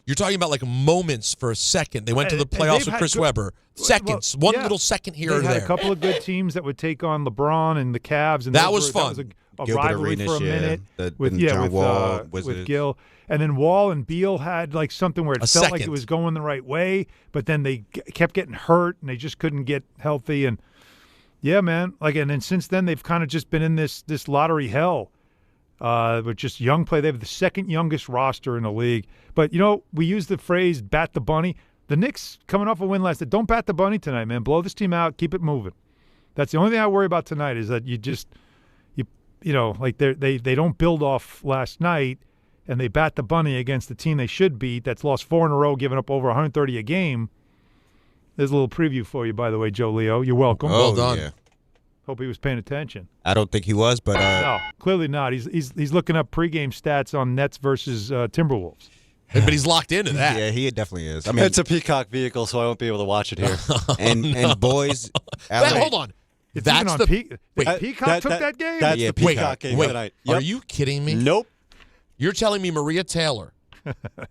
Speaker 6: You're talking about moments for a second. They went to the playoffs with Chris Webber. Seconds. Little second here or there.
Speaker 7: They had a couple of good teams that would take on LeBron and the Cavs. And
Speaker 6: that was fun.
Speaker 7: That was a rivalry
Speaker 1: Arenas,
Speaker 7: for a minute with
Speaker 1: Wall,
Speaker 7: with Gill. And then Wall and Beal had something where it felt like it was going the right way, but then they kept getting hurt and they just couldn't get healthy. And yeah, man, and then since then they've kind of just been in this lottery hell with just young play. They have the second youngest roster in the league. But we use the phrase "bat the bunny." The Knicks coming off a win last night. Don't bat the bunny tonight, man. Blow this team out. Keep it moving. That's the only thing I worry about tonight is that they don't build off last night. And they bat the bunny against the team they should beat that's lost 4 in a row, giving up over 130 a game. There's a little preview for you, by the way, Joe Leo. You're welcome.
Speaker 6: Well done.
Speaker 1: Yeah.
Speaker 7: Hope he was paying attention.
Speaker 1: I don't think he was, but
Speaker 7: no, clearly not. He's looking up pregame stats on Nets versus Timberwolves.
Speaker 6: But he's locked into that.
Speaker 1: Yeah, he definitely is.
Speaker 16: It's a Peacock vehicle, so I won't be able to watch it here.
Speaker 1: and boys,
Speaker 6: hold on.
Speaker 7: That's the Peacock took that game.
Speaker 16: That's the Peacock game tonight.
Speaker 6: Yep. Are you kidding me?
Speaker 16: Nope.
Speaker 6: You're telling me Maria Taylor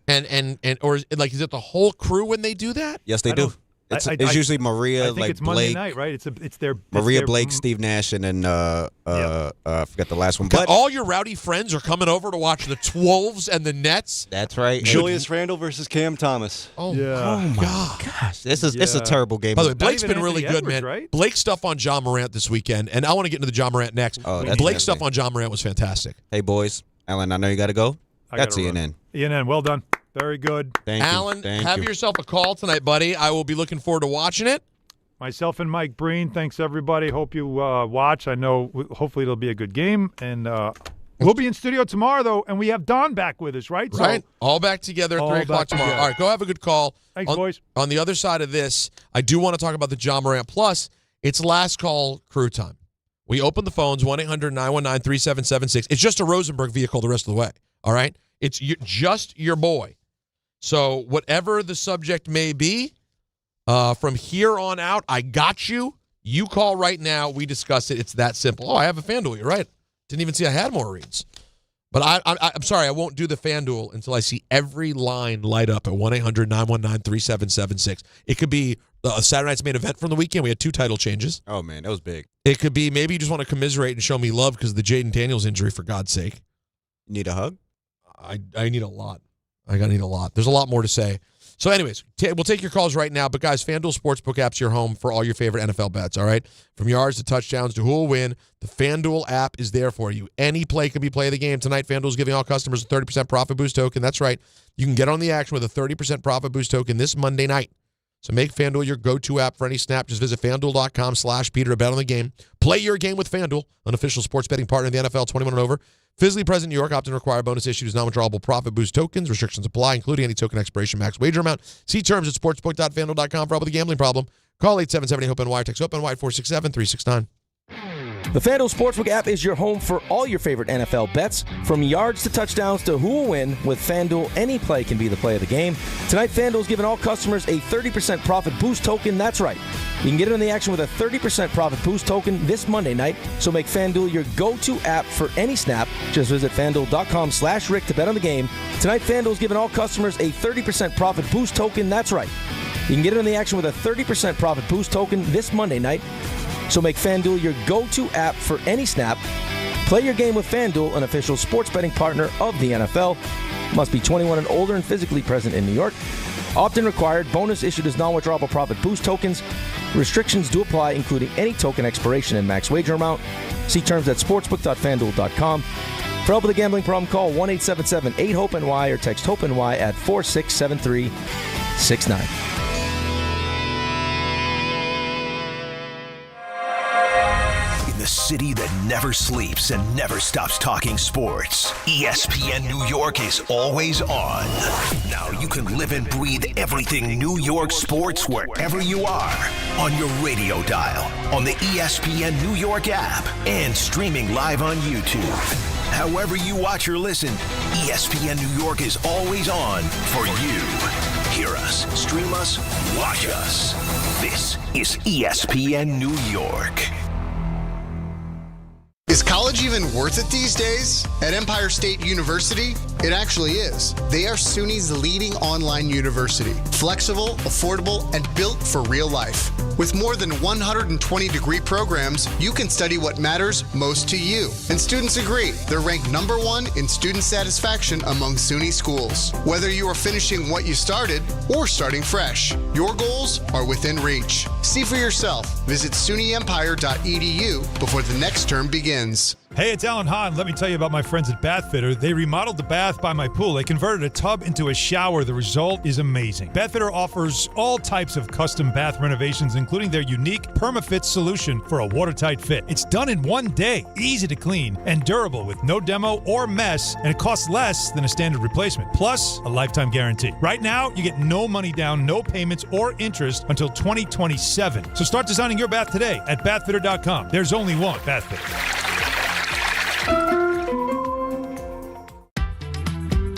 Speaker 6: and is it the whole crew when they do that?
Speaker 1: Yes, they do. It's usually Maria,
Speaker 7: I think it's Monday night, right? It's their
Speaker 1: Maria, Blake, Steve Nash, and then I forgot the last one. But
Speaker 6: all your rowdy friends are coming over to watch the Wolves and the Nets.
Speaker 1: That's right.
Speaker 16: Julius Randle versus Cam Thomas.
Speaker 6: Oh my gosh,
Speaker 1: this is a terrible game.
Speaker 6: By the way, Blake's been really good,
Speaker 7: Edwards,
Speaker 6: man.
Speaker 7: Right?
Speaker 6: Blake's stuff on John Morant this weekend, and I want to get into the John Morant next. Blake's stuff on John Morant was fantastic.
Speaker 1: Hey boys, Alan, I know you got to go. That's ENN.
Speaker 7: ENN, well done. Very good.
Speaker 1: Thank
Speaker 6: Alan,
Speaker 1: you. Thank
Speaker 6: have
Speaker 1: you.
Speaker 6: yourself a call tonight, buddy. I will be looking forward to watching it.
Speaker 7: Myself and Mike Breen. Thanks, everybody. Hope you watch. I know hopefully it'll be a good game. And we'll be in studio tomorrow, though, and we have Don back with us, right?
Speaker 6: Right. All back together at 3 o'clock tomorrow. All right, go have a good call.
Speaker 7: Thanks, boys.
Speaker 6: On the other side of this, I do want to talk about the John Morant. Plus, it's last call crew time. We open the phones, 1-800-919-3776. It's just a Rosenberg vehicle the rest of the way, all right? It's just your boy. So whatever the subject may be, from here on out, I got you. You call right now. We discuss it. It's that simple. Oh, I have a FanDuel. You're right. Didn't even see I had more reads. But I'm sorry. I won't do the FanDuel until I see every line light up at 1-800-919-3776. It could be Saturday night's main event from the weekend. We had 2 title changes.
Speaker 1: Oh, man, that was big.
Speaker 6: It could be maybe you just want to commiserate and show me love because of the Jayden Daniels injury, for God's sake.
Speaker 1: Need a hug?
Speaker 6: I need a lot. I need a lot. There's a lot more to say. So anyways, we'll take your calls right now. But, guys, FanDuel Sportsbook app's your home for all your favorite NFL bets, all right? From yards to touchdowns to who will win, the FanDuel app is there for you. Any play can be play of the game. Tonight, FanDuel's giving all customers a 30% profit boost token. That's right. You can get on the action with a 30% profit boost token this Monday night. So make FanDuel your go-to app for any snap. Just visit FanDuel.com/Peter to bet on the game. Play your game with FanDuel, an official sports betting partner of the NFL, 21 and over. Physically present in New York. Opt-in required. Bonus issued is non-withdrawable profit boost tokens. Restrictions apply, including any token expiration max wager amount. See terms at sportsbook.fanduel.com for help with a gambling problem. Call 877-HOPE-NY or text HOPE-NY 467-369.
Speaker 18: The FanDuel Sportsbook app is your home for all your favorite NFL bets. From yards to touchdowns to who will win, with FanDuel, any play can be the play of the game. Tonight, FanDuel's giving all customers a 30% profit boost token. That's right. You can get in the action with a 30% profit boost token this Monday night. So make FanDuel your go-to app for any snap. Just visit FanDuel.com/Rick to bet on the game. Tonight, FanDuel's giving all customers a 30% profit boost token. That's right. You can get in the action with a 30% profit boost token this Monday night. So make FanDuel your go-to app for any snap. Play your game with FanDuel, an official sports betting partner of the NFL. Must be 21 and older and physically present in New York. Opt-in required. Bonus issued as non-withdrawable profit boost tokens. Restrictions do apply, including any token expiration and max wager amount. See terms at sportsbook.fanduel.com. For help with a gambling problem, call 1-877-8-HOPE-NY or text HOPE-NY at 467-369.
Speaker 17: The city that never sleeps and never stops talking sports. ESPN New York is always on. Now you can live and breathe everything New York sports wherever you are. On your radio dial, on the ESPN New York app, and streaming live on YouTube. However you watch or listen, ESPN New York is always on for you. Hear us, stream us, watch us. This is ESPN New York.
Speaker 22: Is college even worth it these days? At Empire State University, it actually is. They are SUNY's leading online university. Flexible, affordable, and built for real life. With more than 120 degree programs, you can study what matters most to you. And students agree. They're ranked #1 in student satisfaction among SUNY schools. Whether you are finishing what you started or starting fresh, your goals are within reach. See for yourself. Visit SUNYEmpire.edu before the next term begins.
Speaker 7: Hey, it's Alan Hahn. Let me tell you about my friends at Bath Fitter. They remodeled the bath by my pool. They converted a tub into a shower. The result is amazing. Bath Fitter offers all types of custom bath renovations, including their unique PermaFit solution for a watertight fit. It's done in one day, easy to clean, and durable with no demo or mess, and it costs less than a standard replacement. Plus, a lifetime guarantee. Right now, you get no money down, no payments or interest until 2027. So start designing your bath today at bathfitter.com. There's only one Bath Fitter.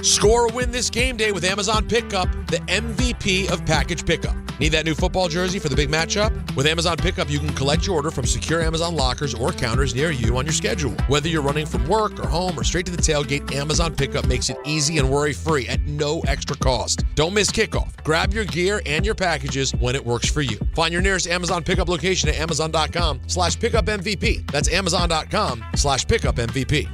Speaker 6: Score a win this game day with Amazon Pickup, the MVP of package pickup. Need that new football jersey for the big matchup? With Amazon Pickup, you can collect your order from secure Amazon lockers or counters near you on your schedule. Whether you're running from work or home or straight to the tailgate, Amazon Pickup makes it easy and worry-free at no extra cost. Don't miss kickoff. Grab your gear and your packages when it works for you. Find your nearest Amazon Pickup location at amazon.com/pickupmvp. That's amazon.com/pickupmvp.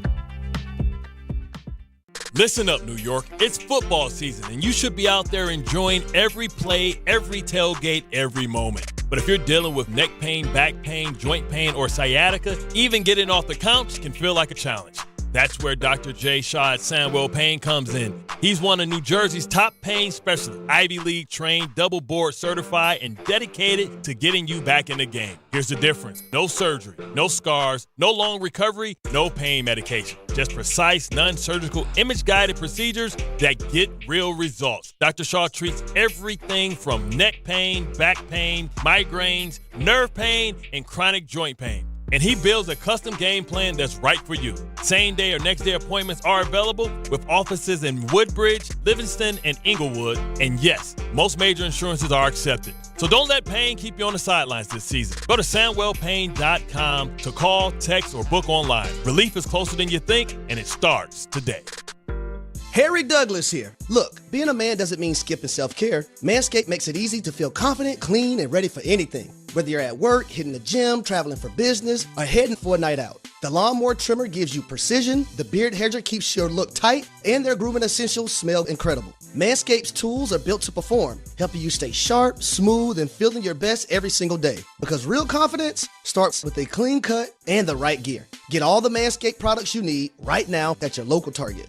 Speaker 15: Listen up, New York. It's football season, and you should be out there enjoying every play, every tailgate, every moment. But if you're dealing with neck pain, back pain, joint pain, or sciatica, even getting off the couch can feel like a challenge. That's where Dr. J. Shaw at Sandwell Pain comes in. He's one of New Jersey's top pain specialists, Ivy League trained, double board certified, and dedicated to getting you back in the game. Here's the difference. No surgery, no scars, no long recovery, no pain medication. Just precise, non-surgical, image-guided procedures that get real results. Dr. Shaw treats everything from neck pain, back pain, migraines, nerve pain, and chronic joint pain. And he builds a custom game plan that's right for you. Same day or next day appointments are available with offices in Woodbridge, Livingston, and Inglewood. And yes, most major insurances are accepted. So don't let pain keep you on the sidelines this season. Go to SandwellPain.com to call, text, or book online. Relief is closer than you think, and it starts today.
Speaker 3: Harry Douglas here. Look, being a man doesn't mean skipping self-care. Manscaped makes it easy to feel confident, clean, and ready for anything. Whether you're at work, hitting the gym, traveling for business, or heading for a night out. The Lawnmower Trimmer gives you precision, the Beard Hedger keeps your look tight, and their grooming essentials smell incredible. Manscaped's tools are built to perform, helping you stay sharp, smooth, and feeling your best every single day. Because real confidence starts with a clean cut and the right gear. Get all the Manscaped products you need right now at your local Target.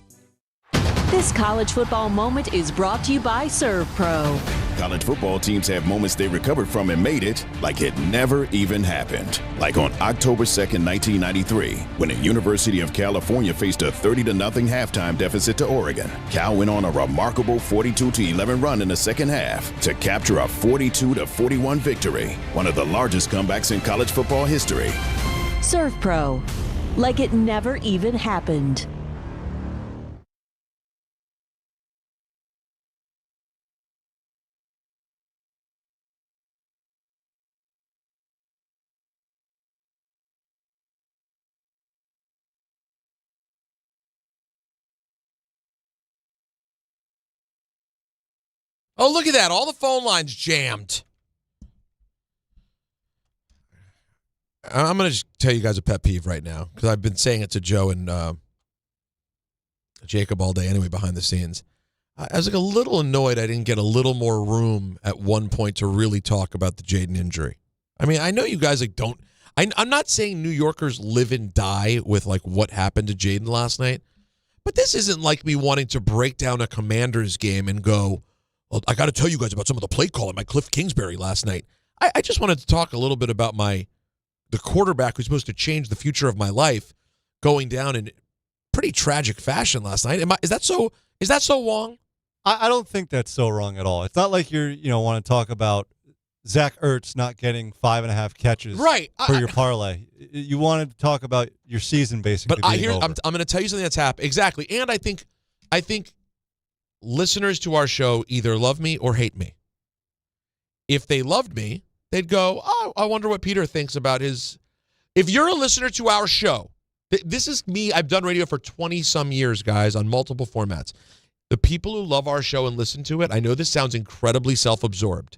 Speaker 4: This college football moment is brought to you by ServPro.
Speaker 23: College football teams have moments they recovered from and made it like it never even happened. Like on October 2nd, 1993, when the University of California faced a 30-0 halftime deficit to Oregon. Cal went on a remarkable 42-11 run in the second half to capture a 42-41 victory, one of the largest comebacks in college football history.
Speaker 4: ServPro, like it never even happened.
Speaker 6: Oh, look at that. All the phone lines jammed. I'm going to just tell you guys a pet peeve right now because I've been saying it to Joe and Jacob all day anyway behind the scenes. I was like a little annoyed I didn't get a little more room at one point to really talk about the Jayden injury. I mean, I know you guys like don't. I'm not saying New Yorkers live and die with like what happened to Jayden last night, but this isn't like me wanting to break down a Commanders game and go, well, I got to tell you guys about some of the play calling by Cliff Kingsbury last night. I just wanted to talk a little bit about the quarterback who's supposed to change the future of my life going down in pretty tragic fashion last night. Is that so wrong?
Speaker 16: I don't think that's so wrong at all. It's not like you want to talk about Zach Ertz not getting 5.5 catches for your parlay. You wanted to talk about your season basically.
Speaker 6: But I'm going to tell you something that's happened. Exactly. And I think listeners to our show either love me or hate me. If they loved me, they'd go, oh, I wonder what Peter thinks about his. If you're a listener to our show, this is me. I've done radio for 20-some years, guys, on multiple formats. The people who love our show and listen to it, I know this sounds incredibly self-absorbed,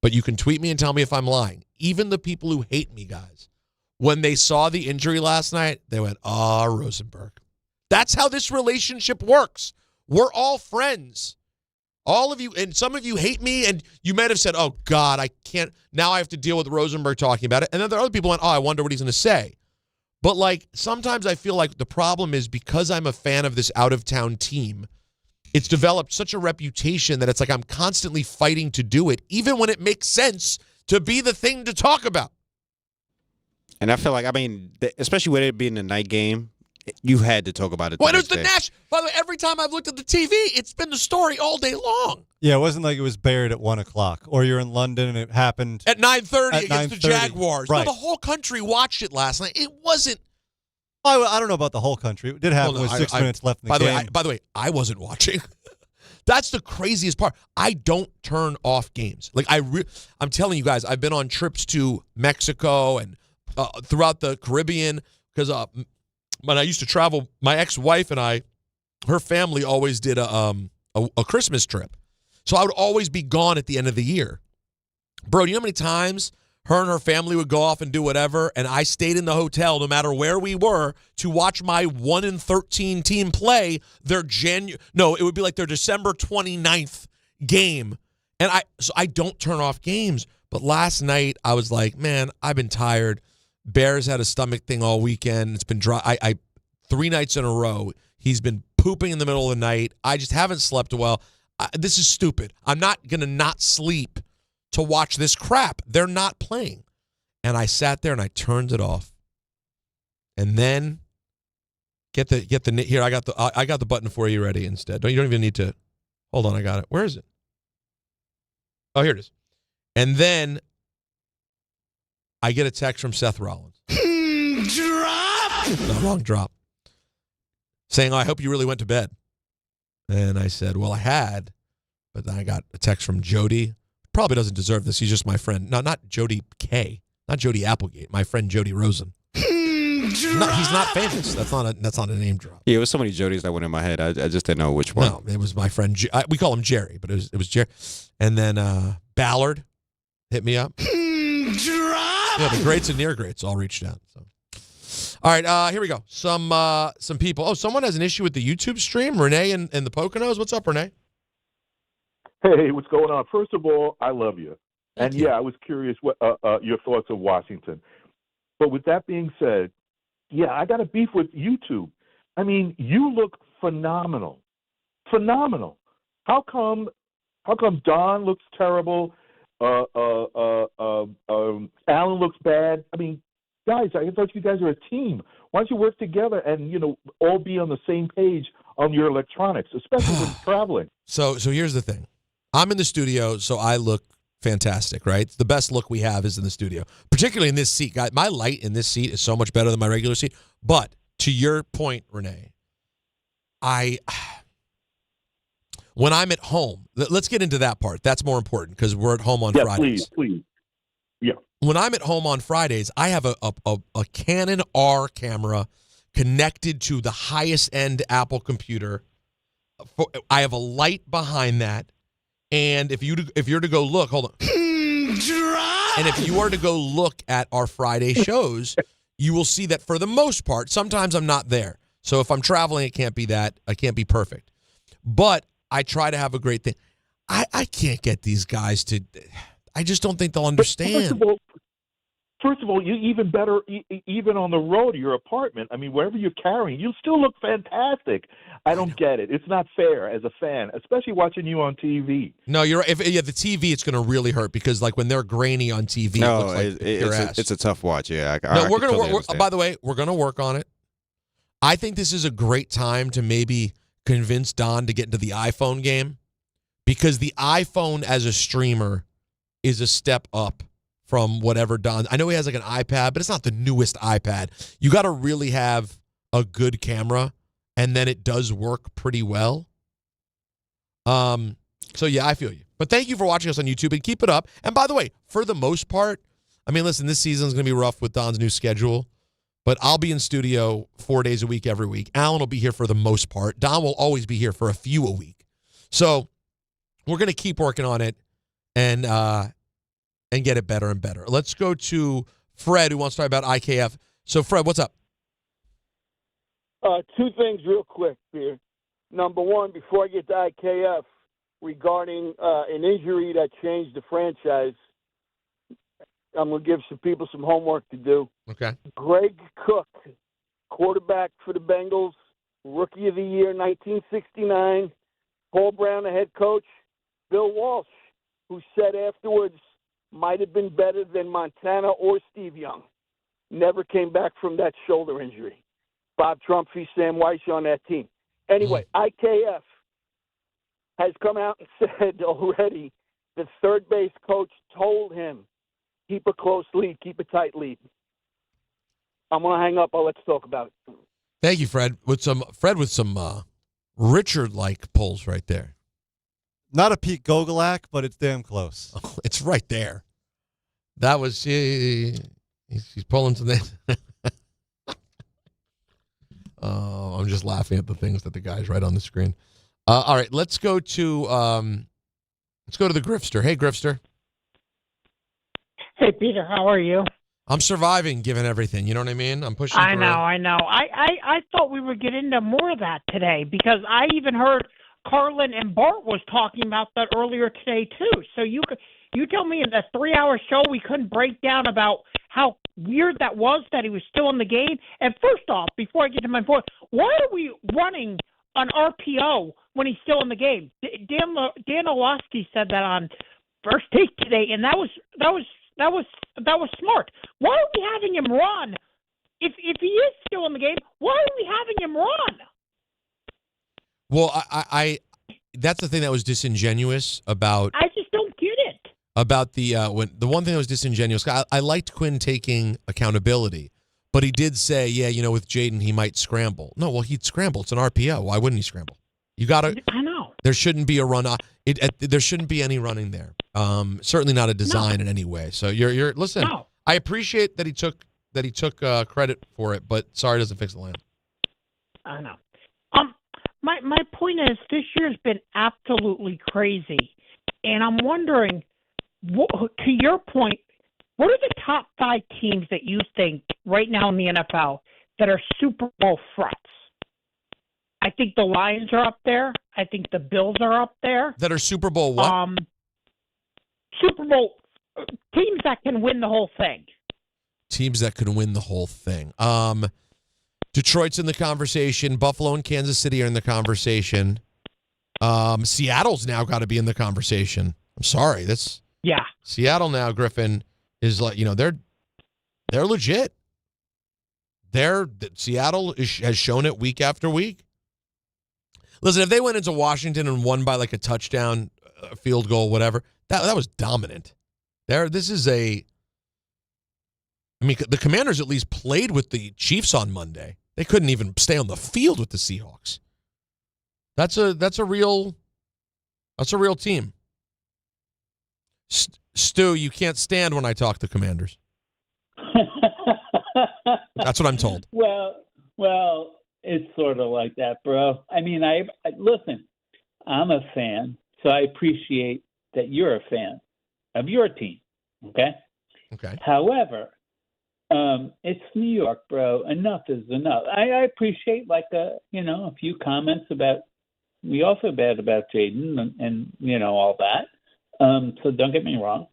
Speaker 6: but you can tweet me and tell me if I'm lying. Even the people who hate me, guys, when they saw the injury last night, they went, Rosenberg. That's how this relationship works. We're all friends. All of you, and some of you hate me, and you might have said, oh, God, I can't. Now I have to deal with Rosenberg talking about it. And then there are other people who went, I wonder what he's going to say. But, like, sometimes I feel like the problem is because I'm a fan of this out-of-town team, it's developed such a reputation that it's like I'm constantly fighting to do it, even when it makes sense to be the thing to talk about.
Speaker 1: And I feel like, especially with it being a night game, you had to talk about it.
Speaker 6: Well, it was the Nash. By the way, every time I've looked at the TV, it's been the story all day long.
Speaker 16: Yeah, it wasn't like it was buried at 1 o'clock, or you're in London and it happened
Speaker 6: at 9:30 against the Jaguars.
Speaker 16: Right.
Speaker 6: No, the whole country watched it last night. It wasn't.
Speaker 16: I don't know about the whole country. It did happen with 6 minutes left in the game.
Speaker 6: By the way, I wasn't watching. That's the craziest part. I don't turn off games. Like I'm telling you guys, I've been on trips to Mexico and throughout the Caribbean because when I used to travel, my ex-wife and her family always did a Christmas trip. So I would always be gone at the end of the year. Bro, do you know how many times her and her family would go off and do whatever, and I stayed in the hotel no matter where we were to watch my 1-13 team play their it would be like their December 29th game. And I don't turn off games. But last night I was like, man, I've been tired. Bears had a stomach thing all weekend. It's been dry. 3 nights in a row. He's been pooping in the middle of the night. I just haven't slept well. This is stupid. I'm not going to not sleep to watch this crap. They're not playing. And I sat there and I turned it off. And then get the here. I got the button for you ready instead. You don't even need to. Hold on, I got it. Where is it? Oh, here it is. And then I get a text from Seth Rollins.
Speaker 5: Drop.
Speaker 6: No, wrong drop. Saying, I hope you really went to bed. And I said, well, I had, but then I got a text from Jody. Probably doesn't deserve this. He's just my friend. No, not Jody K. Not Jody Applegate. My friend Jody Rosen. No, he's not famous. That's not a name drop.
Speaker 1: Yeah, it was so many Jodys that went in my head. I just didn't know which one.
Speaker 6: No, it was my friend. We call him Jerry, but it was Jerry. And then Ballard hit me up.
Speaker 5: Drop.
Speaker 6: Yeah, the greats and near greats all reached out. So, all right, here we go. Some people. Oh, someone has an issue with the YouTube stream. Renee and the Poconos. What's up, Renee?
Speaker 8: Hey, what's going on? First of all, I love you. And yeah, I was curious what your thoughts of Washington. But with that being said, yeah, I got a beef with YouTube. I mean, you look phenomenal. Phenomenal. How come Don looks terrible? Alan looks bad. I mean, guys, I thought you guys are a team. Why don't you work together and, all be on the same page on your electronics, especially when traveling?
Speaker 6: So here's the thing. I'm in the studio, so I look fantastic, right? The best look we have is in the studio, particularly in this seat. Guys, my light in this seat is so much better than my regular seat. But to your point, Renee, when I'm at home, let's get into that part. That's more important because we're at home on Fridays.
Speaker 8: Please. Yeah.
Speaker 6: When I'm at home on Fridays, I have a Canon R camera connected to the highest end Apple computer. I have a light behind that. And if you're to go look, hold on. And if you are to go look at our Friday shows, you will see that for the most part, sometimes I'm not there. So if I'm traveling, it can't be that. I can't be perfect. But I try to have a great thing. I can't get these guys to. I just don't think they'll understand.
Speaker 8: First of all, you even better, even on the road to your apartment. I mean, wherever you're carrying, you still look fantastic. I don't get it. It's not fair as a fan, especially watching you on TV.
Speaker 6: No, you're right. If the TV, it's going to really hurt because, like, when they're grainy on TV, it looks like
Speaker 1: it's a tough watch. Yeah.
Speaker 6: We're going to work. By the way, we're going to work on it. I think this is a great time to maybe convince Don to get into the iPhone game because the iPhone as a streamer is a step up from whatever Don. I know he has like an iPad, but it's not the newest iPad. You got to really have a good camera, and then it does work pretty well. So yeah, I feel you. But thank you for watching us on YouTube and keep it up. And by the way, for the most part, I mean, listen, this season's going to be rough with Don's new schedule, but I'll be in studio 4 days a week every week. Alan will be here for the most part. Don will always be here for a few a week. So we're going to keep working on it and get it better and better. Let's go to Fred, who wants to talk about IKF. So, Fred, what's up?
Speaker 19: Two things real quick here. Number one, before I get to IKF, regarding an injury that changed the franchise, I'm going to give some people some homework to do.
Speaker 6: Okay.
Speaker 19: Greg Cook, quarterback for the Bengals, Rookie of the Year, 1969. Paul Brown, the head coach. Bill Walsh, who said afterwards, might have been better than Montana or Steve Young. Never came back from that shoulder injury. Bob Trumpy, Sam Weiss on that team. Anyway, IKF has come out and said already the third base coach told him, keep a close lead, keep a tight lead. I'm going to hang up. Let's talk about it.
Speaker 6: Thank you, Fred. With some Richard-like pulls right there.
Speaker 16: Not a Pete Gogolak, but it's damn close.
Speaker 6: Oh, it's right there. That was he's pulling something. I'm just laughing at the things that the guys write on the screen. All right, let's go to the Grifster. Hey, Grifster.
Speaker 24: Hey, Peter. How are you?
Speaker 6: I'm surviving, given everything. You know what I mean? I'm pushing.
Speaker 24: I know. I thought we would get into more of that today because I even heard Carlin and Bart was talking about that earlier today too. So You tell me in the 3-hour show we couldn't break down about how weird that was that he was still in the game. And first off, before I get to my point, why are we running an RPO when he's still in the game? Dan Orlovsky said that on First Take today, and that was smart. Why are we having him run? If he is still in the game, why are we having him run?
Speaker 6: Well, I that's the thing that was disingenuous about.
Speaker 24: I just don't get it.
Speaker 6: About the one thing that was disingenuous. I liked Quinn taking accountability, but he did say, yeah, with Jayden he might scramble. No, well he'd scramble. It's an RPO. Why wouldn't he scramble? You got to.
Speaker 24: I know.
Speaker 6: There shouldn't be a run. There shouldn't be any running there. Certainly not a design in any way. So you're listen.
Speaker 24: No.
Speaker 6: I appreciate that he took credit for it, but sorry, it doesn't fix the land.
Speaker 24: I know. My point is this year's been absolutely crazy, and I'm wondering, to your point, what are the top 5 teams that you think right now in the NFL that are Super Bowl threats? I think the Lions are up there. I think the Bills are up there.
Speaker 6: That are Super Bowl what?
Speaker 24: Super Bowl teams that can win the whole thing.
Speaker 6: Teams that could win the whole thing. Detroit's in the conversation. Buffalo and Kansas City are in the conversation. Seattle's now got to be in the conversation. I'm sorry. Seattle now, Griffin, is like, they're legit. Seattle has shown it week after week. Listen, if they went into Washington and won by like a touchdown, a field goal, whatever, that was dominant. The Commanders at least played with the Chiefs on Monday. They couldn't even stay on the field with the Seahawks. That's a real team. Stu, you can't stand when I talk the Commanders. That's what I'm told.
Speaker 9: Well, it's sort of like that, bro. I mean, listen, I'm a fan, so I appreciate that you're a fan of your team, okay?
Speaker 6: Okay.
Speaker 9: However, it's New York, bro. Enough is enough. I appreciate a few comments about we also bad about Jayden and all that. So don't get me wrong.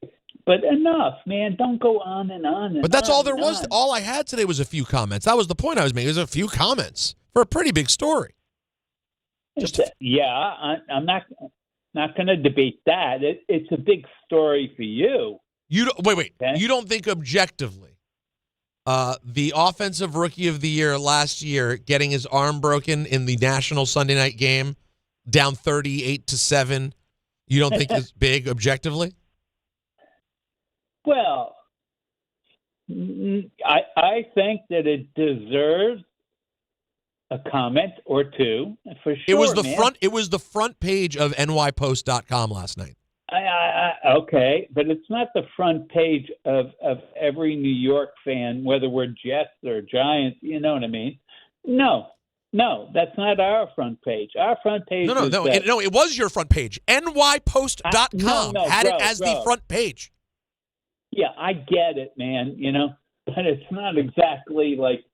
Speaker 9: But enough, man. Don't go on and on.
Speaker 6: But that's all there was.
Speaker 9: On.
Speaker 6: All I had today was a few comments. That was the point I was making. There's a few comments for a pretty big story.
Speaker 9: I'm not going to debate that. It's a big story for you.
Speaker 6: Wait. Okay? You don't think objectively the offensive rookie of the year last year getting his arm broken in the national Sunday night game down 38-7, you don't think is big objectively?
Speaker 9: Well, I think that it deserves a comment or two for sure.
Speaker 6: It was the front page of nypost.com last night.
Speaker 9: Okay, but it's not the front page of every New York fan, whether we're Jets or Giants. You know what I mean? No, that's not our front page. Our front page.
Speaker 6: It was your front page. nypost.com had it as the front page.
Speaker 9: Yeah, I get it, man, but it's not exactly like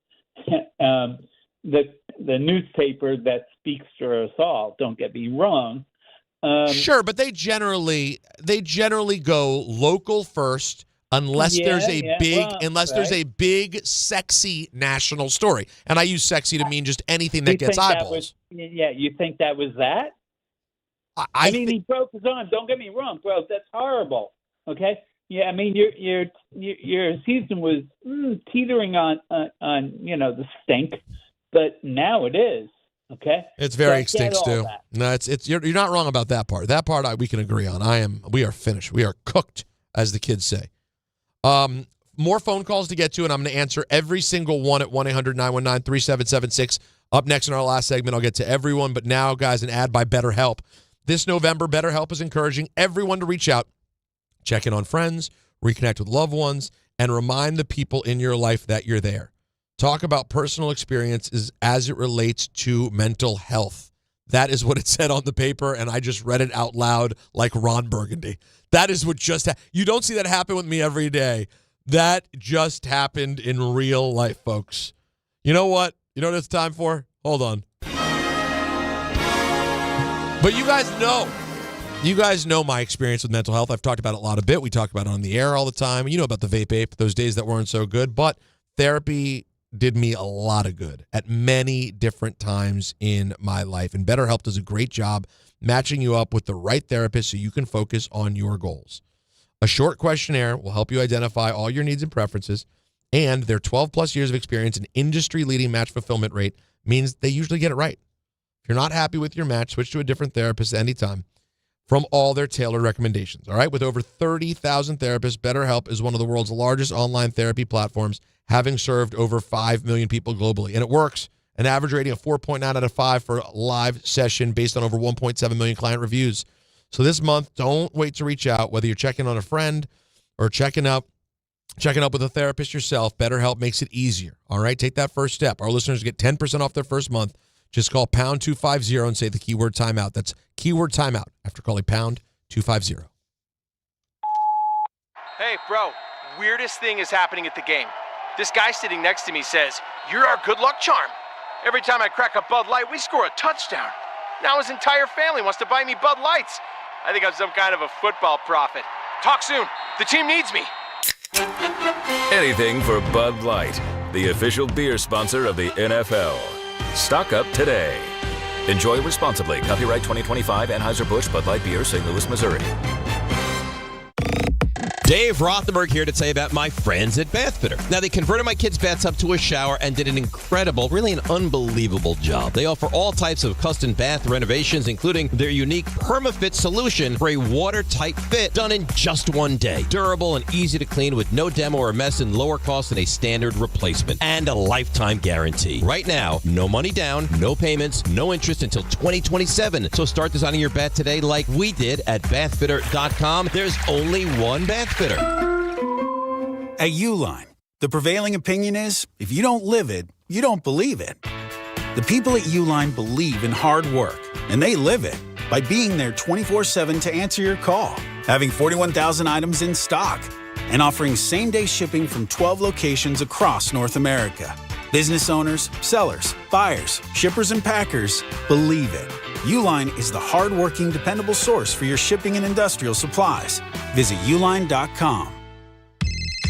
Speaker 9: the newspaper that speaks for us all. Don't get me wrong.
Speaker 6: Sure, but they generally go local first unless there's a big sexy national story. And I use sexy to mean just anything that gets eyeballs.
Speaker 9: You think that was that? I mean, he broke his arm. Don't get me wrong, bro. That's horrible. Okay. Yeah, I mean your season was teetering on the stink, but now it is. Okay,
Speaker 6: it's very extinct, Stu. No, you're not wrong about that part. That part we can agree on. We are finished. We are cooked, as the kids say. More phone calls to get to, and I'm going to answer every single one at 1-800-919-3776. Up next in our last segment, I'll get to everyone. But now, guys, an ad by BetterHelp. This November, BetterHelp is encouraging everyone to reach out, check in on friends, reconnect with loved ones, and remind the people in your life that you're there. Talk about personal experiences as it relates to mental health. That is what it said on the paper, and I just read it out loud like Ron Burgundy. That is what just happened. You don't see that happen with me every day. That just happened in real life, folks. You know what? You know what it's time for? Hold on. But you guys know You guys know my experience with mental health. I've talked about it a lot of bit. We talk about it on the air all the time. You know about the vape ape, those days that weren't so good. But therapy did me a lot of good at many different times in my life. And BetterHelp does a great job matching you up with the right therapist so you can focus on your goals. A short questionnaire will help you identify all your needs and preferences. And their 12-plus years of experience and industry-leading match fulfillment rate means they usually get it right. If you're not happy with your match, switch to a different therapist anytime from all their tailored recommendations. All right, with over 30,000 therapists, BetterHelp is one of the world's largest online therapy platforms, having served over 5 million people globally. And it works. An average rating of 4.9 out of 5 for a live session based on over 1.7 million client reviews. So this month, don't wait to reach out. Whether you're checking on a friend or checking up with a therapist yourself, BetterHelp makes it easier. All right, take that first step. Our listeners get 10% off their first month. Just call pound 250 and say the keyword timeout. That's keyword timeout after calling pound 250.
Speaker 10: Hey, bro, weirdest thing is happening at the game. This guy sitting next to me says, "You're our good luck charm." Every time I crack a Bud Light, we score a touchdown. Now his entire family wants to buy me Bud Lights. I think I'm some kind of a football prophet. Talk soon. The team needs me.
Speaker 12: Anything for Bud Light, the official beer sponsor of the NFL. Stock up today. Enjoy responsibly. Copyright 2025 Anheuser-Busch Bud Light Beer, St. Louis, Missouri.
Speaker 20: Dave Rothenberg here to tell you about my friends at Bathfitter. Now, they converted my kids' bathtub to a shower and did an incredible, really an unbelievable job. They offer all types of custom bath renovations, including their unique PermaFit solution for a watertight fit done in just one day. Durable and easy to clean with no demo or mess and lower cost than a standard replacement. And a lifetime guarantee. Right now, no money down, no payments, no interest until 2027. So start designing your bath today like we did at bathfitter.com. There's only one Bathfitter.
Speaker 21: At Uline, the prevailing opinion is, if you don't live it, you don't believe it. The people at Uline believe in hard work, and they live it by being there 24/7 to answer your call, having 41,000 items in stock, and offering same-day shipping from 12 locations across North America. Business owners, sellers, buyers, shippers, and packers believe it. Uline is the hard-working, dependable source for your shipping and industrial supplies. Visit uline.com.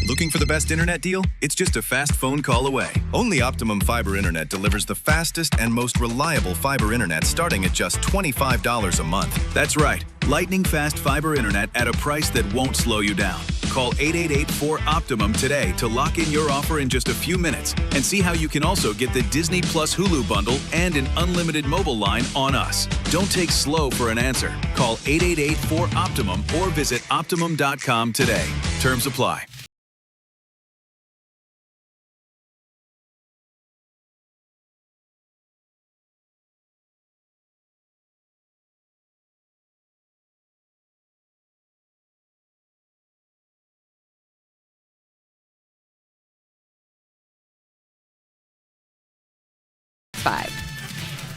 Speaker 25: Looking for the best internet deal? It's just a fast phone call away. Only Optimum Fiber Internet delivers the fastest and most reliable fiber internet starting at just $25 a month. That's right, lightning fast fiber internet at a price that won't slow you down. Call 888-4OPTIMUM today to lock in your offer in just a few minutes and see how you can also get the Disney Plus Hulu bundle and an unlimited mobile line on us. Don't take slow for an answer. Call 888-4OPTIMUM or visit Optimum.com today. Terms apply.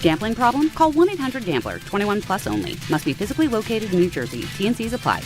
Speaker 26: Gambling problem? Call 1-800-GAMBLER. 21 plus only. Must be physically located in New Jersey. T&Cs apply.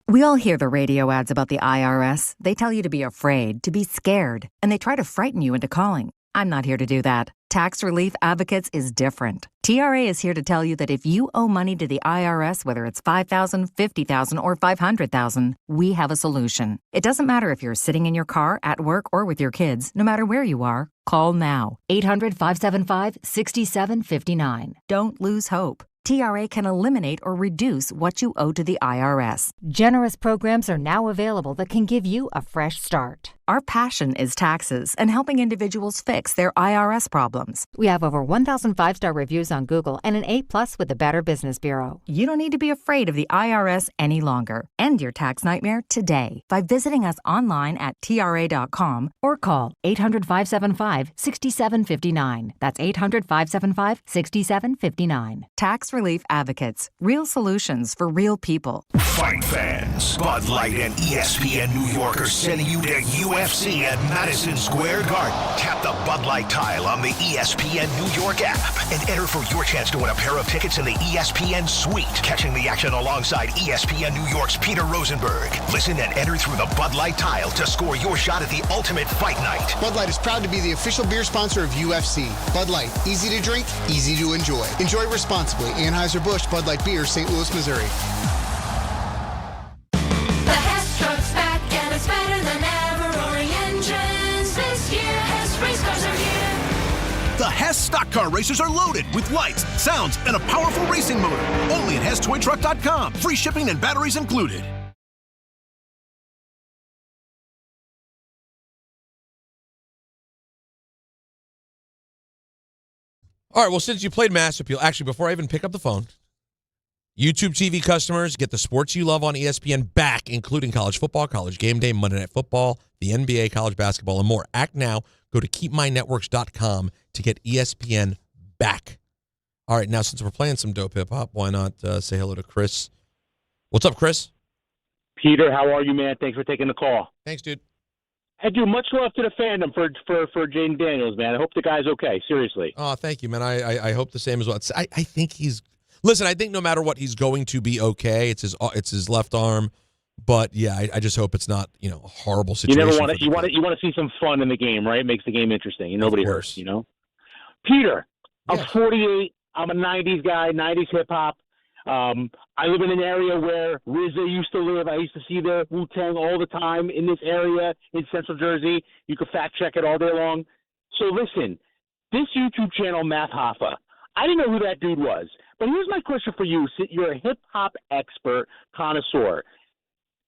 Speaker 27: We all hear the radio ads about the IRS. They tell you to be afraid, to be scared, and they try to frighten you into calling. I'm not here to do that. Tax Relief Advocates is different. TRA is here to tell you that if you owe money to the IRS, whether it's $5,000, $50,000, or $500,000, we have a solution. It doesn't matter if you're sitting in your car, at work, or with your kids. No matter where you are, call now. 800-575-6759. Don't lose hope. TRA can eliminate or reduce what you owe to the IRS.
Speaker 28: Generous programs are now available that can give you a fresh start.
Speaker 27: Our passion is taxes and helping individuals fix their IRS problems.
Speaker 28: We have over 1,000 5-star reviews on Google and an A+ with the Better Business Bureau.
Speaker 27: You don't need to be afraid of the IRS any longer. End your tax nightmare today by visiting us online at TRA.com or call 800-575-6759. That's 800-575-6759. Tax Relief Advocates. Real solutions for real people.
Speaker 17: Fight fans, Bud Light and ESPN New York are sending you to UFC at Madison Square Garden. Tap the Bud Light tile on the ESPN New York app and enter for your chance to win a pair of tickets in the ESPN Suite. Catching the action alongside ESPN New York's Peter Rosenberg. Listen and enter through the Bud Light tile to score your shot at the ultimate fight night.
Speaker 22: Bud Light is proud to be the official beer sponsor of UFC. Bud Light, easy to drink, easy to enjoy. Enjoy responsibly. Anheuser-Busch Bud Light Beer, St. Louis, Missouri.
Speaker 5: The Hess truck's back and it's better than ever. Roaring engines this year. Hess race cars are here.
Speaker 17: The Hess stock car racers are loaded with lights, sounds, and a powerful racing motor. Only at HessToyTruck.com. Free shipping and batteries included.
Speaker 6: All right, well, since you played Mass Appeal, actually, before I even pick up the phone, YouTube TV customers get the sports you love on ESPN back, including college football, college game day, Monday Night Football, the NBA, college basketball, and more. Act now. Go to keepmynetworks.com to get ESPN back. All right, now, since we're playing some dope hip-hop, why not say hello to Chris? What's up, Chris?
Speaker 2: Peter, how are you, man? Thanks for taking the call.
Speaker 6: Thanks, dude.
Speaker 2: Hey, dude, much love to the fandom for Jayden Daniels, man. I hope the guy's okay, seriously.
Speaker 6: Oh, thank you, man. I hope the same as well. I think he's – listen, I think no matter what, he's going to be okay. It's his left arm. But, yeah, I just hope it's not, a horrible situation.
Speaker 2: You never want to – you want to see some fun in the game, right? It makes the game interesting, and nobody hurts, Peter, I'm 48. I'm a 90s guy, 90s hip-hop. I live in an area where RZA used to live. I used to see the Wu-Tang all the time in this area in Central Jersey. You could fact check it all day long. So listen, this YouTube channel, Matt Hoffa, I didn't know who that dude was. But here's my question for you. You're a hip-hop expert, connoisseur.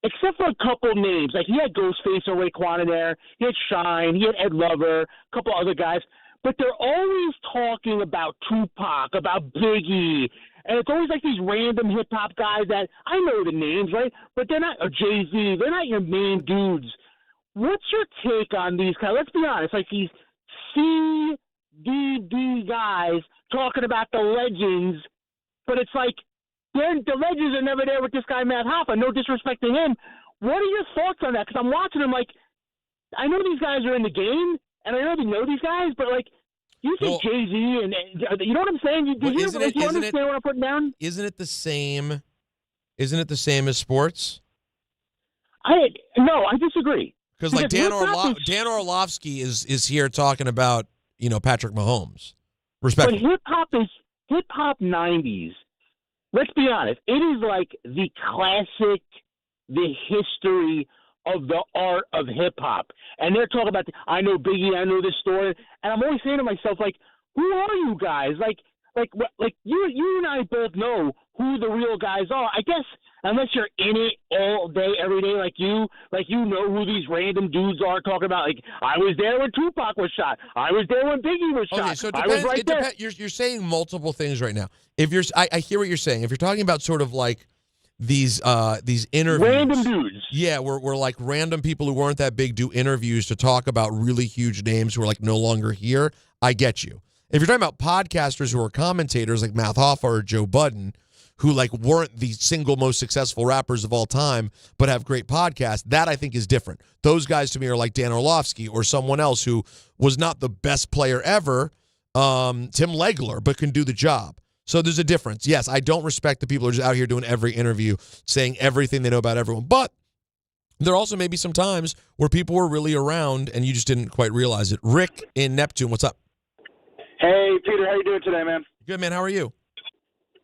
Speaker 2: Except for a couple names. Like he had Ghostface and Raekwon in there. He had Shine. He had Ed Lover. A couple other guys. But they're always talking about Tupac, about Biggie. And it's always like these random hip-hop guys that I know the names, right? But they're not, or Jay-Z, they're not your main dudes. What's your take on these guys? Let's be honest, like these CDD guys talking about the legends, but it's like the legends are never there with this guy, Matt Hoffa. No disrespect to him. What are your thoughts on that? Because I'm watching them like, I know these guys are in the game, and I know they know these guys, but like, you think Jay-Z and you know what I'm saying? You understand what I'm putting down?
Speaker 6: Isn't it the same? Isn't it the same as sports?
Speaker 2: No, I disagree.
Speaker 6: Because like Dan Orlovsky is here talking about Patrick Mahomes. Respectfully.
Speaker 2: But hip hop 90s. Let's be honest. It is like the classic, the history of the art of hip-hop. And they're talking about, I know Biggie, I know this story, and I'm always saying to myself, like, who are you guys? Like you and I both know who the real guys are. I guess unless you're in it all day, every day like you know who these random dudes are talking about. Like, I was there when Tupac was shot. I was there when Biggie was shot.
Speaker 6: So
Speaker 2: I was right there.
Speaker 6: You're saying multiple things right now. I hear what you're saying. If you're talking about sort of like these interviews,
Speaker 2: random dudes,
Speaker 6: yeah, we're like random people who weren't that big do interviews to talk about really huge names who are like no longer here. I get you. If you're talking about podcasters who are commentators like Matt Hoffa or Joe Budden, who like weren't the single most successful rappers of all time but have great podcasts, that I think is different. Those guys to me are like Dan Orlovsky or someone else who was not the best player ever, Tim Legler, but can do the job. So there's a difference. Yes, I don't respect the people who are just out here doing every interview, saying everything they know about everyone. But there also may be some times where people were really around and you just didn't quite realize it. Rick in Neptune, what's up?
Speaker 3: Hey, Peter, how you doing today, man?
Speaker 6: Good, man. How are you?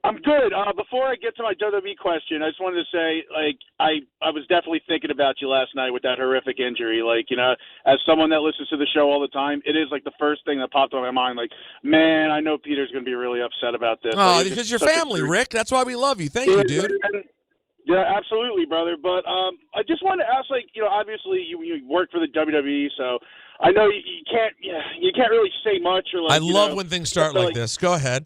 Speaker 3: I'm good. Before I get to my WWE question, I just wanted to say, like, I was definitely thinking about you last night with that horrific injury. Like, as someone that listens to the show all the time, it is like the first thing that popped on my mind. Like, man, I know Peter's going to be really upset about this.
Speaker 6: Oh, because you're family, Rick. That's why we love you. Thank you, dude.
Speaker 3: Yeah, absolutely, brother. But I just wanted to ask, like, obviously you work for the WWE, so I know you can't really say much. Or like,
Speaker 6: I love when things start like this. Go ahead.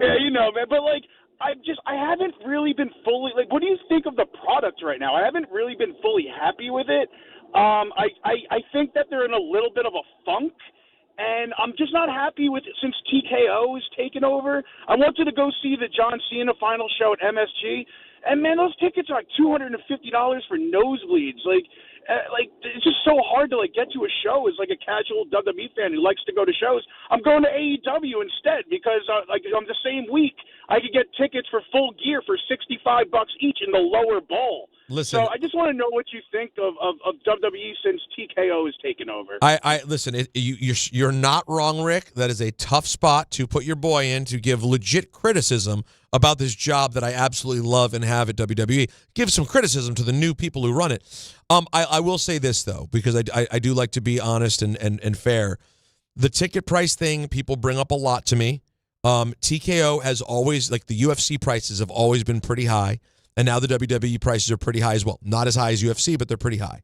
Speaker 3: Yeah, man. But like, I haven't really been fully like. What do you think of the product right now? I haven't really been fully happy with it. I think that they're in a little bit of a funk, and I'm just not happy with it since TKO has taken over. I wanted to go see the John Cena final show at MSG, and man, those tickets are like $250 for nosebleeds. Like it's just so hard to like get to a show as like a casual WWE fan who likes to go to shows. I'm going to AEW instead because like on the same week I could get tickets for Full Gear for $65 each in the lower bowl.
Speaker 6: Listen.
Speaker 3: So I just want to know what you think of WWE since TKO has taken over.
Speaker 6: I listen. You're not wrong, Rick. That is a tough spot to put your boy in to give legit criticism about this job that I absolutely love and have at WWE. Give some criticism to the new people who run it. I will say this though, because I do like to be honest and fair. The ticket price thing, people bring up a lot to me. TKO has always, like the UFC prices have always been pretty high, and now the WWE prices are pretty high as well. Not as high as UFC, but they're pretty high.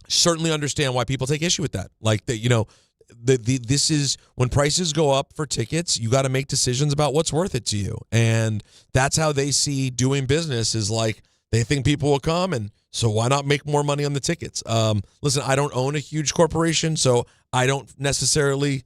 Speaker 6: Certainly understand why people take issue with that. Like that, this is when prices go up for tickets, you got to make decisions about what's worth it to you, and that's how they see doing business. Is like they think people will come, and so why not make more money on the tickets? Listen, I don't own a huge corporation, so I don't necessarily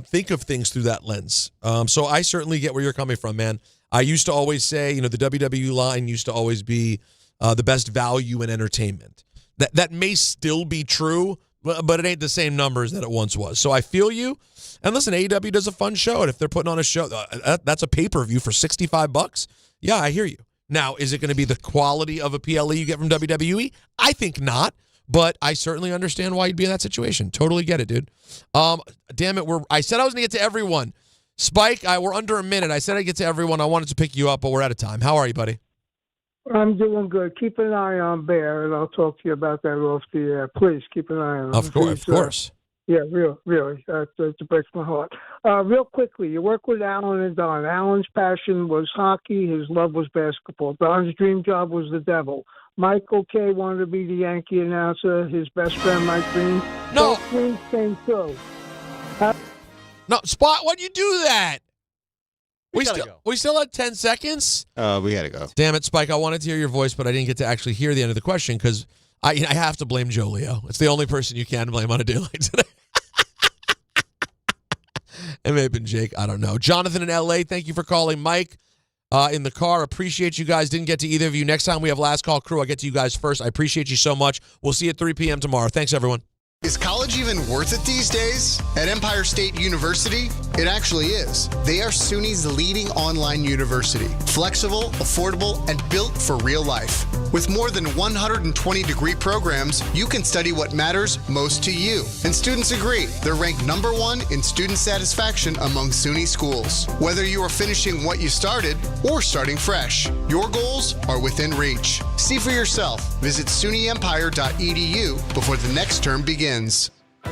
Speaker 6: think of things through that lens. So I certainly get where you're coming from, man. I used to always say, the WWE line used to always be the best value in entertainment. That may still be true, but it ain't the same numbers that it once was. So I feel you. And listen, AEW does a fun show, and if they're putting on a show, that's a pay-per-view for $65. Yeah, I hear you. Now, is it going to be the quality of a PLE you get from WWE? I think not, but I certainly understand why you'd be in that situation. Totally get it, dude. Damn it, I said I was going to get to everyone. Spike, we're under a minute. I said I'd get to everyone. I wanted to pick you up, but we're out of time. How are you, buddy?
Speaker 4: I'm doing good. Keep an eye on Bear, and I'll talk to you about that off the air. Please keep an eye on him.
Speaker 6: Of course.
Speaker 4: Yeah, really. It breaks my heart. Real quickly, you work with Alan and Don. Alan's passion was hockey. His love was basketball. Don's dream job was the devil. Michael K. wanted to be the Yankee announcer. His best friend, Mike Green.
Speaker 6: No.
Speaker 4: Both dreams came true.
Speaker 6: No, Spot, why'd you do that? We still had 10 seconds?
Speaker 1: We got to go.
Speaker 6: Damn it, Spike. I wanted to hear your voice, but I didn't get to actually hear the end of the question because I have to blame Joe Leo. It's the only person you can blame on a day like today. It may have been Jake. I don't know. Jonathan in L.A., thank you for calling. Mike in the car, appreciate you guys. Didn't get to either of you. Next time we have Last Call Crew, I'll get to you guys first. I appreciate you so much. We'll see you at 3 p.m. tomorrow. Thanks, everyone.
Speaker 22: Is college even worth it these days? At Empire State University, it actually is. They are SUNY's leading online university. Flexible, affordable, and built for real life. With more than 120 degree programs, you can study what matters most to you. And students agree. They're ranked #1 in student satisfaction among SUNY schools. Whether you are finishing what you started or starting fresh, your goals are within reach. See for yourself. Visit sunyempire.edu before the next term begins.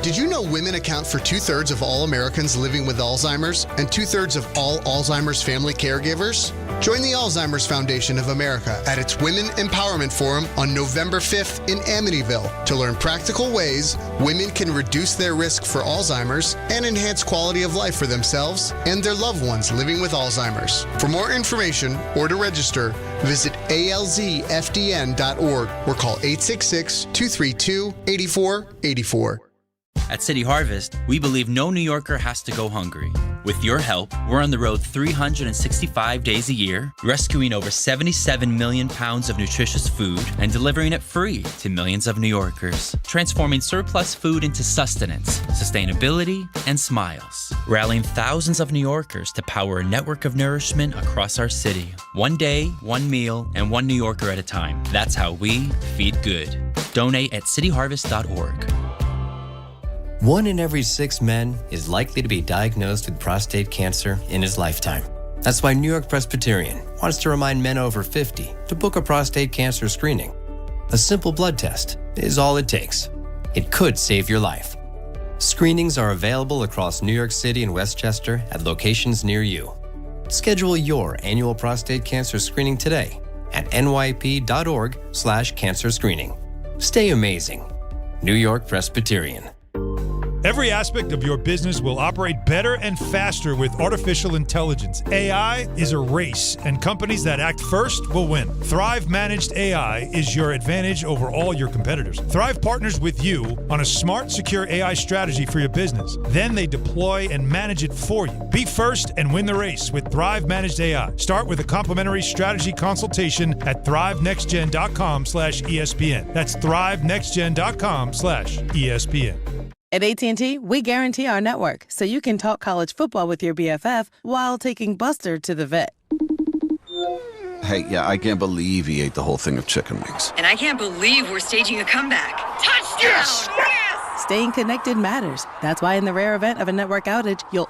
Speaker 22: Did you know women account for 2/3 of all Americans living with Alzheimer's and 2/3 of all Alzheimer's family caregivers? Join the Alzheimer's Foundation of America at its Women Empowerment Forum on November 5th in Amityville to learn practical ways women can reduce their risk for Alzheimer's and enhance quality of life for themselves and their loved ones living with Alzheimer's. For more information or to register, visit alzfdn.org or call 866-232-8484.
Speaker 7: At City Harvest, we believe no New Yorker has to go hungry. With your help, we're on the road 365 days a year, rescuing over 77 million pounds of nutritious food and delivering it free to millions of New Yorkers, transforming surplus food into sustenance, sustainability, and smiles, rallying thousands of New Yorkers to power a network of nourishment across our city. One day, one meal, and one New Yorker at a time. That's how we feed good. Donate at cityharvest.org.
Speaker 11: 1 in every 6 men is likely to be diagnosed with prostate cancer in his lifetime. That's why New York Presbyterian wants to remind men over 50 to book a prostate cancer screening. A simple blood test is all it takes. It could save your life. Screenings are available across New York City and Westchester at locations near you. Schedule your annual prostate cancer screening today at nyp.org/cancer screening. Stay amazing. New York Presbyterian.
Speaker 13: Every aspect of your business will operate better and faster with artificial intelligence. AI is a race, and companies that act first will win. Thrive Managed AI is your advantage over all your competitors. Thrive partners with you on a smart, secure AI strategy for your business. Then they deploy and manage it for you. Be first and win the race with Thrive Managed AI. Start with a complimentary strategy consultation at thrivenextgen.com/ESPN. That's thrivenextgen.com/ESPN.
Speaker 14: At AT&T, we guarantee our network so you can talk college football with your BFF while taking Buster to the vet.
Speaker 8: Hey, yeah, I can't believe he ate the whole thing of chicken wings.
Speaker 9: And I can't believe we're staging a comeback. Touchdown!
Speaker 14: Staying connected matters. That's why in the rare event of a network outage, you'll